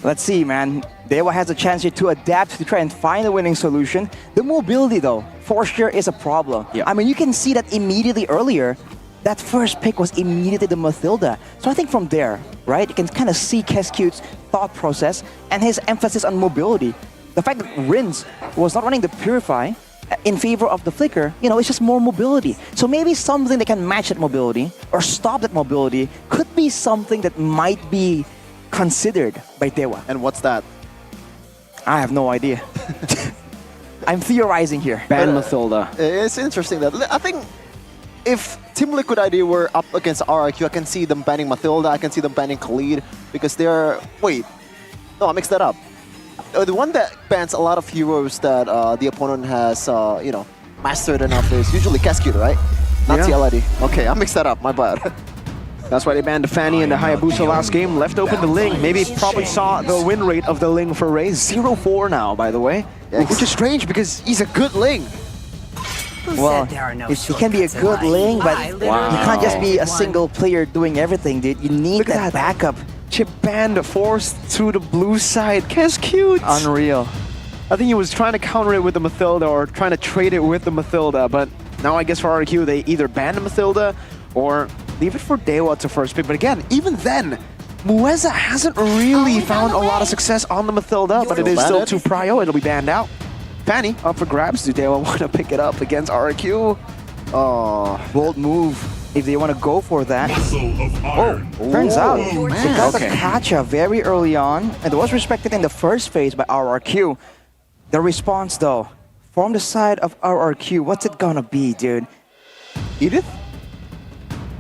let's see, man. Dewa has a chance here to adapt to try and find a winning solution. The mobility, though, for sure is a problem. Yeah. I mean, you can see that immediately earlier. That first pick was immediately the Mathilda. So I think from there, right, you can kind of see Kescute's thought process and his emphasis on mobility. The fact that Rins was not running the Purify, in favor of the flicker, you know, it's just more mobility. So maybe something that can match that mobility or stop that mobility could be something that might be considered by Dewa. And what's that? I have no idea. I'm theorizing here. Ban Mathilda. It's interesting that I think if Team Liquid ID were up against RRQ, I can see them banning Mathilda, I can see them banning Khalid, because they're... Wait, no, I mixed that up. The one that bans a lot of heroes that the opponent has, you know, mastered enough is usually Cascade, right? Not TLID. Okay, I mixed that up, my bad. That's why they banned Fanny and the Hayabusa last game, left open the Ling. Maybe probably saw the win rate of the Ling for Ray. 0-4 now, by the way. Which is strange because he's a good Ling. Well, he can be a good Ling, but you can't just be a single player doing everything, dude. You need that backup. Chip banned, forced to the blue side. Cascade. Unreal. I think he was trying to counter it with the Mathilda or trying to trade it with the Mathilda, but now I guess for RQ they either ban the Mathilda or leave it for Dewa to first pick. But again, even then, Mueza hasn't really found a lot of success on the Mathilda, but it is still too prio. It'll be banned out. Fanny up for grabs. Do Dewa want to pick it up against RQ? Oh, bold move if they want to go for that. Oh, turns out they got the catch-up very early on, and it was respected in the first phase by RRQ. The response, though, from the side of RRQ, what's it gonna be, dude? Edith?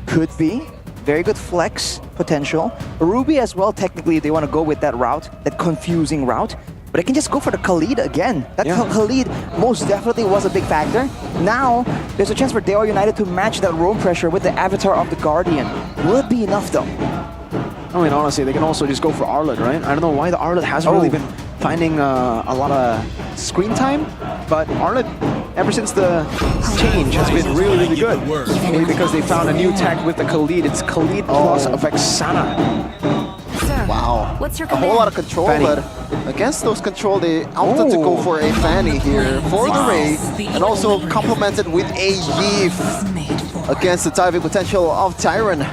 Could be. Very good flex potential. Ruby as well, technically, if they want to go with that route, that confusing route. But I can just go for the Khalid again. That Khalid most definitely was a big factor. Now, there's a chance for Dewa United to match that roam pressure with the avatar of the Guardian. Will it be enough, though? I mean, honestly, they can also just go for Arlet, right? I don't know why the Arlet hasn't really been finding a lot of screen time, but Arlet, ever since the change, has been really, really good. Maybe because they found a new tech with the Khalid. It's Khalid plus Vexana. Wow. What's your a whole lot of control, but against those control, they opted to go for a Fanny here for the Ray, and also complemented with a Yeef against the diving potential of Tyron.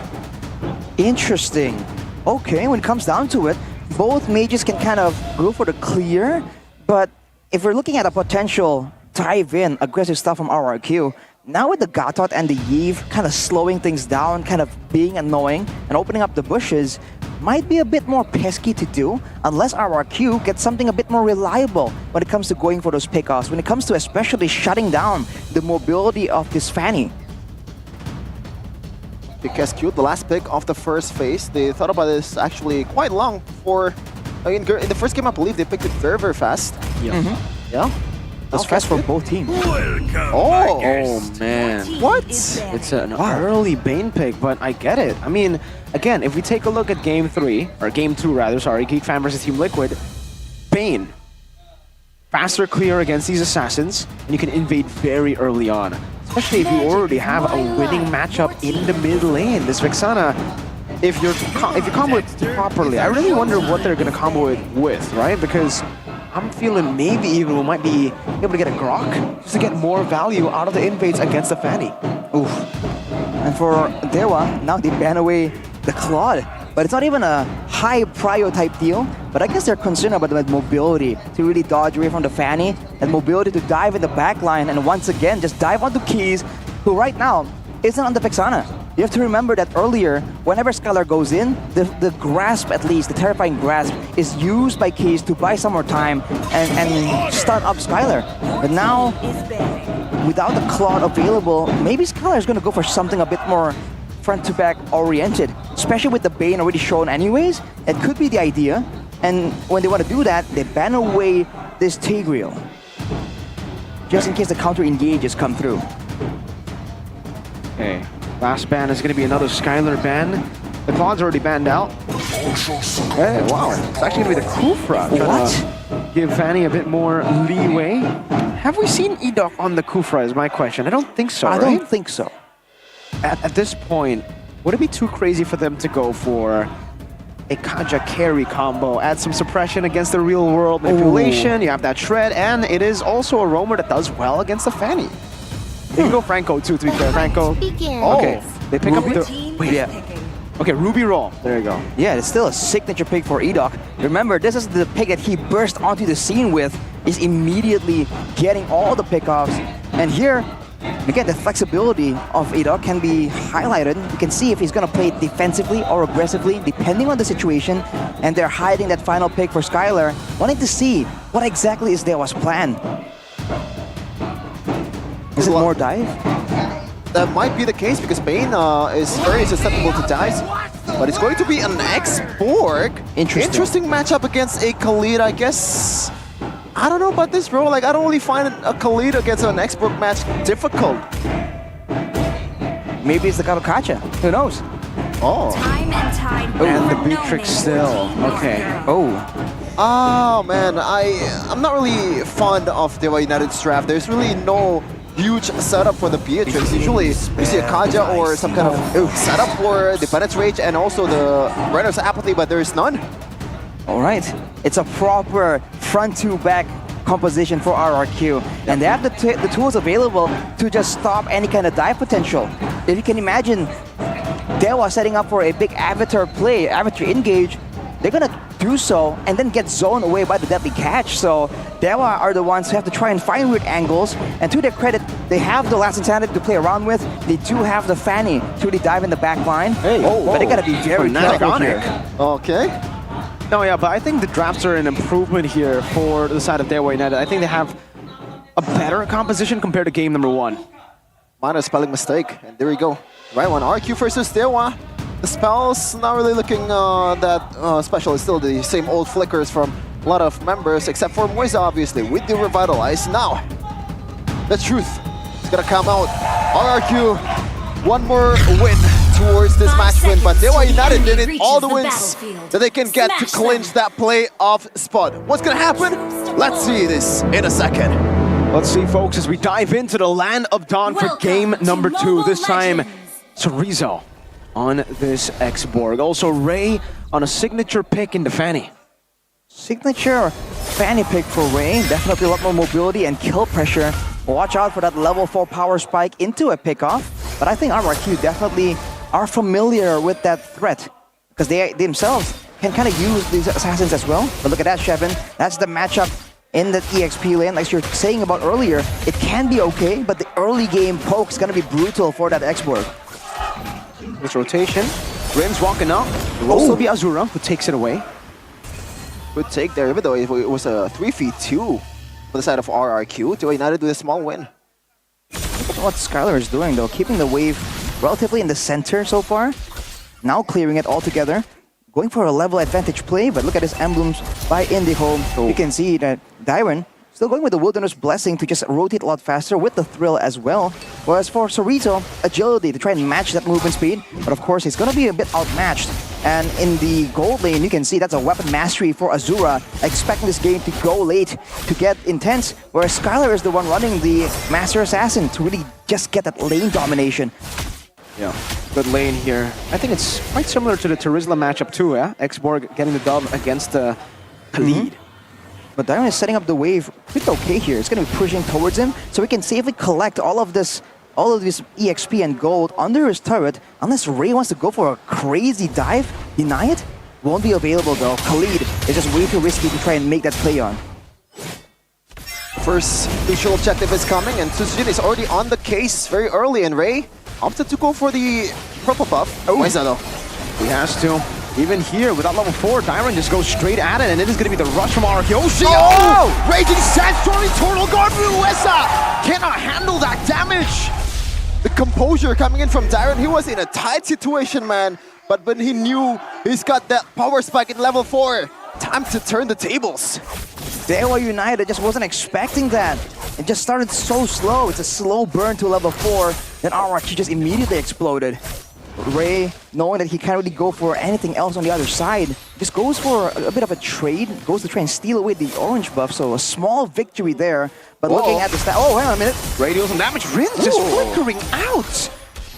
Interesting. Okay, when it comes down to it, both mages can kind of go for the clear, but if we're looking at a potential dive-in aggressive stuff from RRQ, now with the Gatot and the Yeeve kind of slowing things down, kind of being annoying, and opening up the bushes, might be a bit more pesky to do unless RRQ gets something a bit more reliable when it comes to going for those pickoffs, when it comes to especially shutting down the mobility of this Fanny. Because cute, the last pick of the first phase, they thought about this actually quite long for... in the first game, I believe they picked it very, very fast. Yeah. Yeah. That's fast for both teams. Oh man. What? It's an early Bane pick, but I get it. I mean, again, if we take a look at Game 3, or Game 2 rather, sorry, Geek Fan versus Team Liquid, Bane, faster clear against these assassins, and you can invade very early on. Especially if you already have a winning matchup in the mid lane. This Vexana, if you combo it properly, I really wonder what they're going to combo it with, right? Because I'm feeling maybe even we might be able to get a Grok just to get more value out of the invades against the Fanny. Oof. And for Dewa, now they ban away the Claude. But it's not even a high prio type deal. But I guess they're concerned about the mobility to really dodge away from the Fanny, and mobility to dive in the back line and once again just dive onto Keys, who right now isn't on the Vexana. You have to remember that earlier, whenever Skylar goes in, the grasp, at least, the terrifying grasp, is used by Keys to buy some more time and start up Skylar. But now, without the Claude available, maybe Skylar is going to go for something a bit more front-to-back oriented, especially with the Bane already shown anyways. It could be the idea. And when they want to do that, they ban away this Tigreal, just in case the counter engages come through. Okay. Last ban is going to be another Skylar ban. The Claude's already banned out. Hey, wow. It's actually going to be the Kufra. Trying to give Fanny a bit more leeway. Have we seen Edok on the Kufra is my question. I don't think so, I don't think so. At this point, would it be too crazy for them to go for a Kaja carry combo? Add some suppression against the real world manipulation. You have that shred, and it is also a roamer that does well against the Fanny. They can go Franco too, to be fair. Franco. Okay, they pick up the... Wait, Okay, Ruby roll. There you go. Yeah, it's still a signature pick for Edoc. Remember, this is the pick that he burst onto the scene with. He's immediately getting all the pickoffs. And here, again, the flexibility of Edoc can be highlighted. You can see if he's going to play defensively or aggressively, depending on the situation. And they're hiding that final pick for Skylar, wanting to see what exactly is Dewa's plan. Is it more dive? That might be the case because Bane is very susceptible to dives. But it's going to be an X-Borg. Interesting matchup against a Khalid, I guess. I don't know about this, bro. Like, I don't really find a Khalid against an X-Borg match difficult. Maybe it's the Kamikaze. Who knows? Oh. Time and tide. And the Beatrix still. Okay. Oh, man. I'm not really fond of Dewa United's draft. There's really no huge setup for the Beatrix. Usually, you see a Kaja or some kind of setup for the Bennett's Rage and also the Renner's Apathy, but there is none. All right. It's a proper front-to-back composition for RRQ. And they have the tools available to just stop any kind of dive potential. If you can imagine Dewa setting up for a big Avatar play, Avatar engage, they're going to do so and then get zoned away by the deadly catch. So Dewa are the ones who have to try and find weird angles. And to their credit, they have the last insanity to play around with. They do have the Fanny to really dive in the back line. But they got to be very careful here. Okay. No, yeah, but I think the drafts are an improvement here for the side of Dewa United. I think they have a better composition compared to game number 1. Minor spelling mistake, and there we go. Right one, RQ versus Dewa. The spell's not really looking that special. It's still the same old flickers from a lot of members, except for Moisa, obviously, with the Revitalize. Now, the truth is gonna come out. RRQ, one more win towards this match win, but Dewa United did it all the wins that they can get to clinch that playoff spot. What's gonna happen? Let's see this in a second. Let's see, folks, as we dive into the Land of Dawn for game number 2. This time, Chorizo on this X-Borg. Also, Ray on a signature pick in the Fanny. Signature Fanny pick for Ray. Definitely a lot more mobility and kill pressure. Watch out for that level 4 power spike into a pickoff. But I think RRQ definitely are familiar with that threat because they themselves can kind of use these assassins as well. But look at that, Shevin. That's the matchup in the EXP lane. Like you're saying about earlier, it can be okay, but the early game poke is going to be brutal for that X-Borg. This rotation. Rin's walking up. It will also be Azura who takes it away. Good take there, even though it was a 3v2 for the side of RRQ. Dewa United with a small win. Look at what Skylar is doing though, keeping the wave relatively in the center so far. Now clearing it all together. Going for a level advantage play, but look at his emblems by IndyHome. You can see that Dyron still going with the Wilderness Blessing to just rotate a lot faster with the Thrill as well. Whereas for Chorizo, agility to try and match that movement speed. But of course, he's going to be a bit outmatched. And in the gold lane, you can see that's a weapon mastery for Azura, expecting this game to go late to get intense. Whereas Skylar is the one running the Master Assassin to really just get that lane domination. Yeah, good lane here. I think it's quite similar to the Terizla matchup too, yeah? X-Borg getting the dub against Khalid. But Dyron is setting up the wave pretty okay here. It's going to be pushing towards him, so we can safely collect all of this EXP and gold under his turret. Unless Ray wants to go for a crazy dive, deny it? Won't be available though. Khalid is just way too risky to try and make that play on. First crucial objective is coming, and Tsujin is already on the case very early, and Ray opted to go for the purple buff. Why is that though? He has to. Even here, without level 4, Dyron just goes straight at it, and it is going to be the rush from RRQ. Oh, shit! Oh! Raging Sandstorming Turtle Guard Ruessa cannot handle that damage! The composure coming in from Dyron, he was in a tight situation, man. But when he knew he's got that power spike in level 4, time to turn the tables. Dewa United just wasn't expecting that. It just started so slow. It's a slow burn to level 4. Then RRQ just immediately exploded. Ray, knowing that he can't really go for anything else on the other side, just goes for a bit of a trade, goes to try and steal away the orange buff, so a small victory there. But looking at the stat, oh, hang on a minute. Ray deals some damage, Rin just flickering out.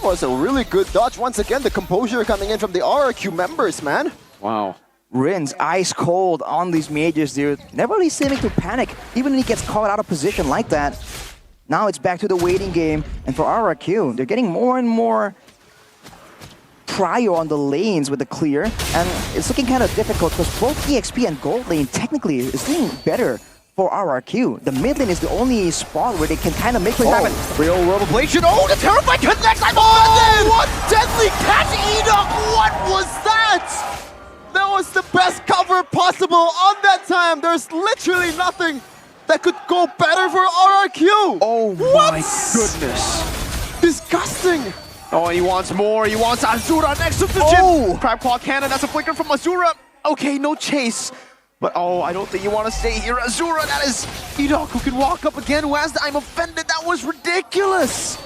Was a really good dodge. Once again, the composure coming in from the RRQ members, man. Wow. Rin's ice cold on these mages, dude. Never really seeming to panic, even when he gets caught out of position like that. Now it's back to the waiting game, and for RRQ, they're getting more and more prio on the lanes with the clear, and it's looking kind of difficult because both EXP and gold lane technically is doing better for RRQ. The mid lane is the only spot where they can kind of make things happen. Real world ablation. Oh, the terrified connects. I'm offended. What deadly catch, Enoch! What was that? That was the best cover possible on that time. There's literally nothing that could go better for RRQ. Oh my goodness. Disgusting. Oh, he wants more. He wants Azura next to the gym. Crab Claw Cannon. That's a flicker from Azura. Okay, no chase. But oh, I don't think you want to stay here. Azura, that is Enoch who can walk up again. Who has the I'm offended? That was ridiculous.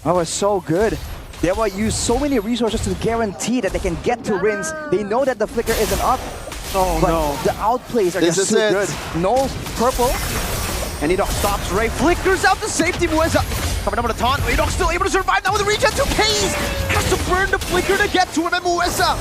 That was so good. They will use so many resources to guarantee that they can get to Rins. They know that the flicker isn't up. Oh but no. The outplays are This just is too it. good. No purple. And Enoch stops Ray. Flickers out the safety. Mueza coming up with a taunt. Enoch still able to survive now with the regen. 2Ks. Has to burn the flicker to get to him. And Mueza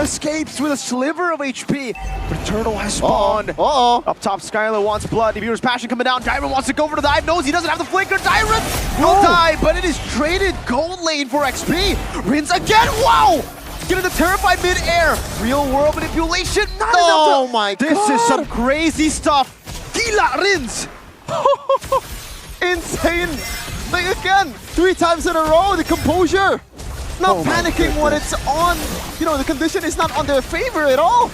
escapes with a sliver of HP. But Turtle has spawned. Up top, Skylar wants blood. Debuter's passion coming down. Dyron wants to go for the dive. Knows he doesn't have the flicker. Dyron will die, but it is traded gold lane for XP. Rins again. Wow! Getting the terrified mid-air. Real world manipulation. Not enough to... Oh my god. This is some crazy stuff. Gila Rins. Insane. Like again, 3 times in a row, the composure. Not panicking when it's on, you know, the condition is not on their favor at all.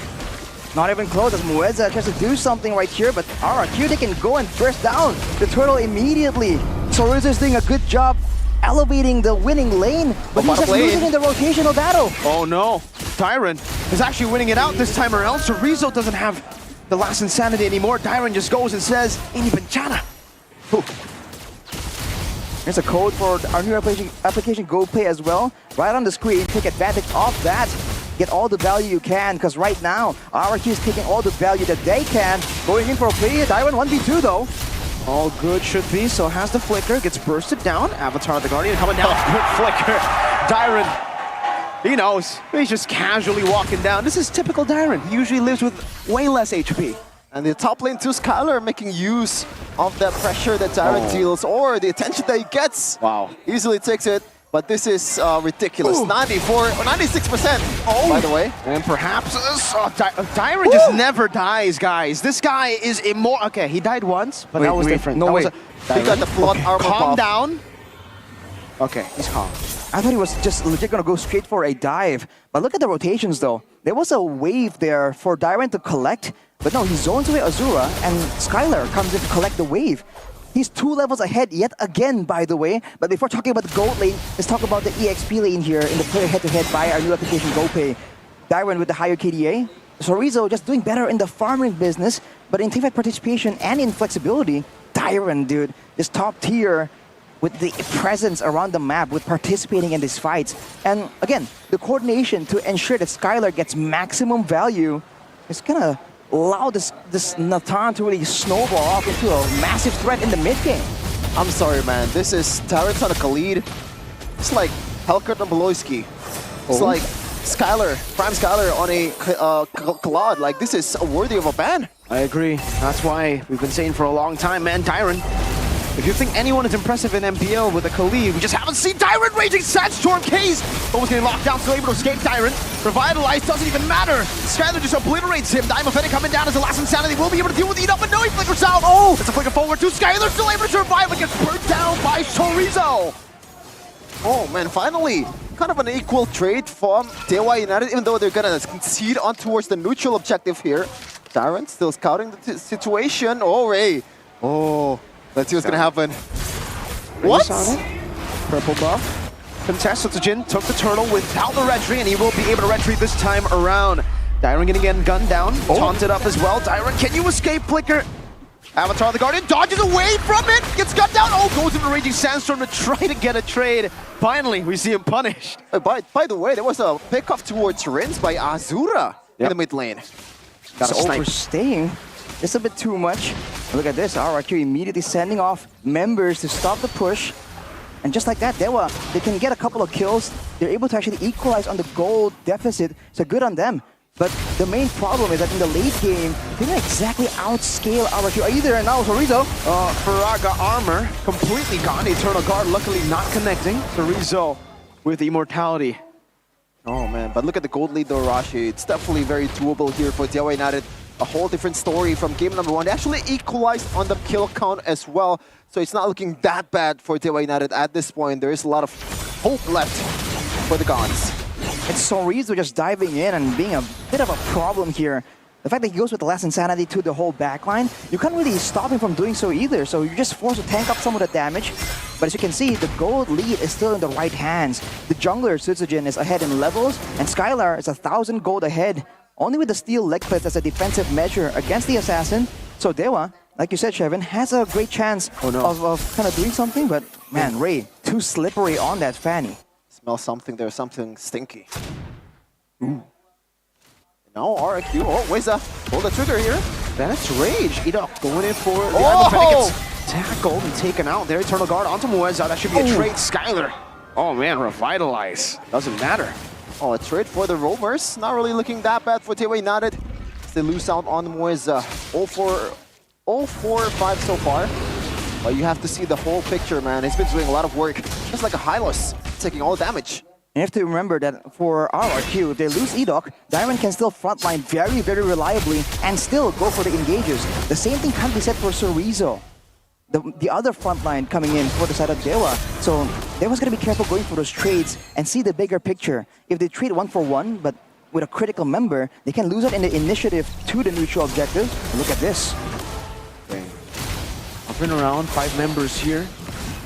Not even close as Mueza tries to do something right here, but RRQ, they can go and burst down the turtle immediately. Sorizo is doing a good job elevating the winning lane, but he's just losing in the rotational battle. Oh no, Dyron is actually winning it out this time around. Sorizo doesn't have the last insanity anymore. Dyron just goes and says, "Ini bencana." There's a code for our new application Go Play as well. Right on the screen, take advantage of that. Get all the value you can, because right now, RRQ is taking all the value that they can. Going in for a play, Dyron 1v2 though. All good should be, so has the flicker, gets bursted down. Avatar the Guardian coming down, good flicker. Dyron, he knows. He's just casually walking down. This is typical Dyron. He usually lives with way less HP. And the top lane to Skylar making use of that pressure that Dyron deals, or the attention that he gets. Wow. Easily takes it, but this is ridiculous. 94, 96%, by the way. And perhaps Dyron just never dies, guys. This guy is immortal. Okay, he died once, but that was different. No that way. He got the flood armor Calm buff. down. Okay, he's calm. I thought he was just legit gonna go straight for a dive. But look at the rotations though. There was a wave there for Dyron to collect, but no, he zones away Azura and Skylar comes in to collect the wave. He's 2 levels ahead yet again, by the way. But before talking about the gold lane, let's talk about the EXP lane here in the player head-to-head by our new application GoPay. Dyron with the higher KDA. Sorizo just doing better in the farming business, but in teamfight participation and in flexibility, Dyron, dude, is top tier with the presence around the map, with participating in these fights. And again, the coordination to ensure that Skylar gets maximum value is gonna allow this Nathan to really snowball off into a massive threat in the mid game. I'm sorry, man. This is Dyron's on a Khalid. It's like Helkert and Beloyski. It's like Skylar, Prime Skylar on a Claude. Like, this is worthy of a ban. I agree. That's why we've been saying for a long time, man, Dyron. If you think anyone is impressive in MPL with a Khalid, we just haven't seen Dyron. Raging Sandstorm K's almost getting locked down, still able to escape Dyron. Revitalize doesn't even matter. Skylar just obliterates him. Diamond Fennec coming down as the last insanity. Will be able to deal with Enoch, but no, he flickers out. Oh, it's a flicker forward to Skylar, still able to survive, but gets burnt down by Sorizo. Oh man, finally, kind of an equal trade from Dewa United, even though they're gonna concede on towards the neutral objective here. Dyron still scouting the situation. Oh, Ray. Oh. Let's see what's gonna happen. What? Purple buff. Contested to Jin, took the turtle without the retry, and he will be able to retry this time around. Dyron gonna get gunned down, taunted up as well. Dyron, can you escape, Flicker? Avatar the Guardian dodges away from it, gets gunned down. Oh, goes into Raging Sandstorm to try to get a trade. Finally, we see him punished. By the way, there was a pickoff towards Rins by Azura in the mid lane. That's overstaying. It's a bit too much. Look at this, RRQ immediately sending off members to stop the push. And just like that, they can get a couple of kills. They're able to actually equalize on the gold deficit, so good on them. But the main problem is that in the late game, they didn't exactly outscale RRQ either, and now Sorizo. Faraga armor completely gone. Eternal Guard luckily not connecting. Sorizo with immortality. Oh man, but look at the gold lead though, Rashi. It's definitely very doable here for Dewa United. A whole different story from game number 1. They actually equalized on the kill count as well. So it's not looking that bad for Dewa United at this point. There is a lot of hope left for the Gons. It's Sorizo just diving in and being a bit of a problem here. The fact that he goes with the last insanity to the whole backline, you can't really stop him from doing so either. So you're just forced to tank up some of the damage. But as you can see, the gold lead is still in the right hands. The jungler, Sutsujin, is ahead in levels, and Skylar is 1,000 gold ahead. Only with the steel leg plates as a defensive measure against the assassin. So Dewa, like you said, Shevin, has a great chance of kind of doing something. But man, Ray, too slippery on that Fanny. Smell something there, something stinky. Ooh. Now RQ, Weza, pull the trigger here. Then it's Rage. Edok going in for the Iron Fennec gets tackled and taken out. Their Eternal Guard onto Muezza. That should be a trade. Skylar. Oh man, Revitalize. Doesn't matter. Oh, a trade for the Rovers. Not really looking that bad for Dewa United. They lose out on Muezza. 0-4-5 so far. But you have to see the whole picture, man. He's been doing a lot of work. Just like a Hylos, taking all the damage. You have to remember that for RRQ, if they lose Edok, Diamond can still frontline very, very reliably and still go for the engages. The same thing can't be said for Sorizo, the other frontline coming in for the side of Dewa. So Dewa's going to be careful going for those trades and see the bigger picture. If they trade 1-for-1, but with a critical member, they can lose it in the initiative to the neutral objective. Look at this. Okay. Hovering around, 5 members here.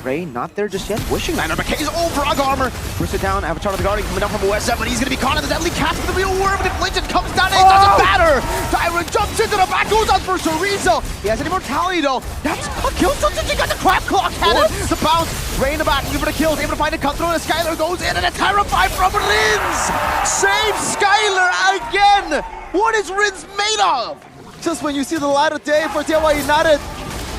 Ray not there just yet. Wishing Liner, but K's Frog Armor. Burst it down, Avatar of the Guardian coming down from West, but he's going to be caught in the deadly cast of the real worm, and if Legend comes down, it doesn't matter! Tyrant jumps into the back, goes out for Chorizo. He has an immortality though. That's a kill. He got the Crab Claw Cannon. The bounce, Ray in the back, looking for the kills, able to find a cut through, and Skylar goes in, and a Tyrant 5 from Rins! Save Skylar again! What is Rins made of? Just when you see the light of day for Dewa United,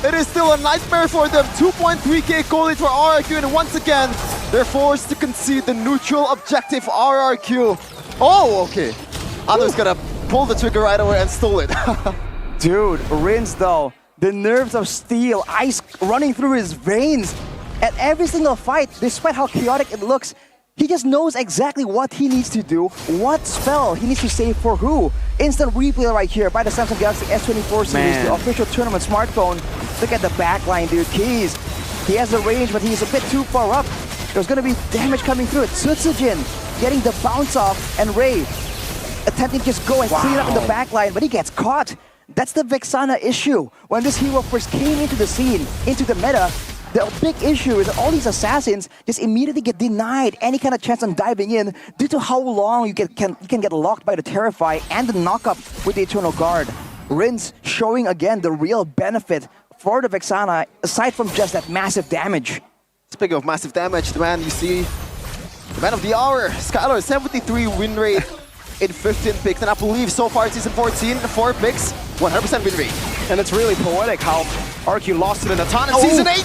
it is still a nightmare for them. 2.3k goal lead for RRQ, and once again, they're forced to concede the neutral objective RRQ. Oh, okay. Others gonna pull the trigger right away and stole it. Dude, Rins though, the nerves of steel, ice running through his veins. At every single fight, despite how chaotic it looks, he just knows exactly what he needs to do, what spell he needs to save for who. Instant replay right here by the Samsung Galaxy S24 series, the official tournament smartphone. Look at the backline, dude. Keys. He has the range, but he's a bit too far up. There's going to be damage coming through it. Sutsujin getting the bounce off, and Ray attempting to just go and clean up in the backline, but he gets caught. That's the Vexana issue. When this hero first came into the scene, into the meta, the big issue is that all these assassins just immediately get denied any kind of chance on diving in due to how long you can get locked by the Terrify and the knockup with the Eternal Guard. Rins showing again the real benefit for the Vexana, aside from just that massive damage. Speaking of massive damage, the man you see, the man of the hour, Skylar, 73 win rate in 15 picks, and I believe so far Season 14, 4 picks, 100% win rate. And it's really poetic how RQ lost it in a ton in Season 8.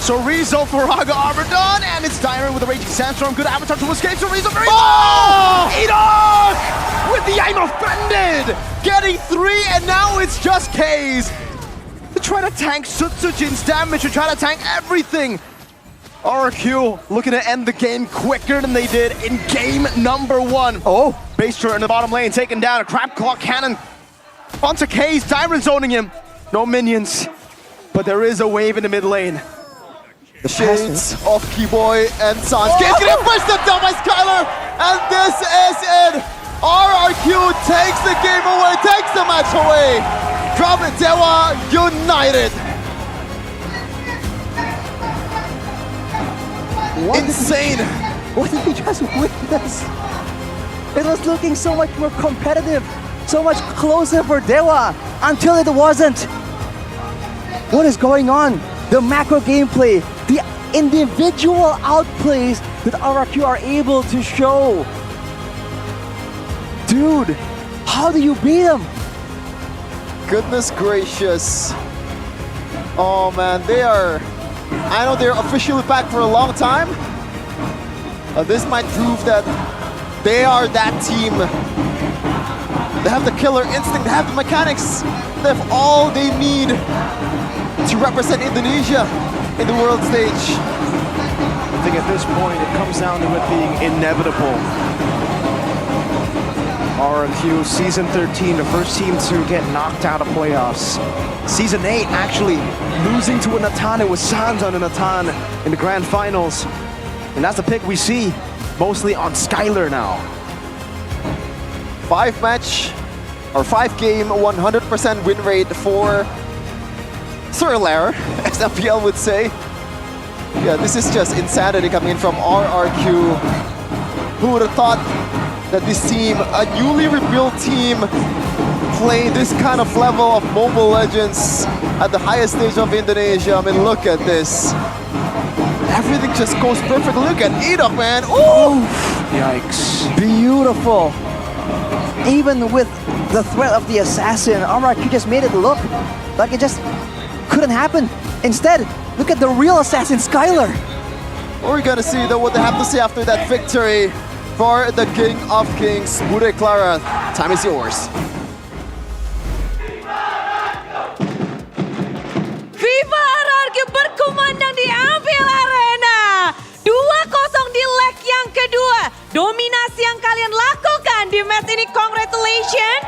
Chorizo for Raga Armor done, and it's Diamond with a Raging Sandstorm. Good Avatar to escape. Chorizo very Edok with the I'm offended! Getting 3, and now it's just K's. To try to tank Sutsujin's damage, to try to tank everything. RQ looking to end the game quicker than they did in game number 1. Oh, base turret in the bottom lane, taking down a Crab Claw Cannon onto K's. Diamond zoning him. No minions, but there is a wave in the mid lane. The shades of Keyboy and Sans. Game's getting pushed up down by Skylar, and this is it. RRQ takes the game away, takes the match away from Dewa United. Insane. What did we just witness? It was looking so much more competitive, so much closer for Dewa, until it wasn't. What is going on? The macro gameplay, the individual outplays that RRQ are able to show. Dude, how do you beat them? Goodness gracious. Oh man, I know they're officially back for a long time. This might prove that they are that team. They have the killer instinct, they have the mechanics, they have all they need to represent Indonesia in the world stage. I think at this point it comes down to it being inevitable. RQ Season 13, the first team to get knocked out of playoffs. Season 8 actually losing to a Natan. It was Sans on a Natan in the grand finals. And that's the pick we see mostly on Skylar now. 5-game, 100% win rate for Surlair, as MPL would say. Yeah, this is just insanity coming in from RRQ. Who would have thought that this team, a newly rebuilt team, play this kind of level of Mobile Legends at the highest stage of Indonesia? I mean, look at this. Everything just goes perfect. Look at Edok, man. Ooh! Yikes. Beautiful. Even with the threat of the assassin, RRQ just made it look like it just couldn't happen. Instead, look at the real assassin, Skylar. We're gonna see what they have to say after that victory for the King of Kings, Bude Clara. Time is yours. Viva RRQ berkumandang di MPL Arena. 2-0 di leg yang kedua. Dominasi yang kalian lakukan di match ini, congratulations.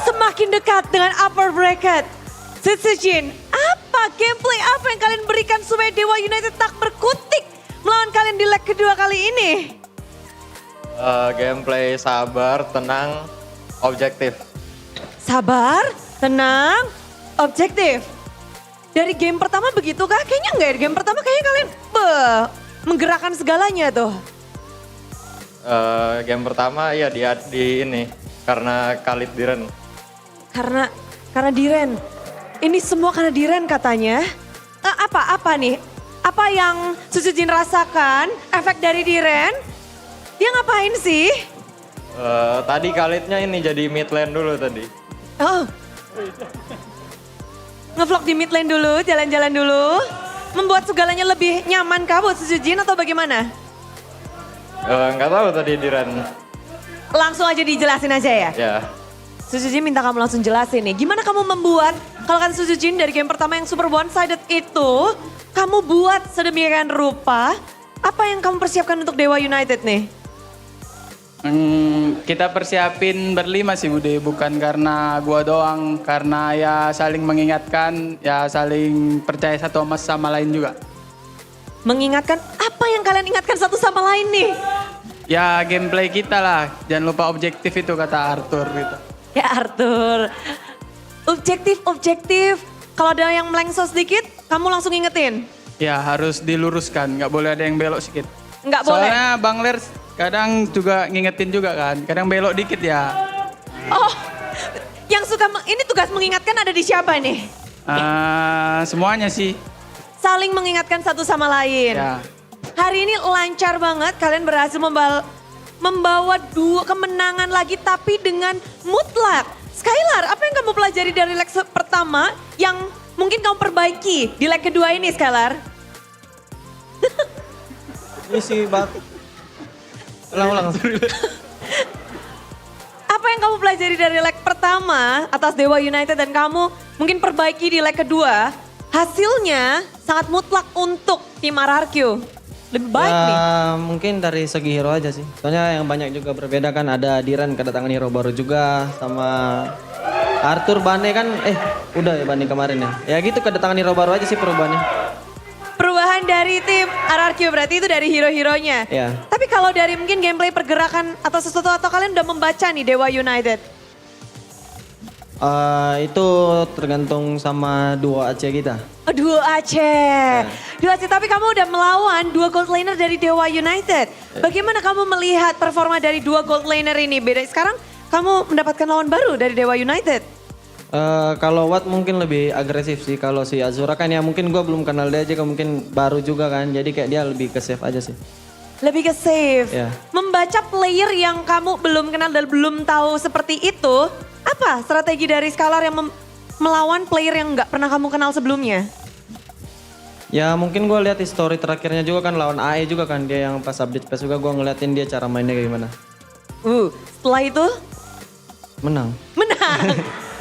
Semakin dekat dengan upper bracket. Setsujin, apa gameplay apa yang kalian berikan supaya Dewa United tak berkutik melawan kalian di leg kedua kali ini? Gameplay sabar, tenang, objektif. Sabar, tenang, objektif. Dari game pertama begitu kah? Kayaknya enggak ya. Game pertama kayaknya kalian menggerakkan segalanya tuh. Game pertama ya di ini karena Khalid Diren. Karena Diren. Ini semua karena Diren katanya. Apa nih? Apa yang Setsujin rasakan? Efek dari Diren? Dia ngapain sih? Tadi Khalidnya ini jadi mid lane dulu tadi. Oh. Ngevlog di mid lane dulu, jalan-jalan dulu. Membuat segalanya lebih nyaman kah buat Setsujin atau bagaimana? Nggak tahu tadi Diren. Langsung aja dijelasin aja ya? Ya. Setsujin minta kamu langsung jelasin nih. Gimana kamu membuat, kalau kan Setsujin dari game pertama yang super one-sided itu, kamu buat sedemikian rupa, apa yang kamu persiapkan untuk Dewa United nih? Kita persiapin berlima sih Bude, bukan karena gua doang, karena ya saling mengingatkan, ya saling percaya satu sama lain juga. Mengingatkan, apa yang kalian ingatkan satu sama lain nih? Ya gameplay kita lah, jangan lupa objektif itu kata Arthur gitu. Ya Arthur, objektif. Kalau ada yang melengsos sedikit, kamu langsung ingetin? Ya harus diluruskan, nggak boleh ada yang belok sedikit. Nggak boleh? Soalnya Bang Ler kadang juga ngingetin juga kan, kadang belok dikit ya. Oh, yang suka, ini tugas mengingatkan ada di siapa nih? Semuanya sih. Saling mengingatkan satu sama lain. Ya. Hari ini lancar banget, kalian berhasil membawa 2 kemenangan lagi tapi dengan mutlak. Skylar, apa yang kamu pelajari dari leg pertama yang mungkin kamu perbaiki di leg kedua ini, Skylar? Ini sih, Bang. Ulang. Apa yang kamu pelajari dari leg pertama atas Dewa United dan kamu mungkin perbaiki di leg kedua? Hasilnya sangat mutlak untuk tim RRQ. Lebih baik nih. Mungkin dari segi hero aja sih. Soalnya yang banyak juga berbeda kan, ada Diren kedatangan hero baru juga, sama Arthur Bane kan, udah ya Bane kemarin ya. Ya gitu kedatangan hero baru aja sih perubahannya. Perubahan dari tim RRQ berarti itu dari hero-heronya. Ya. Tapi kalau dari mungkin gameplay pergerakan atau sesuatu, atau kalian udah membaca nih Dewa United? Itu tergantung sama duo AC kita. Oh, duo Aceh. Duo Aceh, tapi kamu udah melawan 2 gold laner dari Dewa United. Bagaimana kamu melihat performa dari 2 gold laner ini? Beda sekarang kamu mendapatkan lawan baru dari Dewa United. Kalau Watt mungkin lebih agresif sih. Kalau si Azura kan ya mungkin gue belum kenal dia aja, mungkin baru juga kan. Jadi kayak dia lebih ke save aja sih. Lebih ke save. Ya. Membaca player yang kamu belum kenal dan belum tahu seperti itu, apa strategi dari Skylar yang melawan player yang nggak pernah kamu kenal sebelumnya? Ya mungkin gue lihat history terakhirnya juga kan lawan AE juga kan, dia yang pas update patch juga gue ngeliatin dia cara mainnya kayak gimana. Setelah itu? Menang.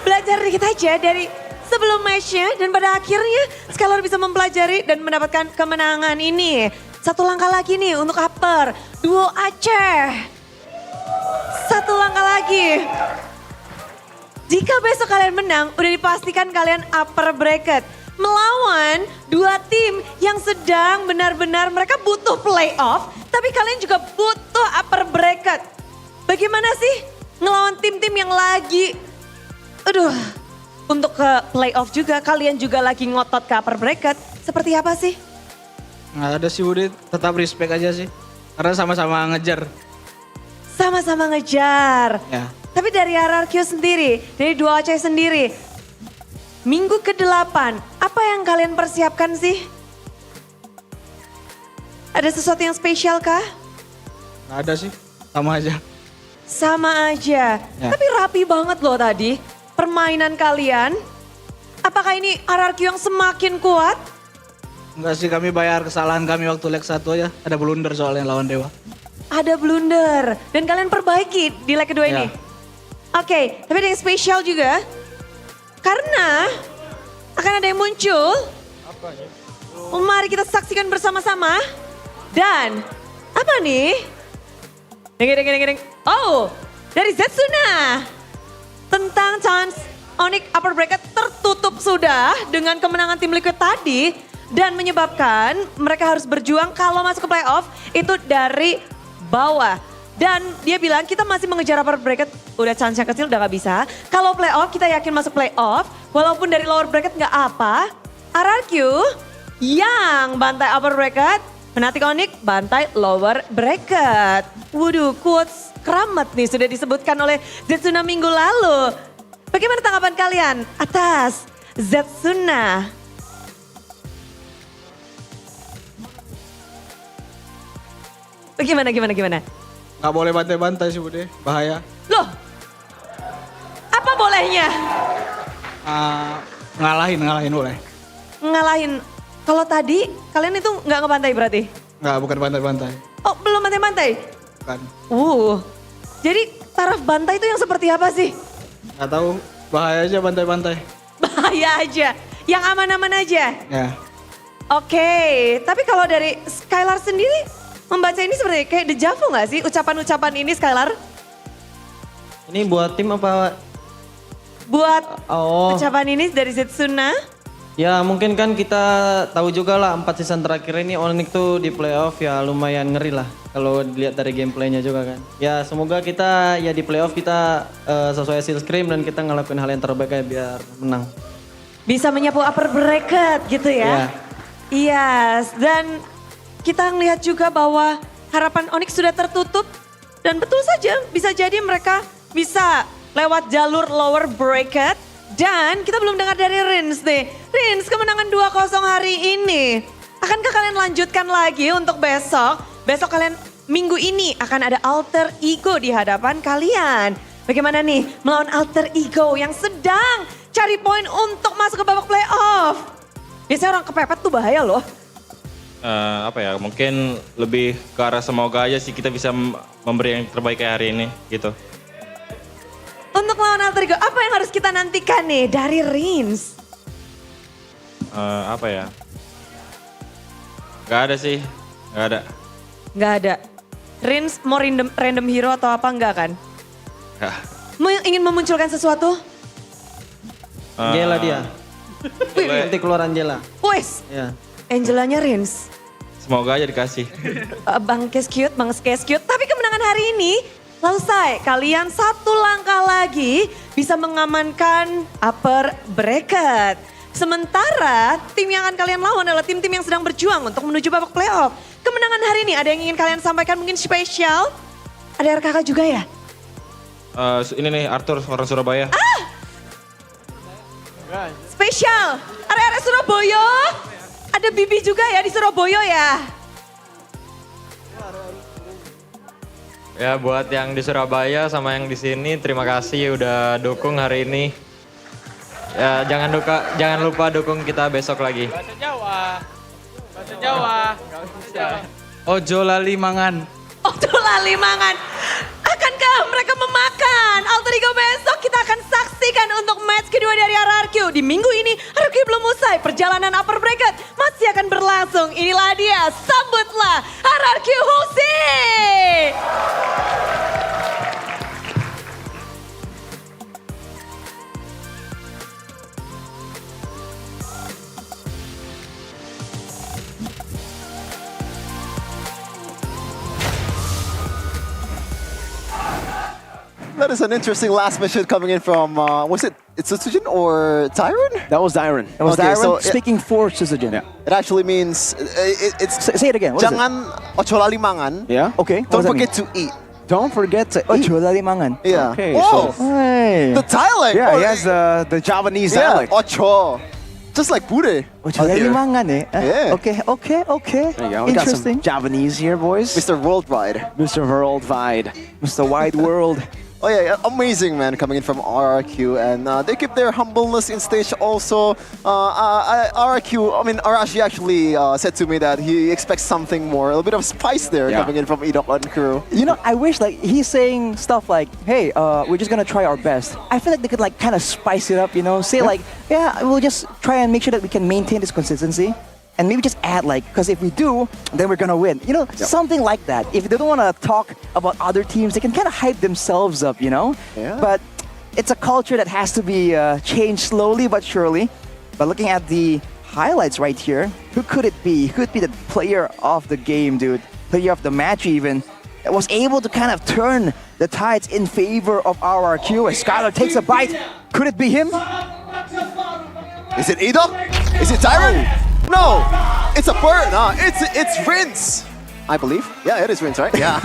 Belajar dikit aja dari sebelum matchnya dan pada akhirnya Skylar bisa mempelajari dan mendapatkan kemenangan ini. 1 langkah lagi nih untuk upper, duo Aceh. 1 langkah lagi. lagi. Jika besok kalian menang, udah dipastikan kalian upper bracket. Melawan dua tim yang sedang benar-benar mereka butuh playoff, tapi kalian juga butuh upper bracket. Bagaimana sih ngelawan tim-tim yang lagi, untuk ke playoff juga, kalian juga lagi ngotot ke upper bracket. Seperti apa sih? Nggak ada sih Budi, tetap respect aja sih. Karena sama-sama ngejar. Sama-sama ngejar. Ya. Tapi dari RRQ sendiri, dari dua AC sendiri, minggu ke-8, apa yang kalian persiapkan sih? Ada sesuatu yang spesial kah? Nggak ada sih, sama aja. Sama aja, Ya. tapi rapi banget loh tadi permainan kalian. Apakah ini RRQ yang semakin kuat? Enggak sih, kami bayar kesalahan kami waktu leg 1 aja. Ada blunder soalnya lawan Dewa. Ada blunder dan kalian perbaiki di leg kedua ini. Ya. Oke, tapi ada yang spesial juga. Karena akan ada yang muncul. Mari kita saksikan bersama-sama. Dan apa nih? Deng. Oh, dari Zetsuna. Tentang chance Onyx upper bracket tertutup sudah dengan kemenangan tim Liquid tadi. Dan menyebabkan mereka harus berjuang kalau masuk ke playoff itu dari bawah. Dan dia bilang kita masih mengejar upper bracket, udah chance yang kecil udah gak bisa. Kalau playoff kita yakin masuk playoff, walaupun dari lower bracket gak apa. RRQ yang bantai upper bracket, Fnatic Onyx bantai lower bracket. Waduh, quotes keramat nih sudah disebutkan oleh Zetsuna minggu lalu. Bagaimana tanggapan kalian atas Zetsuna? Gimana? Nggak boleh bantai-bantai sih Bude, bahaya. Loh, apa bolehnya? Ngalahin boleh. Ngalahin. Kalau tadi kalian itu nggak ngebantai berarti? Nggak, bukan bantai-bantai. Oh, belum bantai-bantai? Bukan. Jadi taraf bantai itu yang seperti apa sih? Nggak tahu, bahaya aja bantai-bantai. Bahaya aja, yang aman-aman aja. Ya. Oke, tapi kalau dari Skylar sendiri membaca ini seperti kayak dejavu nggak sih ucapan-ucapan ini Skylar? Ini buat tim apa? Buat ucapan ini dari Zetsuna? Ya mungkin kan kita tahu juga lah 4 season terakhir ini Onyx tuh di playoff ya lumayan ngeri lah. Kalau dilihat dari gameplaynya juga kan. Ya semoga kita ya di playoff kita sesuai hasil scrim dan kita ngelakuin hal yang terbaik ya biar menang. Bisa menyapu upper bracket gitu ya? Iya, dan kita ngelihat juga bahwa harapan Onyx sudah tertutup. Dan betul saja bisa jadi mereka bisa lewat jalur lower bracket. Dan kita belum dengar dari Rins nih. Rins, kemenangan 2-0 hari ini. Akankah kalian lanjutkan lagi untuk besok? Besok kalian minggu ini akan ada alter ego di hadapan kalian. Bagaimana nih melawan alter ego yang sedang cari poin untuk masuk ke babak playoff? Biasanya orang kepepet tuh bahaya loh. Mungkin lebih ke arah semoga aja sih kita bisa memberi yang terbaik kayak hari ini gitu. Untuk melawan alter ego, apa yang harus kita nantikan nih dari Rins? Gak ada sih, gak ada. Gak ada. Rins mau random hero atau apa enggak kan? Ingin memunculkan sesuatu? Angela dia. Nanti keluar Angela. Wes, Ya. Angelanya Rins. Semoga aja dikasih. Bang Kes Cute. Tapi kemenangan hari ini selesai. Kalian satu langkah lagi bisa mengamankan upper bracket. Sementara tim yang akan kalian lawan adalah tim-tim yang sedang berjuang untuk menuju babak playoff. Kemenangan hari ini ada yang ingin kalian sampaikan mungkin spesial? Ada RKK juga ya? Ini nih Arthur orang Surabaya. Spesial, area Surabaya. Ada Bibi juga ya di Surabaya ya? Ya buat yang di Surabaya sama yang di sini terima kasih udah dukung hari ini. Ya jangan lupa dukung kita besok lagi. Bahasa Jawa. Ojo lali mangan. Ojo lali mangan. Akankah mereka memakan alter ego besok? Kita akan saksikan untuk match kedua dari RRQ. Di minggu ini RRQ belum usai. Perjalanan upper bracket masih akan berlangsung. Inilah dia, sambutlah RRQ Husi. That is an interesting last mission coming in from, was it Tsujin or Tyron? That was Dyron. It was Okay, Dyron so speaking for Suzujin. Yeah. It actually means, it's... Say it again. What is it? Jangan ojo lali mangan. Yeah? Okay. what Don't does that forget to eat. Don't forget to mean? eat. Ocho lali mangan. Yeah. Okay, Oh, Hey. the dialect. Yeah, Oh, he has the Javanese yeah, dialect. ocho. Just like Bude. Ocho lali mangan eh? Yeah. Okay. There you go. We got some Interesting. Javanese here, boys. Mr. Worldwide. Mr. Worldwide. Mr. Wide World. Oh yeah, amazing man coming in from RRQ, and they keep their humbleness in stage also. RRQ, I mean Arashi actually said to me that he expects something more, a little bit of spice there coming in from Idok and crew. You know, I wish like he's saying stuff like, "Hey, we're just gonna try our best." I feel like they could like kind of spice it up, you know, say like, "Yeah, we'll just try and make sure that we can maintain this consistency." And maybe just add like, because if we do, then we're gonna win. You know, something like that. If they don't want to talk about other teams, they can kind of hype themselves up, you know? Yeah. But it's a culture that has to be changed slowly but surely. But looking at the highlights right here, who could it be? Who could be the player of the game, dude? Player of the match even. That was able to kind of turn the tides in favor of RRQ as Skylar takes a bite. Could it be him? Is it Idok? Is it Tyron? No, it's a bird. It's Rince, I believe. Yeah, it is Rince, right? Yeah.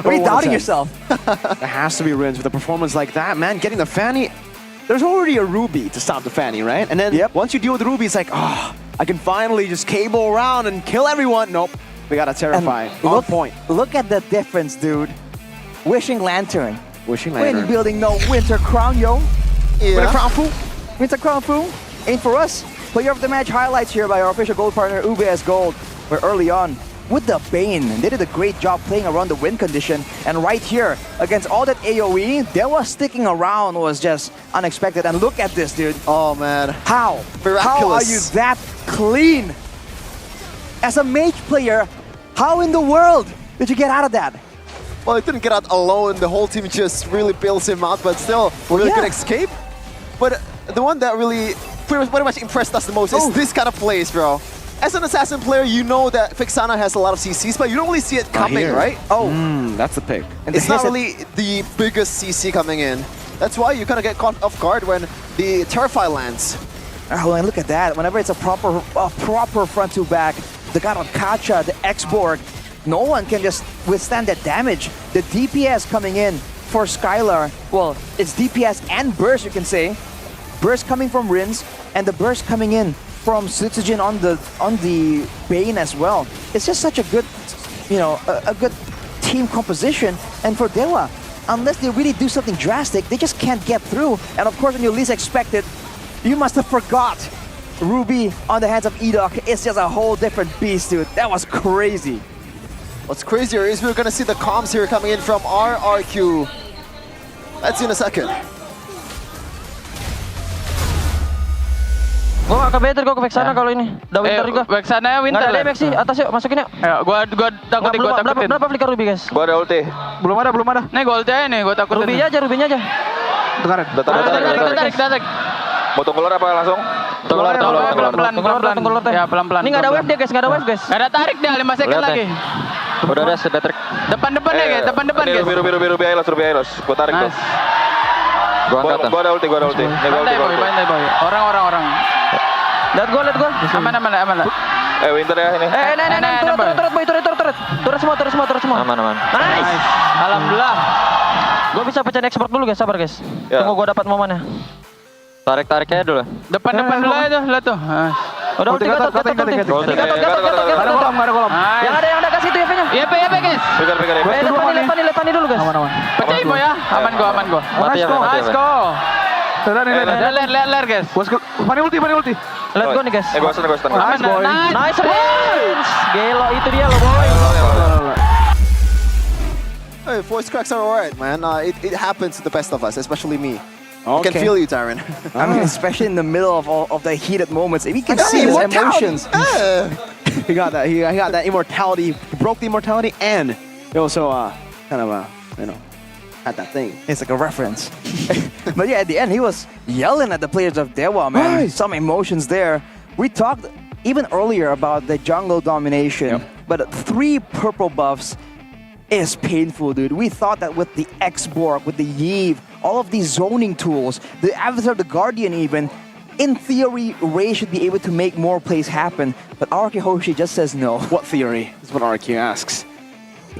Are you doubting yourself? It has to be Rins with a performance like that, man. Getting the Fanny, there's already a Ruby to stop the Fanny, right? And then once you deal with the Ruby, it's like, oh, I can finally just cable around and kill everyone. Nope, we gotta terrify. On point. Look at the difference, dude. Wishing Lantern. Wishing Lantern. Wind building no Winter Crown, yo. Yeah. Winter Crown Fu. Winter Crown Fu. Ain't for us. Player of the match highlights here by our official gold partner UBS Gold. Where early on, with the Bane, they did a great job playing around the win condition. And right here, against all that AoE, Dewa sticking around was just unexpected. And look at this, dude. Oh, man. How? Miraculous. How are you that clean? As a mage player, how in the world did you get out of that? Well, he didn't get out alone. The whole team just really bails him out, but still, really good escape. But the one that really pretty much impressed us the most is this kind of plays, bro. As an assassin player, you know that Vexana has a lot of CCs, but you don't really see it coming, right? That's the pick. And it's not really the biggest CC coming in. That's why you kind of get caught off guard when the Terrify lands. Oh, and look at that. Whenever it's a proper front to back, the god of Kacha, the X-Borg, no one can just withstand that damage. The DPS coming in for Skylar, well, it's DPS and burst, you can say. Burst coming from Rins, and the burst coming in from Tsujin on the Bane as well. It's just such a good, you know, a good team composition. And for Dewa, unless they really do something drastic, they just can't get through. And of course, when you least expect it, you must have forgot Ruby on the hands of Edok. It's just a whole different beast, dude. That was crazy. What's crazier is we're gonna see the comms here coming in from RRQ. That's in a second. Gua nggak ke Better, gua ke Vexana kalau ini. Udah Winter juga. Vexana ya Winter. Nggak ada damage sih, atas yuk, masukin yuk. Ayo, gua takutin, gua takutin. Berapa flicker Ruby, guys? Gua ada ulti. Belum ada. Nih gua ulti aja nih, gua takutin. Ruby aja. Dengarin. Tarik. Mau tunggu lor apa langsung? Tunggu pelan-pelan. Ya, pelan-pelan. Ini nggak ada wave dia, guys, nggak ada wave, guys. Nggak ada tarik dia, 5 second lagi. Udah ada, sudah trik. Depan ya, guys, depan guys. Ruby Ailos. Gua tarik tuh. Gua ada ulti. Nih gua ulti. Bantai boy. Orang. Lihat gua. Aman. Winter ya ini. Turret boy, turret. Turret semua. Aman. Nice. Alhamdulillah. Gua bisa pecahin export dulu, guys, sabar, guys. Ya. Tunggu gua dapat momennya. Tarik-tariknya dulu. Depan dulu aja, lihat tuh. Udah ulti gatot. Gatot. Yang ada kasih itu YP-nya. YP guys. Lihat Pani dulu, guys. Pecahin boy ya. Aman gua. Nice go. Lihat guys. Pani ulti. Lihat gua nih, guys. Gua stun. Nice wins. Gelo itu dia lo, boy. Hey, voice cracks are alright, man. It happens to the best of us, especially me. I Okay. can feel you, Tyron. I mean, especially in the middle of the heated moments, if you can see his emotions. He got that. He got that immortality. He broke the immortality, and he also kind of had that thing. It's like a reference. But yeah, at the end, he was yelling at the players of Dewa, man. Right. Some emotions there. We talked even earlier about the jungle domination, but 3 purple buffs is painful, dude. We thought that with the X-Borg, with the Yve, all of these zoning tools, the Avatar, the Guardian even, in theory, Ray should be able to make more plays happen, but RQ Hoshi just says no. What theory is what RQ asks.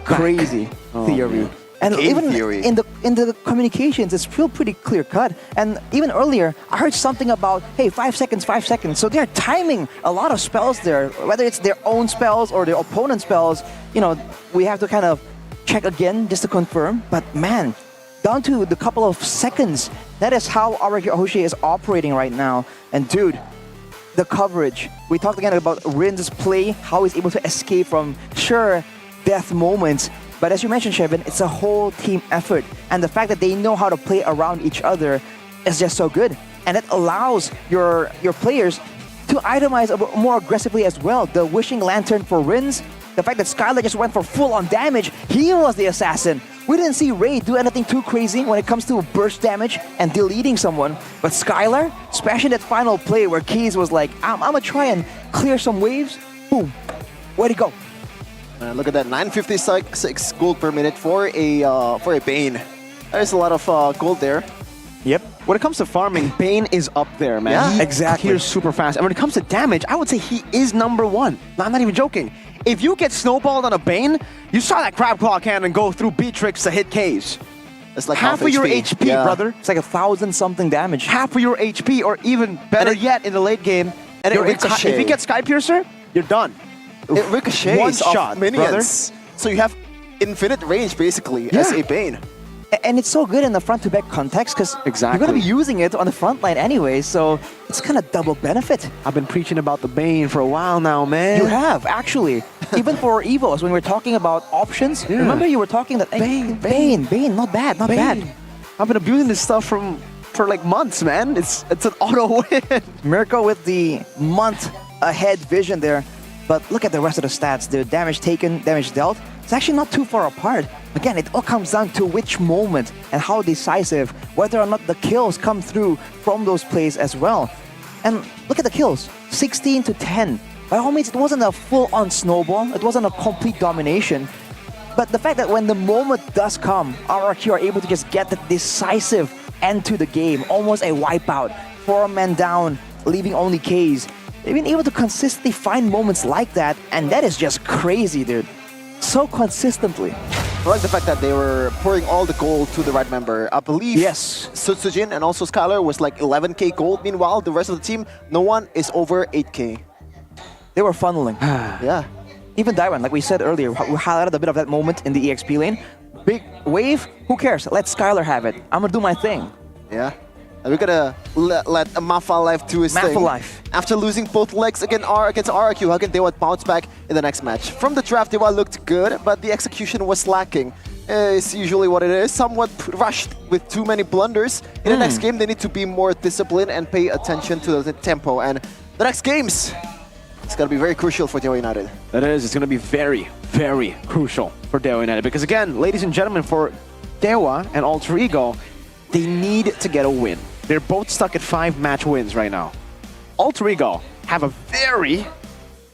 Crazy theory. Man. And Game even theory. in the communications, it's still pretty clear cut. And even earlier, I heard something about, hey, 5 seconds, 5 seconds. So they're timing a lot of spells there, whether it's their own spells or their opponent's spells. You know, we have to kind of check again just to confirm. But man, down to the couple of seconds, that is how RQ Hoshi is operating right now. And dude, the coverage. We talked again about Rin's play, how he's able to escape from, sure, death moments. But as you mentioned, Shevin, it's a whole team effort. And the fact that they know how to play around each other is just so good. And it allows your players to itemize a bit more aggressively as well. The Wishing Lantern for Rins, the fact that Skylar just went for full-on damage, he was the assassin. We didn't see Ray do anything too crazy when it comes to burst damage and deleting someone. But Skylar, especially that final play where Keys was like, I'm gonna try and clear some waves. Boom, where'd he go? Look at that, 956 gold per minute for a Bane. There's a lot of gold there. Yep. When it comes to farming, Bane is up there, man. Yeah, He exactly. clears super fast. And when it comes to damage, I would say he is number one. No, I'm not even joking. If you get snowballed on a Bane, you saw that Crab Claw cannon go through B-Tricks to hit Ks. It's like half of your HP, Yeah. brother. It's like 1,000 something damage. Half of your HP, or even better yet, in the late game, and it your ricochets. if you get Sky Piercer, you're done. It ricochets One off shot, minions. So you have infinite range basically as a Bane. And it's so good in the front-to-back context because you're going to be using it on the front line anyway, so it's kind of double benefit. I've been preaching about the Bane for a while now, man. You have, actually. Even for Evos, when we were talking about options, remember you were talking that, hey, Bane, not bad, not bad. I've been abusing this stuff for like months, man. It's an auto win. Mirko with the month ahead vision there. But look at the rest of the stats. The damage taken, damage dealt, it's actually not too far apart. Again, it all comes down to which moment and how decisive, whether or not the kills come through from those plays as well. And look at the kills, 16 to 10. By all means, it wasn't a full-on snowball. It wasn't a complete domination. But the fact that when the moment does come, RRQ are able to just get the decisive end to the game, almost a wipeout, 4-man down, leaving only Ks. They've been able to consistently find moments like that, and that is just crazy, dude. So consistently. I like the fact that they were pouring all the gold to the right member. I believe Sutsujin and also Skylar was like 11k gold. Meanwhile, the rest of the team, no one is over 8k. They were funneling. Yeah. Even Daiwan, like we said earlier, we highlighted a bit of that moment in the EXP lane. Big wave, who cares? Let Skylar have it. I'm gonna do my thing. Yeah. And we're gonna let Mafa Life do his thing. Mafa Life. After losing both legs against RRQ, how can Dewa bounce back in the next match? From the draft, Dewa looked good, but the execution was lacking. It's usually what it is. Somewhat rushed with too many blunders. In the next game, they need to be more disciplined and pay attention to the tempo. And the next games, it's gonna be very crucial for Dewa United. That is, it's gonna be very, very crucial for Dewa United. Because again, ladies and gentlemen, for Dewa and Alter Ego, they need to get a win. They're both stuck at 5 match wins right now. Alter Ego have a very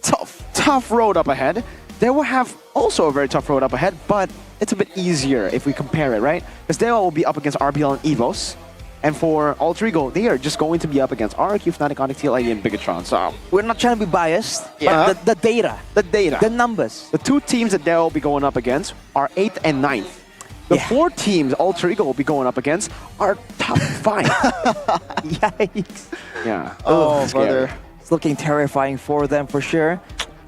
tough road up ahead. They will have also a very tough road up ahead, but it's a bit easier if we compare it, right? Because they will be up against RBL and EVOS. And for Alter Ego, they are just going to be up against RRQ, Fnatic, Onyx, TLID, and Bigatron. So we're not trying to be biased, but the data, the numbers. The 2 teams that they'll be going up against are 8th and 9th. The 4 teams Alter Ego will be going up against are top 5. Yikes. Yeah. Oh, brother. It's looking terrifying for them for sure.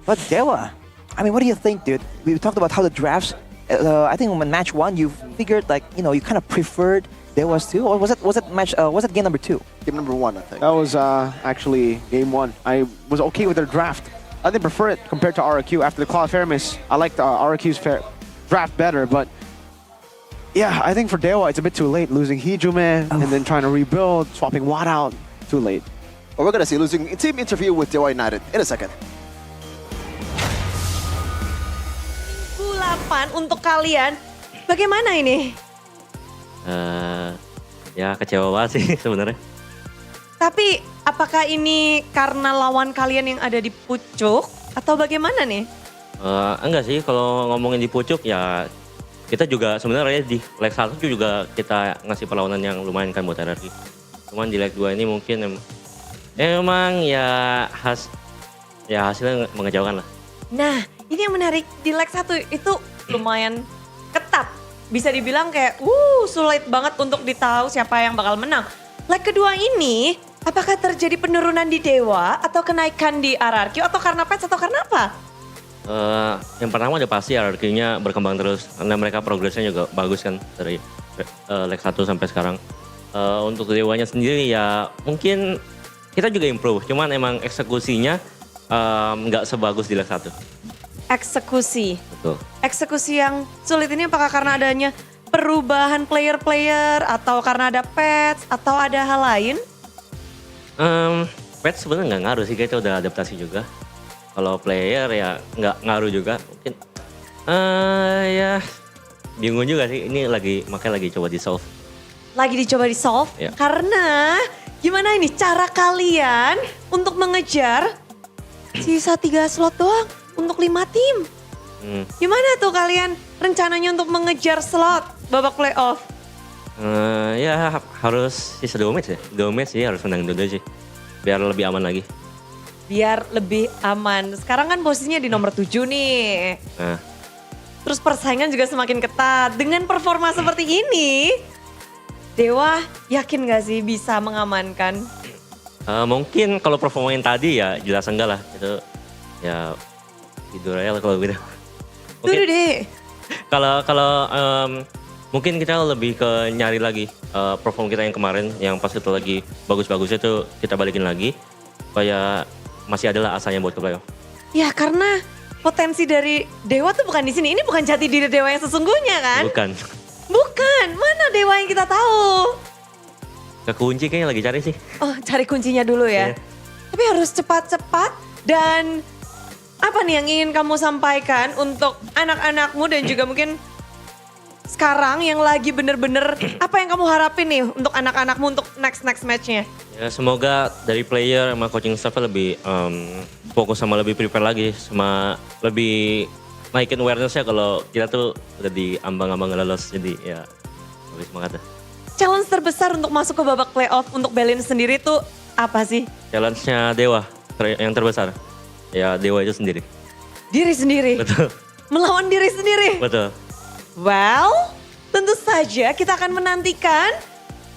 But Dewa, I mean, what do you think, dude? We talked about how the drafts, I think in match 1, you figured like, you know, you kind of preferred Dewa's too? Or was it game number 2? Game number 1, I think. That was actually game 1. I was okay with their draft. I didn't prefer it compared to RRQ. After the Claw Fairness, I liked RRQ's draft better, but yeah, I think for Dewa, it's a bit too late. Losing Hijume and then trying to rebuild, swapping Watt out. Too late. Well, we're going to see losing team interview with Dewa United in a second. 8 untuk kalian. Bagaimana ini? Ya kecewa banget sih sebenarnya. Tapi apakah ini karena lawan kalian yang ada di pucuk atau bagaimana nih? Enggak sih, kalau ngomongin di pucuk ya kita juga sebenarnya di leg 1 juga kita ngasih perlawanan yang lumayan kan buat RRQ. Cuman di leg 2 ini mungkin emang ya hasilnya mengejauhkan lah. Nah, ini yang menarik di leg 1 itu lumayan ketat. Bisa dibilang kayak sulit banget untuk ditahu siapa yang bakal menang. Leg kedua ini, apakah terjadi penurunan di Dewa atau kenaikan di RRQ atau karena patch atau karena apa? Yang pertama udah pasti RRQ-nya berkembang terus karena mereka progresnya juga bagus kan dari leg 1 sampai sekarang. Untuk Dewanya sendiri ya mungkin kita juga improve, cuman emang eksekusinya nggak sebagus di leg 1. Eksekusi. Betul. Eksekusi yang sulit ini apakah karena adanya perubahan player-player atau karena ada patch atau ada hal lain? Patch sebenarnya nggak ngaruh sih, kita udah adaptasi juga. Kalau player ya nggak ngaruh juga, mungkin ya bingung juga sih. Ini makanya lagi coba di solve. Lagi dicoba di solve Ya. karena gimana ini cara kalian untuk mengejar sisa 3 slot doang untuk 5 tim. Gimana tuh kalian rencananya untuk mengejar slot babak playoff? Ya harus sisa 2 match ya. 2 match sih harus menang dulu sih. Biar lebih aman lagi. Biar lebih aman. Sekarang kan posisinya di nomor 7 nih. Nah. Terus persaingan juga semakin ketat. Dengan performa seperti ini, Dewa yakin gak sih bisa mengamankan? Mungkin kalau performa yang tadi ya jelas enggak lah. Itu ya tidur aja lah kalau gitu. Tuh deh. Kalau mungkin kita lebih ke nyari lagi perform kita yang kemarin yang pas itu lagi bagus-bagusnya tuh kita balikin lagi supaya masih adalah asanya buat ke playoff. Ya karena potensi dari Dewa tuh bukan di sini. Ini bukan jati diri Dewa yang sesungguhnya kan? Bukan. Mana Dewa yang kita tahu? Kekunci kayaknya lagi cari sih. Oh, cari kuncinya dulu ya. Tapi harus cepat-cepat dan apa nih yang ingin kamu sampaikan untuk anak-anakmu dan juga mungkin sekarang yang lagi bener-bener apa yang kamu harapin nih untuk anak-anakmu untuk next match-nya? Ya semoga dari player sama coaching staff lebih fokus sama lebih prepare lagi sama lebih naikin awareness-nya kalau kita tuh udah di ambang-ambang lolos, jadi ya lebih semangat ya. Challenge terbesar untuk masuk ke babak playoff untuk Belin sendiri tuh apa sih? Challenge-nya Dewa yang terbesar ya Dewa itu sendiri. Diri sendiri? Betul. Melawan diri sendiri? Betul. Well, tentu saja kita akan menantikan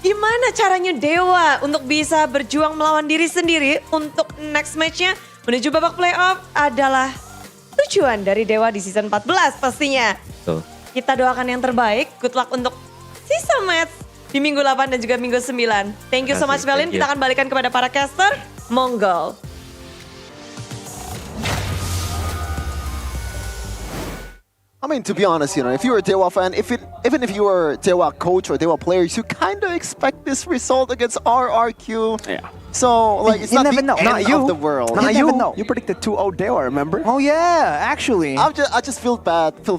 gimana caranya Dewa untuk bisa berjuang melawan diri sendiri untuk next match-nya menuju babak playoff adalah tujuan dari Dewa di season 14 pastinya. Betul. Kita doakan yang terbaik, good luck untuk sisa match di minggu 8 dan juga minggu 9. Thank you so much Belin, kita akan balikan kepada para caster, monggo. I mean, to be honest, if you're a Dewa fan, even if you are Dewa coach or Dewa players, you kind of expect this result against RRQ. Yeah. So, like, it's You not never the know. end Not you. of the world. Not you. Never know. You predicted 2-0 Dewa, remember? Oh yeah, actually. I just feel bad for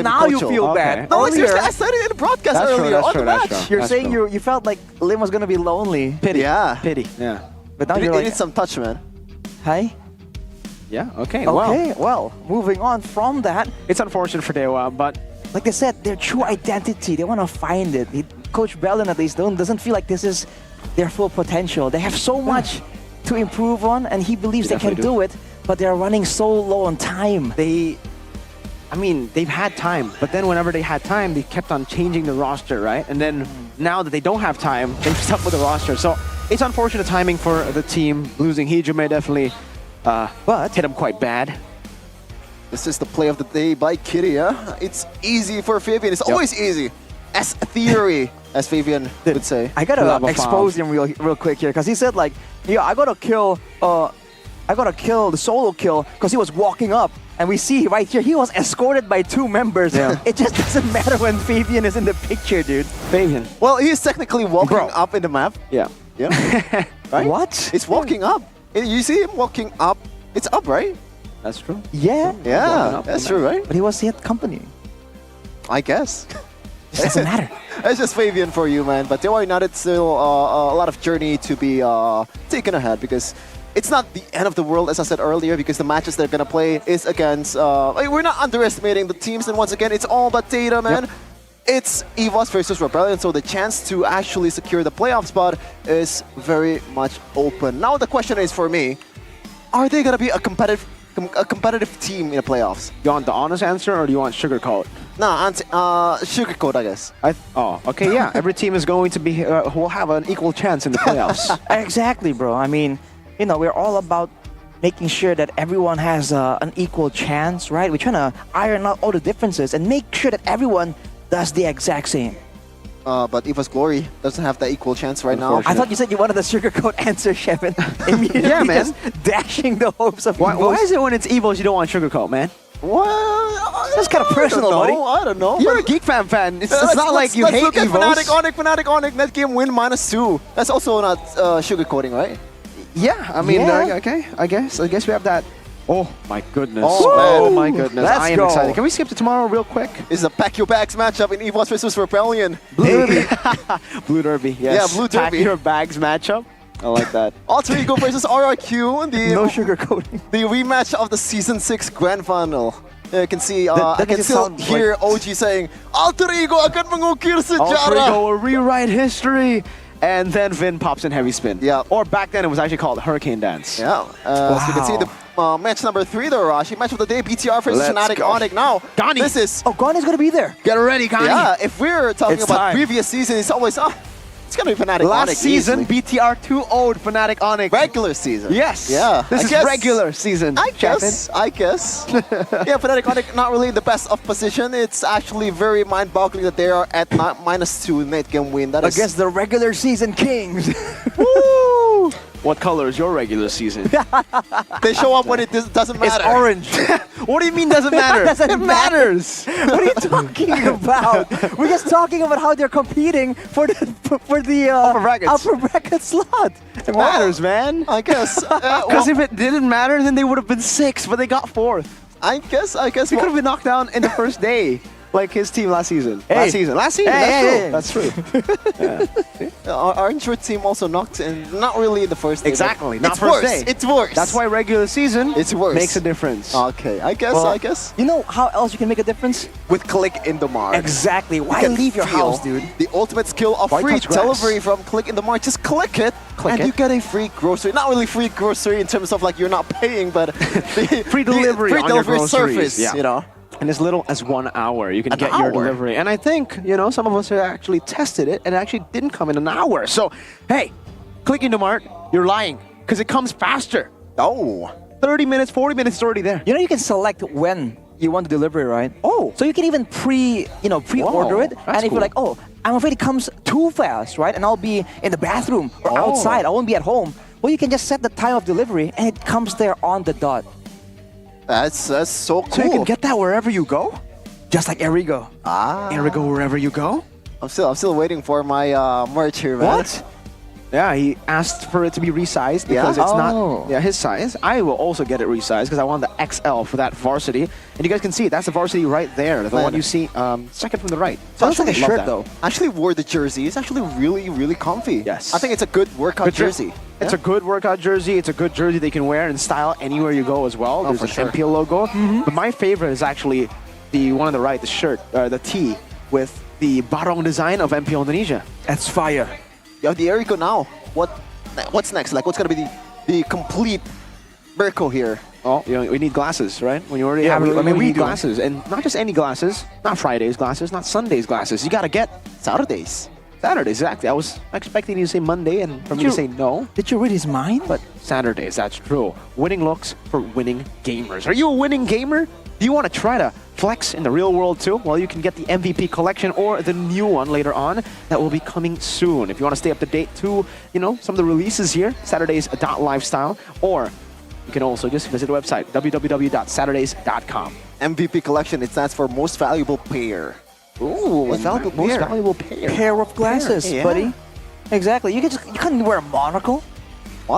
Now you Kocho. feel bad. No, like, seriously, Earlier- I said it in the broadcast That's true, earlier that's on true, the that's match. true. You're saying you felt like Lim was gonna be lonely. Pity. Yeah. Pity. Yeah. But now It you're like, needs some touch, man. hi. Yeah, okay, Okay, well, moving on from that. It's unfortunate for Dewa, but Like they said, their true identity, they want to find it. Coach Bellin at least doesn't feel like this is their full potential. They have so much to improve on, and he believes they can do it, but they're running so low on time. they've had time, but then whenever they had time, they kept on changing the roster, right? And then now that they don't have time, they've stuck with the roster. So it's unfortunate timing for the team. Losing Hijume definitely hit them quite bad. This is the play of the day by Kitty, yeah? It's easy for Fabian. It's always easy. As a theory, as Fabian would say. I gotta expose him real quick here, because he said like, yeah, I gotta kill the solo kill because he was walking up. And we see right here, he was escorted by 2 members. Yeah. It just doesn't matter when Fabian is in the picture, dude. Fabian. Well, he's technically walking up in the map. Yeah. Yeah. Right? What? It's walking up. You see him walking up. It's up, right? That's true. Yeah. Yeah, that's true, right? But he was at company. I guess. It doesn't matter. It's just Fabian for you, man. But Dewa United still a lot of journey to be taken ahead because it's not the end of the world, as I said earlier, because the matches they're gonna play is against. We're not underestimating the teams, and once again, it's all about data, man. Yep. It's EVOS versus Rebellion, so the chance to actually secure the playoff spot is very much open. Now the question is for me, are they gonna be a competitive team in the playoffs? You want the honest answer or do you want sugarcoat? Nah, sugarcoat, I guess. Okay, yeah. Every team is going to be will have an equal chance in the playoffs. Exactly, bro. I mean, you know, we're all about making sure that everyone has an equal chance, right? We're trying to iron out all the differences and make sure that everyone does the exact same. But EVOS Glory doesn't have that equal chance right now. I thought you said you wanted the sugarcoat answer, Shevin. Immediately yeah, man. just dashing the hopes of Why is it when it's EVOS you don't want sugarcoat, man? Well, that's kind of personal, buddy. I don't know. You're a Geek fan. It's not like you hate look at EVOS. Fnatic Onyx, net game win -2. That's also not sugarcoating, right? Yeah, I mean, Yeah. okay, I guess we have that. Oh my goodness. Oh, my goodness. Let's I am go. excited. Can we skip to tomorrow real quick? It's a pack your bags matchup in EVOS versus Rebellion. Blue Derby. Blue Derby, yes. Yeah, Blue Derby. Pack your bags matchup. I like that. Alter Ego versus RRQ. No sugarcoating. The rematch of the Season 6 Grand Final. You can see, I can still hear OG saying, Alter Ego akan mengukir Alter sejarah. Ego will rewrite history. And then Vin pops in heavy spin. Yeah. Or back then it was actually called Hurricane Dance. Yeah. So you can see the match number 3 though, Rashi. Match of the day, BTR versus Fnatic Onyx. Now, Gani. this is... Oh, Gani's going to be there. Get ready, Gani. Yeah, if we're talking It's about time. previous season, it's always, it's going to be Fnatic Last Onyx season, easily. BTR 2-0'd Fnatic Onyx. Regular season. Yes. Yeah. This I is guess- regular season. I guess. Yeah, Fnatic Onyx not really in the best of position. It's actually very mind-boggling that they are at -2 net game win. That is Against the regular season kings. Woo! What color is your regular season? they show up when it doesn't It's matter. orange. What do you mean doesn't matter? Doesn't it matters. What are you talking about? We're just talking about how they're competing for the upper bracket slot. It matters, man. I guess. Because if it didn't matter, then they would have been 6th, but they got 4th. I guess. They could have been knocked down in the first day, like his team last season. Hey. Last season. Hey, That's true. Our injured team also knocked in, not really in the first day. Exactly. But Not it's first worse. day. It's worse. That's why regular season it's worse. makes a difference. Okay, I guess. You know how else you can make a difference? With Click in the Mark. Exactly. You Why can leave your feel house, dude? The ultimate skill of Why free touch grass? delivery from Click in the Mark. Just click it, and it. you get a free grocery. Not really free grocery in terms of like you're not paying, but the Free delivery free on your delivery groceries, service. yeah. You know. In as little as 1 hour, you can An get your hour? delivery. And I think, some of us have actually tested it, and it actually didn't come in an hour. So, hey, Click into Mart, you're lying, because it comes faster. Oh. 30 minutes, 40 minutes, it's already there. You know you can select when you want the delivery, right? Oh. So you can even pre-order Whoa, it, that's and if cool. you're like, oh, I'm afraid it comes too fast, right? And I'll be in the bathroom or outside. I won't be at home. Well, you can just set the time of delivery, and it comes there on the dot. That's so cool. So you can get that wherever you go? Just like Erigo. Erigo wherever you go? I'm still waiting for my merch here, man. What? Yeah, he asked for it to be resized because it's not his size. I will also get it resized because I want the XL for that varsity. And you guys can see it. That's the varsity right there. The one you see second from the right. So Sounds like a shirt, though. I actually wore the jersey. It's actually really, really comfy. Yes. I think it's a good workout jersey. It's a good workout jersey. It's a good jersey they can wear in style anywhere you go as well. There's for an sure. MPL logo. But my favorite is actually the one on the right, the shirt, the tee with the barong design of MPL Indonesia. That's fire. You have the Erico now. What's next? Like, what's gonna be the complete Mirko here? Oh, we need glasses, right? When you already have it, we need glasses. And not just any glasses, not Friday's glasses, not Sunday's glasses. You gotta get Saturdays. Saturdays, exactly. I was expecting you to say Monday and for me to say no. Did you read his mind? But Saturdays, that's true. Winning looks for winning gamers. Are you a winning gamer? Do you want to try to flex in the real world too? Well, you can get the MVP collection or the new one later on that will be coming soon. If you want to stay up to date to, some of the releases here, Saturdays.lifestyle, or you can also just visit the website, www.saturdays.com. MVP collection, it stands for most valuable pair. Ooh, most valuable pair. Pair of glasses, yeah. buddy. Exactly. You can't wear a monocle.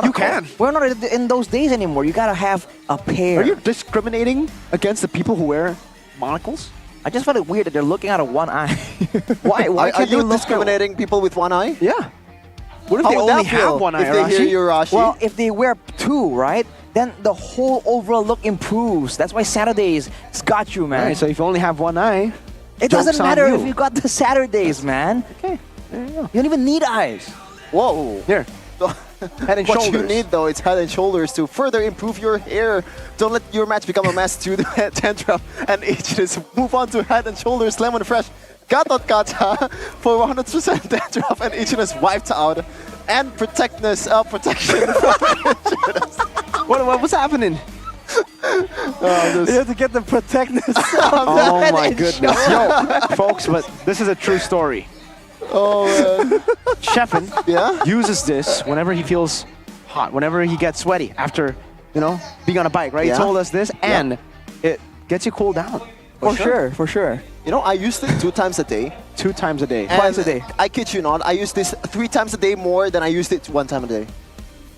You can. We're not in those days anymore. You gotta have a pair. Are you discriminating against the people who wear monocles? I just find it weird that they're looking out of one eye. Why Are can't they you look discriminating people with one eye? Yeah. What if How they would only that feel have one eye, if they hear Arashi? you, Arashi? Well, if they wear two, right, then the whole overall look improves. That's why Saturdays it's got you, man. Alright, so if you only have one eye, It joke's doesn't on matter you. if you got the Saturdays, man. Okay, there you go. You don't even need eyes. Whoa. Here. Head and What shoulders. you need though is head and shoulders to further improve your hair. Don't let your match become a mess to the Tantrum and Aegis. Move on to head and shoulders, Lemon Fresh. Got that gotcha for 100% Tantrum and Aegis wiped out. And protection from Aegis. What's happening? You have to get the protectness. Oh my goodness. Yo, folks, but this is a true story. Oh man. Sheffin Yeah? uses this whenever he feels hot, whenever he gets sweaty after, being on a bike, right? Yeah. He told us this, and it gets you cooled down. For sure. You know, I used it 2 times a day. 2 times a day. Twice a day. I kid you not, I use this 3 times a day more than I used it 1 time a day.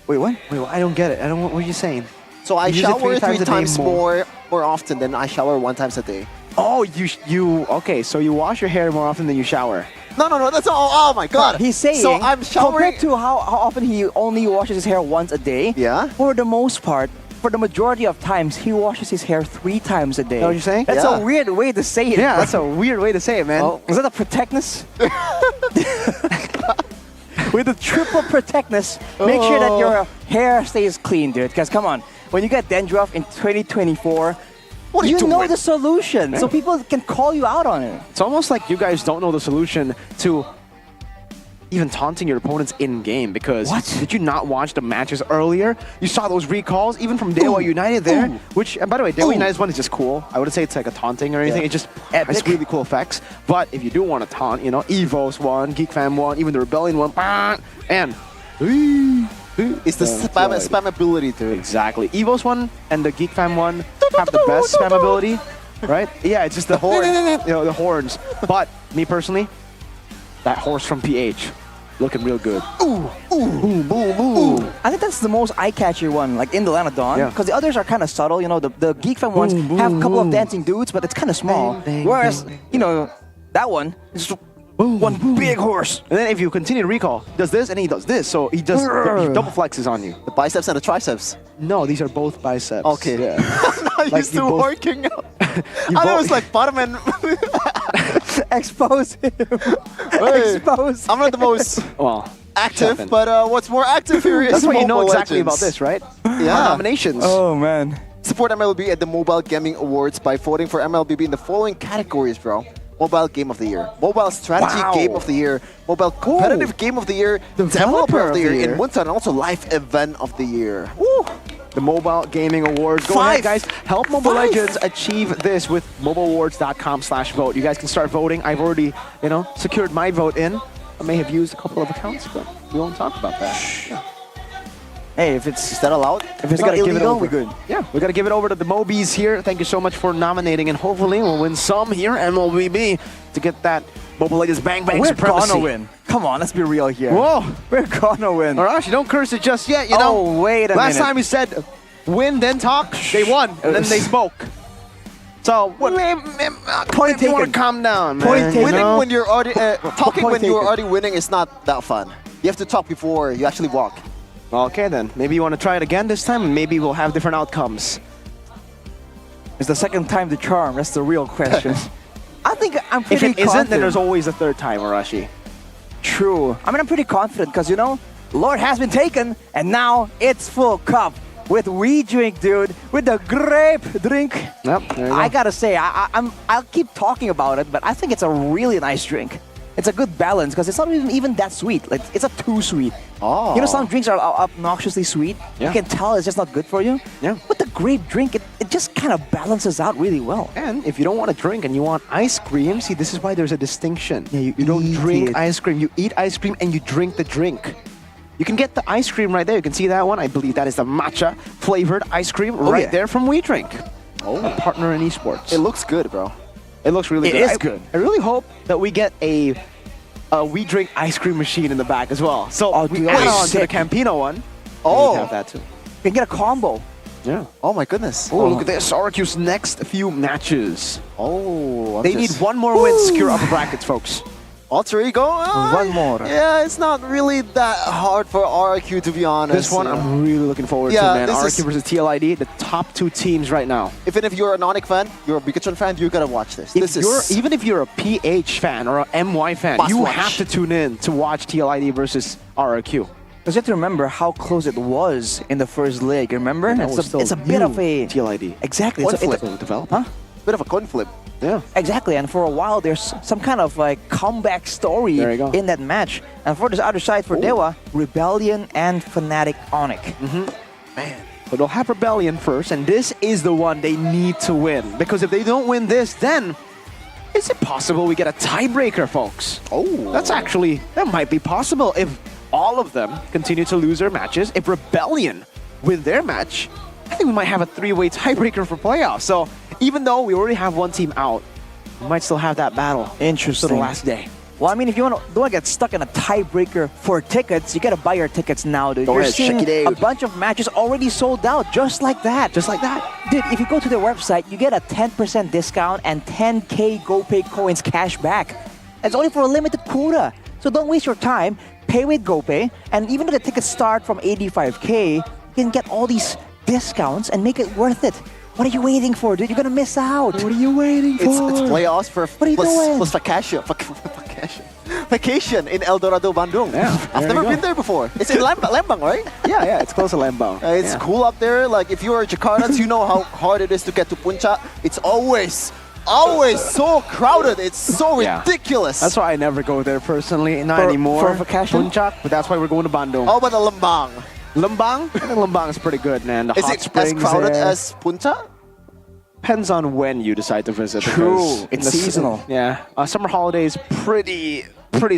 Wait, what? Wait, I don't get it. What are you saying? So I You use it shower 3 a day times more often than I shower 1 time a day. Oh, okay, so you wash your hair more often than you shower. No, that's all. Oh my god. He's saying, so I'm showering. compared to how often he only washes his hair once a day, Yeah? for the most part, for the majority of times, he washes his hair 3 times a day. Is that what you're saying? That's Yeah. a weird way to say it. Yeah, that's a weird way to say it, man. Oh, is that a protectness? With the triple protectness, make sure that your hair stays clean, dude. Because come on, when you get dandruff in 2024, What are you know doing? the solution, so people can call you out on it. It's almost like you guys don't know the solution to even taunting your opponents in-game, because did you not watch the matches earlier? You saw those recalls, even from Dewa United there, which, and by the way, Dewa United's one is just cool. I wouldn't say it's like a taunting or anything, it just has really cool effects. But if you do want to taunt, Evo's one, Geek Fam one, even the Rebellion one, and It's the spam ability, dude. exactly. Evo's one and the Geek Fam one have the best spam ability, right? Yeah, it's just the horn, the horns. But me personally, that horse from PH, looking real good. I think that's the most eye-catchy one, like in the Land of Dawn. Yeah. Because the others are kind of subtle. The Geek Fam ones have a couple of dancing dudes, but it's kind of small. Whereas, that one is just one big horse. And then if you continue to recall, he does this and he does this, so he double flexes on you. The biceps and the triceps. No, these are both biceps. Okay. Yeah. I'm Like used you to both- working out. I thought it was like bottom and... Expose him. Hey, Expose. I'm not the most Well, active, Sheffin. but what's more active here is That's why you know Mobile exactly Legends. about this, right? Yeah. Our nominations. Oh, man. Support MLB at the Mobile Gaming Awards by voting for MLBB in the following categories, bro. Mobile Game of the Year, Mobile Strategy Wow. Game of the Year, Mobile Competitive Game of the Year, Developer of the Year, in winter, and also Live Event of the Year. Woo. The Mobile Gaming Awards. Go ahead, guys. Help Mobile Legends achieve this with mobileawards.com/vote. You guys can start voting. I've already, secured my vote in. I may have used a couple of accounts, but we won't talk about that. Yeah. Hey, if it's Is that allowed? if it's We not gotta give it illegal, over. we're good. Yeah, we got to give it over to the Mobies here. Thank you so much for nominating, and hopefully we'll win some here at MLBB to get that Mobile Legends Bang Bang We're supremacy. gonna win. Come on, let's be real here. Whoa. We're gonna win. Arashi, don't curse it just yet, you know. Oh, wait a Last minute. time you said win, then talk. They won, and then they spoke. So, Point if you want to taken. calm down, Point man. taken. Winning when you're already... talking Point when you're taken. already winning is not that fun. You have to talk before you actually walk. Okay, then. Maybe you want to try it again this time, and maybe we'll have different outcomes. Is the second time the charm? That's the real question. I think I'm If pretty it isn't, confident. then there's always a third time, Arashi. True. I mean, I'm pretty confident because, Lord has been taken, and now it's full cup with We Drink, dude, with the grape drink. Yep, there you go. I gotta say, I'll keep talking about it, but I think it's a really nice drink. It's a good balance because it's not even that sweet. Like, it's not too sweet. Oh. Some drinks are obnoxiously sweet. Yeah. You can tell it's just not good for you. Yeah. But the grape drink, it just kind of balances out really well. And if you don't want to drink and you want ice cream, see, this is why there's a distinction. Yeah, you don't Eat drink it. ice cream. You eat ice cream and you drink the drink. You can get the ice cream right there. You can see that one. I believe that is the matcha flavored ice cream right there from We Drink. Oh, a partner in esports. It looks good, bro. It looks really It good. is good. I really hope that we get a We Drink ice cream machine in the back as well. So we dude, add that is on to the sick. Campino one. Oh. We have that too. You can get a combo. Yeah. Oh my goodness. Oh, look at this. Syracuse's next few matches. Oh. They need one more win to secure upper brackets, folks. Alter Ego? One more. Yeah, it's not really that hard for RRQ, to be honest. This one I'm really looking forward to, man. RRQ versus TLID, the top two teams right now. Even if you're a Nonic fan, you're a Pikachu fan, you gotta watch this. Even if you're a PH fan or a MY fan, you have to tune in to watch TLID versus RRQ. Because you have to remember how close it was in the first leg, remember? It's a bit of a... TLID. Exactly. Coin It's a, flip. Develop. huh? Bit of a coin flip. Yeah. Exactly, and for a while there's some kind of like comeback story There you go. in that match. And for this other side, for Dewa, Rebellion and Fnatic Onyx. Man. But they'll have Rebellion first, and this is the one they need to win. Because if they don't win this, then is it possible we get a tiebreaker, folks? Oh. That might be possible if all of them continue to lose their matches. If Rebellion win their match, I think we might have a three-way tiebreaker for playoffs. So even though we already have one team out, we might still have that battle Interesting. to the last day. Well, I mean, if you don't want to get stuck in a tiebreaker for tickets, you gotta buy your tickets now, dude. Go You're ahead, seeing check it a out. bunch of matches already sold out, just like that. Just like that. Dude, if you go to their website, you get a 10% discount and 10k GoPay coins cash back. It's only for a limited quota. So don't waste your time. Pay with GoPay, and even though the tickets start from 85k, you can get all these discounts and make it worth it. What are you waiting for, dude? You're gonna miss out. What are you waiting for? It's playoffs for What are you doing? plus vacation in El Dorado, Bandung. Yeah, I've there never you been go. there before. It's in Lembang, right? Yeah, it's close to Lembang. It's cool up there. Like if you're Jakartans, you know how hard it is to get to Puncak. It's always so crowded. It's so Yeah. ridiculous. That's why I never go there personally, not anymore. for vacation? Puncak, but that's why we're going to Bandung. How about the Lembang? Lembang? I think Lembang is pretty good, man. The Is hot it as springs crowded there. as Puncak? Depends on when you decide to visit. True. because It's the seasonal. Yeah. Summer holidays, pretty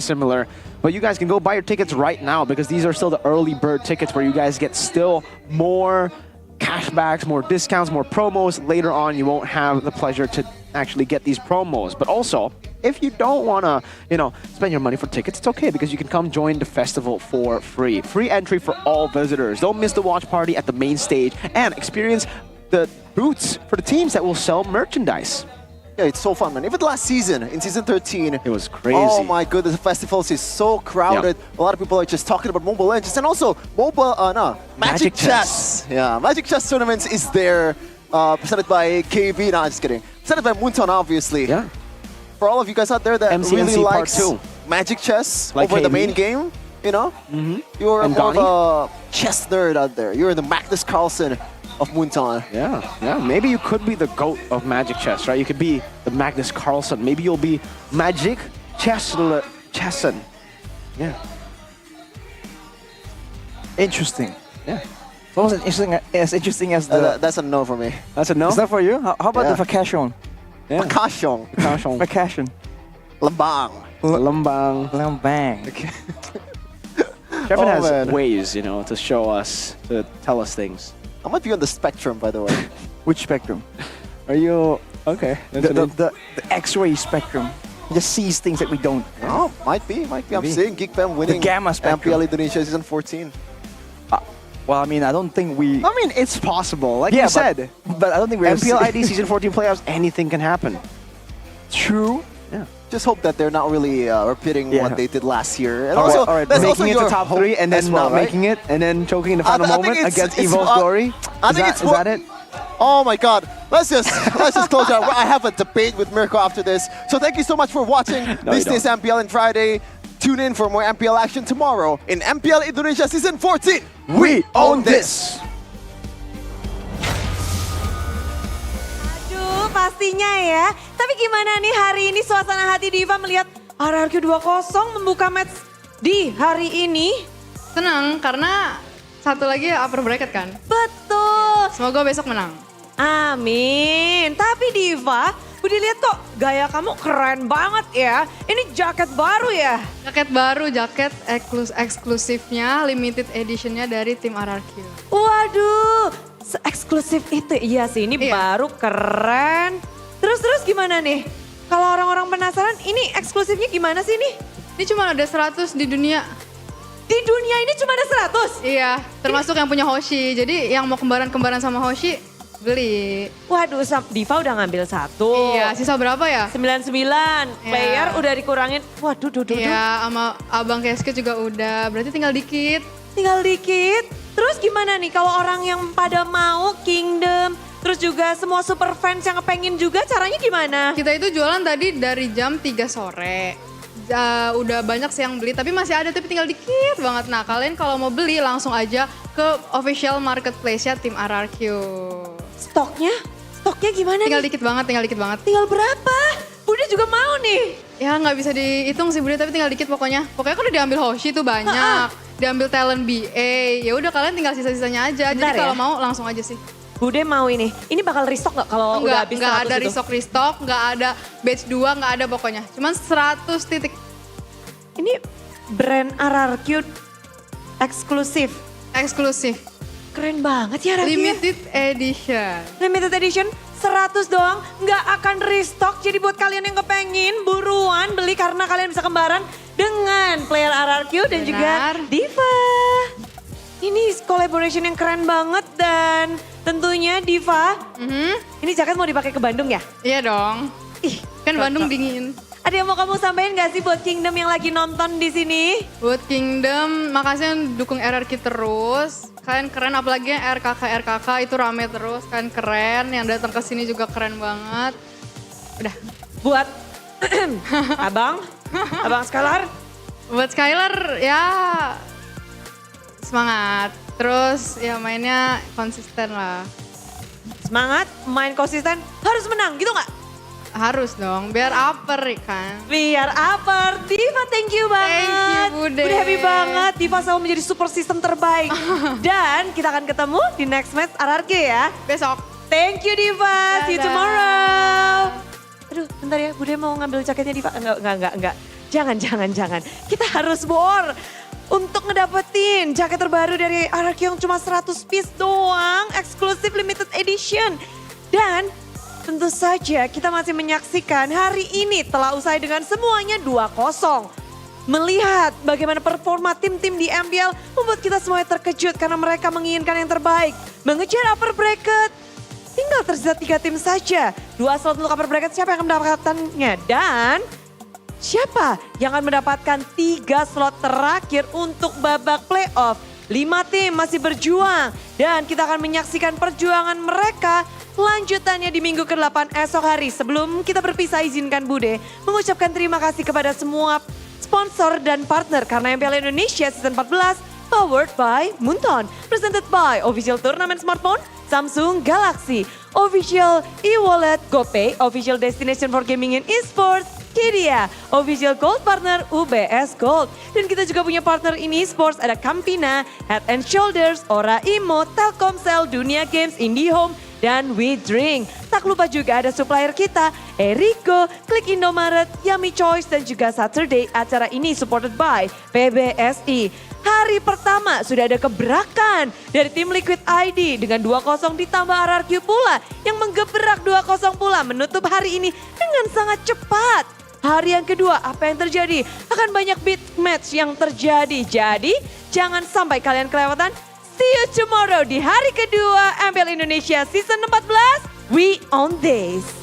similar. But you guys can go buy your tickets right now because these are still the early bird tickets where you guys get still more cashbacks, more discounts, more promos. Later on, you won't have the pleasure to actually get these promos. But also, if you don't want to, spend your money for tickets, it's okay because you can come join the festival for free. Free entry for all visitors. Don't miss the watch party at the main stage and experience the booths for the teams that will sell merchandise. Yeah, it's so fun, man. Even last season, in season 13, it was crazy. Oh my goodness, the festivals is so crowded. A lot of people are just talking about Mobile Legends and also Magic Chess. Yeah, Magic Chess tournaments is there, presented by KB. No, I'm just kidding. Presented by Moonton, obviously. Yeah. For all of you guys out there that MCNC really Part likes 2. Magic Chess Like over the KB. main game, you're And more of a chess nerd out there. You're the Magnus Carlsen of Moonton. Yeah. Maybe you could be the GOAT of Magic Chess, right? You could be the Magnus Carlsen. Maybe you'll be Magic Chesson. Yeah. Interesting. Yeah. It's almost as interesting as the... That's a no for me. That's a no? Is that for you? How about Yeah. the vacation? Yeah. Vacation. Vacation. Lembang. Lembang. Kevin Oh, has man. ways, to show us, to tell us things. I might be on the spectrum, by the way. Which spectrum? Are you... Okay. The X-ray spectrum. It just sees things that we don't. Oh, might be. I'm Maybe. seeing Geekfam winning The gamma spectrum. MPL Indonesia season 14. Well, I mean, I don't think we... I mean, it's possible. Like Yeah, you said, But I don't think we're... MPL ID Season 14 playoffs, anything can happen. True. Yeah. Just hope that they're not really repeating Yeah. what they did last year. And All also, right. that's Making also it your to top hope 3 and then as well, not right? making it and then choking in the final I think moment it's- against it's- Evo's Glory. I Is think that, it's is that it? Oh my God! Let's just close out. I have a debate with Mirko after this. So thank you so much for watching this you day's MPL on Friday. Tune in for more MPL action tomorrow in MPL Indonesia Season 14. We own this. Aduh, pastinya ya. Tapi gimana nih hari ini suasana hati Diva melihat RRQ 2-0 membuka match di hari ini? Senang karena satu lagi upper bracket kan. Betul. Semoga besok menang. Amin. Tapi Diva, udah lihat kok gaya kamu keren banget ya. Ini jaket baru ya? Jaket baru, jaket eksklusifnya, limited editionnya dari tim RRQ. Waduh, se-eksklusif itu. Iya sih, ini baru keren. Terus gimana nih? Kalau orang-orang penasaran, ini eksklusifnya gimana sih nih? Ini cuma ada 100 di dunia. Di dunia ini cuma ada 100? Iya, termasuk yang punya Hoshi. Jadi yang mau kembaran-kembaran sama Hoshi, Beli. Waduh, Diva udah ngambil 1. Iya, sisa berapa ya? 99. Player udah dikurangin. Waduh, Iya, sama Abang Keske juga udah. Berarti tinggal dikit. Tinggal dikit. Terus gimana nih kalau orang yang pada mau Kingdom, terus juga semua super fans yang kepengin juga, caranya gimana? Kita itu jualan tadi dari jam 3 sore. Udah banyak sih yang beli, tapi masih ada tapi tinggal dikit banget. Nah, kalian kalau mau beli langsung aja ke official marketplace-nya tim RRQ. Stoknya gimana tinggal nih? Dikit banget. Tinggal berapa? Bude juga mau nih. Ya nggak bisa dihitung sih Bude, tapi tinggal dikit pokoknya. Pokoknya kan udah diambil Hoshi tuh banyak. Diambil talent BA. Ya udah kalian tinggal sisa-sisanya aja. Bentar Jadi kalau ya. mau langsung aja sih. Bude mau ini bakal restock nggak kalau udah habis 100 Nggak ada itu? restock, nggak ada batch 2, nggak ada pokoknya. Cuman 100 titik. Ini brand RRQ eksklusif. Keren banget ya RRQ. Limited edition. Limited edition 100 doang, nggak akan restock. Jadi buat kalian yang kepengin, buruan beli karena kalian bisa kembaran dengan player RRQ dan juga Diva. Ini collaboration yang keren banget dan tentunya Diva, ini jaket mau dipakai ke Bandung ya? Iya dong. Kan Bandung dingin. Ada yang mau kamu sampaikan gak sih buat Kingdom yang lagi nonton di sini? Buat Kingdom, makasih yang dukung RRQ terus. Kalian keren, apalagi yang RKK itu rame terus. Kalian keren, yang datang ke sini juga keren banget. Udah. Buat Abang Skylar? Buat Skylar ya semangat. Terus ya mainnya konsisten lah. Semangat, main konsisten, harus menang gitu gak? Harus dong, biar upper kan. Biar upper. Diva thank you banget. Thank you Bude. Udah happy banget. Diva selalu menjadi super system terbaik. Dan kita akan ketemu di next match RRQ ya. Besok. Thank you Diva. See you Dadah. tomorrow. Aduh bentar ya, Bude mau ngambil jaketnya Diva. Enggak. Jangan. Kita harus war. Untuk ngedapetin jaket terbaru dari RRQ yang cuma 100 piece doang. Eksklusif limited edition. Dan tentu saja kita masih menyaksikan hari ini telah usai dengan semuanya 2-0. Melihat bagaimana performa tim-tim di MPL membuat kita semuanya terkejut karena mereka menginginkan yang terbaik. Mengejar upper bracket. Tinggal tersisa 3 tim saja. 2 slot untuk upper bracket, siapa yang akan mendapatkannya? Dan siapa yang akan mendapatkan 3 slot terakhir untuk babak playoff? 5 tim masih berjuang dan kita akan menyaksikan perjuangan mereka lanjutannya di minggu ke-8 esok hari. Sebelum kita berpisah, izinkan Bude mengucapkan terima kasih kepada semua sponsor dan partner karena MPL Indonesia Season 14 powered by Munton, presented by Official Tournament Smartphone, Samsung Galaxy, Official e-wallet GoPay, Official Destination for Gaming and Esports, Kidia, Official Gold Partner UBS Gold. Dan kita juga punya partner ini sports, ada Campina, Head and Shoulders, Ora Imo, Telkomsel, Dunia Games, IndiHome, dan We Drink. Tak lupa juga ada supplier kita, Eriko, Klik Indomaret, Yummy Choice, dan juga Saturday. Acara ini supported by PBSI. Hari pertama sudah ada gebrakan dari tim Liquid ID dengan 2-0 ditambah RRQ pula yang menggebrak 2-0 pula menutup hari ini dengan sangat cepat. Hari yang kedua apa yang terjadi? Akan banyak big match yang terjadi. Jadi jangan sampai kalian kelewatan. See you tomorrow di hari kedua MPL Indonesia Season 14. We on this.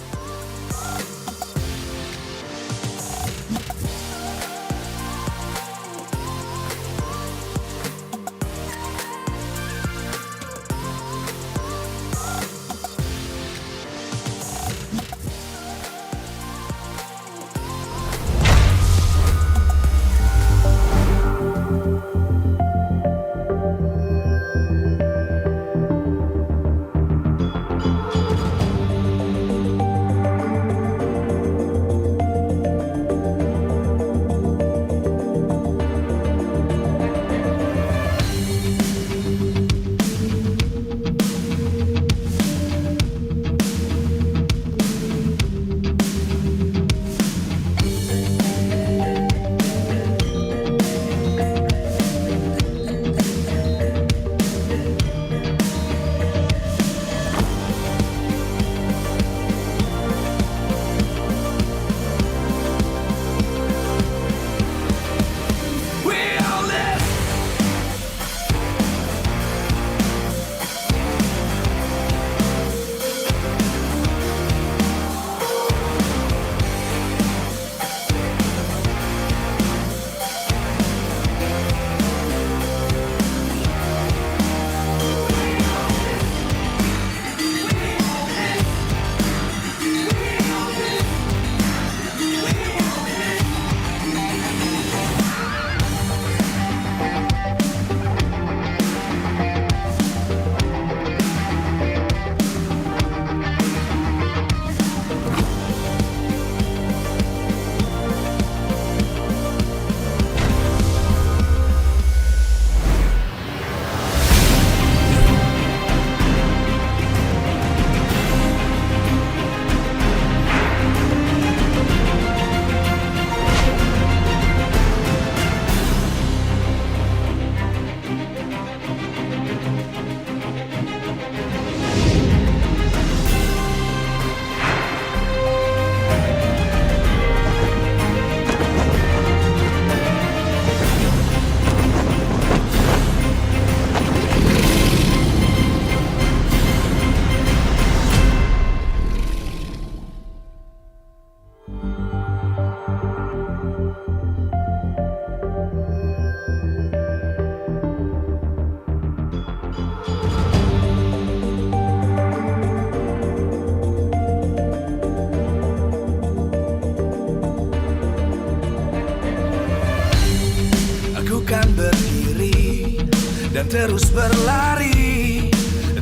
dan terus berlari,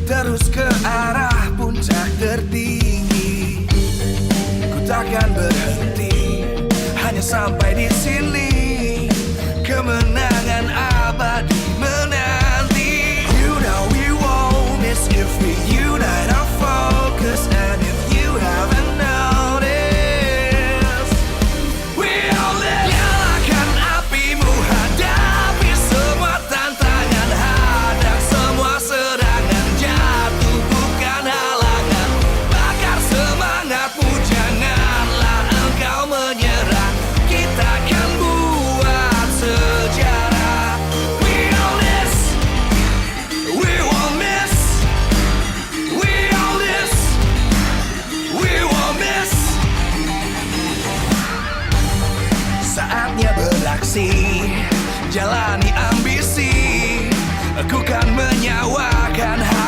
terus ke arah puncak tertinggi. Ku takkan berhenti, hanya sampai di sini. Kemenangan abadi menanti. You know we won't miss if we unite our focus. And if you haven't noticed, we all live. Nyalakan apimu, hadapi semua tantangan, hadang semua serangan, jatuh bukan halangan. Bakar semangatmu, janganlah engkau menyerah. Kita akan buat sejarah. We all this, we won't miss. We all this, we won't miss. Saatnya beraksi, jalani ambisi. Aku kan menyawakan hati.